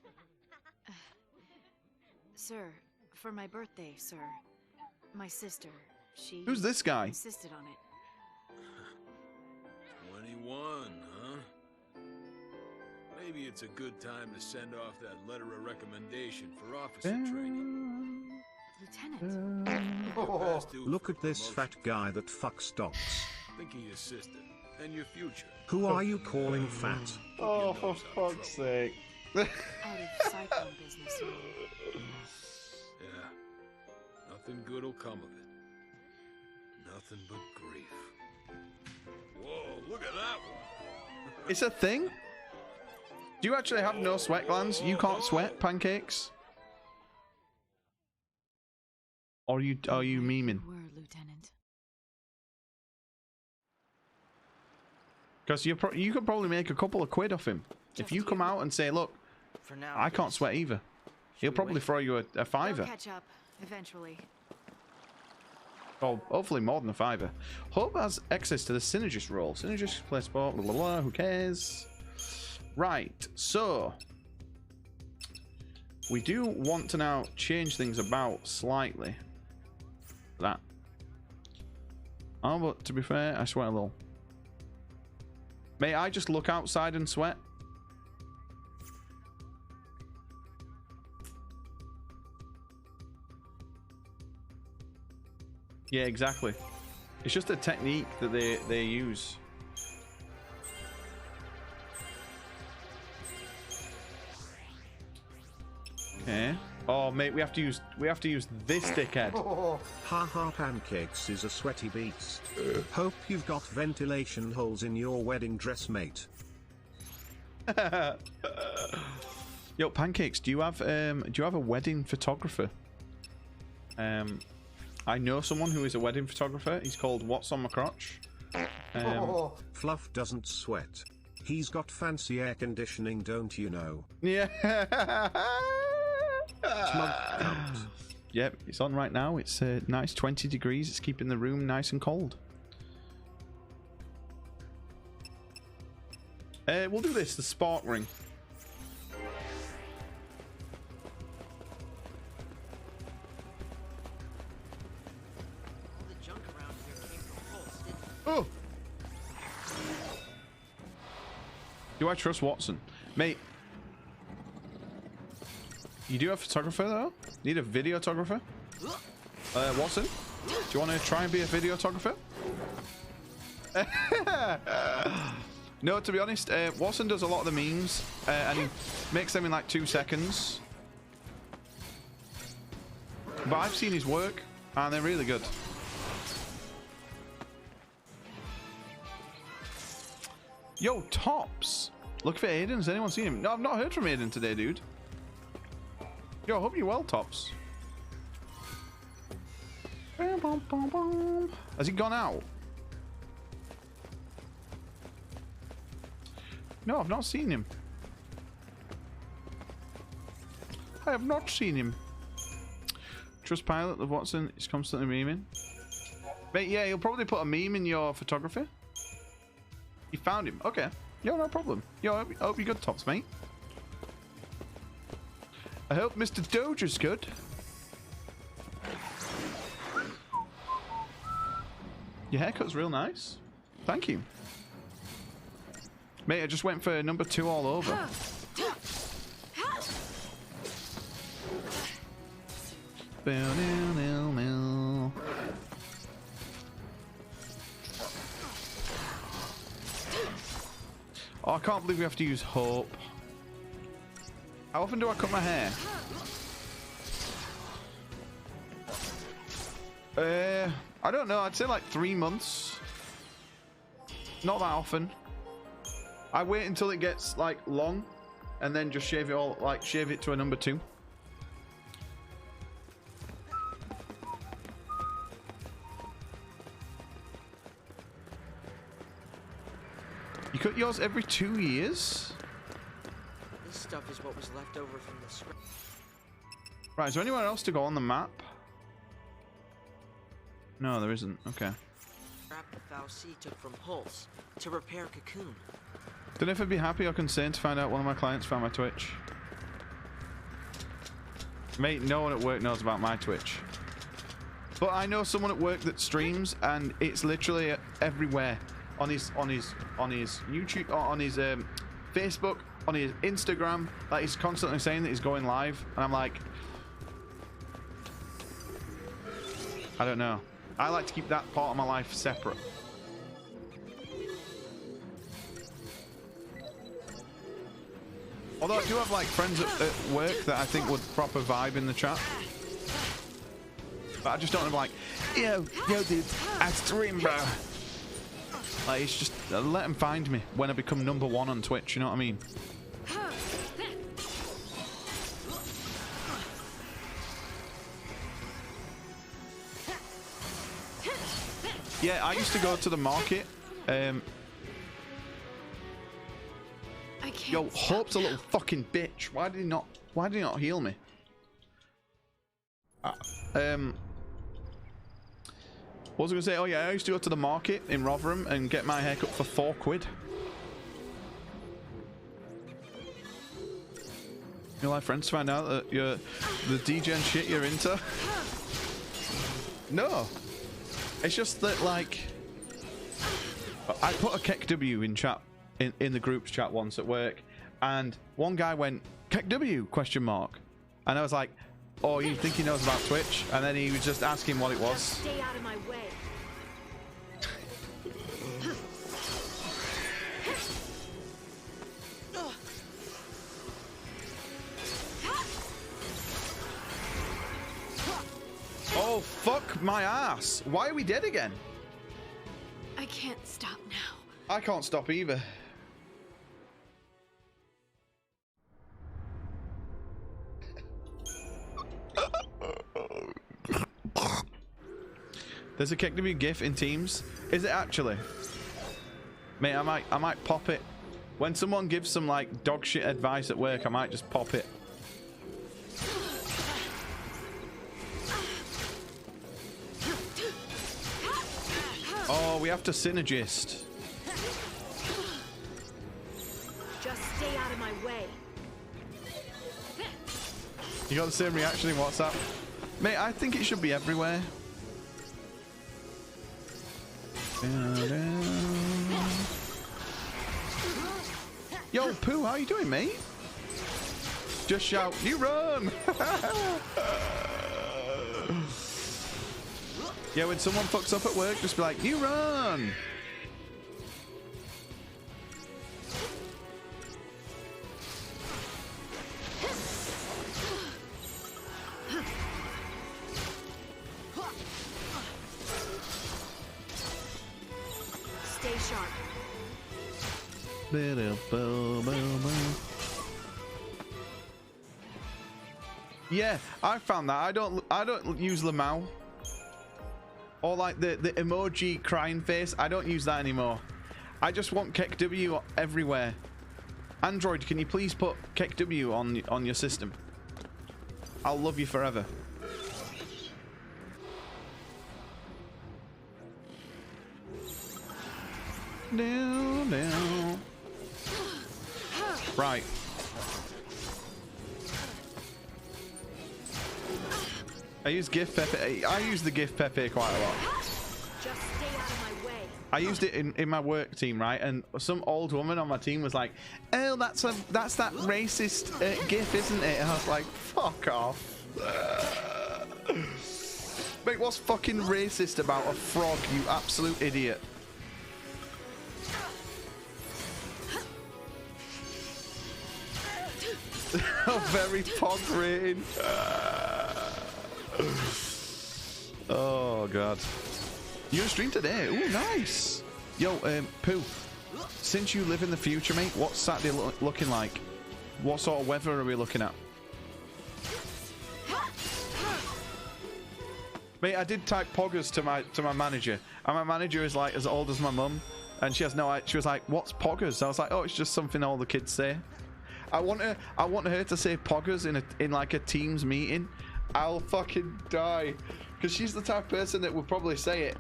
[SPEAKER 10] Sir, for my birthday, sir. My sister, she...
[SPEAKER 1] Who's this guy?
[SPEAKER 10] Insisted on it.
[SPEAKER 21] 21, huh? Maybe it's a good time to send off that letter of recommendation for officer training.
[SPEAKER 10] Lieutenant.
[SPEAKER 4] Look at this fat guy that fucks dogs.
[SPEAKER 21] Think of your sister and your future.
[SPEAKER 4] Who are you calling fat?
[SPEAKER 1] Oh, for fuck's sake.
[SPEAKER 10] Out of cyclone business, you mean?
[SPEAKER 21] Yeah. Nothing good will come of it. Nothing but grief. Whoa, look at that one.
[SPEAKER 1] It's a thing? Do you actually have no sweat glands? You can't sweat pancakes? Or are you memeing?
[SPEAKER 10] Lieutenant.
[SPEAKER 1] Because you could probably make a couple of quid off him. If you come out and say, look, I can't sweat either. He'll probably throw you a
[SPEAKER 10] They'll
[SPEAKER 1] fiver.
[SPEAKER 10] catch up, eventually.
[SPEAKER 1] Well, hopefully more than a fiver. Hope has access to the Synergist role. Synergist, play sport, blah, blah, blah, who cares? Right, so we do want to now change things about slightly. That. Oh, but to be fair, I sweat a little. May I just look outside and sweat? Yeah, exactly. It's just a technique that they use. Okay. Oh mate, we have to use this dickhead.
[SPEAKER 4] Haha, Pancakes is a sweaty beast. Hope you've got ventilation holes in your wedding dress, mate.
[SPEAKER 1] Yo, Pancakes, do you have a wedding photographer? I know someone who is a wedding photographer. He's called What's on My Crotch.
[SPEAKER 4] Fluff doesn't sweat. He's got fancy air conditioning, don't you know?
[SPEAKER 1] Yeah.
[SPEAKER 4] Smug cunt.
[SPEAKER 1] Yep, it's on right now. It's nice 20 degrees. It's keeping the room nice and cold. We'll do this, the spark ring. Oh! Do I trust Watson? Mate, you do have a photographer though? Need a videographer? Watson? Do you want to try and be a videographer? No, to be honest, Watson does a lot of the memes and he makes them in like 2 seconds. But I've seen his work and they're really good. Yo, Tops! Look for Aiden. Has anyone seen him? No, I've not heard from Aiden today, dude. Yo, I hope you're well, Tops. Has he gone out? No, I've not seen him. I have not seen him. Trustpilot of Watson is constantly memeing. Mate, yeah, he'll probably put a meme in your photography. You found him. Okay. Yo, no problem. Yo, I hope you're good, Tops, mate. I hope Mr. Doja's good. Your haircut's real nice. Thank you. Mate, I just went for number 2 all over. Oh, I can't believe we have to use Hope. How often do I cut my hair? I don't know. I'd say like 3 months. Not that often. I wait until it gets like long and then just shave it all, like shave it to a number 2. You cut yours every 2 years?
[SPEAKER 11] This stuff is what was left over from the scrap.
[SPEAKER 1] Right, is there anywhere else to go on the map? No, there isn't. Okay.
[SPEAKER 11] Scrap the Foul Sea took from Pulse to repair Cocoon.
[SPEAKER 1] Don't know if I'd be happy or concerned to find out one of my clients found my Twitch. Mate, no one at work knows about my Twitch. But I know someone at work that streams and it's literally everywhere. On his YouTube, or on his Facebook, on his Instagram. Like, he's constantly saying that he's going live. And I'm like, I don't know. I like to keep that part of my life separate. Although I do have like friends at work that I think would proper vibe in the chat. But I just don't have like, yo dude, I stream, bro. Like, it's just, let them find me when I become number 1 on Twitch, you know what I mean? Yeah, I used to go to the market. Yo, Hope's a little fucking bitch. Why did he not heal me? What was I going to say? Oh yeah, I used to go to the market in Rotherham and get my haircut for 4 quid. You'll have friends find out that you're the DJ and shit you're into? No. It's just that, like, I put a KEKW in chat, in the group's chat once at work, and one guy went, KEKW, question mark. And I was like, oh, you think he knows about Twitch? And then he was just asking what it was.
[SPEAKER 10] Stay out of my way.
[SPEAKER 1] Oh, fuck my ass. Why are we dead again?
[SPEAKER 10] I can't stop now.
[SPEAKER 1] I can't stop either. There's a KW GIF in Teams. Is it actually? Mate, I might pop it. When someone gives some like dog shit advice at work, I might just pop it. Oh, we have to synergist.
[SPEAKER 10] Just stay out of my way.
[SPEAKER 1] You got the same reaction in WhatsApp? Mate, I think it should be everywhere. Yo, Pooh, how you doing, mate? Just shout, you run! Yeah, when someone fucks up at work, just be like, you run!
[SPEAKER 10] Stay sharp.
[SPEAKER 1] Yeah, I found that. I don't use Lamau. Or like the emoji crying face. I don't use that anymore. I just want KW everywhere. Android, can you please put KW on your system? I'll love you forever. No. Right. I use GIF Pepe. I use the GIF Pepe quite a lot.
[SPEAKER 10] Just stay out of my way.
[SPEAKER 1] I used it in my work team, right? And some old woman on my team was like, "Oh, that's that racist GIF, isn't it?" And I was like, "Fuck off." Mate, what's fucking racist about a frog, you absolute idiot? Oh, very pog rating. Oh god. You on stream today? Ooh, nice. Yo, Pooh, since you live in the future, mate, what's Saturday looking like? What sort of weather are we looking at? Mate, I did type poggers to my manager, and my manager is like as old as my mum, and she has no idea. She was like, "What's poggers?" I was like, "Oh, it's just something all the kids say." I want her to say poggers in like a Teams meeting. I'll fucking die, because she's the type of person that would probably say it.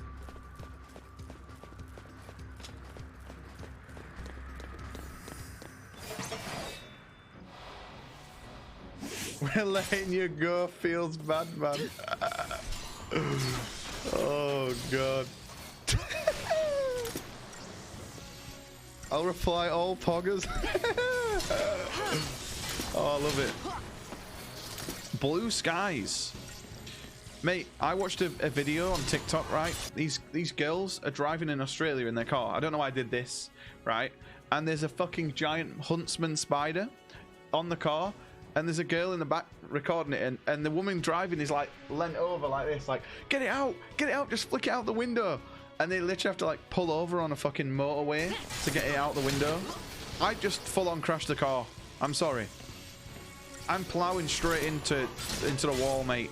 [SPEAKER 1] We're letting you go, feels bad, man. Oh god. I'll reply all poggers. Oh, I love it. Blue skies. Mate, I watched a video on TikTok, right? These girls are driving in Australia in their car. I don't know why I did this, right? And there's a fucking giant huntsman spider on the car, and there's a girl in the back recording it, and the woman driving is like leant over like this, like, get it out, just flick it out the window. And they literally have to like pull over on a fucking motorway to get it out the window. I just full on crashed the car. I'm sorry. I'm plowing straight into the wall, mate.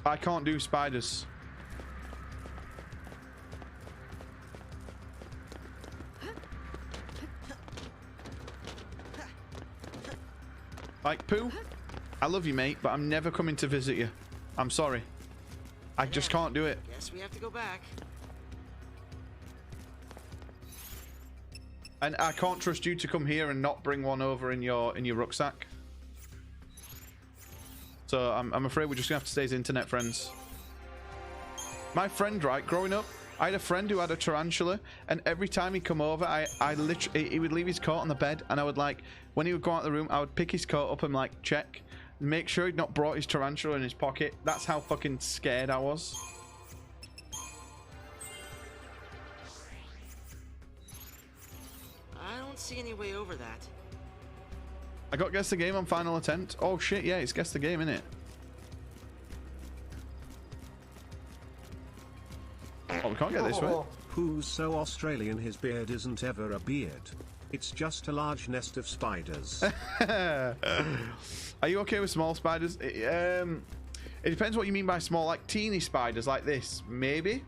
[SPEAKER 1] I can't do spiders. Like, Pooh, I love you, mate, but I'm never coming to visit you. I'm sorry. I just can't do it.
[SPEAKER 11] Guess we have to go back.
[SPEAKER 1] And I can't trust you to come here and not bring one over in your rucksack. So I'm afraid we're just gonna have to stay as internet friends. My friend, right, growing up, I had a friend who had a tarantula, and every time he'd come over, I literally, he would leave his coat on the bed, and I would like, when he would go out of the room, I would pick his coat up and like check, make sure he'd not brought his tarantula in his pocket. That's how fucking scared I was.
[SPEAKER 11] I don't see any way over that.
[SPEAKER 1] I got guess the game on final attempt. Oh shit, yeah, it's guess the game, innit? Oh, we can't get this way.
[SPEAKER 4] Who's so Australian his beard isn't ever a beard? It's just a large nest of spiders.
[SPEAKER 1] Are you okay with small spiders? It depends what you mean by small. Like teeny spiders like this, maybe.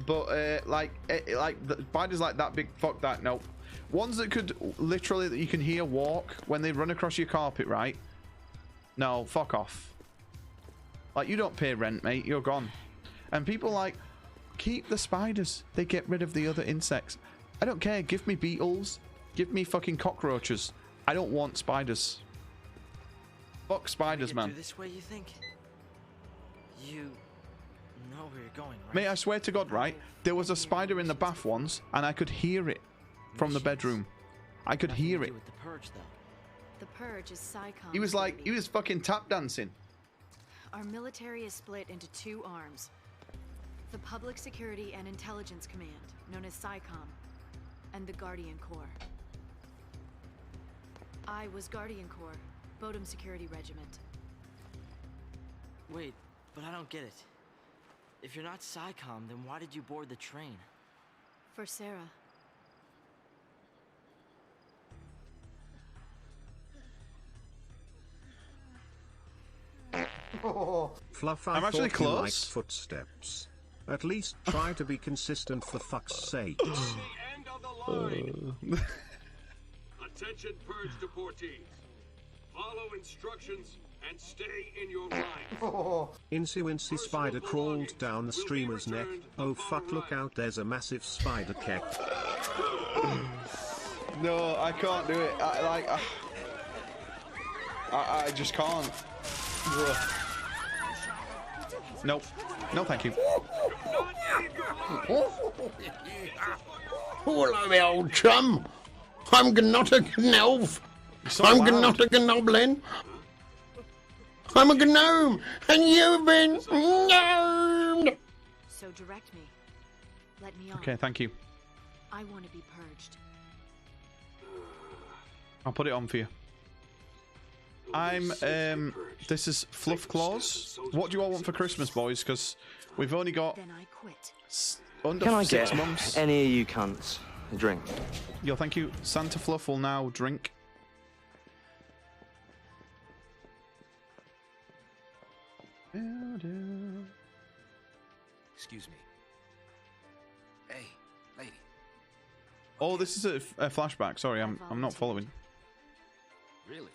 [SPEAKER 1] But like the spiders like that big, fuck that, nope. Ones that could literally, that you can hear walk when they run across your carpet, right? No, fuck off. Like, you don't pay rent, mate. You're gone. And people like, keep the spiders. They get rid of the other insects. I don't care. Give me beetles. Give me fucking cockroaches. I don't want spiders. Fuck spiders, man.
[SPEAKER 11] This way, you think? You know where you're going, right?
[SPEAKER 1] Mate, I swear to God, right? There was a spider in the bath once, and I could hear it from the bedroom. I could hear it.
[SPEAKER 11] With the purge, though.
[SPEAKER 10] The purge is PSICOM.
[SPEAKER 1] He was like, he was fucking tap dancing.
[SPEAKER 10] Our military is split into two arms. The Public Security and Intelligence Command, known as PSICOM, and the Guardian Corps. I was Guardian Corps, Bodum Security Regiment.
[SPEAKER 11] Wait, but I don't get it. If you're not PSICOM, then why did you board the train?
[SPEAKER 10] For Sarah.
[SPEAKER 4] Fluff,
[SPEAKER 1] I'm actually
[SPEAKER 4] thought you
[SPEAKER 1] close.
[SPEAKER 4] liked footsteps. At least try to be consistent for fuck's sakes.
[SPEAKER 21] Attention purge deportees. Follow instructions and stay in your line.
[SPEAKER 4] Incy spider crawled down the streamer's neck. Oh fuck, look out, there's a massive spider keck.
[SPEAKER 1] No, I can't do it. I just can't. Ugh. Nope. No, thank you.
[SPEAKER 15] Hello, my old chum. I'm not a gnolf.
[SPEAKER 1] So
[SPEAKER 15] I'm
[SPEAKER 1] loud.
[SPEAKER 15] not a gnoblin. I'm a gnome, and you've been gnomed.
[SPEAKER 10] So direct me. Let me on.
[SPEAKER 1] Okay, thank you.
[SPEAKER 10] I want to be purged.
[SPEAKER 1] I'll put it on for you. I'm, this is Fluff Claws. What do you all want for Christmas, boys? Because we've only got under
[SPEAKER 7] Can I
[SPEAKER 1] 6
[SPEAKER 7] get
[SPEAKER 1] months.
[SPEAKER 7] any of you cunts a drink?
[SPEAKER 1] Yo, thank you. Santa Fluff will now drink.
[SPEAKER 2] Excuse me. Hey, lady.
[SPEAKER 1] Oh, this is a flashback. Sorry, I'm not following.
[SPEAKER 2] Really?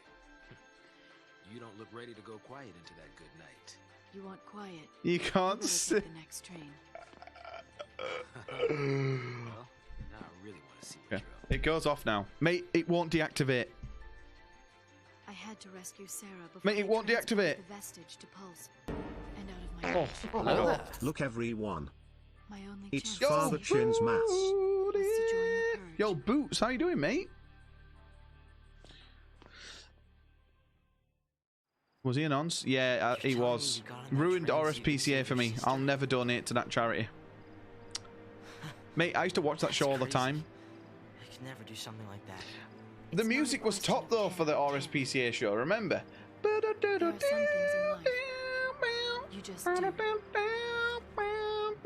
[SPEAKER 2] You don't look ready to go quiet into that good night.
[SPEAKER 10] You want quiet?
[SPEAKER 1] You can't
[SPEAKER 10] see. The next train.
[SPEAKER 2] Well, now I really want to see what
[SPEAKER 1] Okay. It goes off now. Mate, it won't deactivate.
[SPEAKER 10] I had to rescue Sarah before
[SPEAKER 1] Mate, it won't deactivate.
[SPEAKER 10] the vestige to Pulse and out of my reach.
[SPEAKER 1] Hello there.
[SPEAKER 4] Look, everyone.
[SPEAKER 10] My only
[SPEAKER 4] It's
[SPEAKER 10] chance
[SPEAKER 4] Father Chin's mass.
[SPEAKER 10] was to join the purge.
[SPEAKER 1] Yo, Boots, how you doing, mate? Was he a nonce? Yeah, he was. Ruined RSPCA for me. I'll never donate to that charity. Mate, I used to watch that show all the time.
[SPEAKER 11] I could never do something like that.
[SPEAKER 1] The music was top though for the RSPCA show, remember?
[SPEAKER 10] There are some things in life you just do.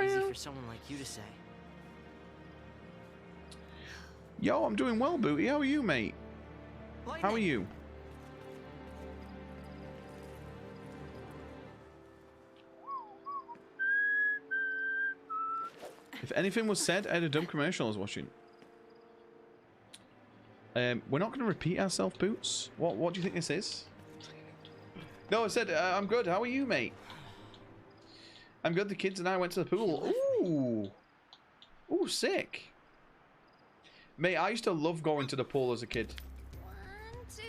[SPEAKER 11] Easy for someone like you to say.
[SPEAKER 1] Yo, I'm doing well, Booty. How are you, mate? How are you? If anything was said, I had a dumb commercial I was watching. We're not going to repeat ourselves, Boots. What do you think this is? No, I said, I'm good. How are you, mate? I'm good. The kids and I went to the pool. Ooh. Ooh, sick. Mate, I used to love going to the pool as a kid.
[SPEAKER 14] 1, 2,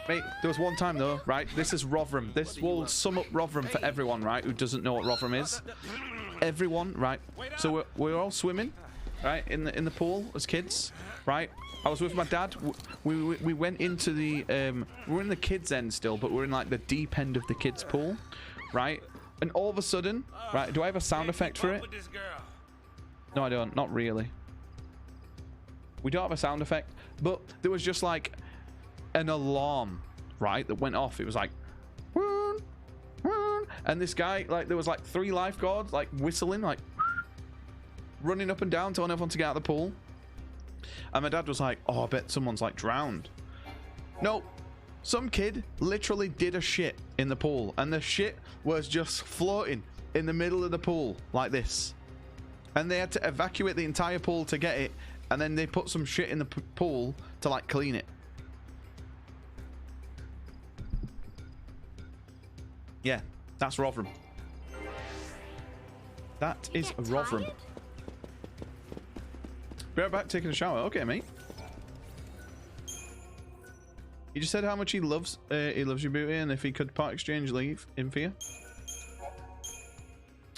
[SPEAKER 14] 3.
[SPEAKER 1] Mate, there was one time though, right? This is Rotherham. This will sum up Rotherham for everyone, right, who doesn't know what Rotherham is. everyone, right? So we're all swimming, right, in the pool as kids, right? I was with my dad. We went into the we're in the kids end still, but we're in like the deep end of the kids pool, right? And all of a sudden, right? Do I have a sound effect for it? No, I don't. Not really. We don't have a sound effect, but there was just like an alarm, right, that went off. It was like, and this guy, like, there was like 3 lifeguards, like, whistling, like, running up and down, telling everyone to get out of the pool. And my dad was like, oh, I bet someone's, like, drowned. No, some kid literally did a shit in the pool, and the shit was just floating in the middle of the pool, like this. And they had to evacuate the entire pool to get it, and then they put some shit in the pool to, like, clean it. Yeah. That's Rotherham. That is Rotherham. Be right back taking a shower. Okay, mate. He just said how much he loves you, Booty, and if he could part exchange leave in for you.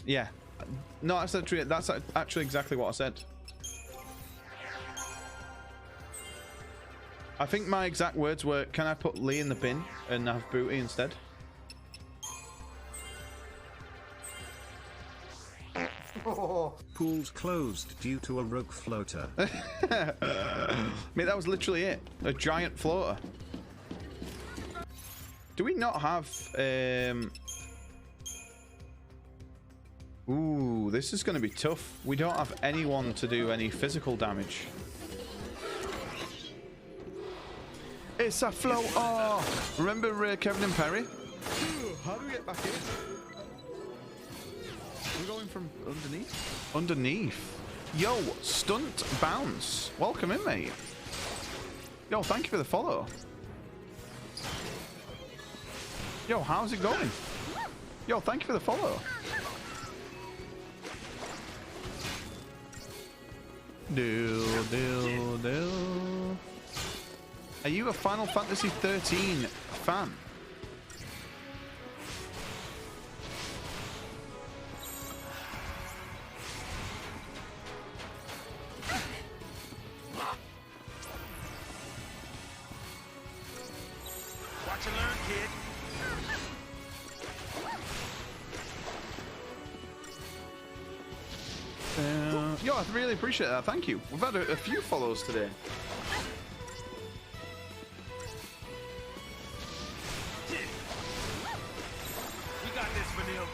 [SPEAKER 1] Yeah. No, that's actually exactly what I said. I think my exact words were, can I put Lee in the bin and have Booty instead?
[SPEAKER 4] Pool's closed due to a rogue floater.
[SPEAKER 1] Mate, that was literally it. A giant floater. Do we not have... Ooh, this is going to be tough. We don't have anyone to do any physical damage. It's a floater! Remember Kevin and Perry? How do we get back in? We're going from underneath? Underneath. Yo, stunt bounce. Welcome in, mate. Yo, thank you for the follow. Yo, how's it going? Yo, thank you for the follow. Do. Are you a Final Fantasy 13 fan?
[SPEAKER 8] Watch and learn, kid.
[SPEAKER 1] Yo, I really appreciate that. Thank you. We've had a few follows today.
[SPEAKER 8] We got this, Vanille.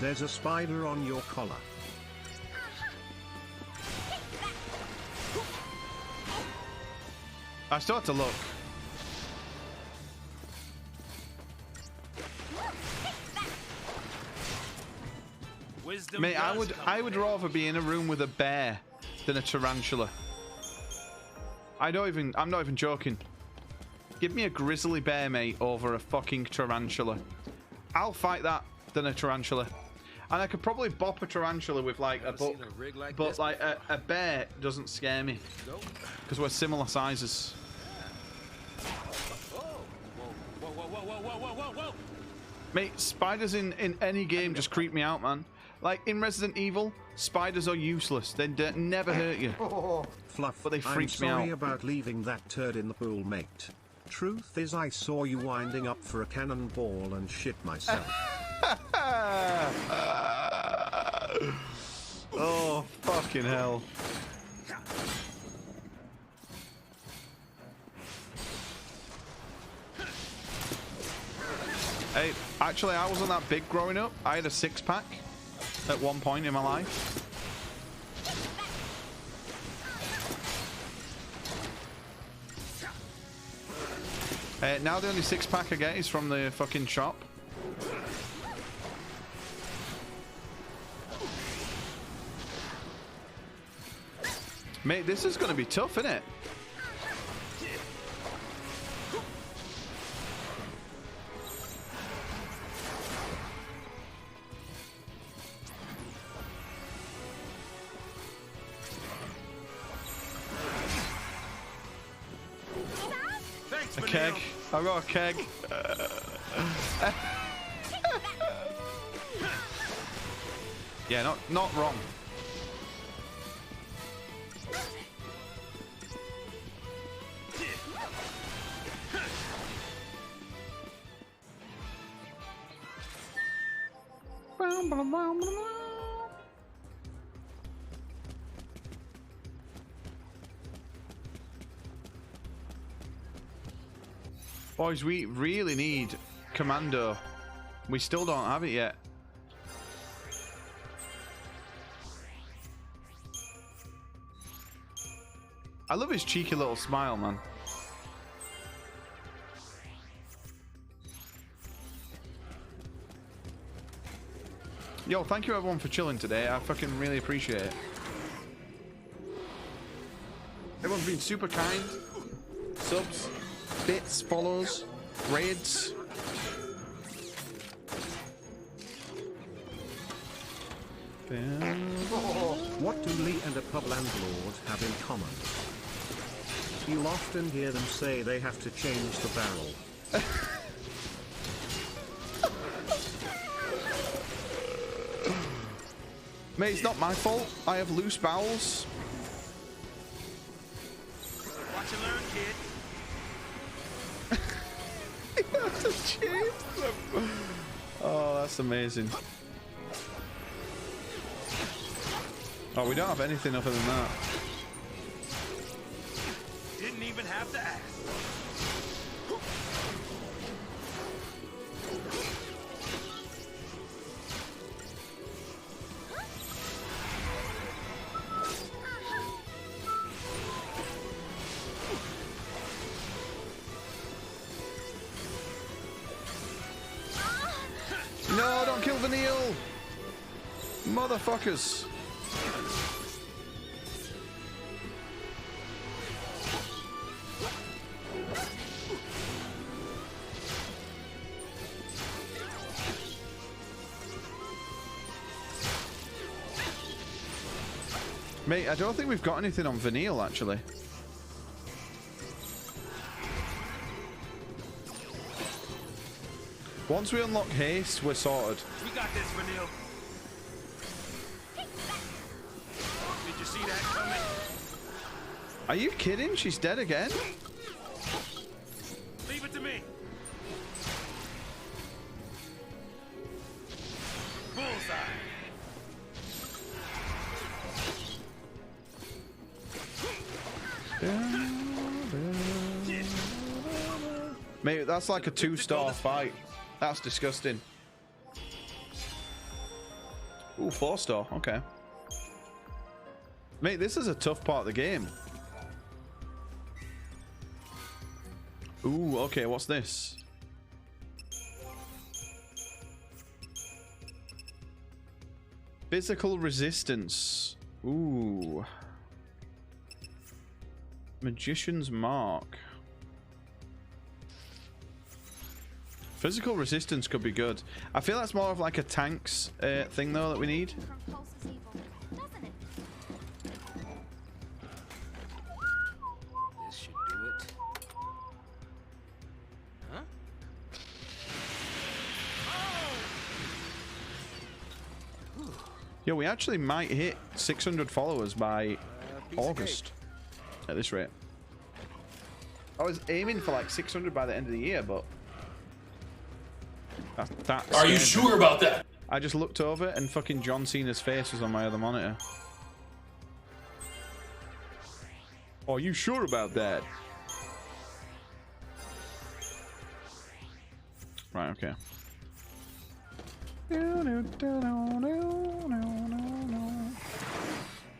[SPEAKER 4] There's a spider on your collar.
[SPEAKER 1] I start to look.
[SPEAKER 8] Wisdom.
[SPEAKER 1] Mate, I would rather be in a room with a bear than a tarantula. I'm not even joking. Give me a grizzly bear, mate, over a fucking tarantula. I'll fight that than a tarantula. And I could probably bop a tarantula with like a book, but like a bear doesn't scare me because we're similar sizes.
[SPEAKER 8] Whoa.
[SPEAKER 1] Mate, spiders in any game just creep me out, man. Like in Resident Evil, spiders are useless. They never hurt you.
[SPEAKER 4] Fluff,
[SPEAKER 1] but they freak me
[SPEAKER 4] I'm
[SPEAKER 1] out.
[SPEAKER 4] sorry about leaving that turd in the pool, mate. Truth is, I saw you winding up for a cannonball and shit myself.
[SPEAKER 1] Oh, fucking hell. Hey, actually, I wasn't that big growing up. I had a 6-pack at one point in my life. Now the only 6-pack I get is from the fucking shop. Mate, this is going to be tough, isn't it? A keg. I've got a keg. Yeah, not wrong. Boys, we really need Commando. We still don't have it yet. I love his cheeky little smile, man. Yo, thank you everyone for chilling today. I fucking really appreciate it. Everyone's been super kind. Subs, bits, follows, raids.
[SPEAKER 4] What do Lee and a pub landlord have in common? You'll often hear them say they have to change the barrel.
[SPEAKER 1] Mate, it's not my fault. I have loose bowels.
[SPEAKER 8] Watch and learn, kid.
[SPEAKER 1] He has to change them. Oh, that's amazing. Oh, we don't have anything other than that.
[SPEAKER 8] Didn't even have to ask.
[SPEAKER 1] No, don't kill Vanille! Motherfuckers! Mate, I don't think we've got anything on Vanille, actually. Once we unlock haste, we're sorted.
[SPEAKER 8] We got this, Vanille. Did you see that coming?
[SPEAKER 1] Are you kidding? She's dead again?
[SPEAKER 8] Leave it to me. Bullseye.
[SPEAKER 1] Mate, that's like a 2-star fight. That's disgusting. Ooh, 4-star. Okay. Mate, this is a tough part of the game. Ooh, okay, what's this? Physical resistance. Ooh. Magician's Mark. Physical resistance could be good. I feel that's more of like a tanks thing though that we need.
[SPEAKER 2] This should do it. Huh?
[SPEAKER 1] Yo, we actually might hit 600 followers by August at this rate. I was aiming for like 600 by the end of the year, but that's
[SPEAKER 21] Are you sure about that?
[SPEAKER 1] I just looked over and fucking John Cena's face was on my other monitor. Are you sure about that? Right, okay.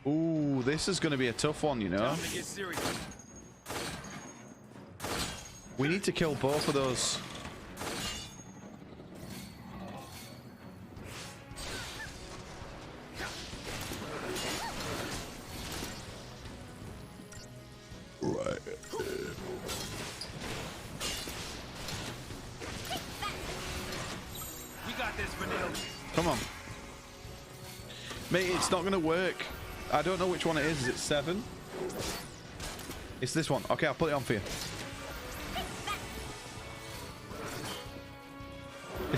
[SPEAKER 1] Ooh, this is going to be a tough one, you know. We need to kill both of those. Right.
[SPEAKER 8] We got this, Vanille.
[SPEAKER 1] Come on. Mate, it's not going to work. I don't know which one it is. Is it 7? It's this one. Okay, I'll put it on for you.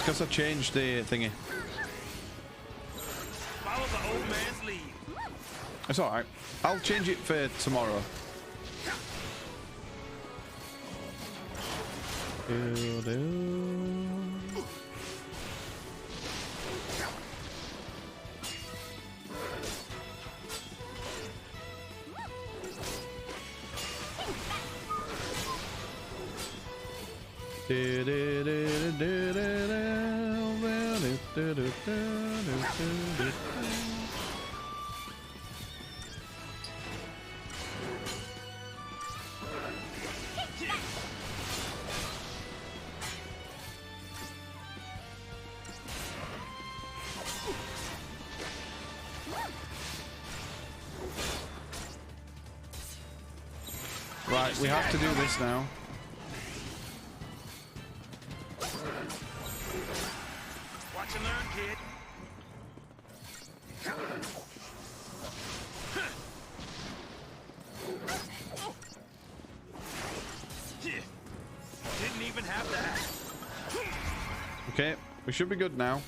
[SPEAKER 1] it's because I changed the thingy.
[SPEAKER 2] Follow the old man's lead.
[SPEAKER 1] It's alright. I'll change it for tomorrow. Right, we have to do this now.
[SPEAKER 2] Watch and learn, kid. Didn't even have that.
[SPEAKER 1] Okay, we should be good now.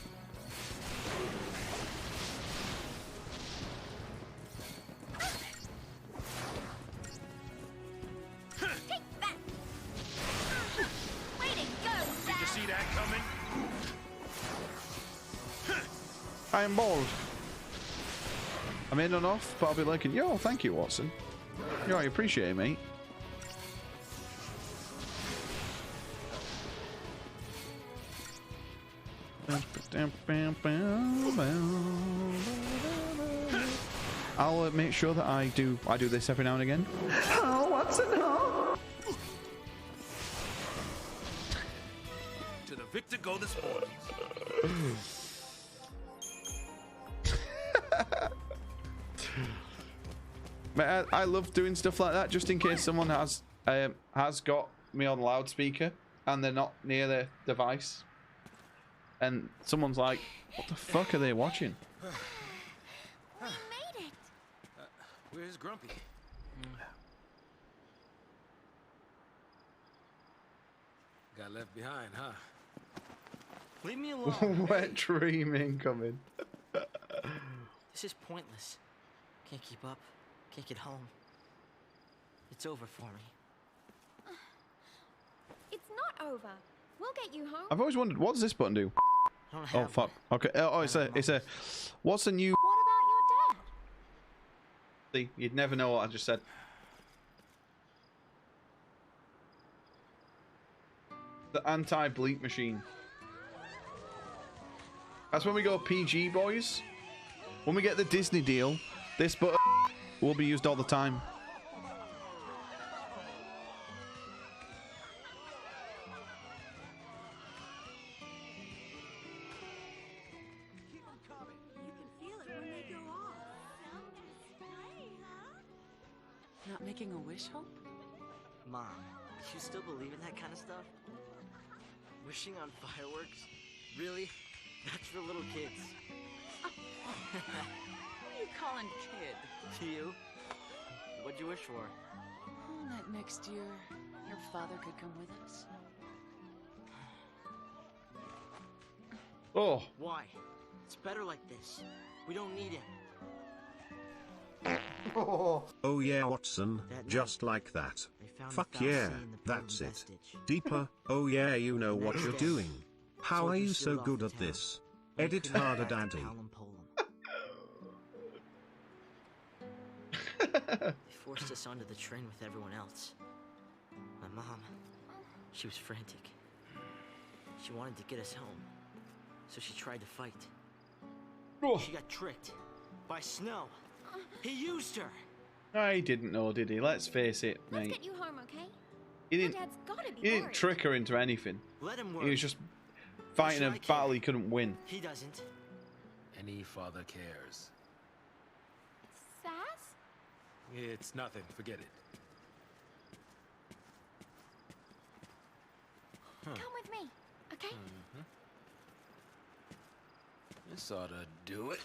[SPEAKER 1] I am bald. I'm in and off, but I'll be like, yo, thank you, Watson. Yo, I appreciate it, mate. I'll make sure that I do this every now and again.
[SPEAKER 6] Oh, Watson, oh.
[SPEAKER 2] To the victor go the spoils.
[SPEAKER 1] I love doing stuff like that just in case someone has got me on loudspeaker and they're not near their device and someone's like, what the fuck are they watching?
[SPEAKER 14] We made it.
[SPEAKER 2] Where's Grumpy? Got left behind, huh?
[SPEAKER 11] Leave me alone.
[SPEAKER 1] Wet dream incoming.
[SPEAKER 11] This is pointless. Can't keep up. Can't get home. It's over for me.
[SPEAKER 5] It's not over. We'll get you home.
[SPEAKER 1] I've always wondered, what does this button do? Oh fuck. Okay. Oh, it's a. What's the new?
[SPEAKER 5] What about your dad?
[SPEAKER 1] See, you'd never know what I just said. The anti-bleep machine. That's when we go PG, boys. When we get the Disney deal, this button will be used all the time.
[SPEAKER 18] Not making a wish, Hope?
[SPEAKER 11] Mom, you still believe in that kind of stuff? Wishing on fireworks? Really? That's for little kids.
[SPEAKER 18] Who are you calling kid?
[SPEAKER 11] You? What'd you wish for?
[SPEAKER 18] Oh, that next year, your father could come with us.
[SPEAKER 1] Oh.
[SPEAKER 11] Why? It's better like this. We don't need him.
[SPEAKER 4] Oh yeah, Watson, just like that. Fuck yeah, that's it. Deeper, oh yeah, you know what you're doing. How are you so good at this? Edit harder, daddy.
[SPEAKER 11] They forced us onto the train with everyone else. My mom, she was frantic. She wanted to get us home, so she tried to fight. She got tricked by Snow. He used her.
[SPEAKER 1] No, he didn't know, did he? Let's face it, mate.
[SPEAKER 5] Let's get you home, okay?
[SPEAKER 1] He didn't.
[SPEAKER 5] Your dad's gotta be
[SPEAKER 1] He didn't
[SPEAKER 5] worried.
[SPEAKER 1] trick her into anything.
[SPEAKER 11] Let him
[SPEAKER 1] He
[SPEAKER 11] worry.
[SPEAKER 1] was just fighting a battle he couldn't win.
[SPEAKER 11] He doesn't.
[SPEAKER 2] Any father cares.
[SPEAKER 5] Sass?
[SPEAKER 2] It's nothing. Forget it. Huh.
[SPEAKER 5] Come with me, okay?
[SPEAKER 2] This ought to do it.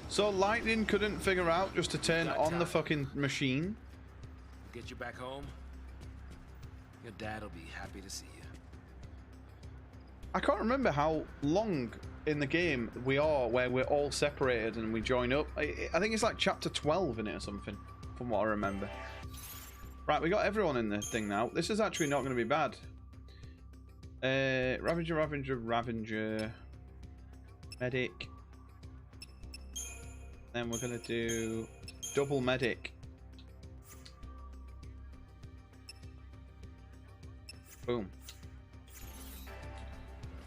[SPEAKER 1] So Lightning couldn't figure out just to turn on the fucking machine.
[SPEAKER 2] Get you back home. Your dad'll be happy to see you.
[SPEAKER 1] I can't remember how long in the game we are where we're all separated and we join up. I think it's like chapter 12 in it or something, from what I remember. Right, we got everyone in the thing now. This is actually not going to be bad. Ravager. Medic. Then we're going to do double medic. Boom.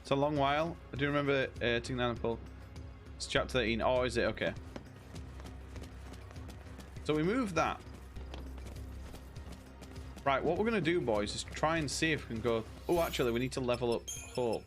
[SPEAKER 1] It's a long while. I do remember taking down a pull. It's chapter 13. Oh, is it? Okay. So we move that. Right, what we're going to do, boys, is try and see if we can go... Oh, actually, we need to level up Hope.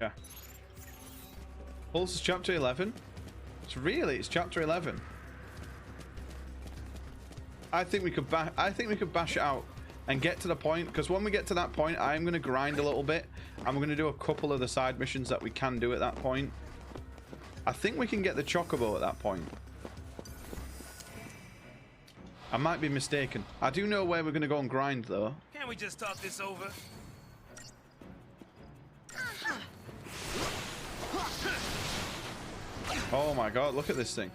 [SPEAKER 1] Yeah. Pulse is chapter 11. It's chapter 11. I think we could bash it out and get to the point, because when we get to that point, I'm going to grind a little bit and we're going to do a couple of the side missions that we can do at that point. I think we can get the Chocobo at that point. I might be mistaken. I do know where we're going to go and grind though.
[SPEAKER 2] Can't we just talk this over?
[SPEAKER 1] Oh my god, look at this thing.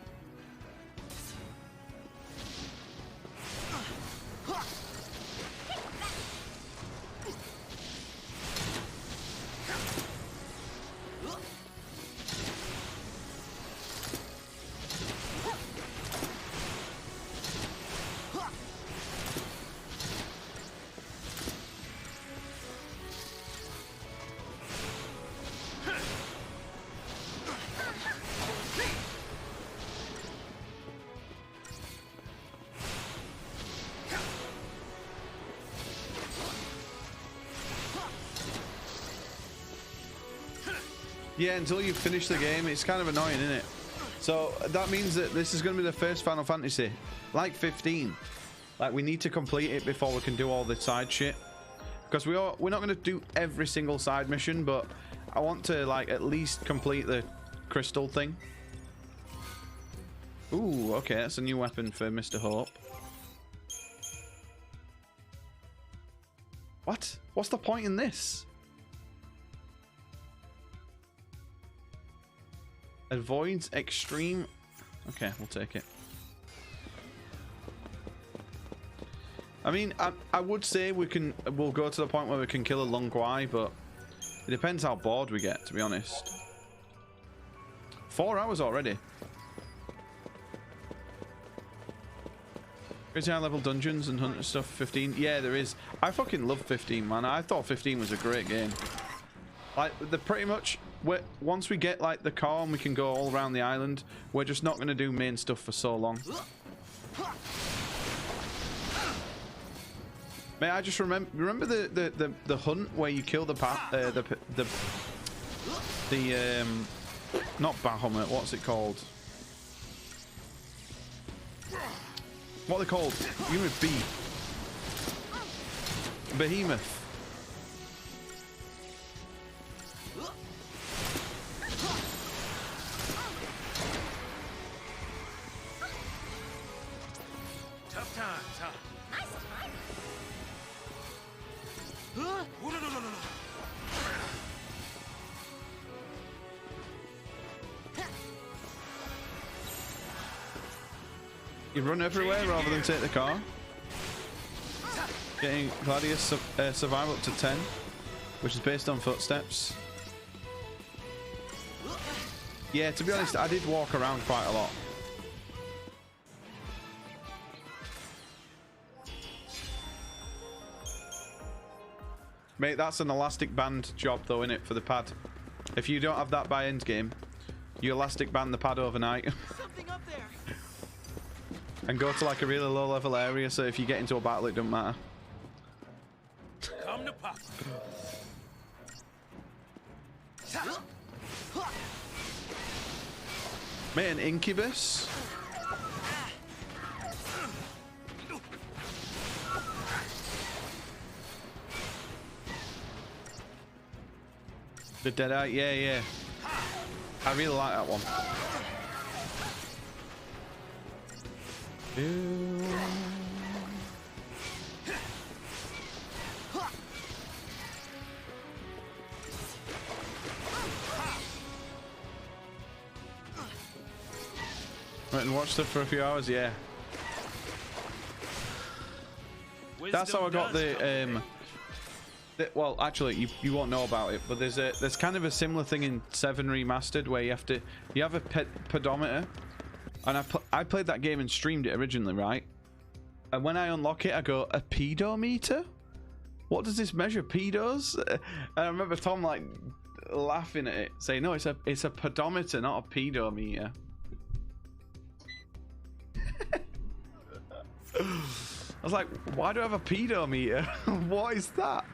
[SPEAKER 1] Yeah, until you finish the game, it's kind of annoying, isn't it? So that means that this is going to be the first Final Fantasy, like 15. Like, we need to complete it before we can do all the side shit. Because we're not going to do every single side mission, but I want to, like, at least complete the crystal thing. Ooh, okay, that's a new weapon for Mr. Hope. What? What's the point in this? Avoids extreme. Okay, we'll take it. I mean, I would say we'll go to the point where we can kill a Lung Guai, but it depends how bored we get, to be honest. 4 hours already. Crazy high level dungeons and hunter stuff. 15. Yeah, there is. I fucking love 15, man. I thought 15 was a great game. Like, the pretty much. Once we get like the car and we can go all around the island, we're just not going to do main stuff for so long. May I just remember the hunt where you kill the not Bahamut, what's it called? What are they called? You with B. Behemoth. You run everywhere rather than take the car. Getting Gladius survival up to 10, which is based on footsteps. Yeah, to be honest, I did walk around quite a lot. Mate, that's an elastic band job though, innit, for the pad. If you don't have that by end game, you elastic band the pad overnight.
[SPEAKER 16] Something up there.
[SPEAKER 1] And go to like a really low level area, so if you get into a battle it doesn't matter.
[SPEAKER 2] Come to pop.
[SPEAKER 1] Mate, an incubus? The Deadeye? Yeah, yeah. I really like that one. Went and watched it for a few hours, yeah. That's how I got the well, actually, you won't know about it, but there's kind of a similar thing in 7 Remastered where you have a pedometer, and I played that game and streamed it originally, right? And when I unlock it, I go, a pedometer? What does this measure, pedos? And I remember Tom like laughing at it, saying, no, it's a pedometer, not a pedometer. I was like, why do I have a pedometer? What is that?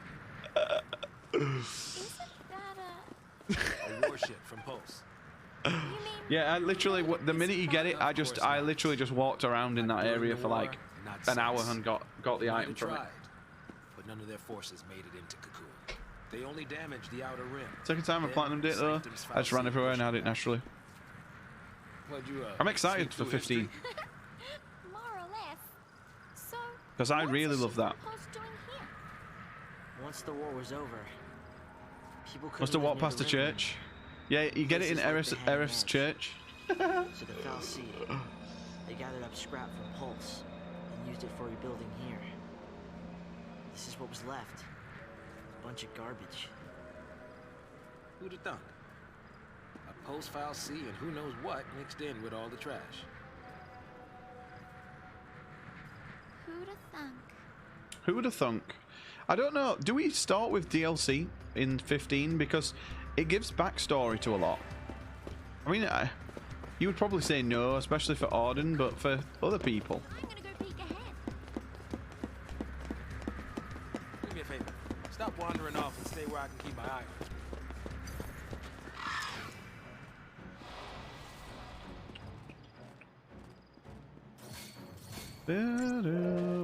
[SPEAKER 2] A warship from Pulse.
[SPEAKER 1] Yeah, I literally, the minute you get it, I literally just walked around in that area for like an hour and got the item from it.
[SPEAKER 2] But none of their forces made it into Cocoon. They only damaged the outer rim.
[SPEAKER 1] Second time I platinumed it though. I just ran everywhere and had it naturally. I'm excited for 15.
[SPEAKER 14] More or less. So,
[SPEAKER 1] Because I really love that.
[SPEAKER 11] Once the war was over, people could
[SPEAKER 1] Must have walked past the church. Yeah, you get it in Erith's church.
[SPEAKER 11] So the Fal'Cie, they gathered up scrap from Pulse and used it for rebuilding here. This is what was left. A bunch of garbage.
[SPEAKER 2] Who'd have thunk? A Pulse Fal'Cie and who knows what mixed in with all the trash.
[SPEAKER 14] Who'd have thunk?
[SPEAKER 1] Who would have thunk? I don't know. Do we start with DLC in 15? Because it gives backstory to a lot. I mean, you would probably say no, especially for Auden, but for other people.
[SPEAKER 14] I'm gonna go peek ahead.
[SPEAKER 2] Do me a favor. Stop wandering off and stay where I can keep my eye on
[SPEAKER 1] you.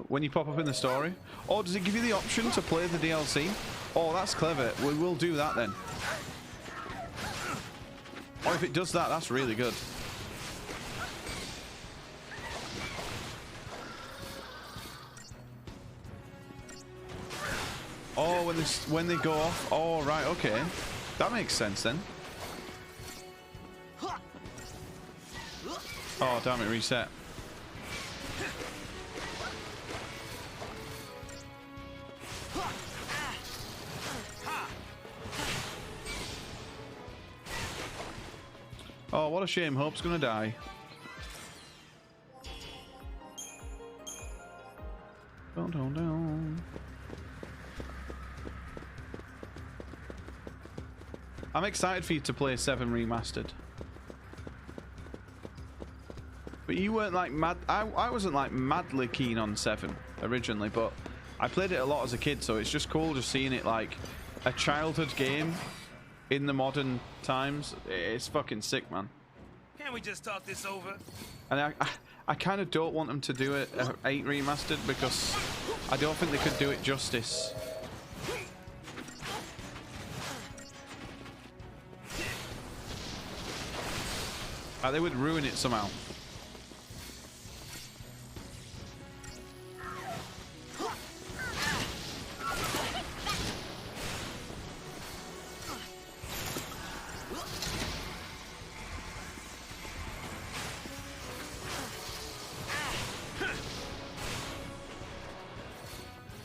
[SPEAKER 1] When you pop up in the story. Oh, does it give you the option to play the DLC? Oh, that's clever. We will do that then. Oh, if it does that, that's really good. Oh, when they go off. Oh, right, okay. That makes sense then. Oh, damn it, reset. Oh, what a shame. Hope's gonna die. Down. I'm excited for you to play 7 Remastered. But you weren't like mad. I wasn't like madly keen on 7 originally, but I played it a lot as a kid, so it's just cool just seeing it like a childhood game in the modern times. It's fucking sick, man.
[SPEAKER 2] Can't we just talk this over?
[SPEAKER 1] And I kind of don't want them to do it 8 Remastered because I don't think they could do it justice. They would ruin it somehow.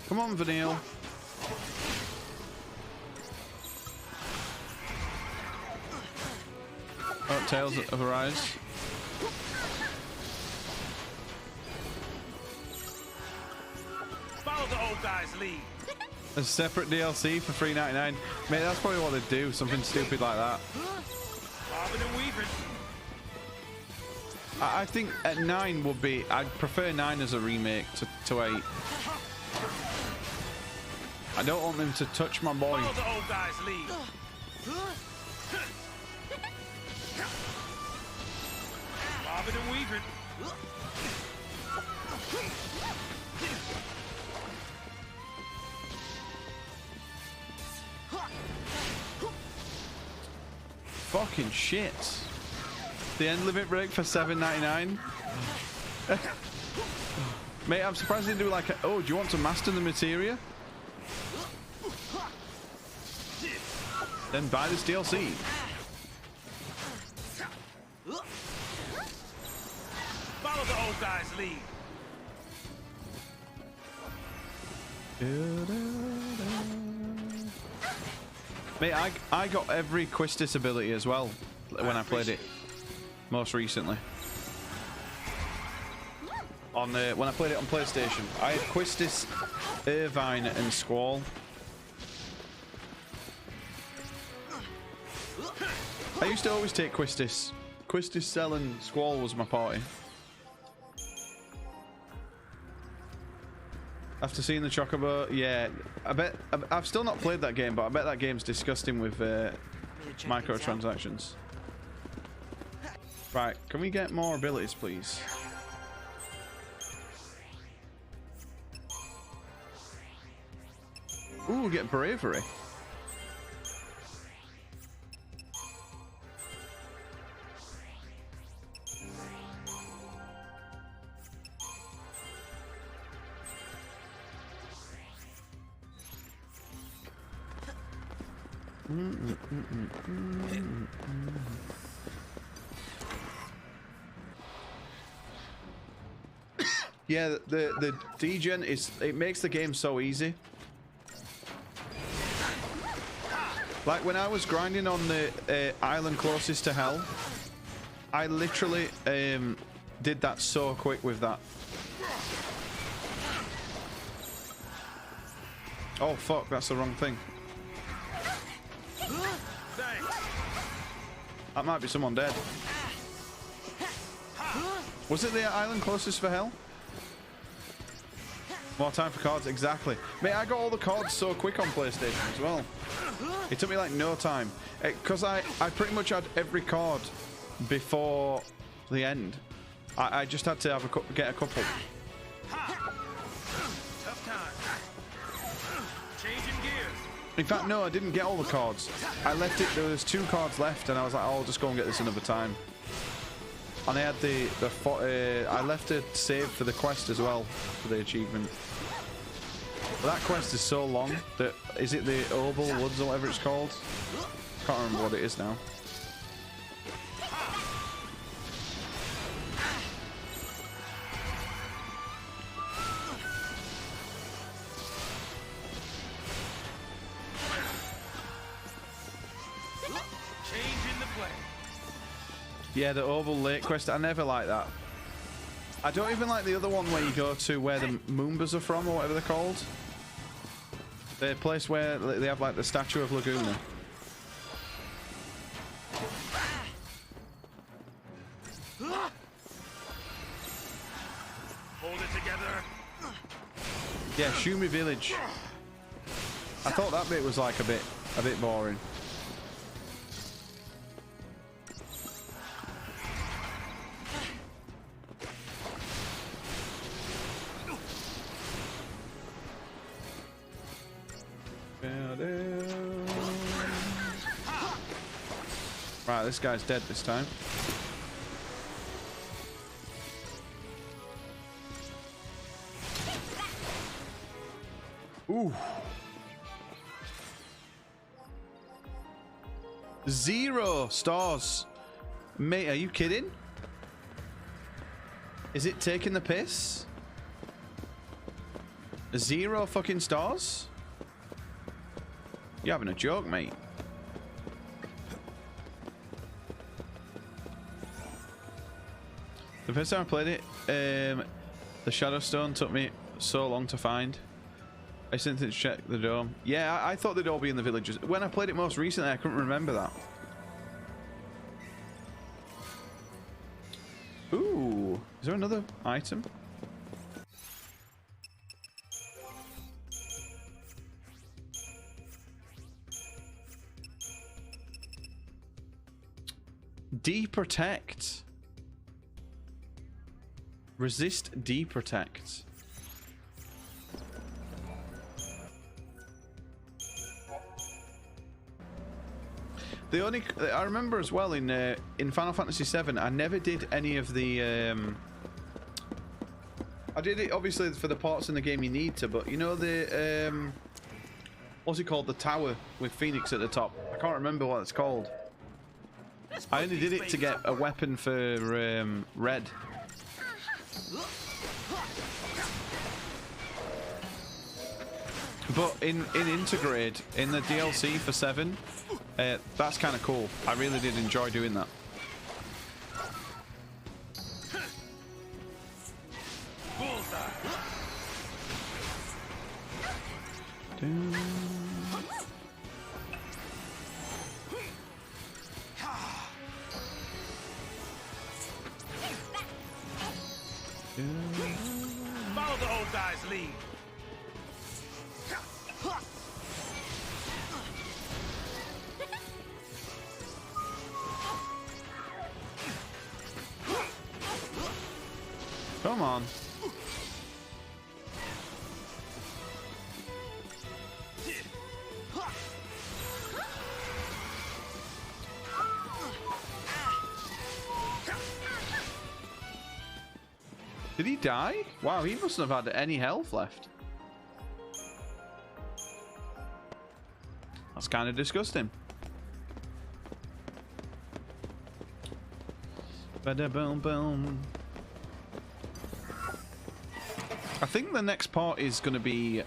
[SPEAKER 1] Come on, Vanille. Oh, Tales of Arise.
[SPEAKER 2] Follow the old guy's lead.
[SPEAKER 1] A separate DLC for $3.99. Mate, that's probably what they'd do. Something stupid like that. I think at 9 would be... I'd prefer 9 as a remake to 8. I don't want them to touch my boy.
[SPEAKER 2] Follow the old guy's lead.
[SPEAKER 21] secret.
[SPEAKER 1] Fucking shit. The end limit break for $7.99. Mate, I'm surprised they do like a, oh, do you want to master the materia? Then buy this DLC.
[SPEAKER 21] Follow the old guy's lead.
[SPEAKER 1] Mate, I got every Quistis ability as well when I played it most recently. On when I played it on PlayStation, I had Quistis, Irvine, and Squall. I used to always take Quistis. Quistis, Cell, and Squall was my party. After seeing the Chocobo, yeah, I bet I've still not played that game, but I bet that game's disgusting with microtransactions. Right, can we get more abilities, please? Ooh, get bravery. Yeah, the degen is, it makes the game so easy. Like when I was grinding on the island closest to hell, I literally did that so quick with that. Oh fuck, that's the wrong thing. That might be someone dead. Was it the island closest for hell? More time for cards, exactly. Mate, I got all the cards so quick on PlayStation as well. It took me like no time. Because I pretty much had every card before the end. I just had to have get a couple.
[SPEAKER 21] Tough time. Changing gears.
[SPEAKER 1] In fact, no, I didn't get all the cards. I left it, there was 2 cards left, and I was like, oh, I'll just go and get this another time. And I had I left a save for the quest as well, for the achievement. But that quest is so long that, is it the Oval Woods or whatever it's called? Can't remember what it is now. Yeah, the Oval Lake quest. I never like that. I don't even like the other one where you go to where the Moombas are from, or whatever they're called. The place where they have like the statue of Laguna.
[SPEAKER 21] Hold it together.
[SPEAKER 1] Yeah, Shumi Village. I thought that bit was like a bit boring. Right, this guy's dead this time. Ooh. 0 stars. Mate, are you kidding? Is it taking the piss? 0 fucking stars? You're having a joke, mate. The first time I played it, the Shadow Stone took me so long to find. I sent it to check the dome. Yeah, I thought they'd all be in the villages. When I played it most recently, I couldn't remember that. Ooh, is there another item? Deprotect. Resist deprotect. The only I remember as well in Final Fantasy VII, I never did any of the. I did it obviously for the parts in the game you need to, but you know the what's it called? The tower with Phoenix at the top. I can't remember what it's called. I only did it to get a weapon for Red. But in Intergrade, in the DLC for 7, that's kind of cool. I really did enjoy doing that.
[SPEAKER 2] Follow the old guy's lead.
[SPEAKER 1] Come on. Did he die? Wow, he mustn't have had any health left. That's kind of disgusting. Ba-da-boom, boom. I think the next part is going to be,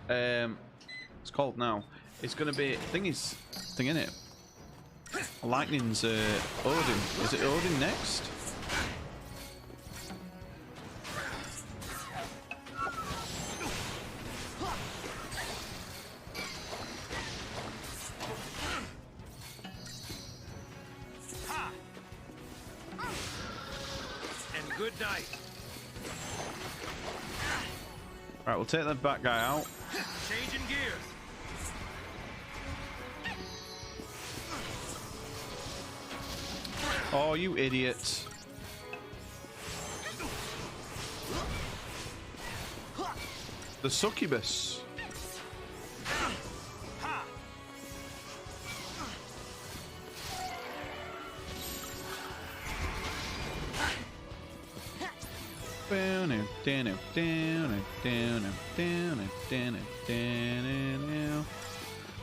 [SPEAKER 1] it's called now. It's going to be, thing in it. Lightning's Odin. Is it Odin next?
[SPEAKER 2] And good night.
[SPEAKER 1] Right, we'll take that back guy out.
[SPEAKER 2] Changing gears.
[SPEAKER 1] Oh, you idiot. The succubus.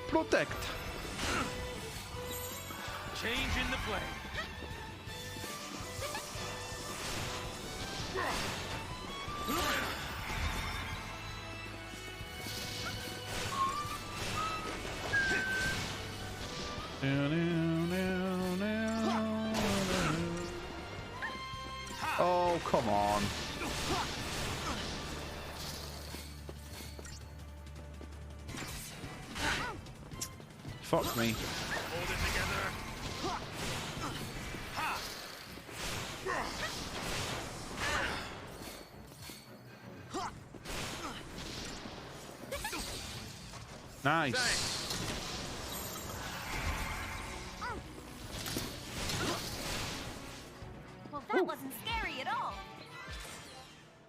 [SPEAKER 1] Protect.
[SPEAKER 2] Changing the play.
[SPEAKER 1] Oh, come on. Fuck me.
[SPEAKER 2] Hold it together.
[SPEAKER 1] Nice.
[SPEAKER 14] Well, that wasn't scary at all.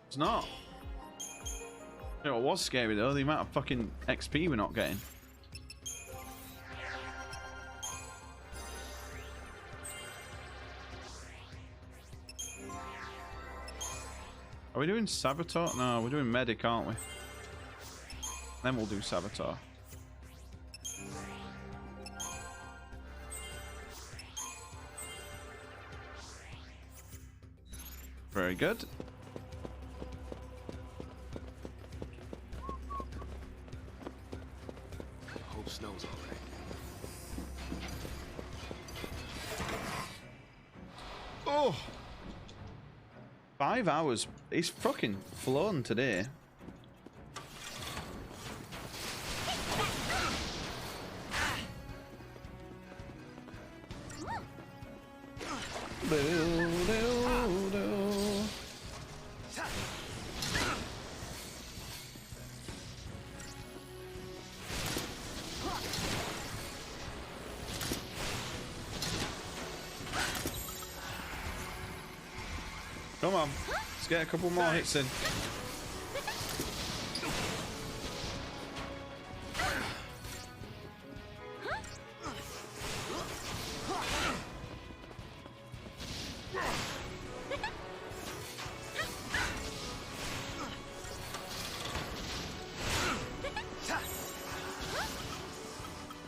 [SPEAKER 1] It's not. You know, it was scary though, the amount of fucking XP we're not getting. Are we doing Saboteur? No, we're doing Medic, aren't we? Then we'll do Saboteur. Very good.
[SPEAKER 12] Hope snow's already.
[SPEAKER 1] Oh! 5 hours. He's fucking flown today. Come on. Let's get a couple more hits in.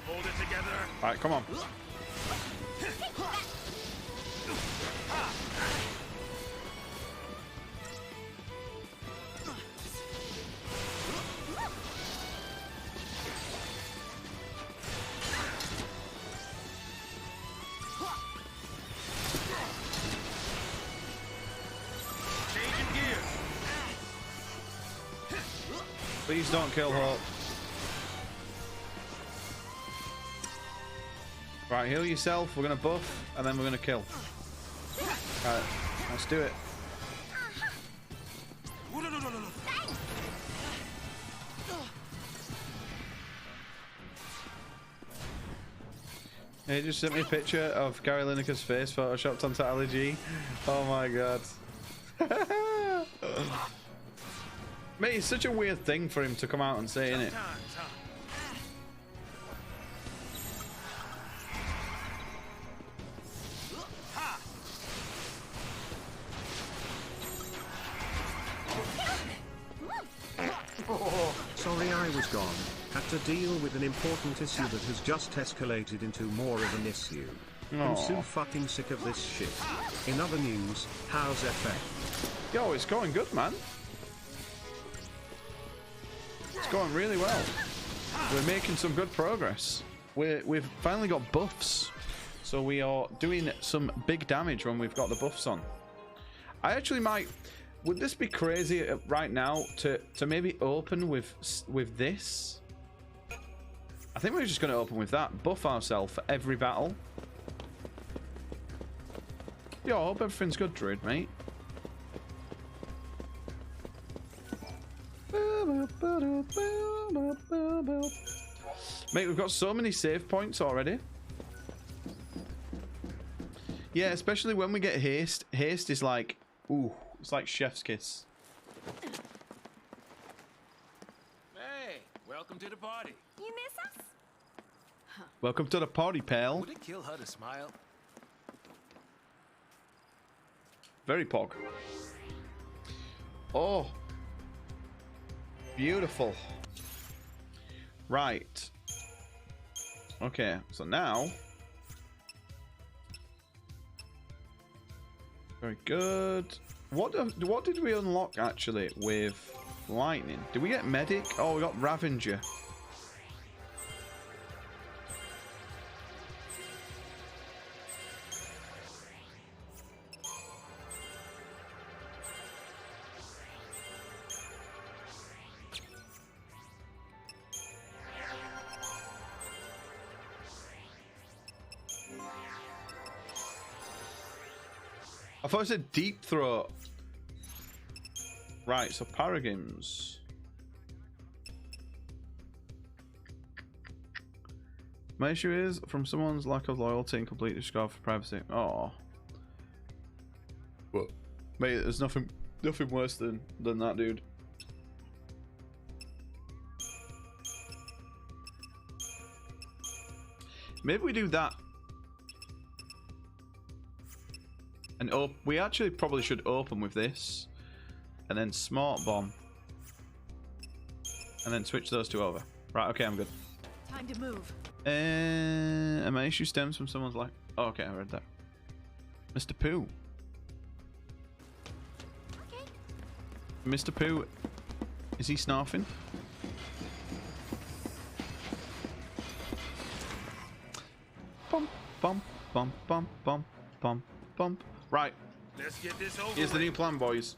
[SPEAKER 8] Hold it together.
[SPEAKER 1] All right, come on.
[SPEAKER 8] Changing gears.
[SPEAKER 1] Please don't kill Hope. Right, heal yourself. We're gonna buff, and then we're gonna kill. Right, let's do it. He just sent me a picture of Gary Lineker's face photoshopped onto Ali G. Oh my god. Mate, it's such a weird thing for him to come out and say, innit?
[SPEAKER 4] Sorry I was gone. Had to deal with an important issue that has just escalated into more of an issue. I'm
[SPEAKER 1] Aw.
[SPEAKER 4] so fucking sick of this shit. In other news, how's FF?
[SPEAKER 1] Yo, it's going good, man. It's going really well. We're making some good progress. We've finally got buffs. So we are doing some big damage when we've got the buffs on. I actually might... Would this be crazy right now to maybe open with this? I think we're just going to open with that. Buff ourselves for every battle. Yo, I hope everything's good, Druid, mate. Mate, we've got so many save points already. Yeah, especially when we get haste. Haste is like, ooh, it's like chef's kiss.
[SPEAKER 2] Hey, welcome to the party.
[SPEAKER 10] You miss us?
[SPEAKER 1] Welcome to the party, pal.
[SPEAKER 2] Would it kill her to smile?
[SPEAKER 1] Very pog. Oh. Beautiful. Right. Okay, so now... Very good. What did we unlock, actually, with lightning? Did we get medic? Oh, we got Ravenger. I thought it said deep throat. Right, so Paragons. My issue is from someone's lack of loyalty and complete disregard for privacy. Oh. But mate, there's nothing worse than that, dude. Maybe we do that. And we actually probably should open with this, and then smart bomb, and then switch those two over. Right? Okay, I'm good.
[SPEAKER 10] Time to move.
[SPEAKER 1] And my issue stems from someone's like, oh, okay, I read that. Mr. Pooh.
[SPEAKER 14] Okay.
[SPEAKER 1] Mr. Pooh, is he snarfing? Bump, bump, bump, bump, bump, bump, bump. Right.
[SPEAKER 8] Let's get this over
[SPEAKER 1] Here's the new plan, boys.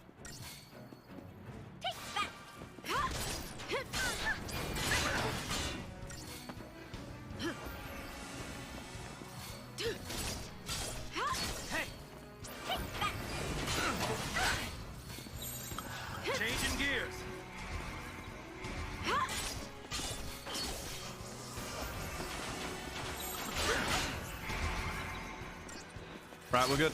[SPEAKER 8] Changing gears.
[SPEAKER 1] Right, we're good.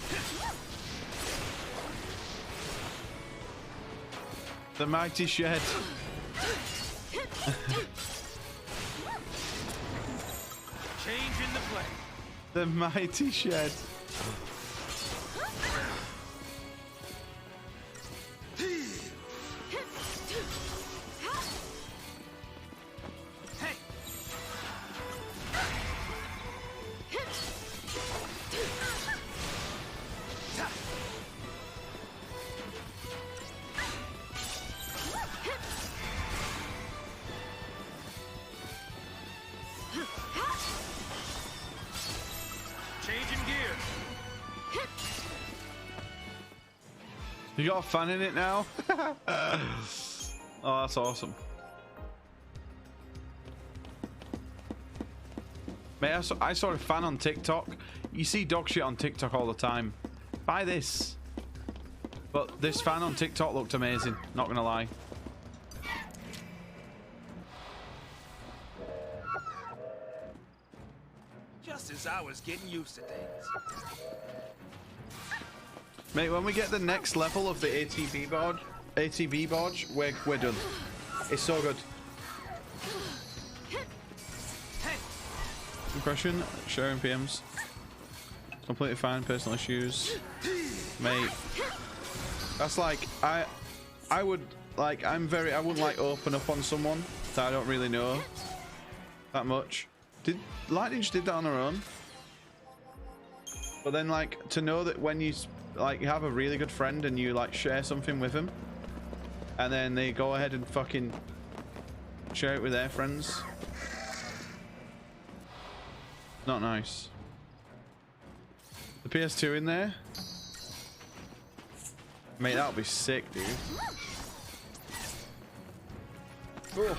[SPEAKER 1] The mighty shed.
[SPEAKER 2] Change in the play.
[SPEAKER 1] The mighty shed.
[SPEAKER 2] Changing gear.
[SPEAKER 1] You got a fan in it now? Oh, that's awesome. Mate, I saw a fan on TikTok. You see dog shit on TikTok all the time. Buy this. But this fan on TikTok looked amazing, not gonna lie.
[SPEAKER 2] Just as I was getting used to things.
[SPEAKER 1] Mate, when we get the next level of the ATV board, we're done. It's so good. Impression, sharing PMs. Completely fine, personal issues. Mate. That's like I would like I wouldn't like open up on someone that I don't really know that much. Did Lightning just did that on her own? But then like to know that when you like have a really good friend and you like share something with them and then they go ahead and fucking share it with their friends. Not nice. The PS2 in there? Mate, that would be sick, dude. Oh.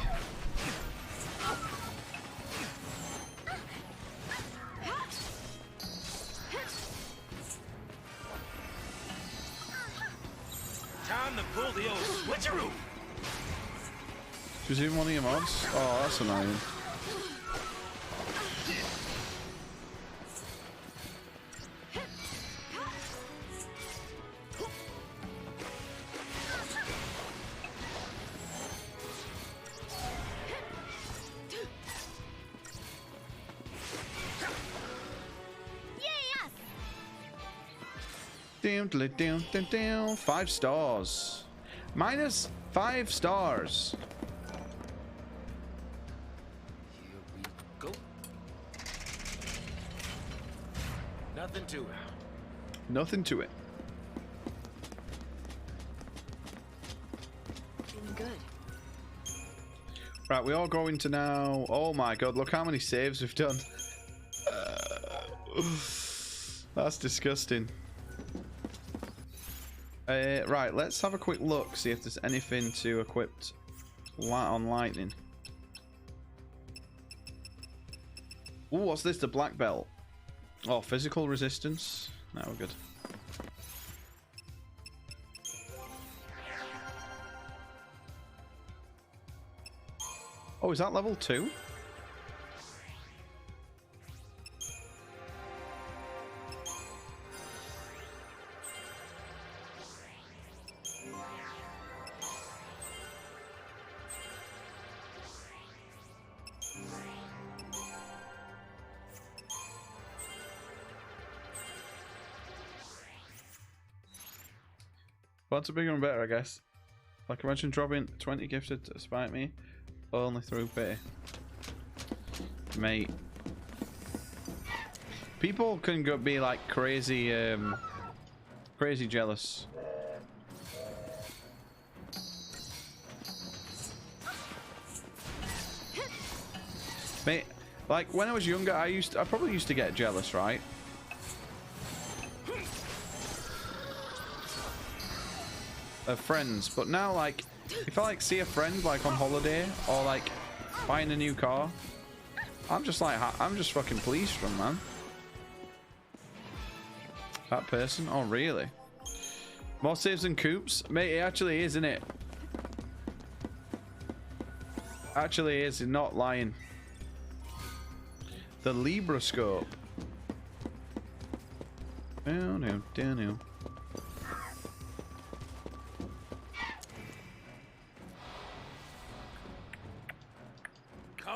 [SPEAKER 2] Time to pull the old switcheroo.
[SPEAKER 1] Was even one of your mods? Oh, that's annoying. Down. 5 stars. Minus 5 stars.
[SPEAKER 2] Here we go. Nothing to it.
[SPEAKER 1] Nothing to it.
[SPEAKER 10] Feeling good.
[SPEAKER 1] Right, we all go into now. Oh my god, look how many saves we've done. That's disgusting. Right, let's have a quick look, see if there's anything to equip on Lightning. Ooh, what's this? The black belt. Oh, physical resistance. No, we're good. Oh, is that level 2? What's bigger and better, I guess. Like, imagine dropping 20 gifted to spite me, only through pity. Mate. People can go be like crazy, crazy jealous. Mate, like when I was younger, I probably used to get jealous, right? Of friends, but now like if I like see a friend like on holiday or like buying a new car, I'm just fucking pleased for them, man. That person? Oh really? More saves than Coops? Mate, it actually is, isn't it? Actually is, he's not lying. The Libra scope. No.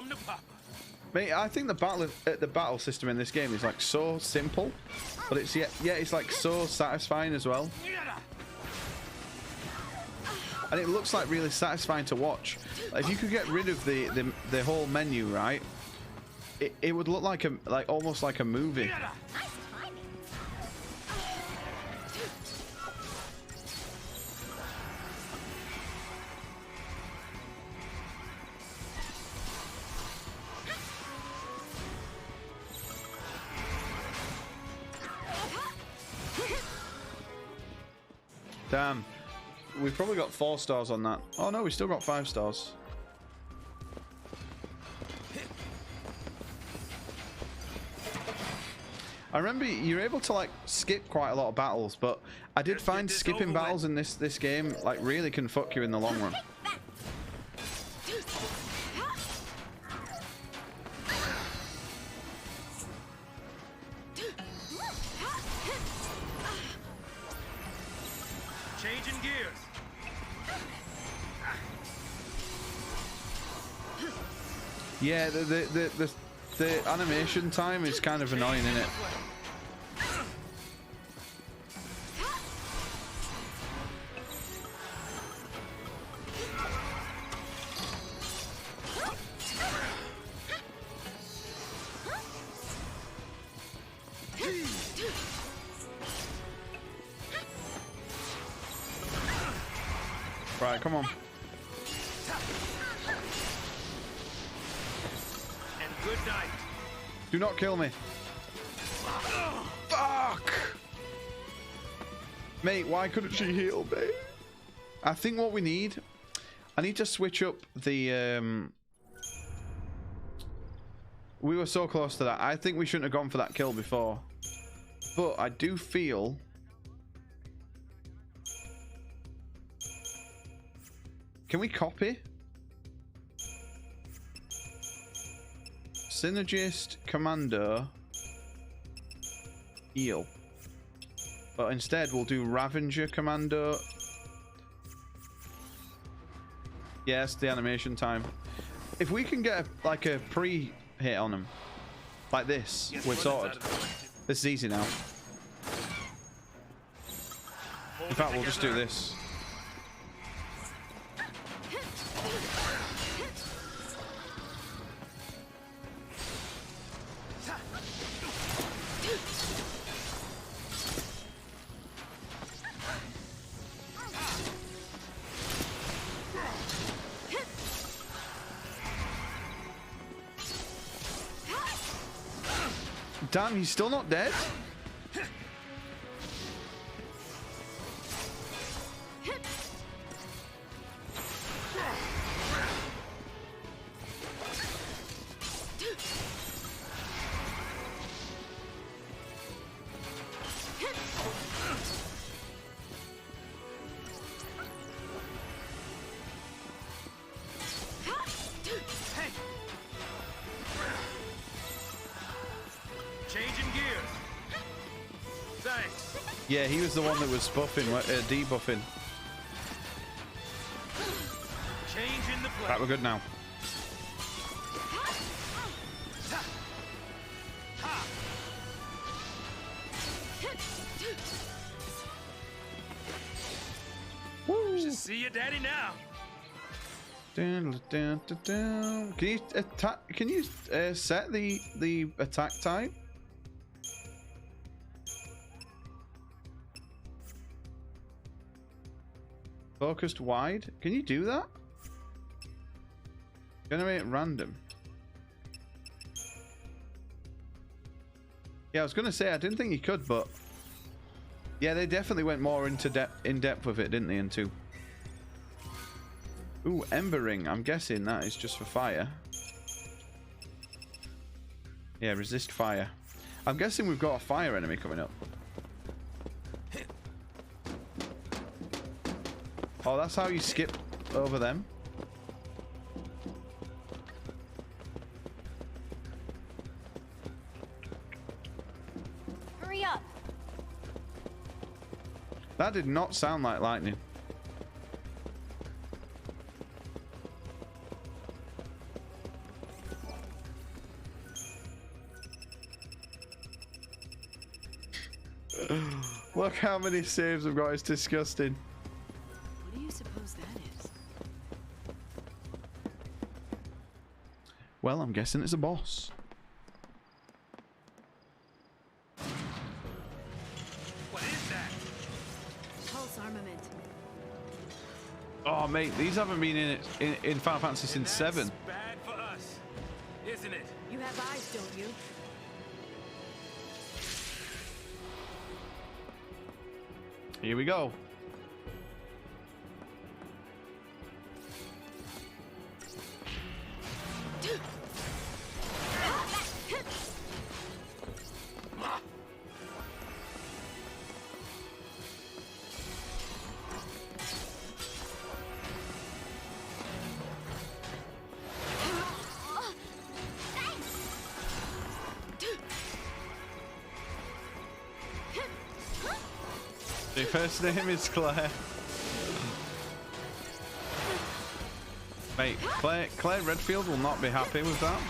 [SPEAKER 2] Come to Papa.
[SPEAKER 1] Mate, I think the battle system in this game is like so simple, but it's it's like so satisfying as well. And it looks like really satisfying to watch. Like, if you could get rid of the whole menu, right? It would look like almost like a movie. Damn. We've probably got 4 stars on that. Oh no, we still got 5 stars. I remember you're able to like skip quite a lot of battles, but I did find skipping battles in this game like really can fuck you in the long run.
[SPEAKER 2] Changing gears.
[SPEAKER 1] Yeah, the animation time is kind of annoying, isn't it? Right, come on.
[SPEAKER 2] And good night.
[SPEAKER 1] Do not kill me. Fuck! Mate, why couldn't she heal me? I think what we need... I need to switch up the... We were so close to that. I think we shouldn't have gone for that kill before. But I do feel... Can we copy? Synergist, Commando, heal. But instead we'll do Ravager, Commando. Yes, the animation time. If we can get like a pre-hit on them, like this, we're sorted. This is easy now. In fact, we'll just do this. Damn, he's still not dead? Yeah, he was the one that was buffing, debuffing. Right, we're good now.
[SPEAKER 2] Should see your daddy now.
[SPEAKER 1] Dun, dun, dun, dun. Can you attack? Can you set the attack type? Focused wide? Can you do that? Generate random. Yeah, I was gonna say I didn't think you could, but yeah, they definitely went more in depth with it, didn't they? Into ooh, Ember Ring. I'm guessing that is just for fire. Yeah, resist fire. I'm guessing we've got a fire enemy coming up. Oh, that's how you skip over them.
[SPEAKER 14] Hurry up.
[SPEAKER 1] That did not sound like lightning. Look how many saves I've got. It's disgusting.
[SPEAKER 10] What do you suppose that is?
[SPEAKER 1] Well, I'm guessing it's a boss.
[SPEAKER 2] What is that?
[SPEAKER 10] Pulse armament.
[SPEAKER 1] Oh, mate, these haven't been in Final Fantasy since 7.
[SPEAKER 2] Bad for us, isn't it?
[SPEAKER 10] You have eyes, don't you?
[SPEAKER 1] Here we go. The first name is Claire. Mate, Claire Redfield will not be happy with that.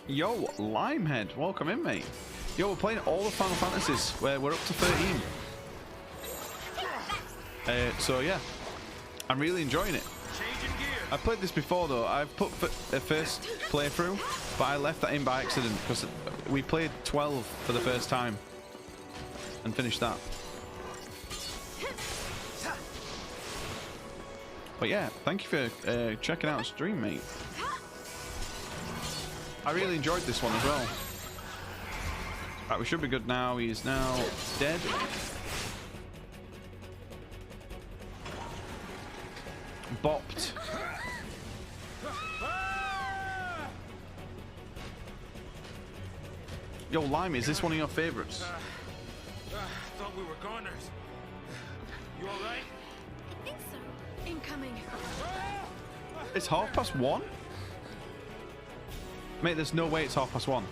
[SPEAKER 1] Yo, Limehead, welcome in, mate. Yo, we're playing all the Final Fantasies. We're up to 13. So yeah, I'm really enjoying it. I played this before though. I've put a first playthrough, but I left that in by accident because we played 12 for the first time and finished that. But yeah, thank you for checking out the stream, mate. I really enjoyed this one as well. Right, we should be good now. He is now dead. Bopped. Yo, Lime, is this one of your favorites?
[SPEAKER 2] Thought we were goners. You all right?
[SPEAKER 10] I think so. Incoming.
[SPEAKER 1] It's 1:30? Mate, there's no way it's 1:30.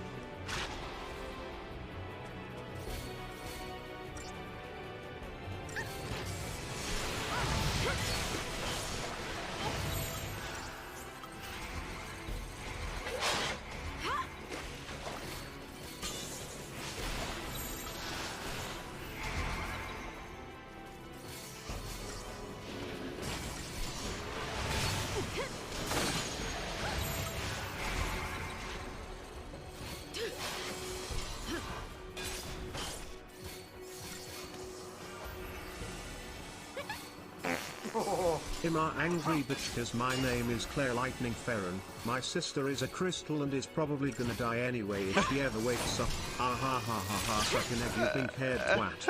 [SPEAKER 4] Am I angry bitch cause my name is Claire Lightning Ferron, my sister is a crystal and is probably gonna die anyway if she ever wakes up. Ah ha ha ha ha, suck an egg you pink haired twat.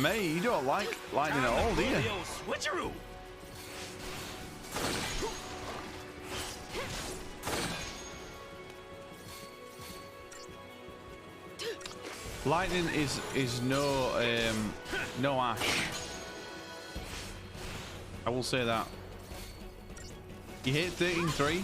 [SPEAKER 1] Mate, you don't like lightning at all, do you?
[SPEAKER 2] Switcheroo!
[SPEAKER 1] Lightning is no Ash. I will say that. You hit 13-3.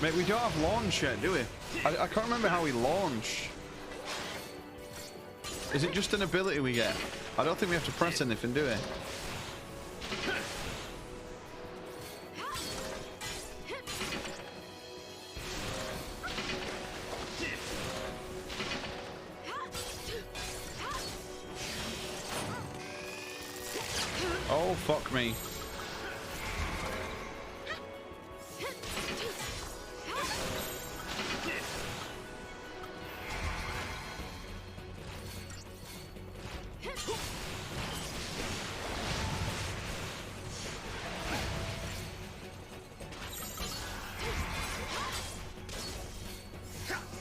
[SPEAKER 1] Mate, we don't have launch yet, do we? I can't remember how we launch. Is it just an ability we get? I don't think we have to press anything, do we? Oh, fuck me.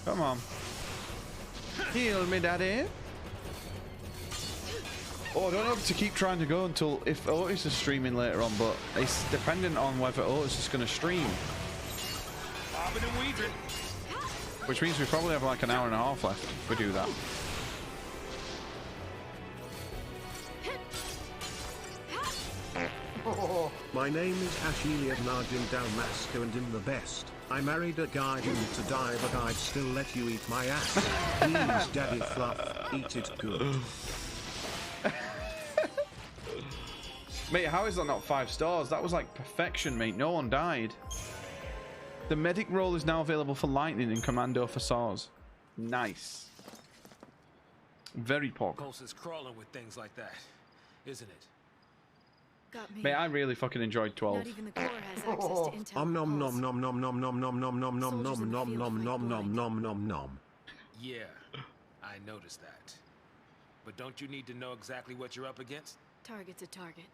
[SPEAKER 1] Come on. Heal me, daddy. Oh, I don't know if to keep trying to go until if Otis is streaming later on, but it's dependent on whether Otis is going to stream.
[SPEAKER 2] Bobbing and weaving.
[SPEAKER 1] Which means we probably have like an hour and a half left if we do that.
[SPEAKER 4] My name is Ashelia Narjin Dalmasco and I'm the best. I married a guy who to die, but I'd still let you eat my ass. Please, Daddy Fluff, eat it good.
[SPEAKER 1] Mate, how is that not 5 stars? That was like perfection, mate. No one died. The medic role is now available for Lightning and Commando for SARS. Nice. Very pog.
[SPEAKER 2] Pulse is crawling with things like that, isn't it?
[SPEAKER 10] Got me.
[SPEAKER 1] Mate, I really fucking enjoyed 12.
[SPEAKER 10] Not even the Corps has access to intel.
[SPEAKER 4] Nom nom nom nom nom nom nom nom nom nom nom nom nom nom nom nom nom nom nom.
[SPEAKER 2] Yeah, I noticed that. But don't you need to know exactly what you're up against?
[SPEAKER 10] Target's a target.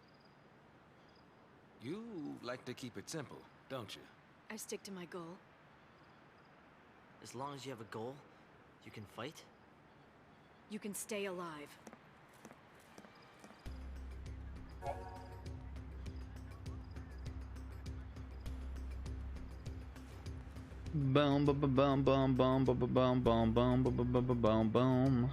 [SPEAKER 2] You like to keep it simple, don't you?
[SPEAKER 10] I stick to my goal.
[SPEAKER 11] As long as you have a goal, you can fight?
[SPEAKER 10] You can stay alive.
[SPEAKER 1] Boom, boom, boom, boom, boom, boom, boom, boom, boom, boom, boom, boom, boom, boom.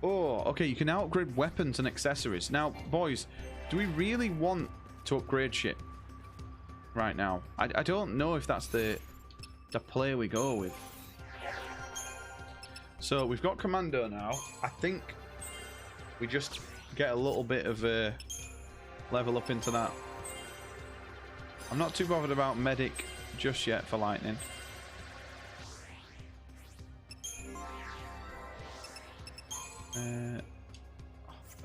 [SPEAKER 1] Oh, okay, you can now upgrade weapons and accessories. Now, boys, do we really want to upgrade shit right now? I don't know if that's the play we go with. So, we've got Commando now. I think we just get a little bit of a level up into that. I'm not too bothered about Medic just yet for Lightning.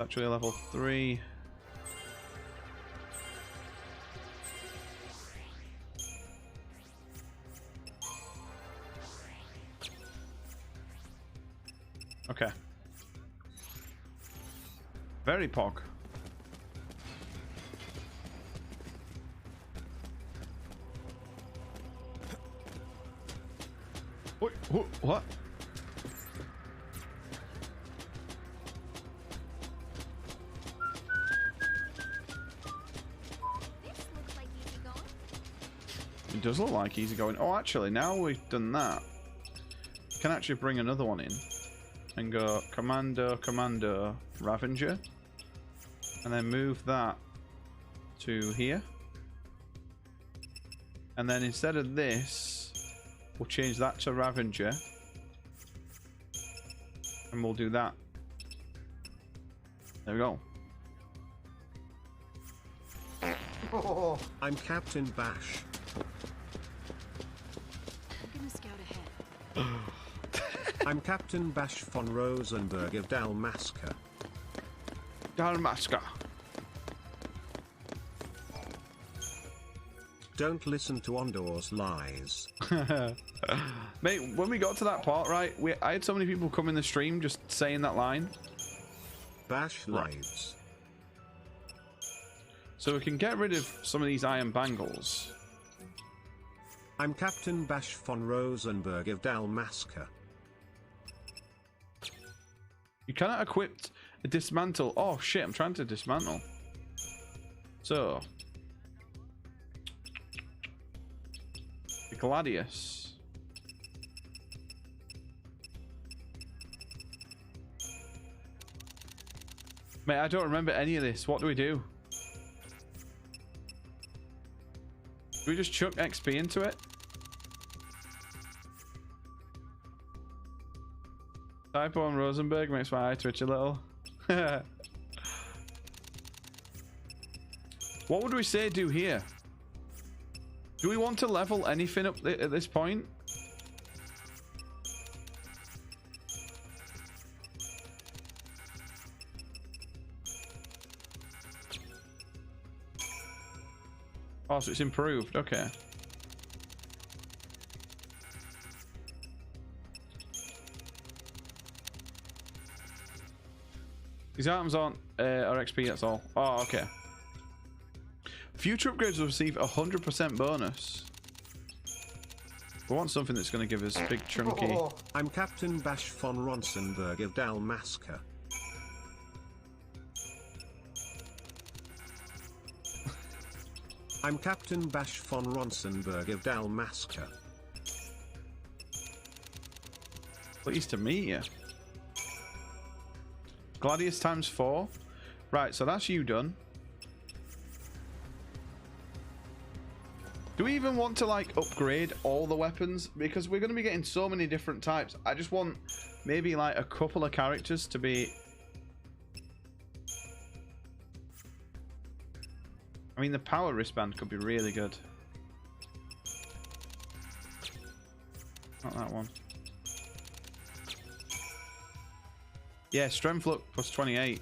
[SPEAKER 1] Actually level 3. Okay. Very pog. Wait, what? It does look like easy going. Oh, actually, now we've done that, we can actually bring another one in and go Commando, Commando, Ravager, and then move that to here. And then instead of this, we'll change that to Ravager, and we'll do that. There we go.
[SPEAKER 4] I'm Captain Bash.
[SPEAKER 10] I'm gonna scout ahead.
[SPEAKER 4] I'm Captain Bash von Rosenberg of Dalmasca.
[SPEAKER 1] Dalmasca.
[SPEAKER 4] Don't listen to Ondor's lies.
[SPEAKER 1] Mate, when we got to that part, right, I had so many people come in the stream just saying that line.
[SPEAKER 4] Bash lives.
[SPEAKER 1] So we can get rid of some of these iron bangles.
[SPEAKER 4] I'm Captain Bash von Rosenberg of Dalmasca.
[SPEAKER 1] You cannot equip a dismantle. Oh shit, I'm trying to dismantle. So the Gladius. Mate, I don't remember any of this. What do we do? Do we just chuck XP into it? Typo on Rosenberg makes my eye twitch a little. What would we say do here? Do we want to level anything up at this point? Oh, so it's improved. Okay. These items aren't our XP, that's all. Oh, okay. Future upgrades will receive 100% bonus. We want something that's going to give us big chunky.
[SPEAKER 4] I'm Captain Bash von Ronsenberg of Dalmasca. I'm Captain Bash von Ronsenberg of Dalmasca.
[SPEAKER 1] Pleased to meet you. Gladius ×4. Right, so that's you done. Do we even want to like upgrade all the weapons? Because we're going to be getting so many different types. I just want maybe like a couple of characters to be... I mean, the power wristband could be really good. Not that one. Yeah, strength look plus 28.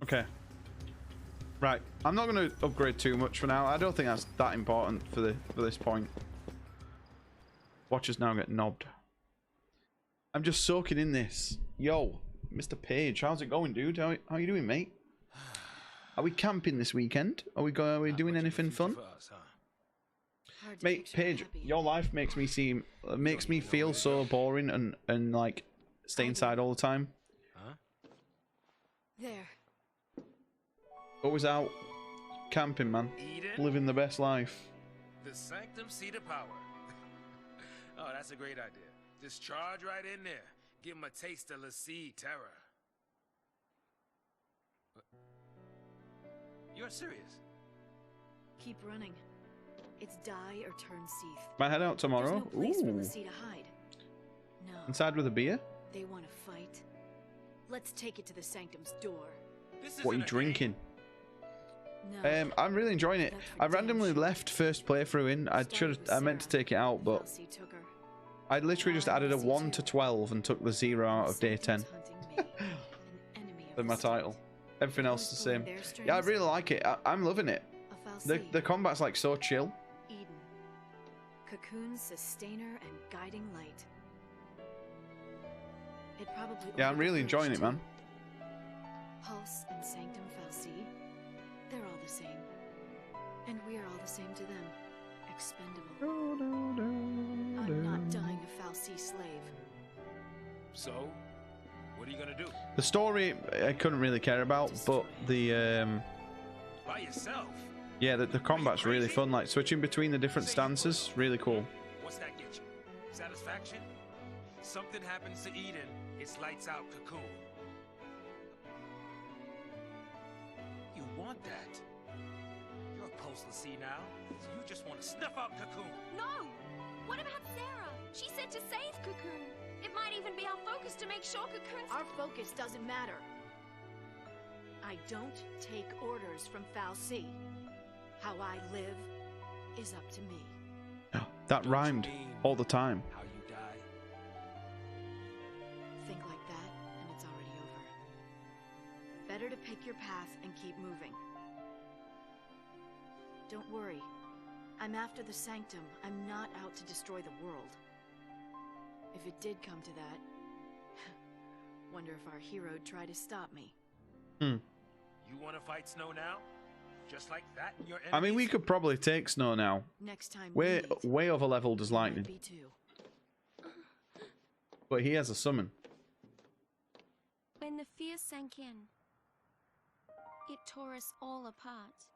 [SPEAKER 1] Okay. Right. I'm not going to upgrade too much for now. I don't think that's that important for this point. Watchers now get knobbed. I'm just soaking in this. Yo, Mr. Page, how's it going, dude? How are you doing, mate? Are we camping this weekend? Are we doing anything fun? Mate, Paige, your life makes me feel so boring and like stay inside all the time.
[SPEAKER 10] There.
[SPEAKER 1] Always out camping, man. Living the best life.
[SPEAKER 2] The sanctum seat of power. Oh, that's a great idea. Just charge right in there. Give him a taste of l'Cie terror. You're serious?
[SPEAKER 10] Keep running. It's die or turn Seath.
[SPEAKER 1] Might head out tomorrow.
[SPEAKER 10] There's no place for
[SPEAKER 1] Ooh.
[SPEAKER 10] l'Cie to hide. No.
[SPEAKER 1] Inside with a beer?
[SPEAKER 10] They want to fight. Let's take it to the sanctum's door.
[SPEAKER 1] What are you drinking?
[SPEAKER 10] No.
[SPEAKER 1] I'm really enjoying it. I randomly left first playthrough in. I meant to take it out, but I literally just added a 1 to 12 and took the 0 out of day 10. For my title. Everything else is the same. Yeah, I really like it. I'm loving it. The combat's like so chill.
[SPEAKER 10] Eden. Cocoon's sustainer and guiding light. It probably
[SPEAKER 1] Yeah, I'm really enjoying it, man.
[SPEAKER 10] Pulse and Sanctum Fal'Cie, they're all the same. And we are all the same to them. Expendable. I'm not dying a Fal'Cie slave.
[SPEAKER 2] So, what are you gonna do?
[SPEAKER 1] The story I couldn't really care about, but the
[SPEAKER 2] By yourself?
[SPEAKER 1] yeah, the combat's really fun. Like switching between the different stances, really cool.
[SPEAKER 2] What's that get you? Satisfaction? Something happens to Eden, it's lights out Cocoon. You want that? You're a Pulse l'Cie now, so you just want to snuff out Cocoon.
[SPEAKER 14] No! What about Sarah? She said to save Cocoon. It might even be our focus to make sure Cocoon's...
[SPEAKER 10] Our focus doesn't matter. I don't take orders from Fal'Cie. How I live is up to me.
[SPEAKER 1] That rhymed all the time.
[SPEAKER 2] How you die?
[SPEAKER 10] Think like that, and it's already over. Better to pick your path and keep moving. Don't worry. I'm after the Sanctum. I'm not out to destroy the world. If it did come to that, wonder if our hero'd try to stop me.
[SPEAKER 1] Hmm.
[SPEAKER 2] You want to fight Snow now? Just like that? Your
[SPEAKER 1] I mean, we could probably take Snow now.
[SPEAKER 10] Next time
[SPEAKER 1] Way over leveled as lightning. But he has a summon.
[SPEAKER 5] When the fear sank in, it tore us all apart.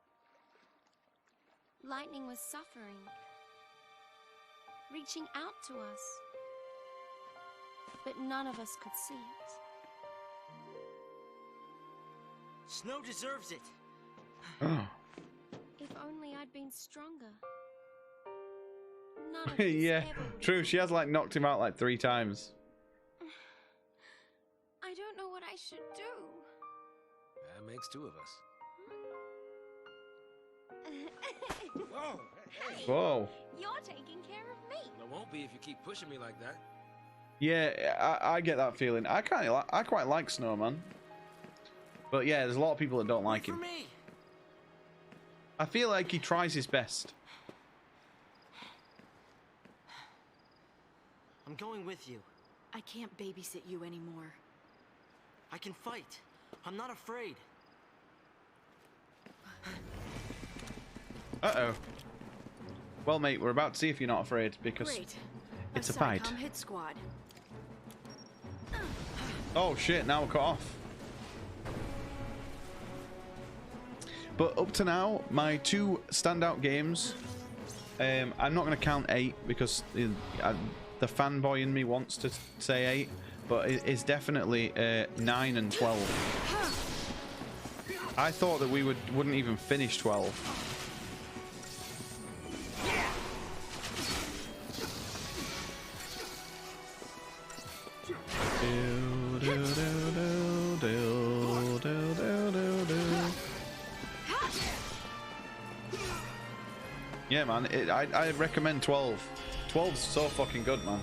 [SPEAKER 5] Lightning was suffering, reaching out to us, but none of us could see it.
[SPEAKER 11] Snow deserves it.
[SPEAKER 1] Oh.
[SPEAKER 5] If only I'd been stronger. None of this
[SPEAKER 1] Yeah,
[SPEAKER 5] ever would
[SPEAKER 1] true. She has like knocked him out like 3 times.
[SPEAKER 2] makes two of us.
[SPEAKER 16] Whoa!
[SPEAKER 1] Whoa.
[SPEAKER 16] You're taking care of me.
[SPEAKER 2] Well, it won't be if you keep pushing me like that.
[SPEAKER 1] Yeah, I get that feeling. I quite like Snowman. But yeah, there's a lot of people that don't like him. I feel like he tries his best.
[SPEAKER 11] I'm going with you.
[SPEAKER 10] I can't babysit you anymore.
[SPEAKER 11] I can fight. I'm not afraid.
[SPEAKER 1] Uh-oh. Well, mate, we're about to see if you're not afraid, because
[SPEAKER 10] Great.
[SPEAKER 1] it's a fight.
[SPEAKER 10] SATCOM hit squad.
[SPEAKER 1] Oh shit, now we're cut off. But up to now, my two standout games, I'm not going to count 8 because the fanboy in me wants to say 8, but it's definitely 9 and 12. I thought that we wouldn't even finish 12. Yeah, man, I recommend 12. 12's so fucking good, man.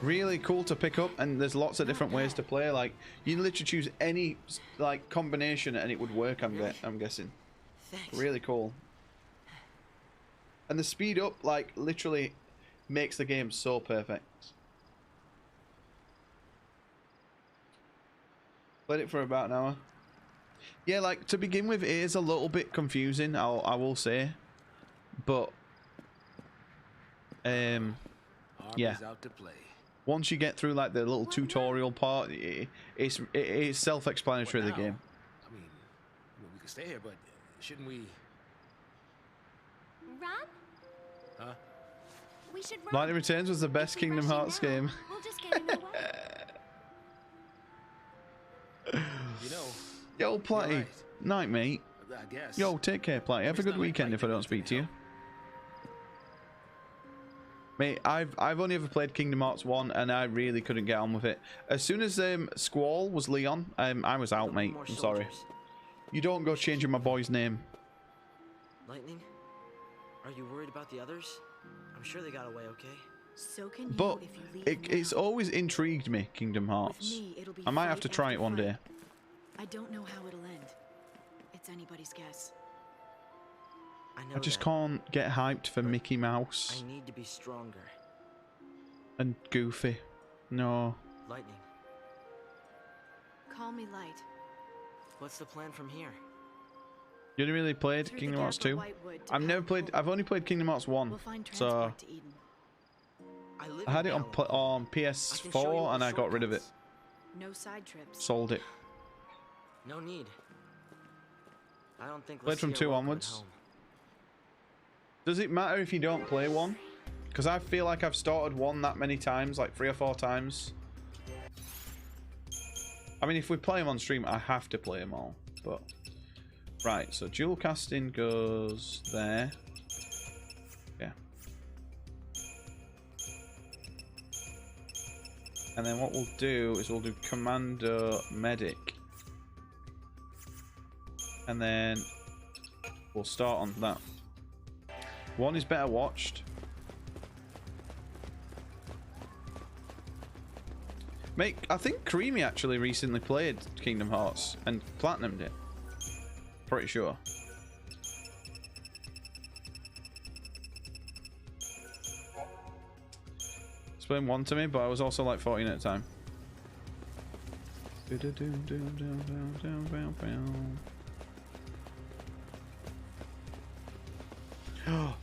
[SPEAKER 1] Really cool to pick up, and there's lots of different ways to play. Like, you can literally choose any like combination and it would work. I'm guessing.
[SPEAKER 11] Thanks.
[SPEAKER 1] Really cool. And the speed up, like, literally makes the game so perfect. Played it for about an hour. Yeah, like, to begin with, it is a little bit confusing, I will say. But yeah,
[SPEAKER 2] out to play.
[SPEAKER 1] once you get through like the little tutorial part, it's self-explanatory. The game.
[SPEAKER 2] I mean, we could stay here, but shouldn't we?
[SPEAKER 14] Run?
[SPEAKER 2] Huh?
[SPEAKER 14] We should run.
[SPEAKER 1] Lightning Returns was the best Kingdom Hearts game.
[SPEAKER 14] We'll just get in the way.
[SPEAKER 2] You know.
[SPEAKER 1] Yo, Platty.
[SPEAKER 2] Right.
[SPEAKER 1] Night, mate.
[SPEAKER 2] I guess.
[SPEAKER 1] Yo, take care, Platty. Have a good weekend if I don't speak to you. Mate, I've only ever played Kingdom Hearts 1 and I really couldn't get on with it. As soon as Squall was Leon, I was out, mate. I'm sorry. You don't go changing my boy's name.
[SPEAKER 11] Lightning? Are you worried about the others? I'm sure they got away okay.
[SPEAKER 10] So can you
[SPEAKER 1] But
[SPEAKER 10] if you leave
[SPEAKER 1] it's always intrigued me, Kingdom Hearts.
[SPEAKER 10] me, it'll be
[SPEAKER 1] I might have
[SPEAKER 10] fight
[SPEAKER 1] to try
[SPEAKER 10] after
[SPEAKER 1] it one
[SPEAKER 10] fight.
[SPEAKER 1] day.
[SPEAKER 10] I don't know how it'll end. It's anybody's guess.
[SPEAKER 11] I know
[SPEAKER 1] I just
[SPEAKER 11] that.
[SPEAKER 1] can't get hyped for Mickey Mouse
[SPEAKER 11] I need to be stronger.
[SPEAKER 1] and Goofy. No.
[SPEAKER 11] Lightning,
[SPEAKER 10] Call me Light.
[SPEAKER 11] what's the plan from here?
[SPEAKER 1] You only really played
[SPEAKER 10] Through the
[SPEAKER 1] Kingdom
[SPEAKER 10] gap
[SPEAKER 1] Hearts
[SPEAKER 10] of
[SPEAKER 1] 2?
[SPEAKER 10] Whitewood to
[SPEAKER 1] I've never played. I've only played Kingdom Hearts 1.
[SPEAKER 10] We'll find
[SPEAKER 1] So
[SPEAKER 10] transport to Eden.
[SPEAKER 1] I had it on PS4 and I got rid of it.
[SPEAKER 10] No side trips.
[SPEAKER 1] Sold it.
[SPEAKER 11] No need. I don't think
[SPEAKER 1] Played from
[SPEAKER 11] Lucia
[SPEAKER 1] 2
[SPEAKER 11] welcome at
[SPEAKER 1] onwards.
[SPEAKER 11] home.
[SPEAKER 1] Does it matter if you don't play 1? Because I feel like I've started 1 that many times, like 3 or 4 times. I mean, if we play them on stream, I have to play them all. But right, so dual casting goes there. Yeah. And then what we'll do is we'll do Commando Medic. And then we'll start on that. 1 is better watched. Mate, I think Creamy actually recently played Kingdom Hearts and platinumed it. Pretty sure. Explain 1 to me, but I was also like 14 at the time.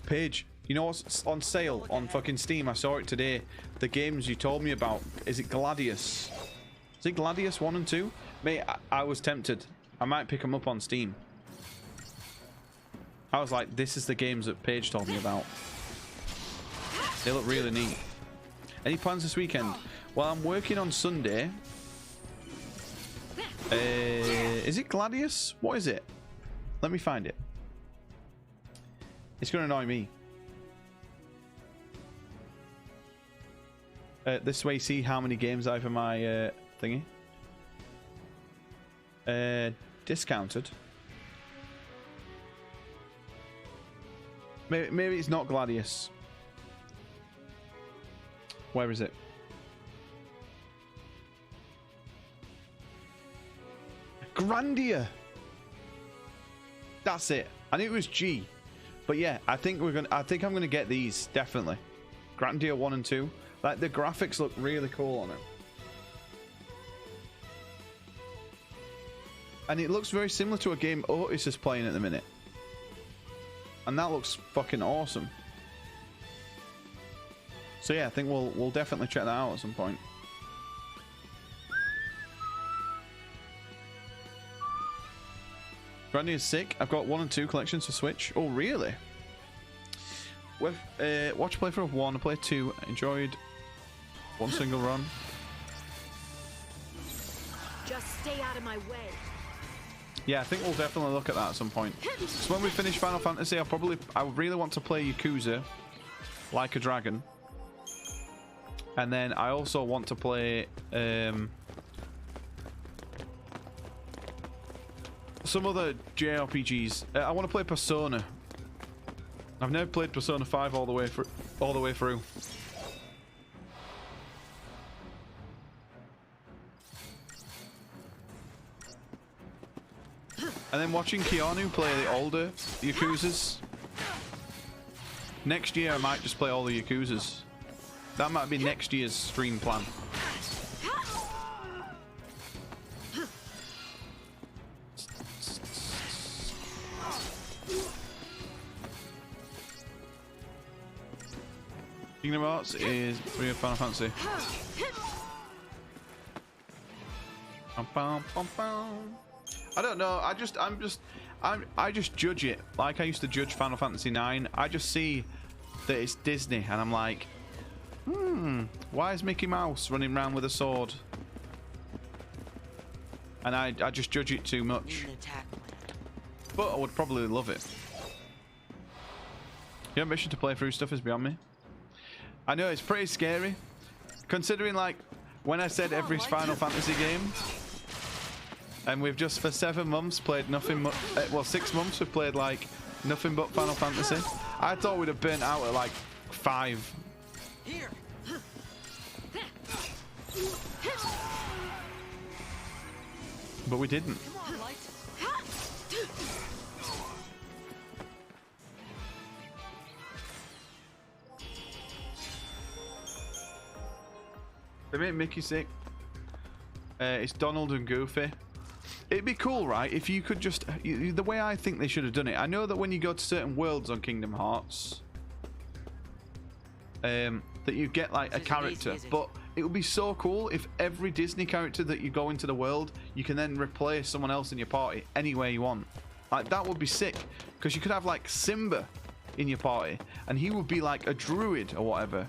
[SPEAKER 1] Paige, you know what's on sale on fucking Steam? I saw it today. The games you told me about. Is it Gladius? Is it Gladius 1 and 2? Mate, I was tempted. I might pick them up on Steam. I was like, this is the games that Paige told me about. They look really neat. Any plans this weekend? Well, I'm working on Sunday. Is it Gladius? What is it? Let me find it. It's going to annoy me. This way, see how many games I have in my thingy. discounted. Maybe it's not Gladius. Where is it? Grandia. That's it. I knew it was G, but yeah, I think I'm gonna get these definitely. Grandia 1 and 2. Like the graphics look really cool on it, and it looks very similar to a game Otis is playing at the minute, and that looks fucking awesome. So yeah, I think we'll definitely check that out at some point. Grandia is sick. I've got 1 and 2 collections to Switch. Oh, really? With watch playthrough of 1, play 2. Enjoyed 1 single run.
[SPEAKER 10] Just stay out of my way.
[SPEAKER 1] Yeah, I think we'll definitely look at that at some point. So when we finish Final Fantasy, I really want to play Yakuza, Like a Dragon, and then I also want to play some other JRPGs. I want to play Persona. I've never played Persona 5 all the way through. And then watching Keanu play the older Yakuzas. Next year I might just play all the Yakuzas. That might be next year's stream plan. Kingdom Hearts is 3 of Final Fantasy. I don't know. I just judge it like I used to judge Final Fantasy IX. I just see that it's Disney, and I'm like, why is Mickey Mouse running around with a sword? And I just judge it too much. But I would probably love it. The ambition to play through stuff is beyond me. I know it's pretty scary, considering like when I said every Final Fantasy game, and we've just for 7 months played nothing. Well, 6 months we've played like nothing but Final Fantasy. I thought we'd have burnt out at like 5.
[SPEAKER 10] Here.
[SPEAKER 1] But we didn't.
[SPEAKER 10] Come on, Light.
[SPEAKER 1] They made Mickey sick. It's Donald and Goofy. It'd be cool, right, if you could just... The way I think they should have done it. I know that when you go to certain worlds on Kingdom Hearts, that you get, like, a character. But it would be so cool if every Disney character that you go into the world, you can then replace someone else in your party anywhere you want. Like, that would be sick. Because you could have, like, Simba in your party, and he would be, like, a druid or whatever.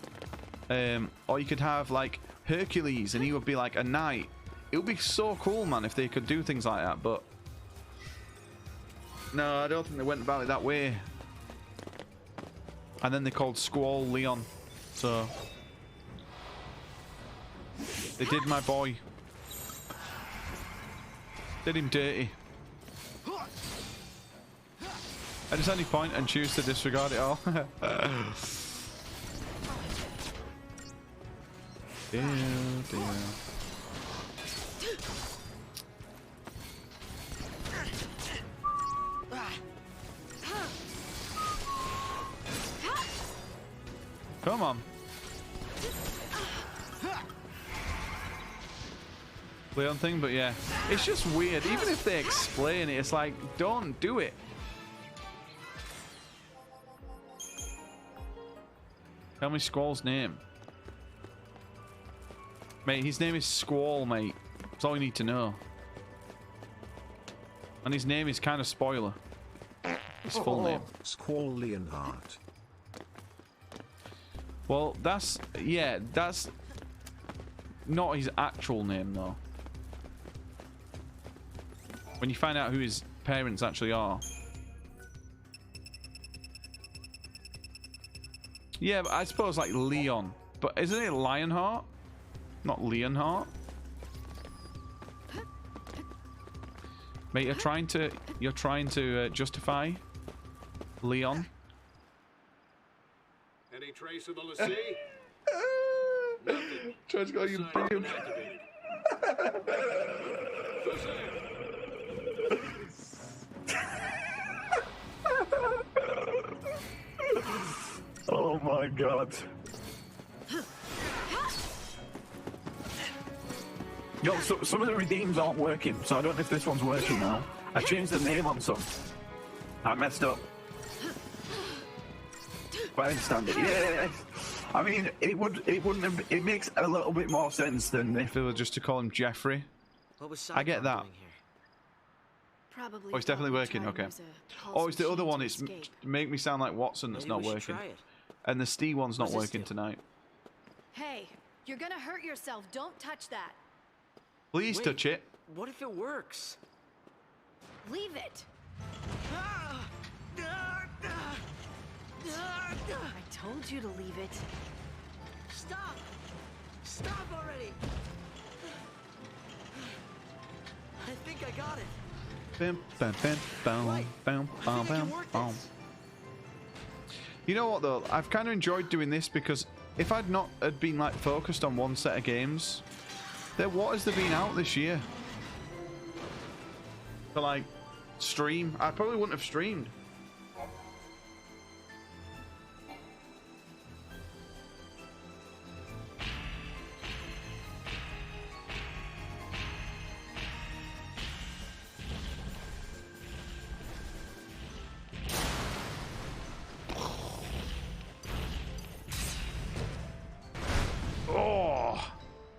[SPEAKER 1] Or you could have, like, Hercules, and he would be, like, a knight. It would be so cool, man, if they could do things like that, but... No, I don't think they went about it that way. And then they called Squall Leon, so... They did my boy. Did him dirty. At any point and choose to disregard it all. Dear, dear. Come on. Leon thing, but yeah. It's just weird. Even if they explain it, it's like, don't do it. Tell me Squall's name. Mate, his name is Squall, mate. That's all you need to know. And his name is kind of spoiler. His full name.
[SPEAKER 4] Squall Leonhardt.
[SPEAKER 1] Well, that's... Yeah, that's... not his actual name, though. When you find out who his parents actually are. Yeah, but I suppose like Leon. But isn't it Lionheart? Not Leonheart? Mate, you're trying to justify Leon.
[SPEAKER 21] Any trace of the Lassie? Nothing.
[SPEAKER 6] Try to go, you
[SPEAKER 21] Sign
[SPEAKER 6] brilliant.
[SPEAKER 21] inactivated.
[SPEAKER 6] Oh my god. Yo, so some of the redeems aren't working, so I don't know if this one's working now. I changed the name on some. I messed up. But I understand it. Yeah. I mean, it makes a little bit more sense than if
[SPEAKER 1] they were just to call him Jeffrey.
[SPEAKER 11] What was
[SPEAKER 1] I get that.
[SPEAKER 10] Probably.
[SPEAKER 1] Oh, it's definitely working. Okay. Oh, it's the other one. It's make me sound like Watson. That's not working. And the Steve one's not working tonight.
[SPEAKER 10] Hey, you're gonna hurt yourself. Don't touch that.
[SPEAKER 1] Please touch it.
[SPEAKER 11] What if it works?
[SPEAKER 10] Leave it. I told you to leave it.
[SPEAKER 11] Stop! Stop already! I think I got it.
[SPEAKER 1] Bam, bam, bam, bam, bam, bam, bam, bam. You know what though? I've kind of enjoyed doing this because if I'd not had been like focused on one set of games, then what has there been out this year? To like stream, I probably wouldn't have streamed.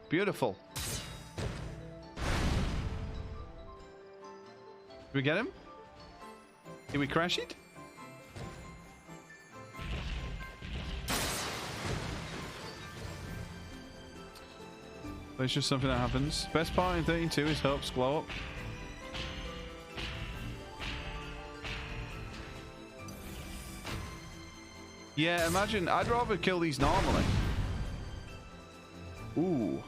[SPEAKER 1] Beautiful. Did we get him? Did we crash it? It's just something that happens. Best part in 32 is hopes glow up. Yeah, imagine. I'd rather kill these normally. Ooh.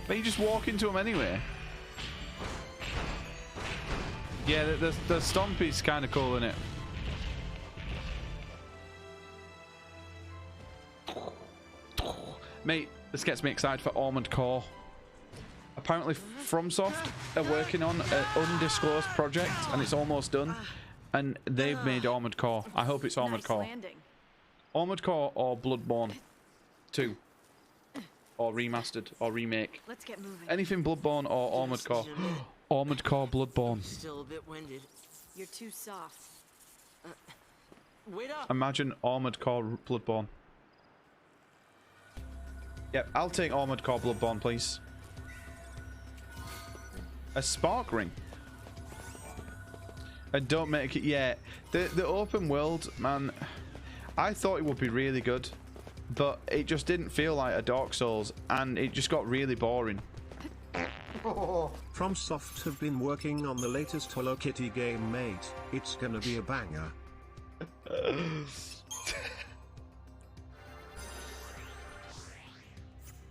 [SPEAKER 1] But you just walk into them anyway. Yeah, the stomp is kind of cool, isn't it? Mate, this gets me excited for Armored Core. Apparently FromSoft are working on an undisclosed project and it's almost done. And they've made Armored Core. I hope it's Armored Core. Armored Core or Bloodborne 2. Or remastered or remake.
[SPEAKER 10] Let's get moving.
[SPEAKER 1] Anything Bloodborne or Armored Core. Armored Core Bloodborne.
[SPEAKER 11] Still a bit winded.
[SPEAKER 10] You're too soft.
[SPEAKER 11] Wait up.
[SPEAKER 1] Imagine Armored Core Bloodborne. Yep, I'll take Armored Core Bloodborne, please. A spark ring. And don't make it. Yeah, the open world, man. I thought it would be really good, but it just didn't feel like a Dark Souls, and it just got really boring.
[SPEAKER 4] FromSoft have been working on the latest Hello Kitty game, mate. It's gonna be a banger.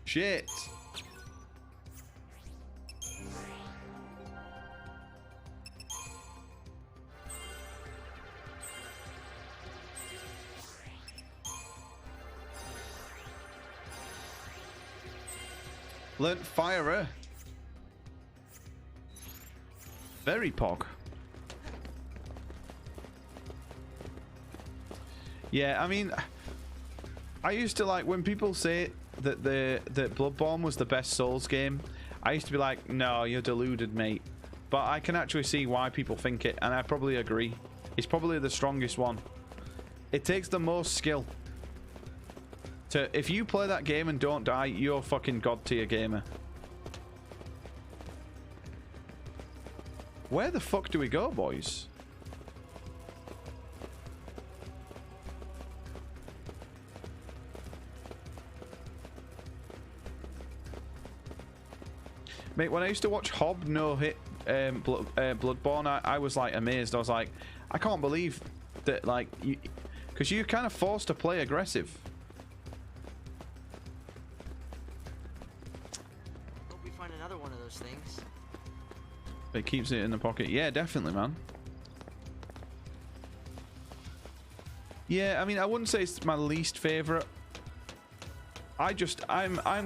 [SPEAKER 1] Shit. Learnt Firer. Very pog. Yeah, I mean, I used to like when people say that that Bloodborne was the best Souls game. I used to be like, no, you're deluded, mate. But I can actually see why people think it, and I probably agree. It's probably the strongest one. It takes the most skill. If you play that game and don't die, you're fucking god tier gamer. Where the fuck do we go, boys? Mate, when I used to watch Hob no hit Bloodborne, I was like amazed. I was like, I can't believe that, like, because you're kind of forced to play aggressive.
[SPEAKER 11] Hope we find another one of those things.
[SPEAKER 1] It keeps it in the pocket. Yeah, definitely, man. Yeah, I mean, I wouldn't say it's my least favorite. I'm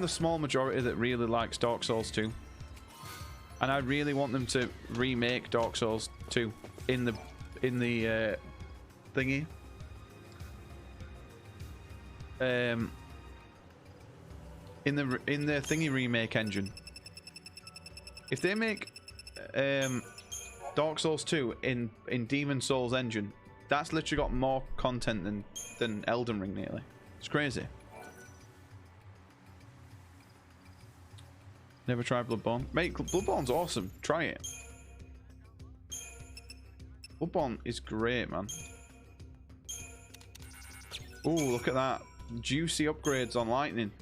[SPEAKER 1] the small majority that really likes Dark Souls 2. And I really want them to remake Dark Souls 2 in the thingy. In the thingy remake engine. If they make Dark Souls 2 in Demon Souls engine, that's literally got more content than Elden Ring nearly. It's crazy. Never tried Bloodborne. Mate, Bloodborne's awesome. Try it. Bloodborne is great, man. Ooh, look at that. Juicy upgrades on Lightning.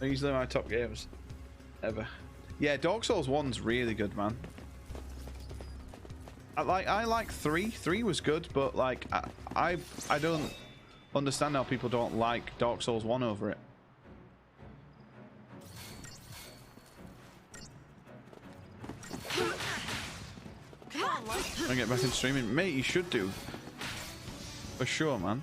[SPEAKER 1] Easily my top games ever. Yeah, Dark Souls 1's really good, man. I like 3. 3 was good, but like I don't understand how people don't like Dark Souls 1 over it. I get back into streaming, mate. You should do, for sure, man.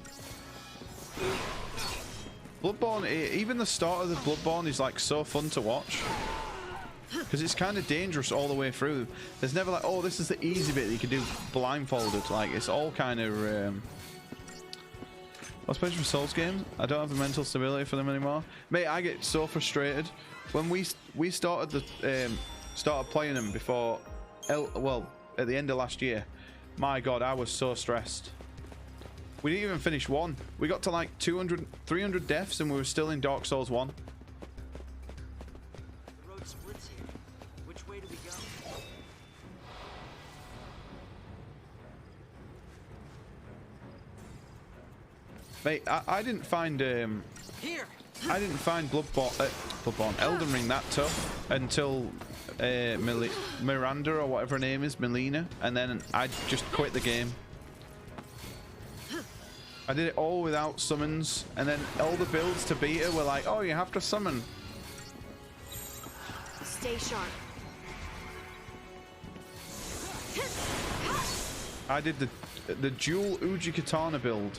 [SPEAKER 1] Bloodborne, even the start of the Bloodborne is like so fun to watch because it's kind of dangerous all the way through. There's never like, oh, this is the easy bit that you can do blindfolded. Like, it's all kind of especially for Souls games. I don't have the mental stability for them anymore, mate. I get so frustrated when we started playing them before well, at the end of last year. My god, I was so stressed. We didn't even finish 1. We got to like 200, 300 deaths and we were still in Dark Souls 1.
[SPEAKER 11] The road splits here. Which way do we go?
[SPEAKER 1] Mate, I didn't find
[SPEAKER 11] Here.
[SPEAKER 1] I didn't find Bloodborne Elden Ring that tough until Miranda or whatever her name is, Melina, and then I just quit the game. I did it all without summons, and then all the builds to beat her were like, oh, you have to summon.
[SPEAKER 10] Stay sharp.
[SPEAKER 1] I did the dual Uji Katana build.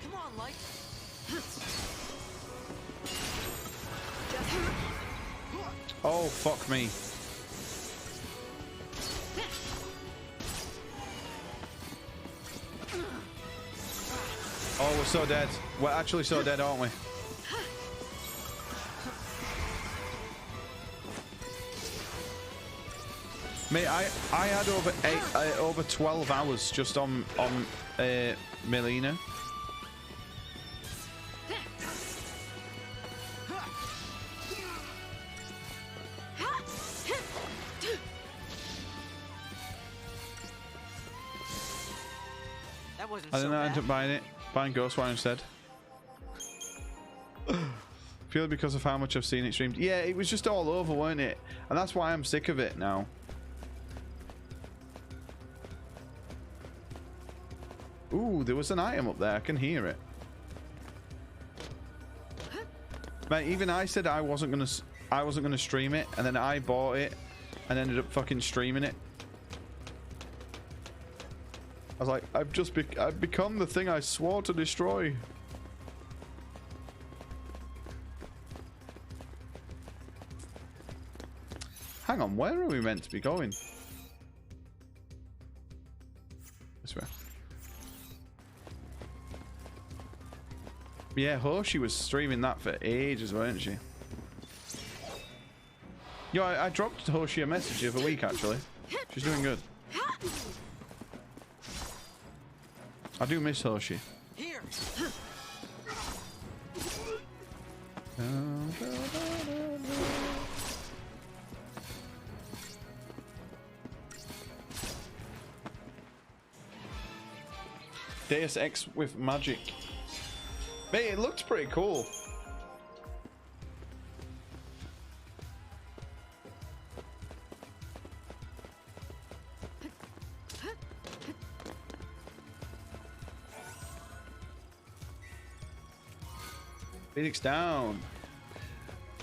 [SPEAKER 11] Come on, Light.
[SPEAKER 1] Oh, fuck me. Oh, we're so dead. We're actually so dead, aren't we? Mate, I had over 12 hours just on Melina.
[SPEAKER 11] That wasn't
[SPEAKER 1] I don't
[SPEAKER 11] so
[SPEAKER 1] know, I
[SPEAKER 11] bad.
[SPEAKER 1] ended up buying Ghostwire instead. Purely because of how much I've seen it streamed. Yeah, it was just all over, weren't it? And that's why I'm sick of it now. Ooh, there was an item up there. I can hear it. Mate, even I said I wasn't gonna stream it, and then I bought it and ended up fucking streaming it. I was like, I've become the thing I swore to destroy. Hang on, where are we meant to be going? This way. Yeah, Hoshi was streaming that for ages, weren't she? Yo, I dropped Hoshi a message the other week, actually. She's doing good. I do miss Hoshi.
[SPEAKER 11] Here.
[SPEAKER 1] Deus Ex with magic. Mate, it looked pretty cool. Phoenix down.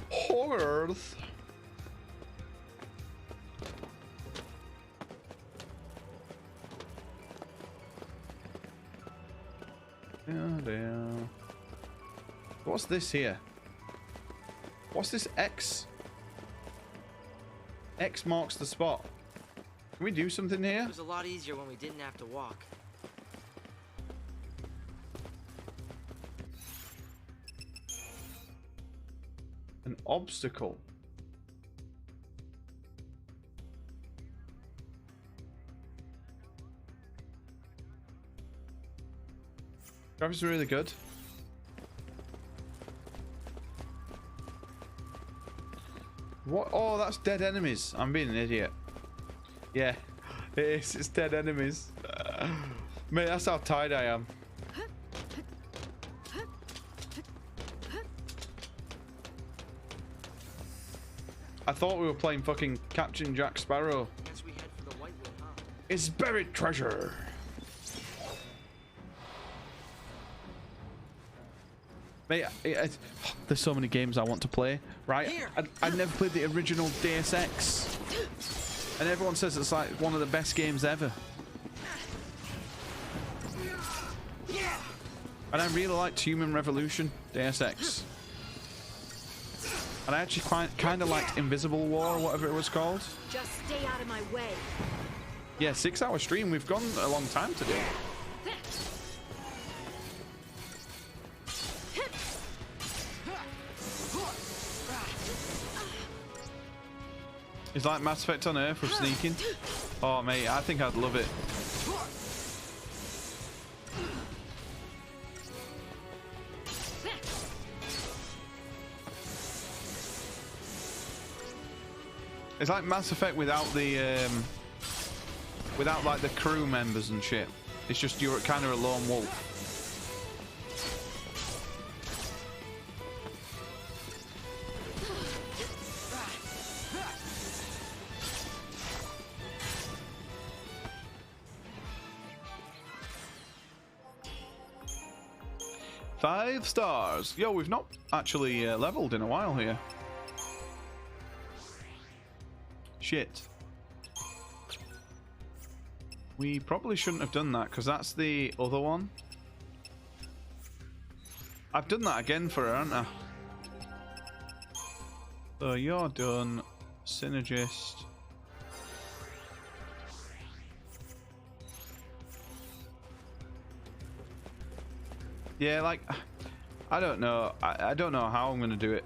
[SPEAKER 1] Horrors. Down. What's this here? What's this X? X marks the spot. Can we do something here?
[SPEAKER 11] It was a lot easier when we didn't have to walk.
[SPEAKER 1] An obstacle. Graphics are really good. What? Oh, that's dead enemies. I'm being an idiot. Yeah, it is. It's dead enemies. Mate, that's how tired I am. I thought we were playing fucking Captain Jack Sparrow.
[SPEAKER 11] Guess we head for the White Wood, huh?
[SPEAKER 1] It's buried treasure. Mate, there's so many games I want to play, right? I never played the original Deus Ex. And everyone says it's like one of the best games ever. And I really liked Human Revolution, Deus Ex. And I actually kind of liked Invisible War, or whatever it was called.
[SPEAKER 10] Just stay out of my way.
[SPEAKER 1] Yeah, 6-hour stream. We've gone a long time today. It's like Mass Effect on Earth with sneaking. Oh, mate, I think I'd love it. It's like Mass Effect without the without like the crew members and shit. It's just you're kind of a lone wolf. Five stars. Yo, we've not actually leveled in a while here. Shit. We probably shouldn't have done that because that's the other one. I've done that again for her, haven't I? So you're done. Synergist. Yeah, like, I don't know. I don't know how I'm going to do it.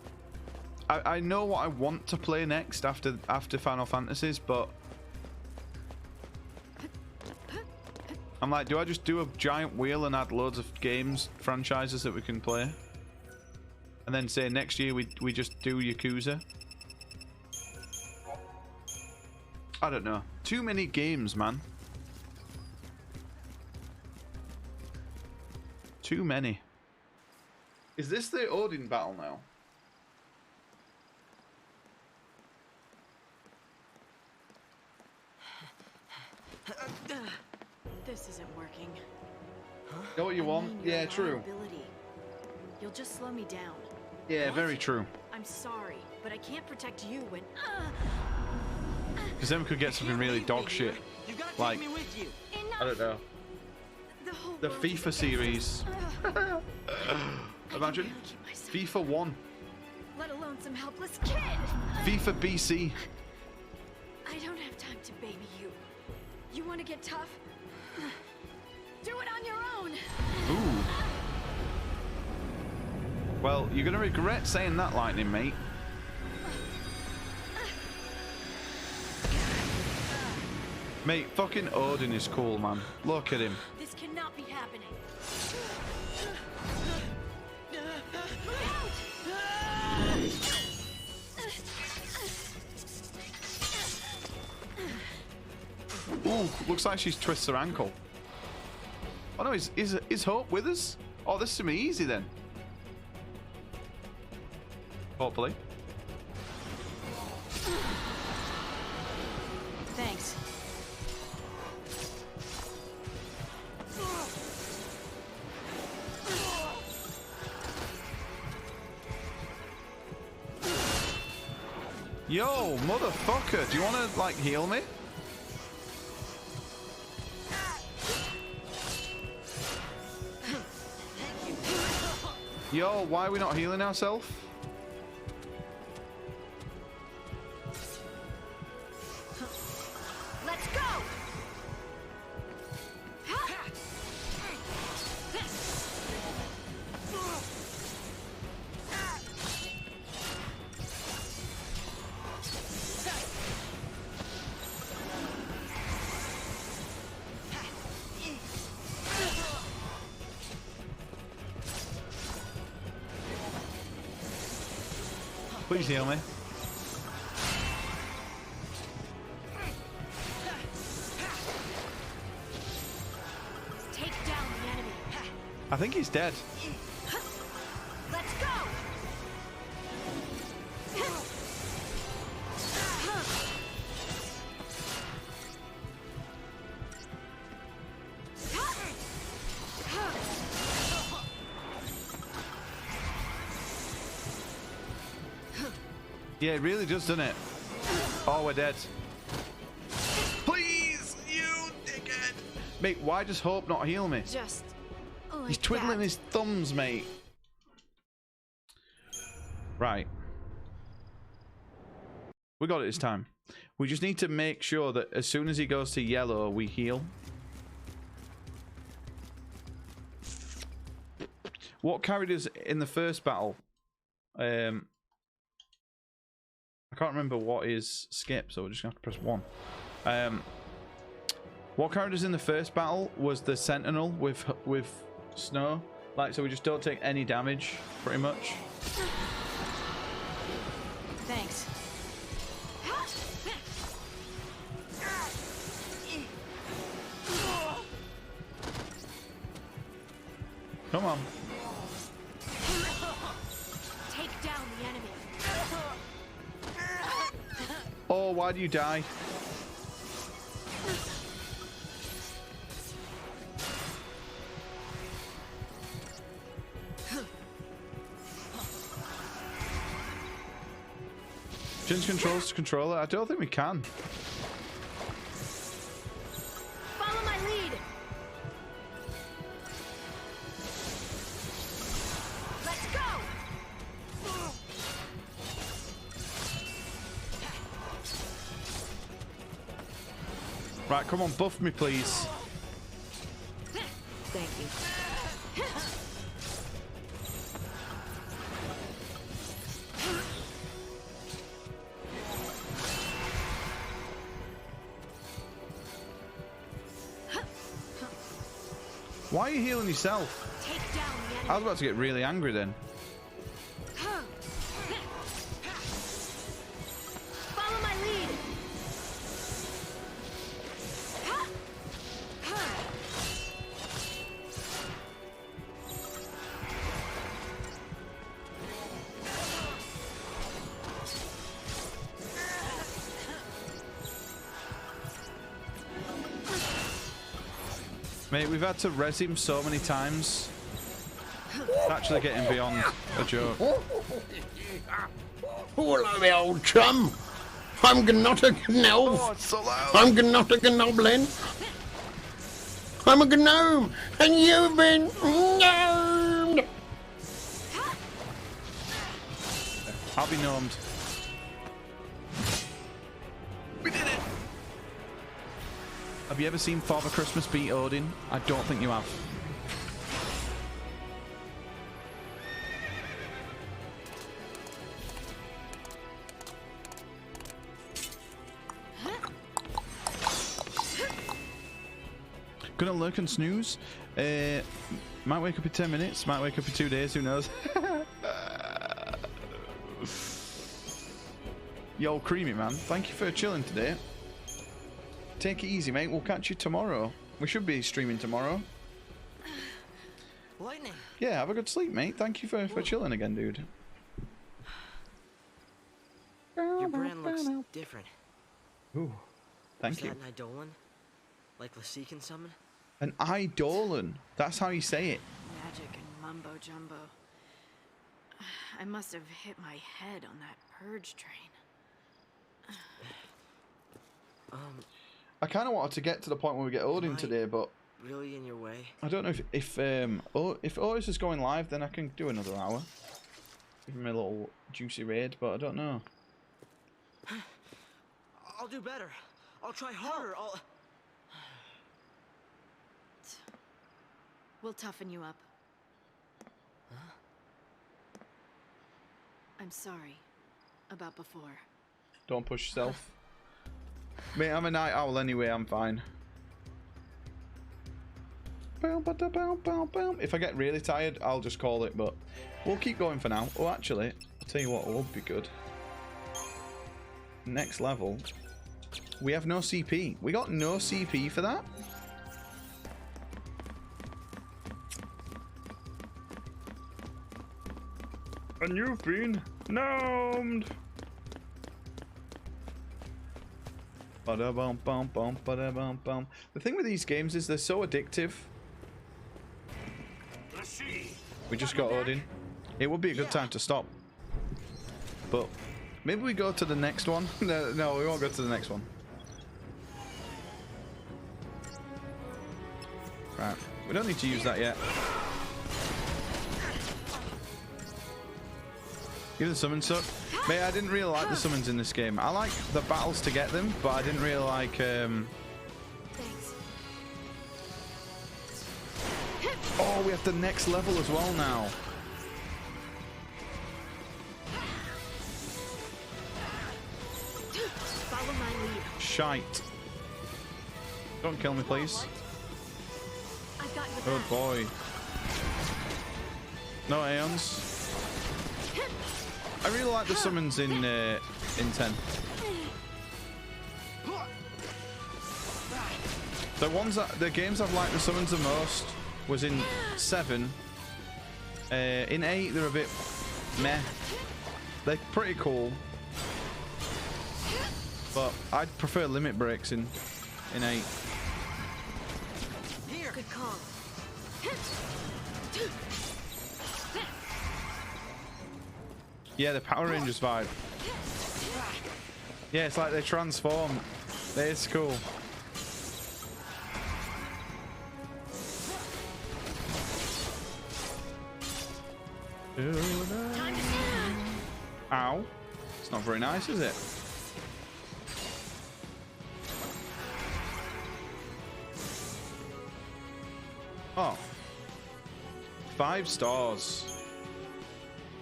[SPEAKER 1] I know what I want to play next after Final Fantasies, but I'm like, do I just do a giant wheel and add loads of games, franchises that we can play? And then say next year we just do Yakuza? I don't know. Too many games, man. Too many. Is this the Odin battle now?
[SPEAKER 10] This isn't working.
[SPEAKER 1] Know what you want? Yeah, true.
[SPEAKER 10] You'll just slow me down.
[SPEAKER 1] Yeah, very true.
[SPEAKER 10] I'm sorry, but I can't protect you when.
[SPEAKER 1] Because then we could get something really dog shit. Like, I don't know. The FIFA series. Imagine. FIFA 1.
[SPEAKER 10] Let alone some helpless kid.
[SPEAKER 1] FIFA BC.
[SPEAKER 10] I don't have time to baby you. You want to get tough? Do it on your own.
[SPEAKER 1] Ooh. Well, you're gonna regret saying that, Lightning, mate. Mate, fucking Odin is cool, man. Look at him.
[SPEAKER 10] This cannot be happening.
[SPEAKER 1] Ooh, looks like she's twisted her ankle. Oh no, is Hope with us? Oh, this is gonna be easy then. Hopefully.
[SPEAKER 10] Thanks.
[SPEAKER 1] Yo, motherfucker, do you want to, like, heal me? Yo, why are we not healing ourselves?
[SPEAKER 10] Let's go.
[SPEAKER 1] Please heal me.
[SPEAKER 10] Take down the enemy.
[SPEAKER 1] I think he's dead.
[SPEAKER 10] Let's go.
[SPEAKER 1] Yeah, it really does, doesn't it? Oh, we're dead. Please, you dickhead. Mate, why does Hope not heal me?
[SPEAKER 10] Just like
[SPEAKER 1] He's twiddling
[SPEAKER 10] that.
[SPEAKER 1] his thumbs, mate. Right. We got it this time. We just need to make sure that as soon as he goes to yellow, we heal. What carried us in the first battle? I can't remember what is skip, so we're just gonna have to press 1. What carried us in the first battle was the Sentinel with snow, like, so we just don't take any damage, pretty much.
[SPEAKER 10] Thanks.
[SPEAKER 1] Come on.
[SPEAKER 10] Take down the enemy.
[SPEAKER 1] Oh, why do you die? Change controls to controller? I don't think we can.
[SPEAKER 10] Follow my lead. Let's go.
[SPEAKER 1] Right, come on, buff me, please.
[SPEAKER 18] Thank you.
[SPEAKER 1] Why are you healing yourself?
[SPEAKER 10] Take down the enemy.
[SPEAKER 1] I was about to get really angry then.
[SPEAKER 10] Follow my lead.
[SPEAKER 1] Mate, we've had to res him so many times. It's actually getting beyond a joke.
[SPEAKER 15] Hello, my old chum. I'm not a gnome.
[SPEAKER 1] Oh, it's so loud.
[SPEAKER 15] I'm not a goblin. I'm a gnome, and you've been gnomed.
[SPEAKER 1] I'll be gnomed. We did it! Have you ever seen Father Christmas beat Odin? I don't think you have. Gonna lurk and snooze. Might wake up in 10 minutes. Might wake up in 2 days. Who knows? Yo, Creamy man. Thank you for chilling today. Take it easy, mate. We'll catch you tomorrow. We should be streaming tomorrow.
[SPEAKER 11] Lightning.
[SPEAKER 1] Yeah, have a good sleep, mate. Thank you for chilling again, dude.
[SPEAKER 11] Your brand looks different.
[SPEAKER 1] Ooh, thank you.
[SPEAKER 11] Is that an Eidolon? Like Lassie can summon?
[SPEAKER 1] An Eidolon. That's how you say it.
[SPEAKER 10] Magic and mumbo jumbo. I must have hit my head on that purge train.
[SPEAKER 1] I kind of wanted to get to the point where we get Odin today, but
[SPEAKER 11] Really in your way?
[SPEAKER 1] I don't know if Otis is going live, then I can do another hour. Give him a little juicy raid, but I don't know.
[SPEAKER 11] I'll do better. I'll try harder.
[SPEAKER 10] We'll toughen you up.
[SPEAKER 11] Huh?
[SPEAKER 10] I'm sorry about before.
[SPEAKER 1] Don't push yourself. Mate, I'm a night owl anyway, I'm fine. If I get really tired, I'll just call it, but we'll keep going for now. Oh, actually, I'll tell you what would be good. Next level. We have no CP. We got no CP for that? And you've been gnomed. Ba-da-bum-bum-bum, the thing with these games is they're so addictive. We just got Odin. It would be a good time to stop. But maybe we go to the next one. No, we won't go to the next one. Right. We don't need to use that yet. Give the summon suck. Mate, I didn't really like the summons in this game. I like the battles to get them, but I didn't really like Oh, we have the next level as well now.
[SPEAKER 10] Follow my lead.
[SPEAKER 1] Shite. Don't kill me, please.
[SPEAKER 10] I've got your
[SPEAKER 1] Good
[SPEAKER 10] back.
[SPEAKER 1] boy. No Aeons. I really like the summons in 10. The games I've liked the summons the most was in 7. In 8 they're a bit meh. They're pretty cool, but I'd prefer limit breaks in 8.
[SPEAKER 10] Here. Good call.
[SPEAKER 1] Yeah, the Power Rangers vibe. Yeah, it's like they transform. It's cool. Ow. It's not very nice, is it? Oh. 5 stars.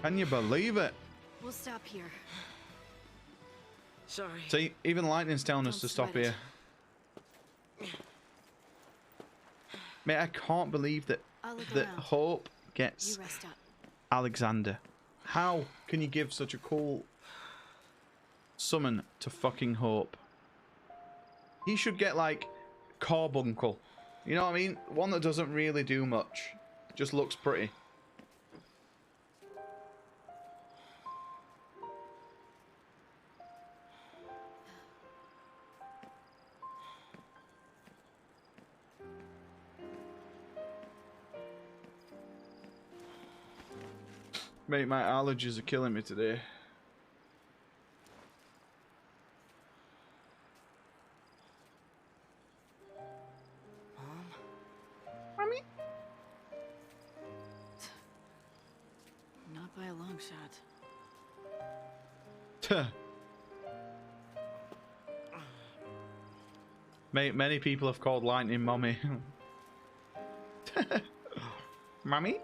[SPEAKER 1] Can you believe it?
[SPEAKER 10] We'll stop here.
[SPEAKER 11] Sorry.
[SPEAKER 1] See, even Lightning's telling us to stop here. Mate, I can't believe that Hope gets Alexander. How can you give such a cool summon to fucking Hope? He should get like Carbuncle. You know what I mean? One that doesn't really do much. Just looks pretty. Mate, my allergies are killing me today. Mommy?
[SPEAKER 10] Not by a long shot.
[SPEAKER 1] Mate, many people have called Lightning Mommy. Mommy?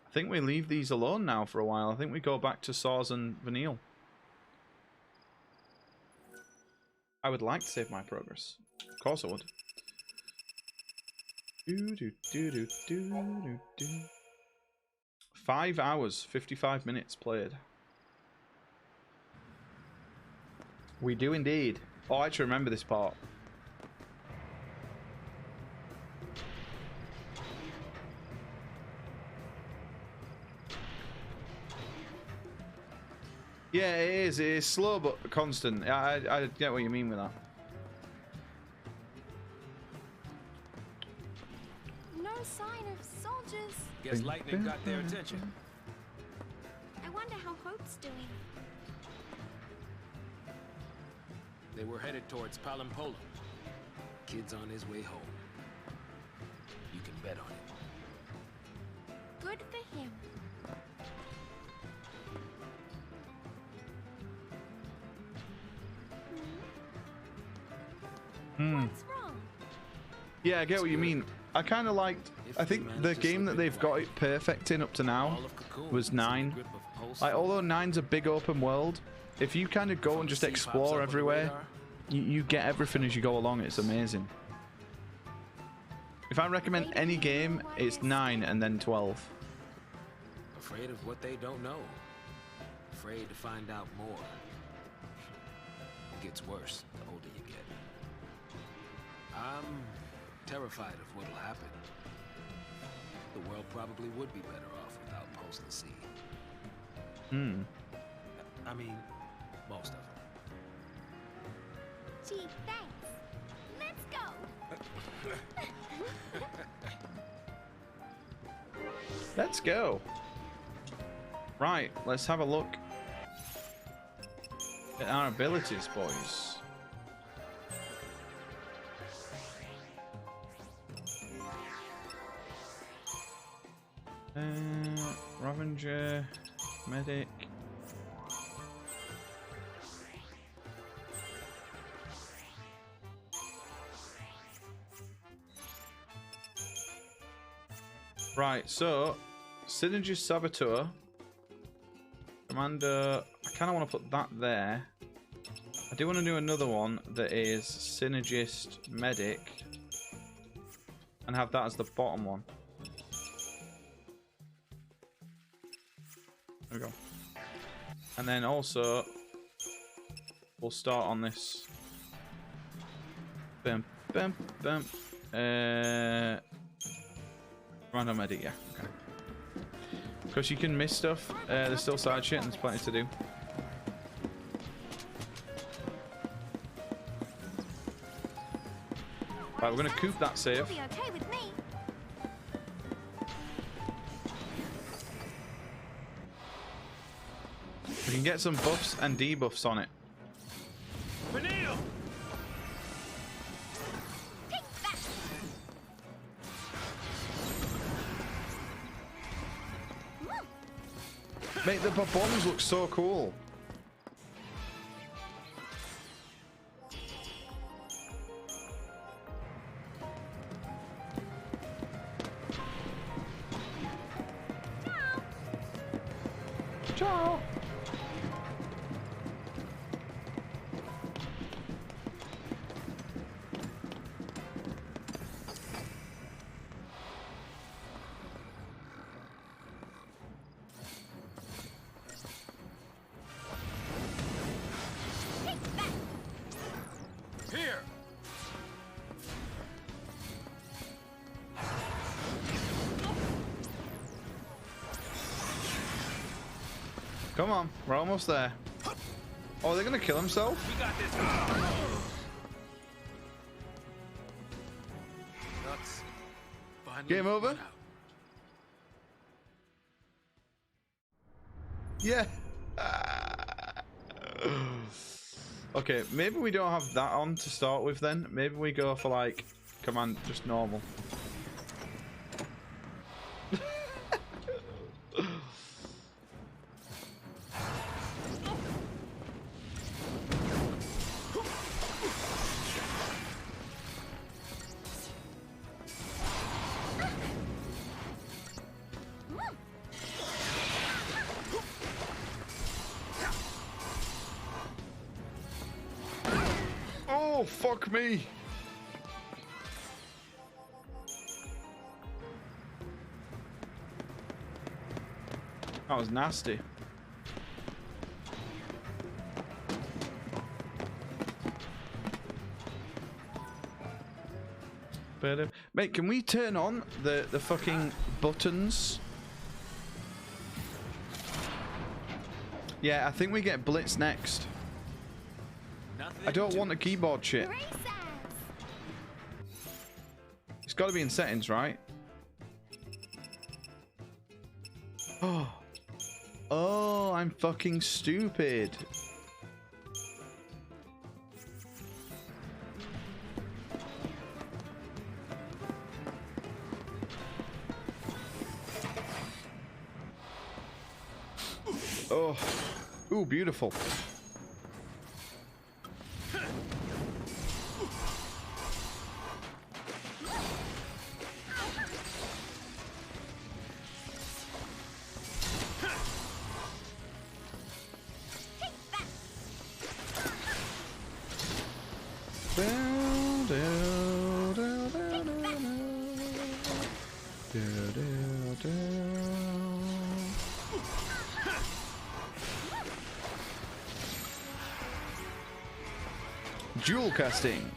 [SPEAKER 1] I think we leave these alone now for a while. I think we go back to Saws and Vanille. I would like to save my progress. Of course I would. 5 hours, 55 minutes played. We do indeed. Oh, I actually remember this part. Yeah, it is. It is slow but constant. I get what you mean with that.
[SPEAKER 5] No sign of soldiers.
[SPEAKER 2] Guess lightning got their attention.
[SPEAKER 14] I wonder how Hope's doing.
[SPEAKER 2] They were headed towards Palimpolum. Kid's on his way home. You can bet on it.
[SPEAKER 5] Good for him. What's wrong?
[SPEAKER 1] Yeah, I get what you mean. I kind of liked... I think the game that they've got it perfect in up to now was 9. Like, although 9's a big open world, if you kind of go and just explore everywhere, you get everything as you go along. It's amazing. If I recommend any game, it's 9 and then 12.
[SPEAKER 2] Afraid of what they don't know. Afraid to find out more. It gets worse the older you get. I'm terrified of what'll happen. The world probably would be better off without Pulse l'Cie. I mean, most of them.
[SPEAKER 14] Gee, thanks. Let's go.
[SPEAKER 1] Let's go. Right, let's have a look at our abilities, boys. Ravenger, medic. Right, so Synergist Saboteur, Commander. I kind of want to put that there. I do want to do another one that is Synergist Medic and have that as the bottom one. There we go. And then also we'll start on this. Bum, bum, bum. Random medic, yeah. Okay. Because you can miss stuff. There's still side shit and there's plenty to do. Right, we're gonna coop that save.
[SPEAKER 14] Be okay with me.
[SPEAKER 1] We can get some buffs and debuffs on it.
[SPEAKER 8] Vanille!
[SPEAKER 1] Mate, the bombs look so cool. Ciao.
[SPEAKER 8] Here!
[SPEAKER 1] Come on, we're almost there. Oh, they're gonna kill himself?
[SPEAKER 2] We got this. Nuts. Finally
[SPEAKER 1] Game over?
[SPEAKER 2] got out.
[SPEAKER 1] Yeah. Okay, maybe we don't have that on to start with then. Maybe we go for like command just normal. Oh, fuck me. That was nasty. But, mate, can we turn on the fucking buttons? Yeah, I think we get Blitz next. I don't want a keyboard shit. It's got to be in settings, right? Oh. Oh, I'm fucking stupid. Oh. Ooh, beautiful. Jewel casting.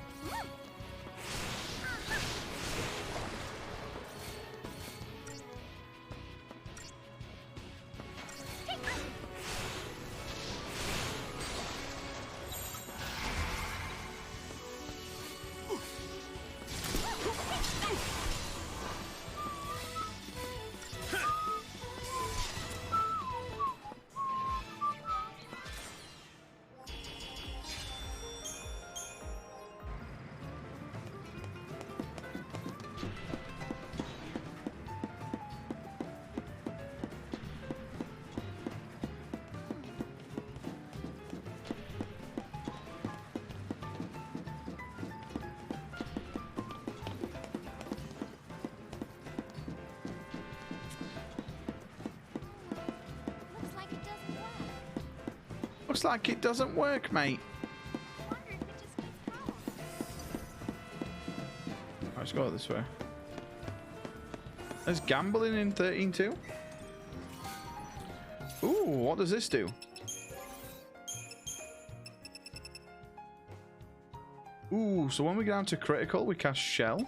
[SPEAKER 1] Looks like it doesn't work, mate. Let's go this way. There's gambling in 13 too. Ooh, what does this do? Ooh, so when we get down to critical, we cast Shell.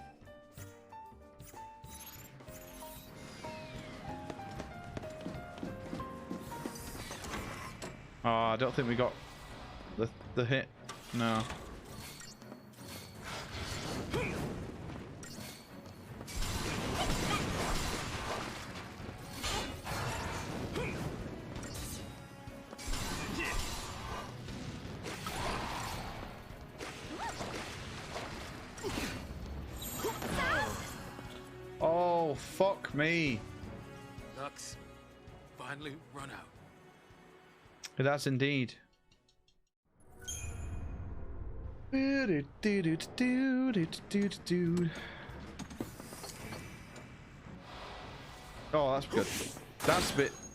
[SPEAKER 1] Oh, I don't think we got the hit. No. Oh, fuck me.
[SPEAKER 2] Lux, finally run out.
[SPEAKER 1] That's indeed. Oh, that's good.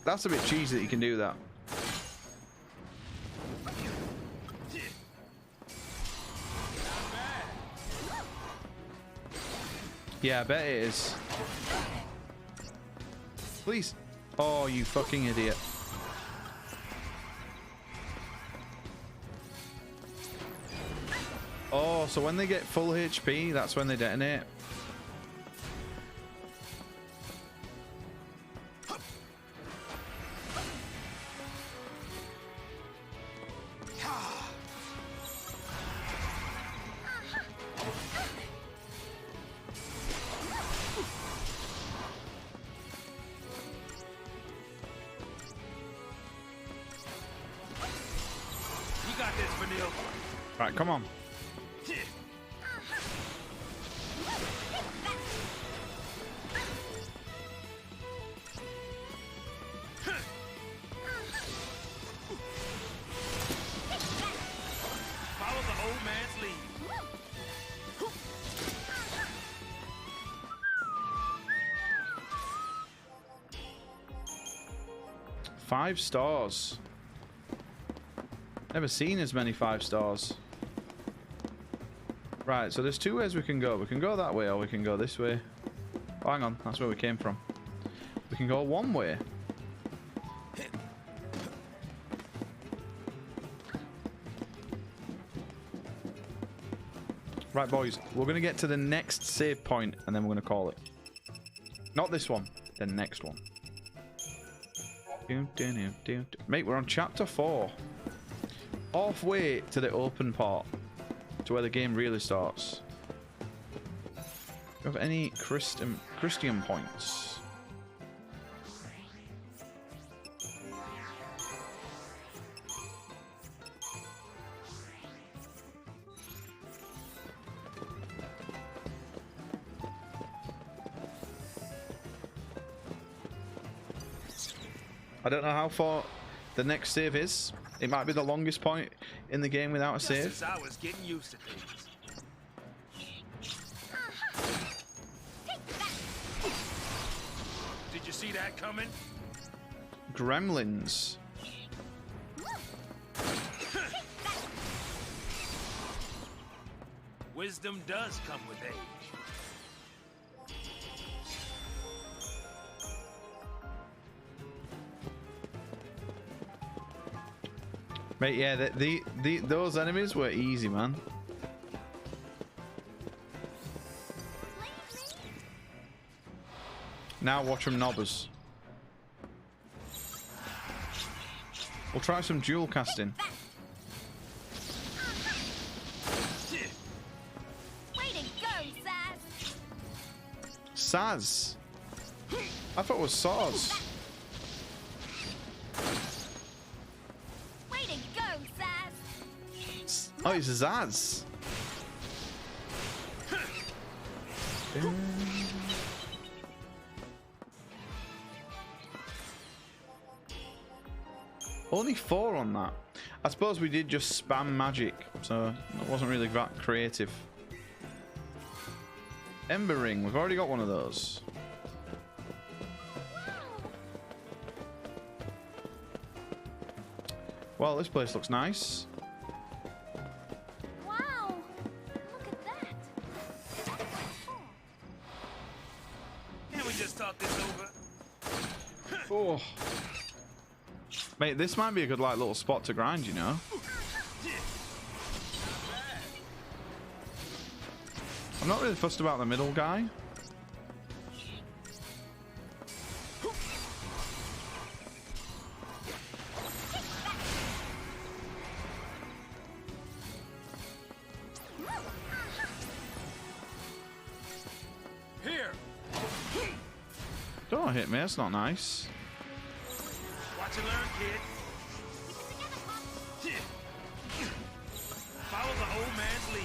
[SPEAKER 1] That's a bit cheesy that you can do that. Yeah, I bet it is. Please. Oh, you fucking idiot. Oh, so when they get full HP, that's when they detonate.
[SPEAKER 2] You got this, Vanille.
[SPEAKER 1] Right, come on.
[SPEAKER 2] Follow the old man's lead.
[SPEAKER 1] 5 stars. Never seen as many 5 stars. Right, so there's two ways we can go. We can go that way or we can go this way. Oh, hang on, that's where we came from. We can go one way. Right, boys, we're going to get to the next save point and then we're going to call it. Not this one, the next one. Mate, we're on chapter 4. Halfway to the open part. To where the game really starts. Do you have any Christian points? I don't know how far the next save is. It might be the longest point in the game without a save.
[SPEAKER 2] Just as I was getting used to things. Did you see that coming?
[SPEAKER 1] Gremlins.
[SPEAKER 2] Wisdom does come with age.
[SPEAKER 1] Mate, yeah, those enemies were easy, man. Now watch them nobbers. We'll try some dual casting.
[SPEAKER 14] Way to go, Saz!
[SPEAKER 1] Saz? I thought it was Saz.
[SPEAKER 14] Way to go, Saz!
[SPEAKER 1] Oh, it's Zaz. Only 4 on that. I suppose we did just spam magic, so it wasn't really that creative. Ember Ring, we've already got one of those. Well, this place looks nice.
[SPEAKER 14] Wow! Look at that!
[SPEAKER 2] Can't we just talk this over?
[SPEAKER 1] Oh. Mate, this might be a good like little spot to grind, you know. I'm not really fussed about the middle guy.
[SPEAKER 2] Here.
[SPEAKER 1] Don't hit me, that's not nice.
[SPEAKER 2] Watch and learn, kid. Follow the old man's lead.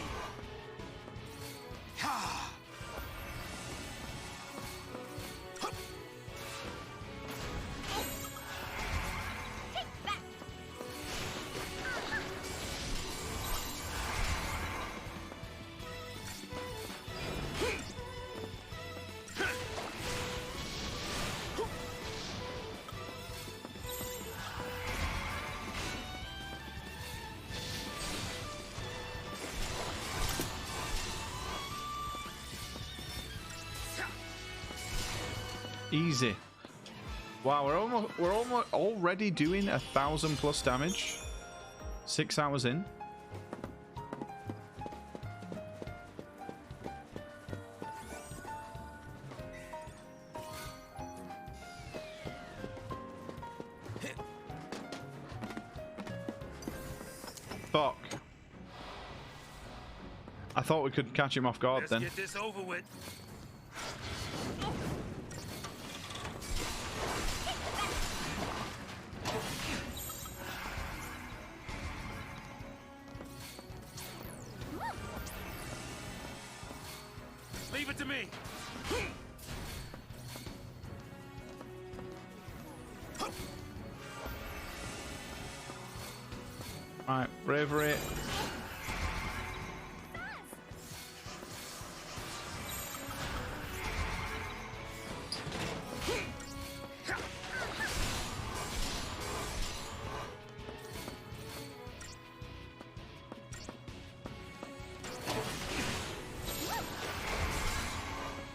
[SPEAKER 1] Easy. Wow, we're almost already doing 1,000+ damage. 6 hours in. Fuck. I thought we could catch him off guard then.
[SPEAKER 2] Let's get this over with. Leave it to me.
[SPEAKER 1] Right, bravery.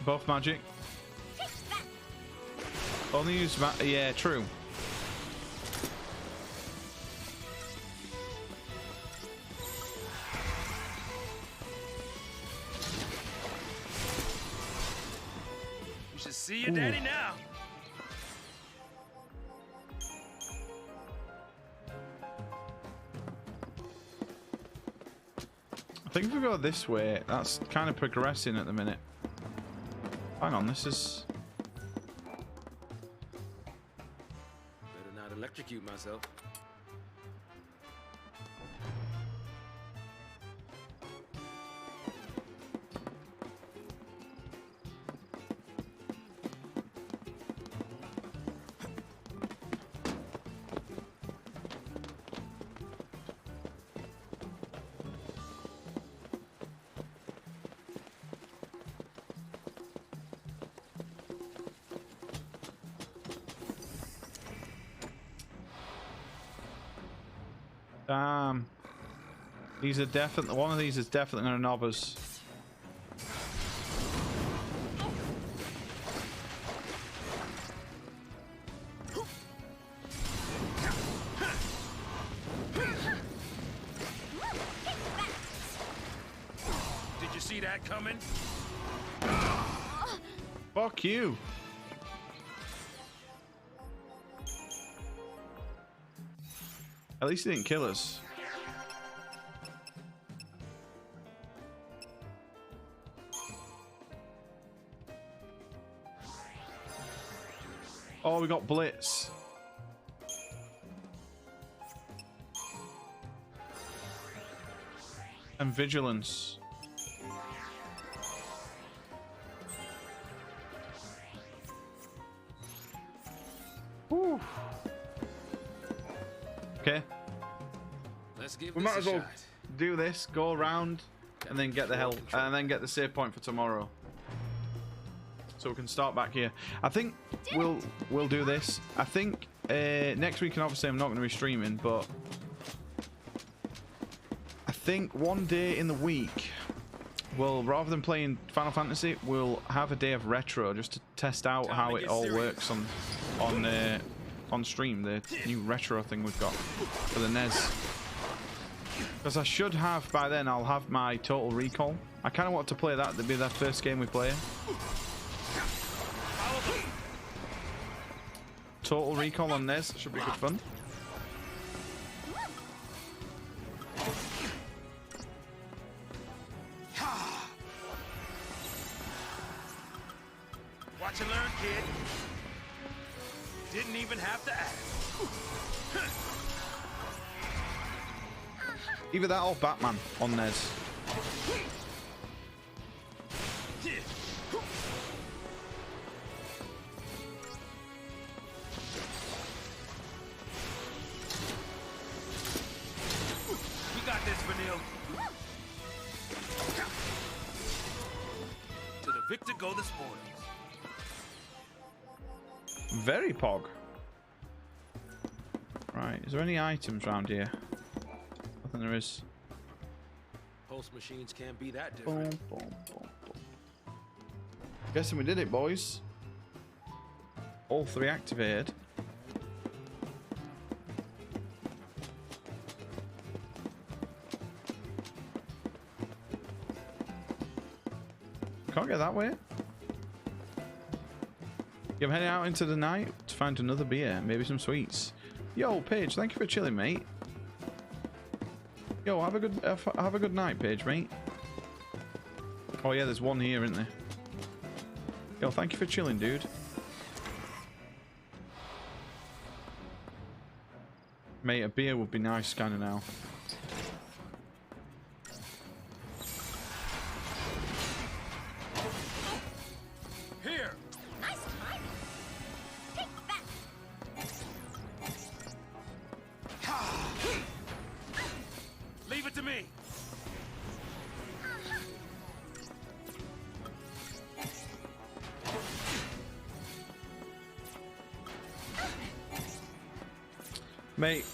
[SPEAKER 1] both magic. Only use yeah, true.
[SPEAKER 8] You should see your daddy now.
[SPEAKER 1] I think if we go this way, that's kind of progressing at the minute. Hang on, this is...
[SPEAKER 2] Better not electrocute myself.
[SPEAKER 1] Damn. These are definitely... One of these is definitely going to knob us.
[SPEAKER 8] Did you see that coming?
[SPEAKER 1] Fuck you. At least he didn't kill us. Oh, we got Blitz. And Vigilance. Whew. Okay.
[SPEAKER 2] Let's give
[SPEAKER 1] We
[SPEAKER 2] this
[SPEAKER 1] might as
[SPEAKER 2] a
[SPEAKER 1] well
[SPEAKER 2] shot.
[SPEAKER 1] do this, go around, and then get the hell, and then get the save point for tomorrow. So we can start back here. I think we'll do this. I think next week, and obviously I'm not going to be streaming, but I think one day in the week, we'll, rather than playing Final Fantasy, we'll have a day of retro just to test out how it all works on stream. The new retro thing we've got for the NES. Because I should have, by then, I'll have my Total Recall. I kind of want to play that. That'd be the first game we play. Total Recall on NES. Should be good fun.
[SPEAKER 8] Watch and learn, kid. Didn't even have to ask.
[SPEAKER 1] Either that or Batman on NES.
[SPEAKER 8] You got this, Vanille. To the victor go the spoils.
[SPEAKER 1] Very pog. Right, is there any items around here? I think there is.
[SPEAKER 2] Pulse machines can't be that different.
[SPEAKER 1] Boom, boom, boom, boom. Guessing we did it, boys. All three activated. Can't get that way. Yeah, I'm heading out into the night to find another beer, maybe some sweets. Yo, Paige, thank you for chilling, mate. Yo, have a good night, Paige, mate. Oh yeah, there's one here, isn't there? Yo, thank you for chilling, dude. Mate, a beer would be nice, kind of now.
[SPEAKER 8] Here.
[SPEAKER 14] Nice try. Take that.
[SPEAKER 8] Leave it to me.
[SPEAKER 1] Mate.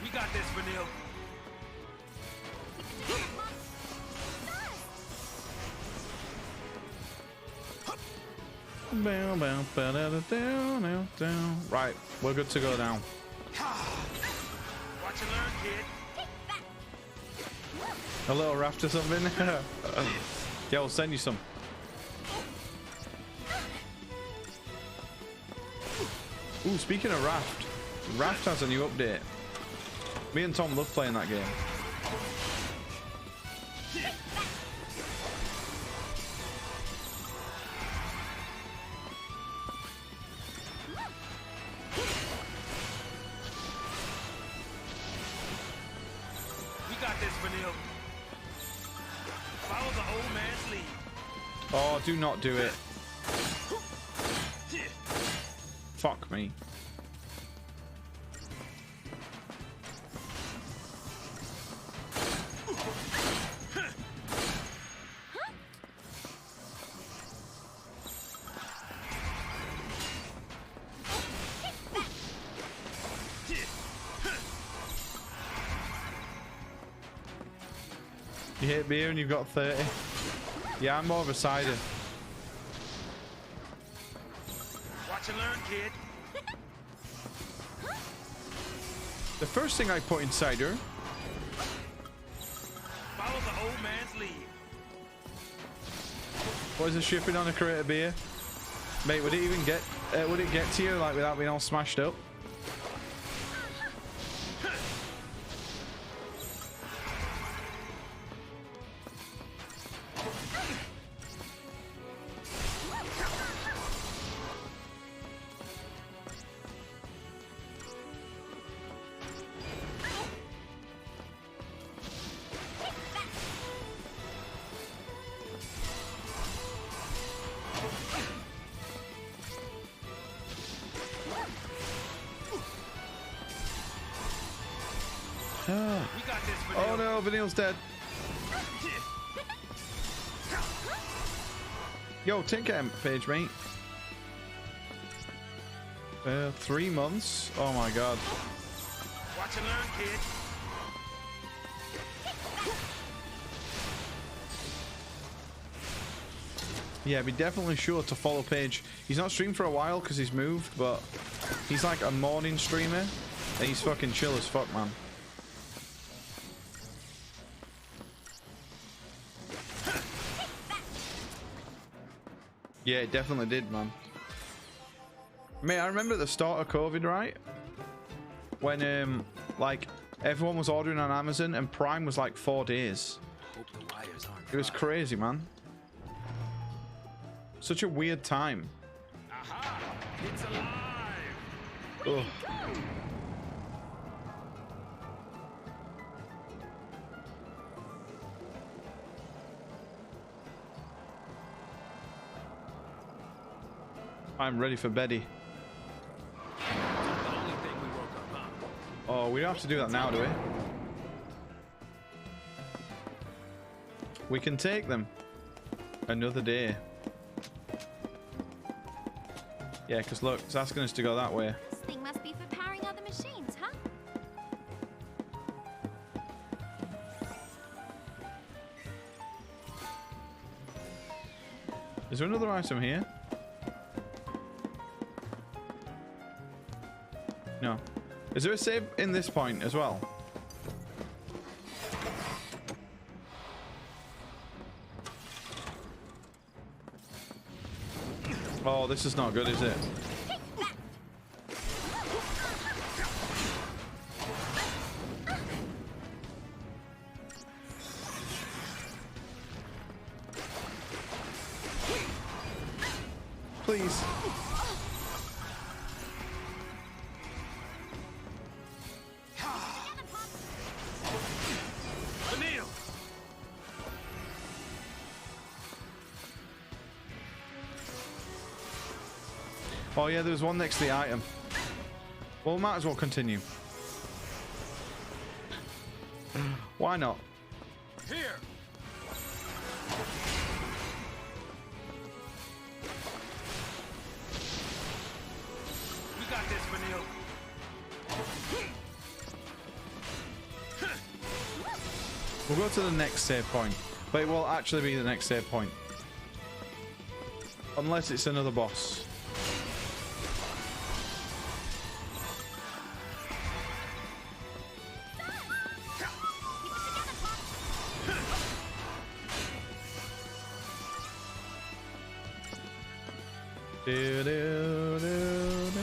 [SPEAKER 8] We got this, Vanille.
[SPEAKER 1] Right, we're good to go now.
[SPEAKER 2] Watch and learn, kid.
[SPEAKER 1] A little raft or something. Yeah, I'll send you some. Ooh, speaking of Raft, Raft has a new update. Me and Tom love playing that game.
[SPEAKER 2] We got this, Vanille. Follow the old man's lead.
[SPEAKER 1] Oh, do not do it. Fuck me. You hit beer and you've got 30. Yeah, I'm more of a cider.
[SPEAKER 2] Watch and learn, kid.
[SPEAKER 1] The first thing I put in cider.
[SPEAKER 2] Follow the old man's lead.
[SPEAKER 1] What is it shipping on a crate of beer? Mate, would it even get would it get to you like without being all smashed up? Oh no, Vanille's dead. Yo, Tinker page, mate. 3 months. Oh my god.
[SPEAKER 2] Watch and learn, kid.
[SPEAKER 1] Yeah, be definitely sure to follow Paige. He's not streamed for a while because he's moved, but he's like a morning streamer and he's fucking chill as fuck, man. Yeah, it definitely did, man. Mate, I remember at the start of COVID, right? When, like, everyone was ordering on Amazon and Prime was like 4 days. It was crazy, man. Such a weird time.
[SPEAKER 2] Aha! It's alive!
[SPEAKER 1] Ugh. I'm ready for Betty. Oh, we don't have to do that now, do we? We can take them another day. Yeah, because look, it's asking us to go that way.
[SPEAKER 14] This thing must be for powering other machines, huh?
[SPEAKER 1] Is there another item here? No. Is there a save in this point as well? Oh, this is not good, is it? Please. Oh yeah, there's one next to the item. Well, we might as well continue. Why not?
[SPEAKER 2] Here. We got this, Vanille.
[SPEAKER 1] We'll go to the next save point. But it will actually be the next save point. Unless it's another boss. Do, do, do, do.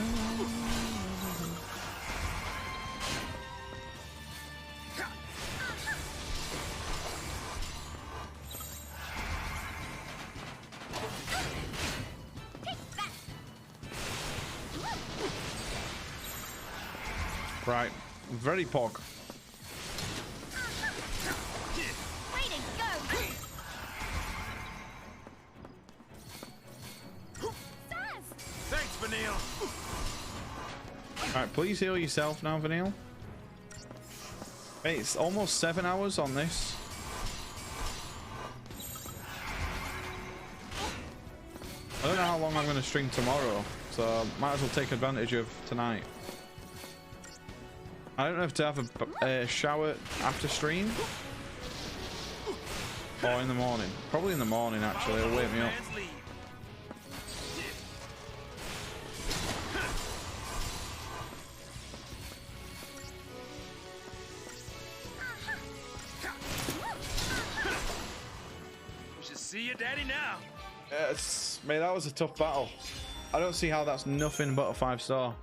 [SPEAKER 1] Right, very pog.
[SPEAKER 14] Way to go!
[SPEAKER 8] Thanks, Vanille.
[SPEAKER 1] Alright, please heal yourself now, Vanille. Hey, it's almost 7 hours on this. I don't know how long I'm going to stream tomorrow, so might as well take advantage of tonight. I don't know if to have a shower after stream or in the morning. Probably in the morning, actually. It'll wake me up.
[SPEAKER 8] We should see your daddy now.
[SPEAKER 1] Yes, mate, that was a tough battle. I don't see how that's nothing but a 5-star.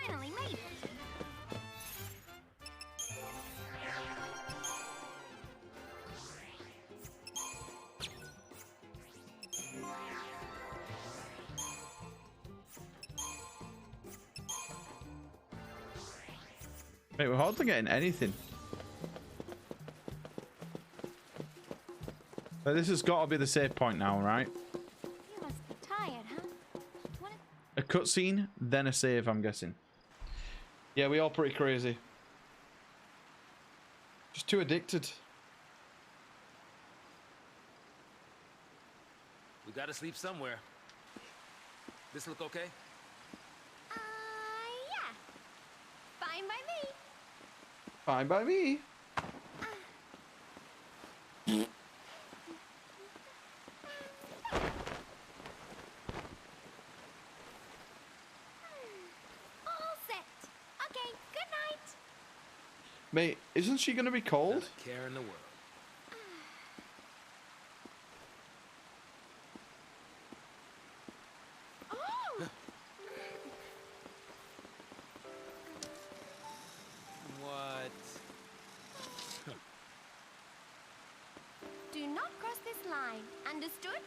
[SPEAKER 14] Finally made it.
[SPEAKER 1] Mate, we're hardly getting anything. But this has got to be the save point now, right?
[SPEAKER 14] You must be tired, huh?
[SPEAKER 1] A cutscene, then a save, I'm guessing. Yeah, we all pretty crazy. Just too addicted.
[SPEAKER 2] We gotta sleep somewhere. This look okay?
[SPEAKER 14] Yeah. Fine by me.
[SPEAKER 1] Fine by me.
[SPEAKER 14] All set. Okay, good night.
[SPEAKER 1] Mate, isn't she going to be cold?
[SPEAKER 2] Not a care in the world. What?
[SPEAKER 14] Do not cross this line. Understood?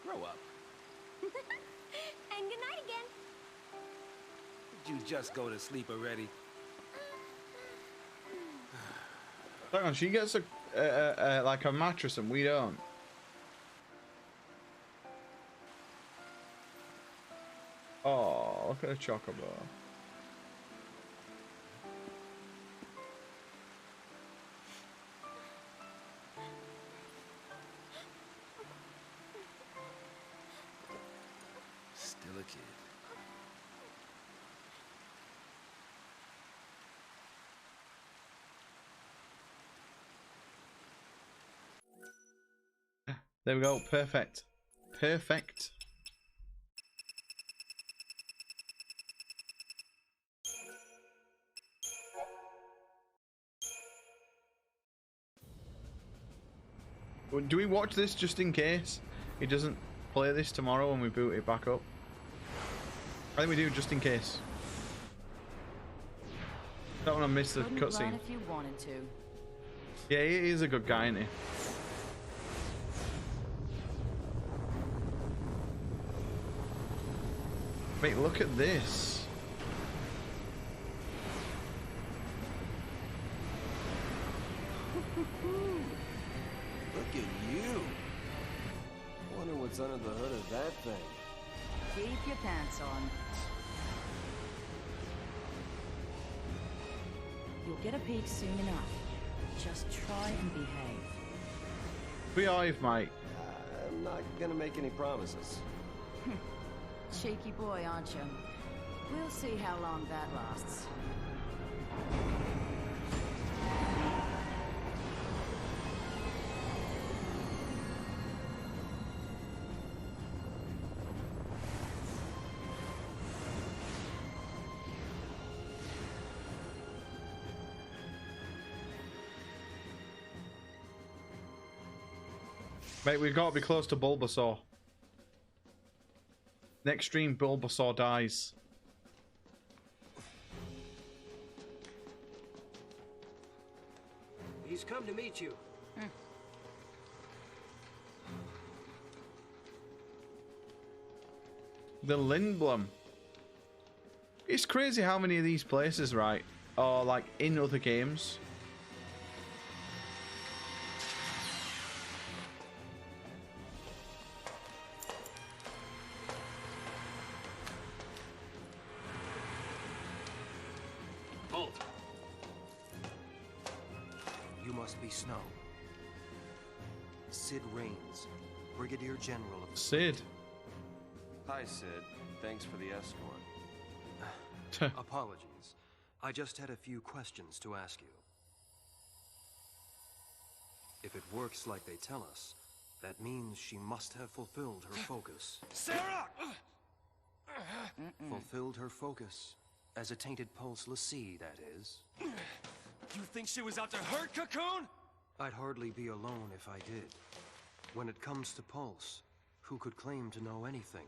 [SPEAKER 2] Grow up.
[SPEAKER 14] And good night again.
[SPEAKER 2] Did you just go to sleep already?
[SPEAKER 1] Hang on, she gets a like a mattress and we don't. Oh, look at the chocobo.
[SPEAKER 2] Still a kid.
[SPEAKER 1] There we go. Perfect. Perfect. Do we watch this just in case it doesn't play this tomorrow when we boot it back up? I think we do just in case. Don't want to miss the cutscene.
[SPEAKER 18] If you wanted to.
[SPEAKER 1] Yeah, he is a good guy, isn't he? Mate, look at this.
[SPEAKER 12] Look at you. Wonder what's under the hood of that thing.
[SPEAKER 18] Keep your pants on. You'll get a peek soon enough. Just try and behave.
[SPEAKER 1] Behave, mate.
[SPEAKER 12] I'm not gonna make any promises.
[SPEAKER 18] Cheeky boy, aren't you? We'll see how long that lasts.
[SPEAKER 1] Mate, we've got to be close to Bulbasaur. Next stream, Bulbasaur dies.
[SPEAKER 13] He's come to meet you.
[SPEAKER 1] The Lindblom. It's crazy how many of these places, right, are like in other games.
[SPEAKER 8] Halt! You must be Snow. Sid Raines, Brigadier General of...
[SPEAKER 1] Sid.
[SPEAKER 12] Hi, Sid. Thanks for the escort.
[SPEAKER 8] Apologies. I just had a few questions to ask you. If it works like they tell us, that means she must have fulfilled her focus.
[SPEAKER 13] Sarah!
[SPEAKER 8] Fulfilled her focus. As a tainted pulse l'Cie, that is.
[SPEAKER 13] You think she was out to hurt Cocoon?
[SPEAKER 8] I'd hardly be alone if I did. When it comes to Pulse, who could claim to know anything?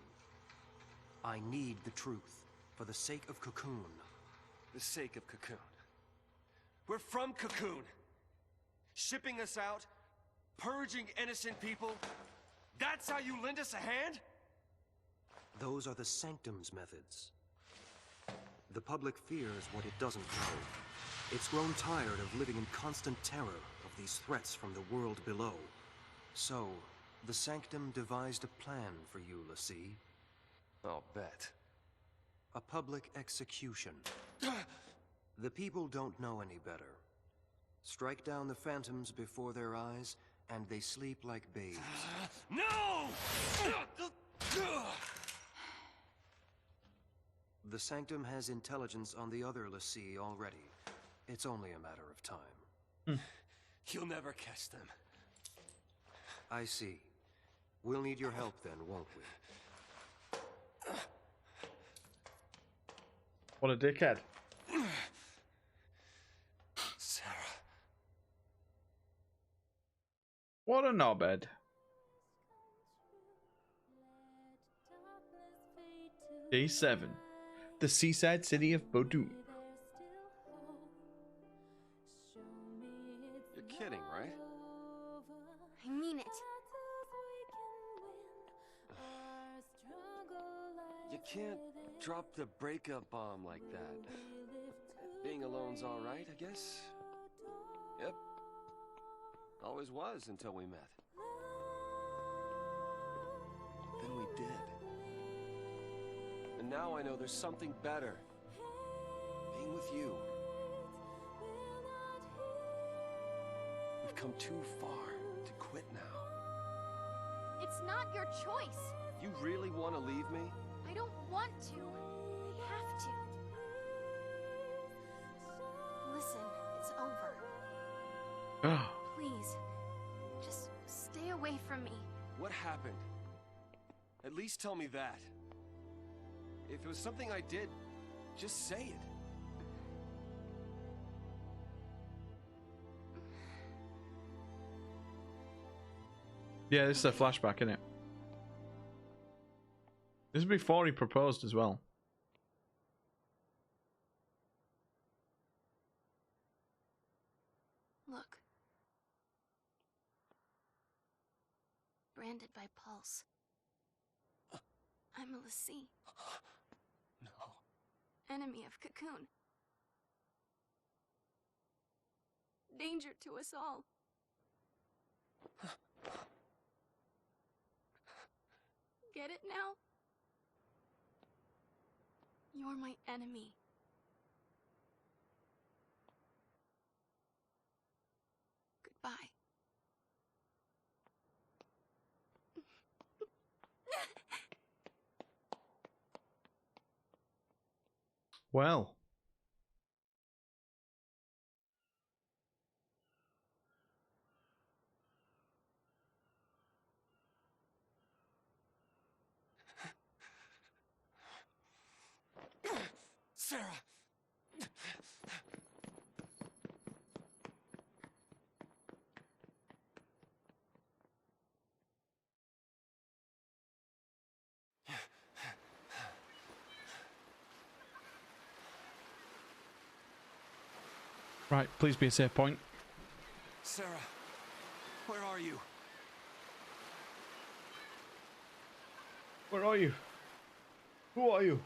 [SPEAKER 8] I need the truth, for the sake of Cocoon.
[SPEAKER 13] The sake of Cocoon. We're from Cocoon. Shipping us out, purging innocent people. That's how you lend us a hand?
[SPEAKER 8] Those are the Sanctum's methods. The public fears what it doesn't know. It's grown tired of living in constant terror of these threats from the world below. So, the Sanctum devised a plan for you, l'Cie.
[SPEAKER 13] I'll bet.
[SPEAKER 8] A public execution. The people don't know any better. Strike down the phantoms before their eyes, and they sleep like babes.
[SPEAKER 13] No!
[SPEAKER 8] The Sanctum has intelligence on the other l'Cie already. It's only a matter of time.
[SPEAKER 13] You'll never catch them.
[SPEAKER 8] I see. We'll need your help then, won't we?
[SPEAKER 1] What a dickhead.
[SPEAKER 13] Sarah.
[SPEAKER 1] What a knobhead. Day 7. The seaside city of Bodum.
[SPEAKER 12] You're kidding, right?
[SPEAKER 14] I mean it.
[SPEAKER 12] You can't drop the breakup bomb like that. Being alone's all right, I guess? Yep. Always was until we met. Then we did. And now I know there's something better. Being with you. We've come too far to quit now.
[SPEAKER 14] It's not your choice.
[SPEAKER 12] You really want to leave me?
[SPEAKER 14] I don't want to. I have to. Listen, it's over. Please, just stay away from me.
[SPEAKER 12] What happened? At least tell me that. If it was something I did, just say it.
[SPEAKER 1] Yeah, this is a flashback, isn't it? This is before he proposed as well.
[SPEAKER 14] Look. Branded by Pulse. I'm a l'Cie.
[SPEAKER 13] No.
[SPEAKER 14] Enemy of Cocoon. Danger to us all. Get it now? You're my enemy. Goodbye.
[SPEAKER 1] Well.
[SPEAKER 8] Sarah!
[SPEAKER 1] Right, please be a safe point.
[SPEAKER 8] Sarah, where are you?
[SPEAKER 1] Where are you? Who are you?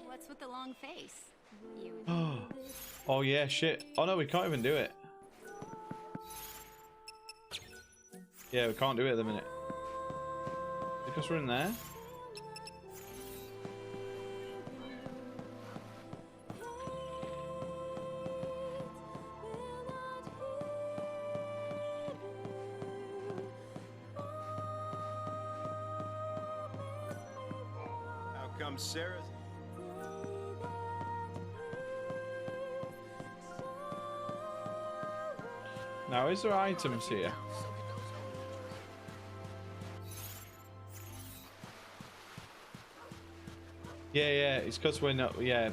[SPEAKER 5] What's with the long face? You.
[SPEAKER 1] Oh yeah, shit. Oh no, we can't even do it. Yeah, we can't do it at the minute. Because we're in there.
[SPEAKER 13] How come Sarah's...
[SPEAKER 1] Now, is there items here? Yeah, it's because we're not, yeah.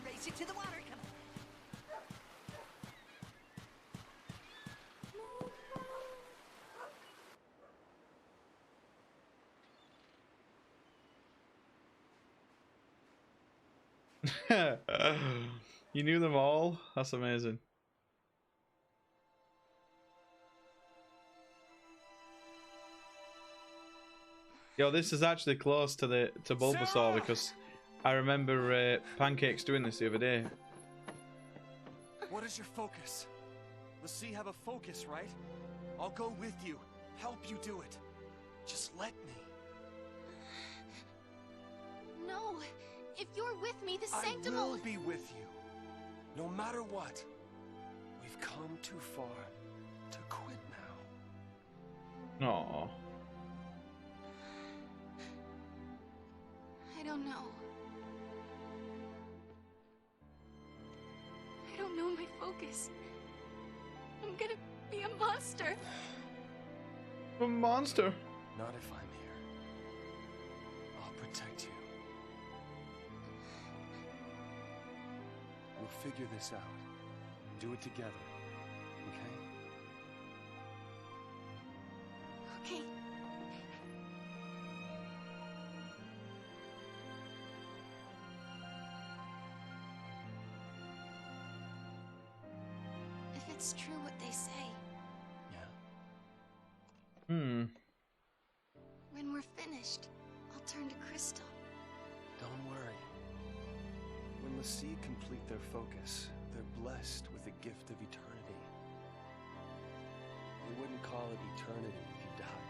[SPEAKER 16] Race it to the water, come
[SPEAKER 1] You knew them all? That's amazing. Yo, this is actually close to Bulbasaur because I remember Pancakes doing this the other day.
[SPEAKER 8] What is your focus? Let's see, have a focus, right? I'll go with you, help you do it. Just let me.
[SPEAKER 5] No, if you're with me, the sanctum
[SPEAKER 8] I will be with you. No matter what. We've come too far to quit now.
[SPEAKER 1] Aww.
[SPEAKER 5] I don't know. I don't know my focus. I'm gonna be a monster.
[SPEAKER 1] A monster?
[SPEAKER 8] Not if I'm here. I'll protect you. We'll figure this out. Do it together, okay?
[SPEAKER 5] Okay. If it's true what they say, when we're finished, I'll turn to Crystal.
[SPEAKER 8] Don't worry. When the sea complete their focus, they're blessed with the gift of eternity. They wouldn't call it eternity if you died.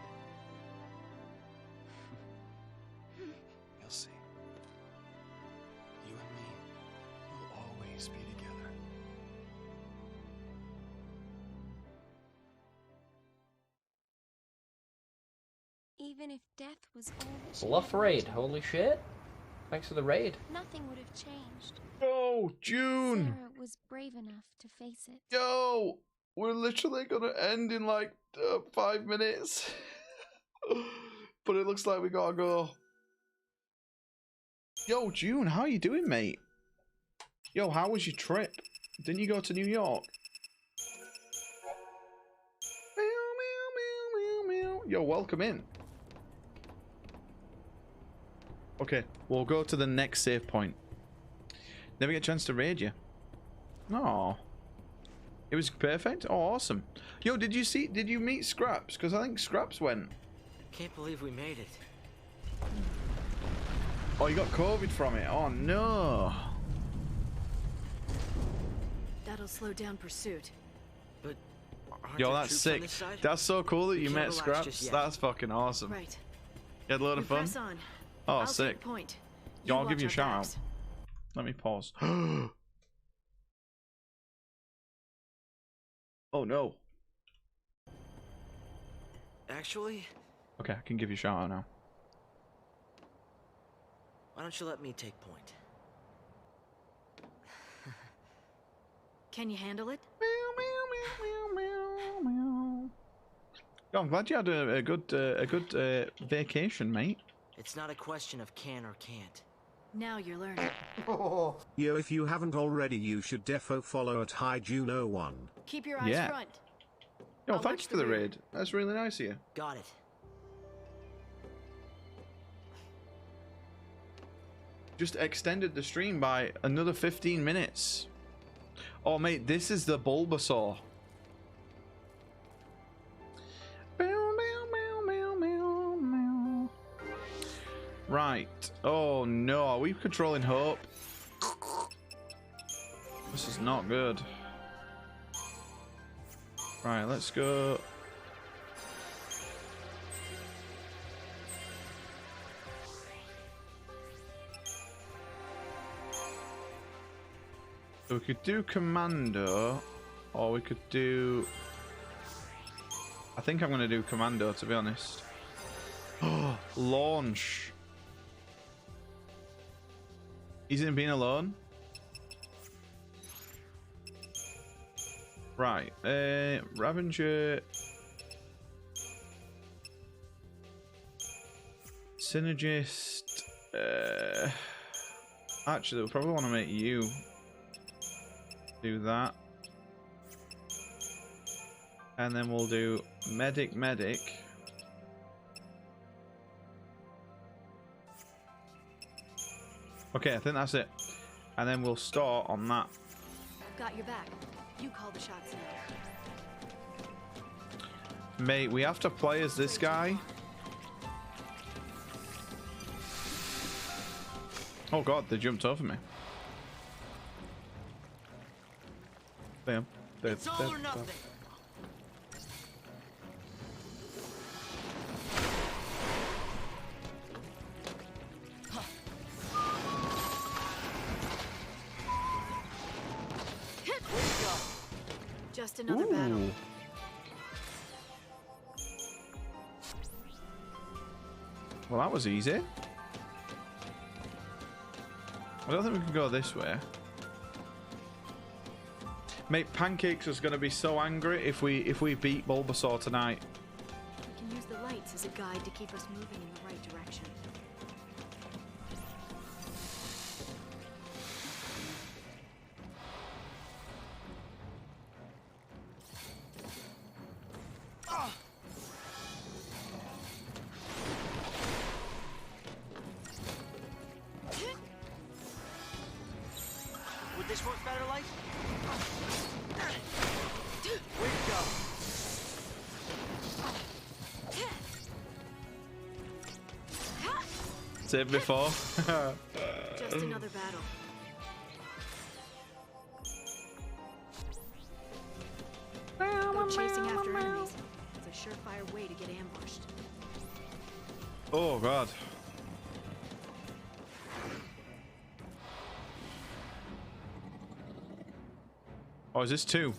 [SPEAKER 8] You'll see. You and me will always be together.
[SPEAKER 5] Even if death was all that she
[SPEAKER 9] Bluff
[SPEAKER 5] had
[SPEAKER 9] raid,
[SPEAKER 5] wanted,
[SPEAKER 9] holy shit. Thanks for the raid.
[SPEAKER 5] nothing would have changed.
[SPEAKER 1] Yo, June!
[SPEAKER 5] Sarah was brave enough to face it.
[SPEAKER 1] Yo! We're literally gonna end in like 5 minutes. But it looks like we gotta go. Yo, June, how you doing, mate? Yo, how was your trip? Didn't you go to New York? Yo, welcome in. Okay, we'll go to the next save point. Never get a chance to raid you. No. It was perfect. Oh, awesome. Yo, did you meet Scraps? Because I think Scraps went.
[SPEAKER 11] Can't believe we made it.
[SPEAKER 1] Oh, you got COVID from it. Oh no.
[SPEAKER 10] That'll slow down pursuit.
[SPEAKER 11] But
[SPEAKER 1] Yo, that's sick. That's so cool that you met Scraps. That's fucking awesome.
[SPEAKER 10] Right.
[SPEAKER 1] You had a load of fun.
[SPEAKER 10] Press on.
[SPEAKER 1] Oh,
[SPEAKER 10] I'll
[SPEAKER 1] sick.
[SPEAKER 10] take point.
[SPEAKER 1] Yo, I'll
[SPEAKER 10] You
[SPEAKER 1] give you a
[SPEAKER 10] watch our
[SPEAKER 1] shout out.
[SPEAKER 10] backs.
[SPEAKER 1] Let me pause. Oh no.
[SPEAKER 11] Actually,
[SPEAKER 1] Okay, I can give you a shout out now.
[SPEAKER 11] why don't you let me take point?
[SPEAKER 10] Can you handle it?
[SPEAKER 1] Yo, I'm glad you had a good vacation, mate.
[SPEAKER 11] It's not a question of can or can't.
[SPEAKER 10] Now you're learning.
[SPEAKER 4] Yo, if you haven't already, you should defo follow at HiGuno1.
[SPEAKER 10] Keep your eyes
[SPEAKER 1] Yeah.
[SPEAKER 10] front.
[SPEAKER 1] Yo,
[SPEAKER 10] I'll
[SPEAKER 1] thanks
[SPEAKER 10] watch
[SPEAKER 1] for
[SPEAKER 10] the
[SPEAKER 1] the
[SPEAKER 10] rear.
[SPEAKER 1] raid. That's really nice of you.
[SPEAKER 11] Got it.
[SPEAKER 1] Just extended the stream by another 15 minutes. Oh, mate, this is the Bulbasaur. Right. Oh, no. Are we controlling Hope? This is not good. Right, let's go. So we could do Commando, or we could do... I think I'm going to do Commando, to be honest. Oh, launch. Isn't being alone? Right, Ravenger... Synergist... Actually, we probably want to make you do that. And then we'll do Medic. Okay, I think that's it. And then we'll start on that.
[SPEAKER 10] I've got your back. You call the shots now.
[SPEAKER 1] Mate, we have to play as this guy. Oh god, they jumped over me. Bam.
[SPEAKER 11] It's all or nothing.
[SPEAKER 10] Just another battle.
[SPEAKER 1] Well, that was easy. I don't think we can go this way. Mate, Pancakes is going to be so angry if we beat Bulbasaur tonight.
[SPEAKER 10] We can use the lights as a guide to keep us moving in the right direction.
[SPEAKER 11] Would this work better, Light? Way to go.
[SPEAKER 1] Said before.
[SPEAKER 10] Just another battle. Go chasing after enemies. It's a surefire way to get ambushed.
[SPEAKER 1] Oh god. Oh, is this two?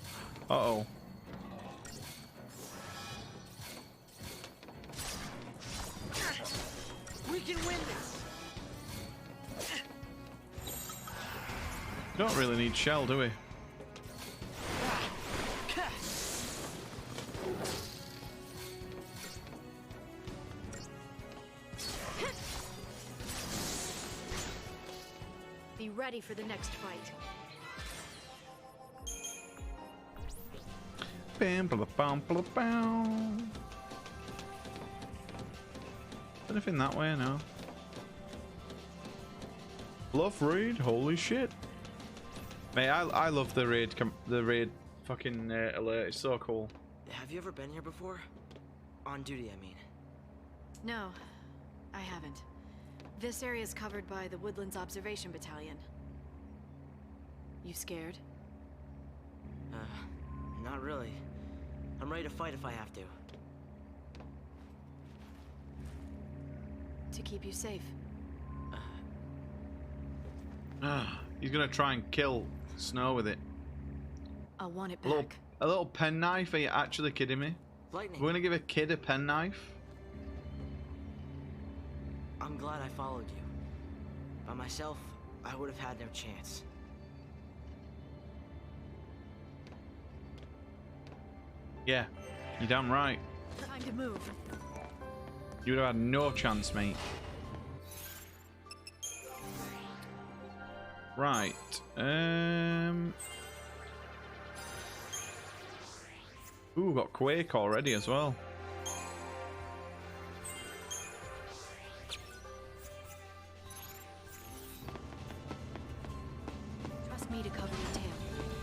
[SPEAKER 1] Uh-oh.
[SPEAKER 11] We can win this.
[SPEAKER 1] Don't really need shell, do we?
[SPEAKER 10] Be ready for the next fight.
[SPEAKER 1] Bam, blah, bam, blah, bam. Anything that way? No. Bluff raid? Holy shit! Mate, I love the raid fucking alert. It's so cool.
[SPEAKER 11] Have you ever been here before? On duty, I mean.
[SPEAKER 10] No, I haven't. This area is covered by the Woodlands Observation Battalion. You scared?
[SPEAKER 11] Not really. I'm ready to fight if I have to.
[SPEAKER 10] To keep you safe.
[SPEAKER 1] He's gonna try and kill Snow with it.
[SPEAKER 10] I'll want it back.
[SPEAKER 1] A little penknife? Are you actually kidding me?
[SPEAKER 11] Lightning.
[SPEAKER 1] We're gonna give a kid a penknife?
[SPEAKER 11] I'm glad I followed you. By myself, I would have had no chance.
[SPEAKER 1] Yeah, you're damn right.
[SPEAKER 10] Time to move.
[SPEAKER 1] You would have had no chance, mate. Right. Ooh, got Quake already as well.
[SPEAKER 10] Trust me to cover your tail,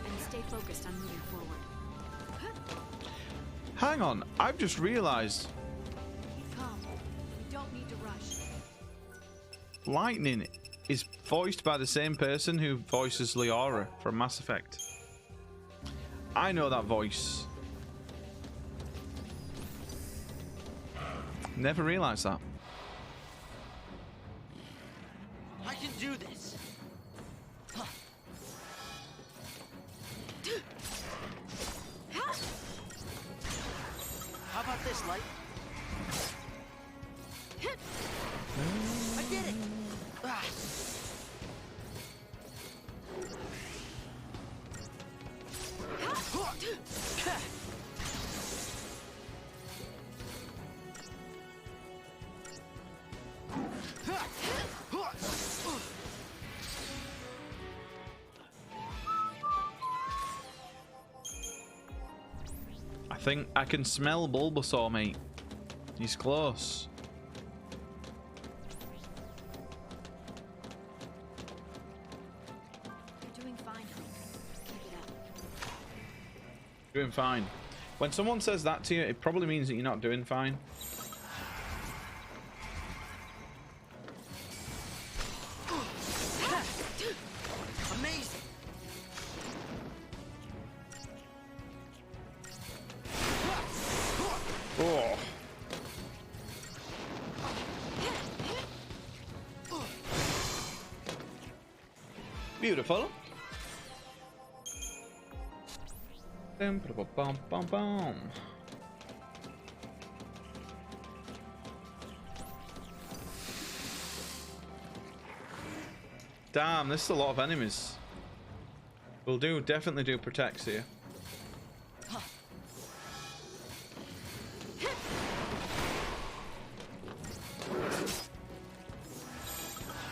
[SPEAKER 10] and stay focused on moving forward.
[SPEAKER 1] Hang on, I've just realised.
[SPEAKER 10] Come. We don't need to rush.
[SPEAKER 1] Lightning is voiced by the same person who voices Leora from Mass Effect. I know that voice. Never realised that.
[SPEAKER 11] I can do this. How about this, Light? I did it! Ah.
[SPEAKER 1] I think I can smell Bulbasaur, mate. He's close.
[SPEAKER 10] You're doing fine, Hope. Keep it up.
[SPEAKER 1] Doing fine. When someone says that to you, it probably means that you're not doing fine.
[SPEAKER 11] Amazing!
[SPEAKER 1] Oh. Beautiful. Bum, bum, bum, bum, bum. Damn, this is a lot of enemies. We'll definitely do protects here.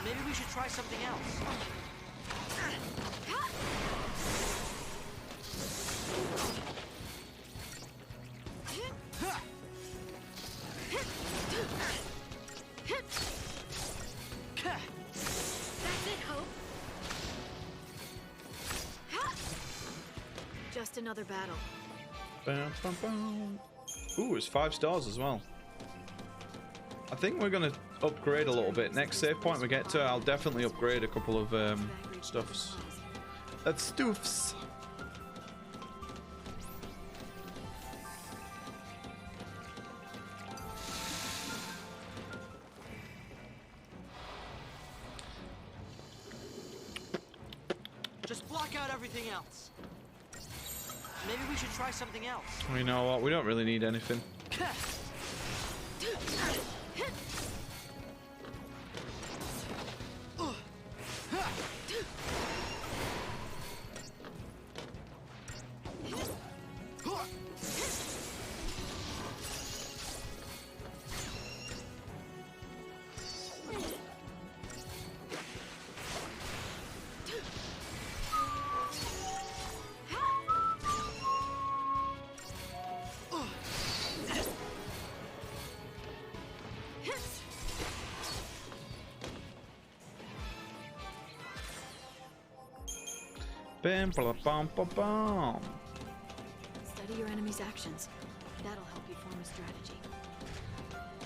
[SPEAKER 11] Maybe we should try something else.
[SPEAKER 10] That's it, Hope. Just another battle.
[SPEAKER 1] Bum, bum, bum. Ooh, it's 5 stars as well. I think we're gonna upgrade a little bit. Next save point we get to, I'll definitely upgrade a couple of stuffs. Stuffs.
[SPEAKER 11] Just block out everything else. Maybe we should try something else.
[SPEAKER 1] You know what? We don't really need anything. Bam, bam, bam, bam, bam.
[SPEAKER 10] Study your enemy's actions. That'll help you form a strategy.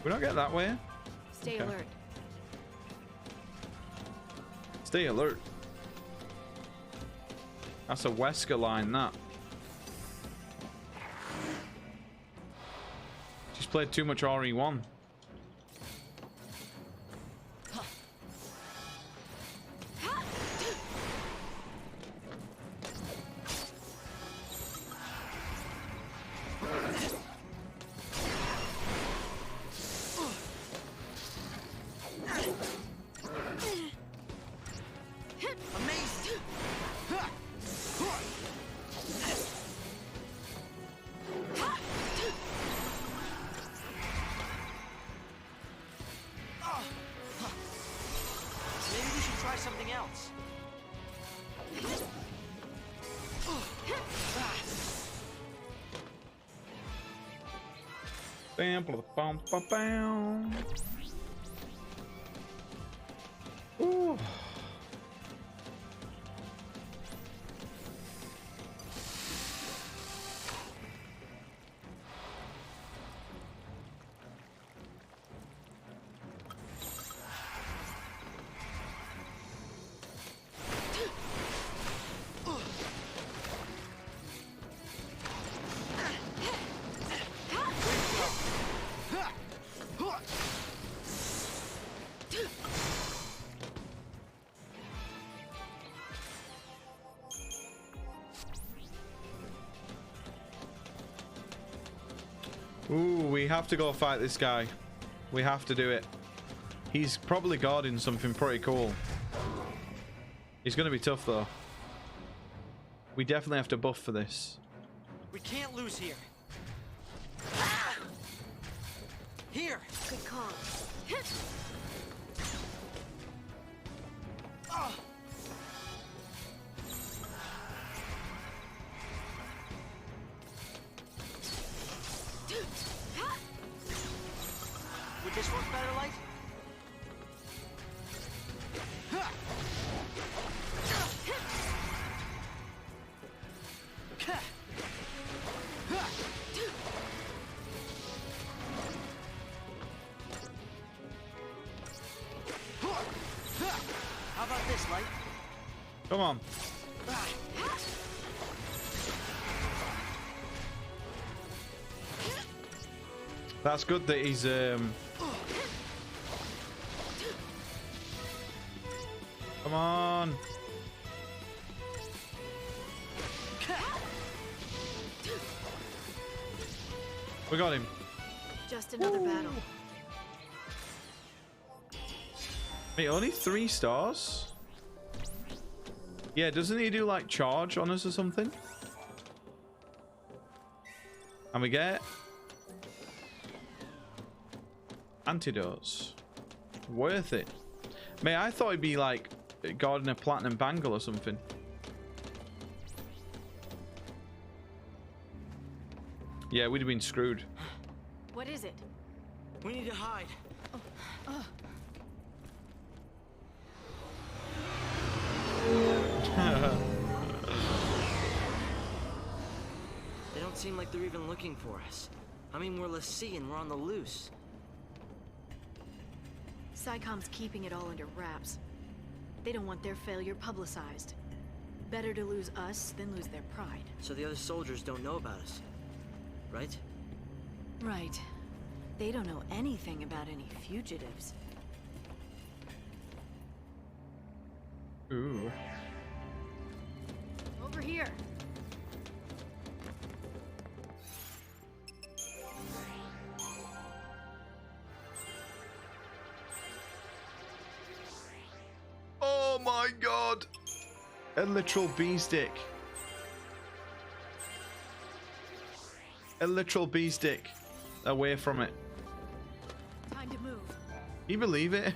[SPEAKER 1] We don't get that way.
[SPEAKER 10] Stay alert.
[SPEAKER 1] Stay alert. That's a Wesker line, that. She's played too much RE1. Bam, bam, bam, bam, bam. Ooh. Ooh, we have to go fight this guy. We have to do it. He's probably guarding something pretty cool. He's going to be tough, though. We definitely have to buff for this.
[SPEAKER 11] We can't lose here. Here.
[SPEAKER 10] Good call.
[SPEAKER 11] Would this work better, Light? How about this, Light?
[SPEAKER 1] Come on. That's good that he's come on. We got him.
[SPEAKER 10] Just another battle.
[SPEAKER 1] Wait, only 3 stars? Yeah, doesn't he do like charge on us or something? And we get antidotes. Worth it. Mate, I thought he'd be like guarding a platinum bangle or something. Yeah, we'd have been screwed.
[SPEAKER 10] What is it?
[SPEAKER 11] We need to hide. They don't seem like they're even looking for us. I mean, we're Lassie and we're on the loose.
[SPEAKER 10] SciComm's keeping it all under wraps. They don't want their failure publicized. Better to lose us than lose their pride.
[SPEAKER 11] So the other soldiers don't know about us, right?
[SPEAKER 10] Right. They don't know anything about any fugitives.
[SPEAKER 1] Ooh.
[SPEAKER 10] Over here.
[SPEAKER 1] Oh my god! A literal bee stick. A literal bee stick. Away from it.
[SPEAKER 10] Time to move.
[SPEAKER 1] Can you believe it?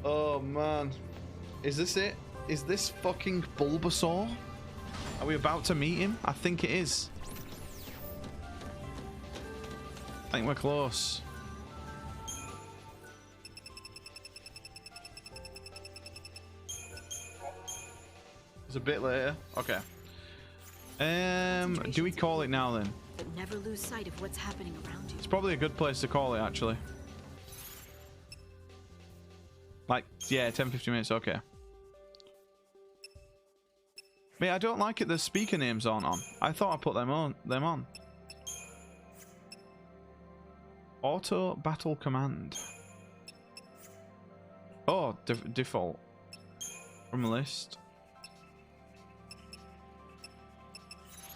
[SPEAKER 1] Oh man. Is this it? Is this fucking Bulbasaur? Are we about to meet him? I think it is. I think we're close. It's a bit later. Okay. Do we call it now then?
[SPEAKER 10] But never lose sight of what's happening around you.
[SPEAKER 1] It's probably a good place to call it, actually. Like, yeah, 10-15 minutes, okay. Mate, I don't like it the speaker names aren't on. I thought I put them on. Auto battle command. Oh, default. From the list.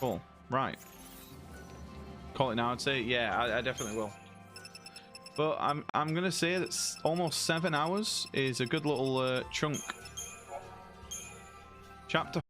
[SPEAKER 1] Cool. Right. Call it now, I'd say. Yeah, I definitely will. But I'm gonna say that almost 7 hours is a good little chunk. Chapter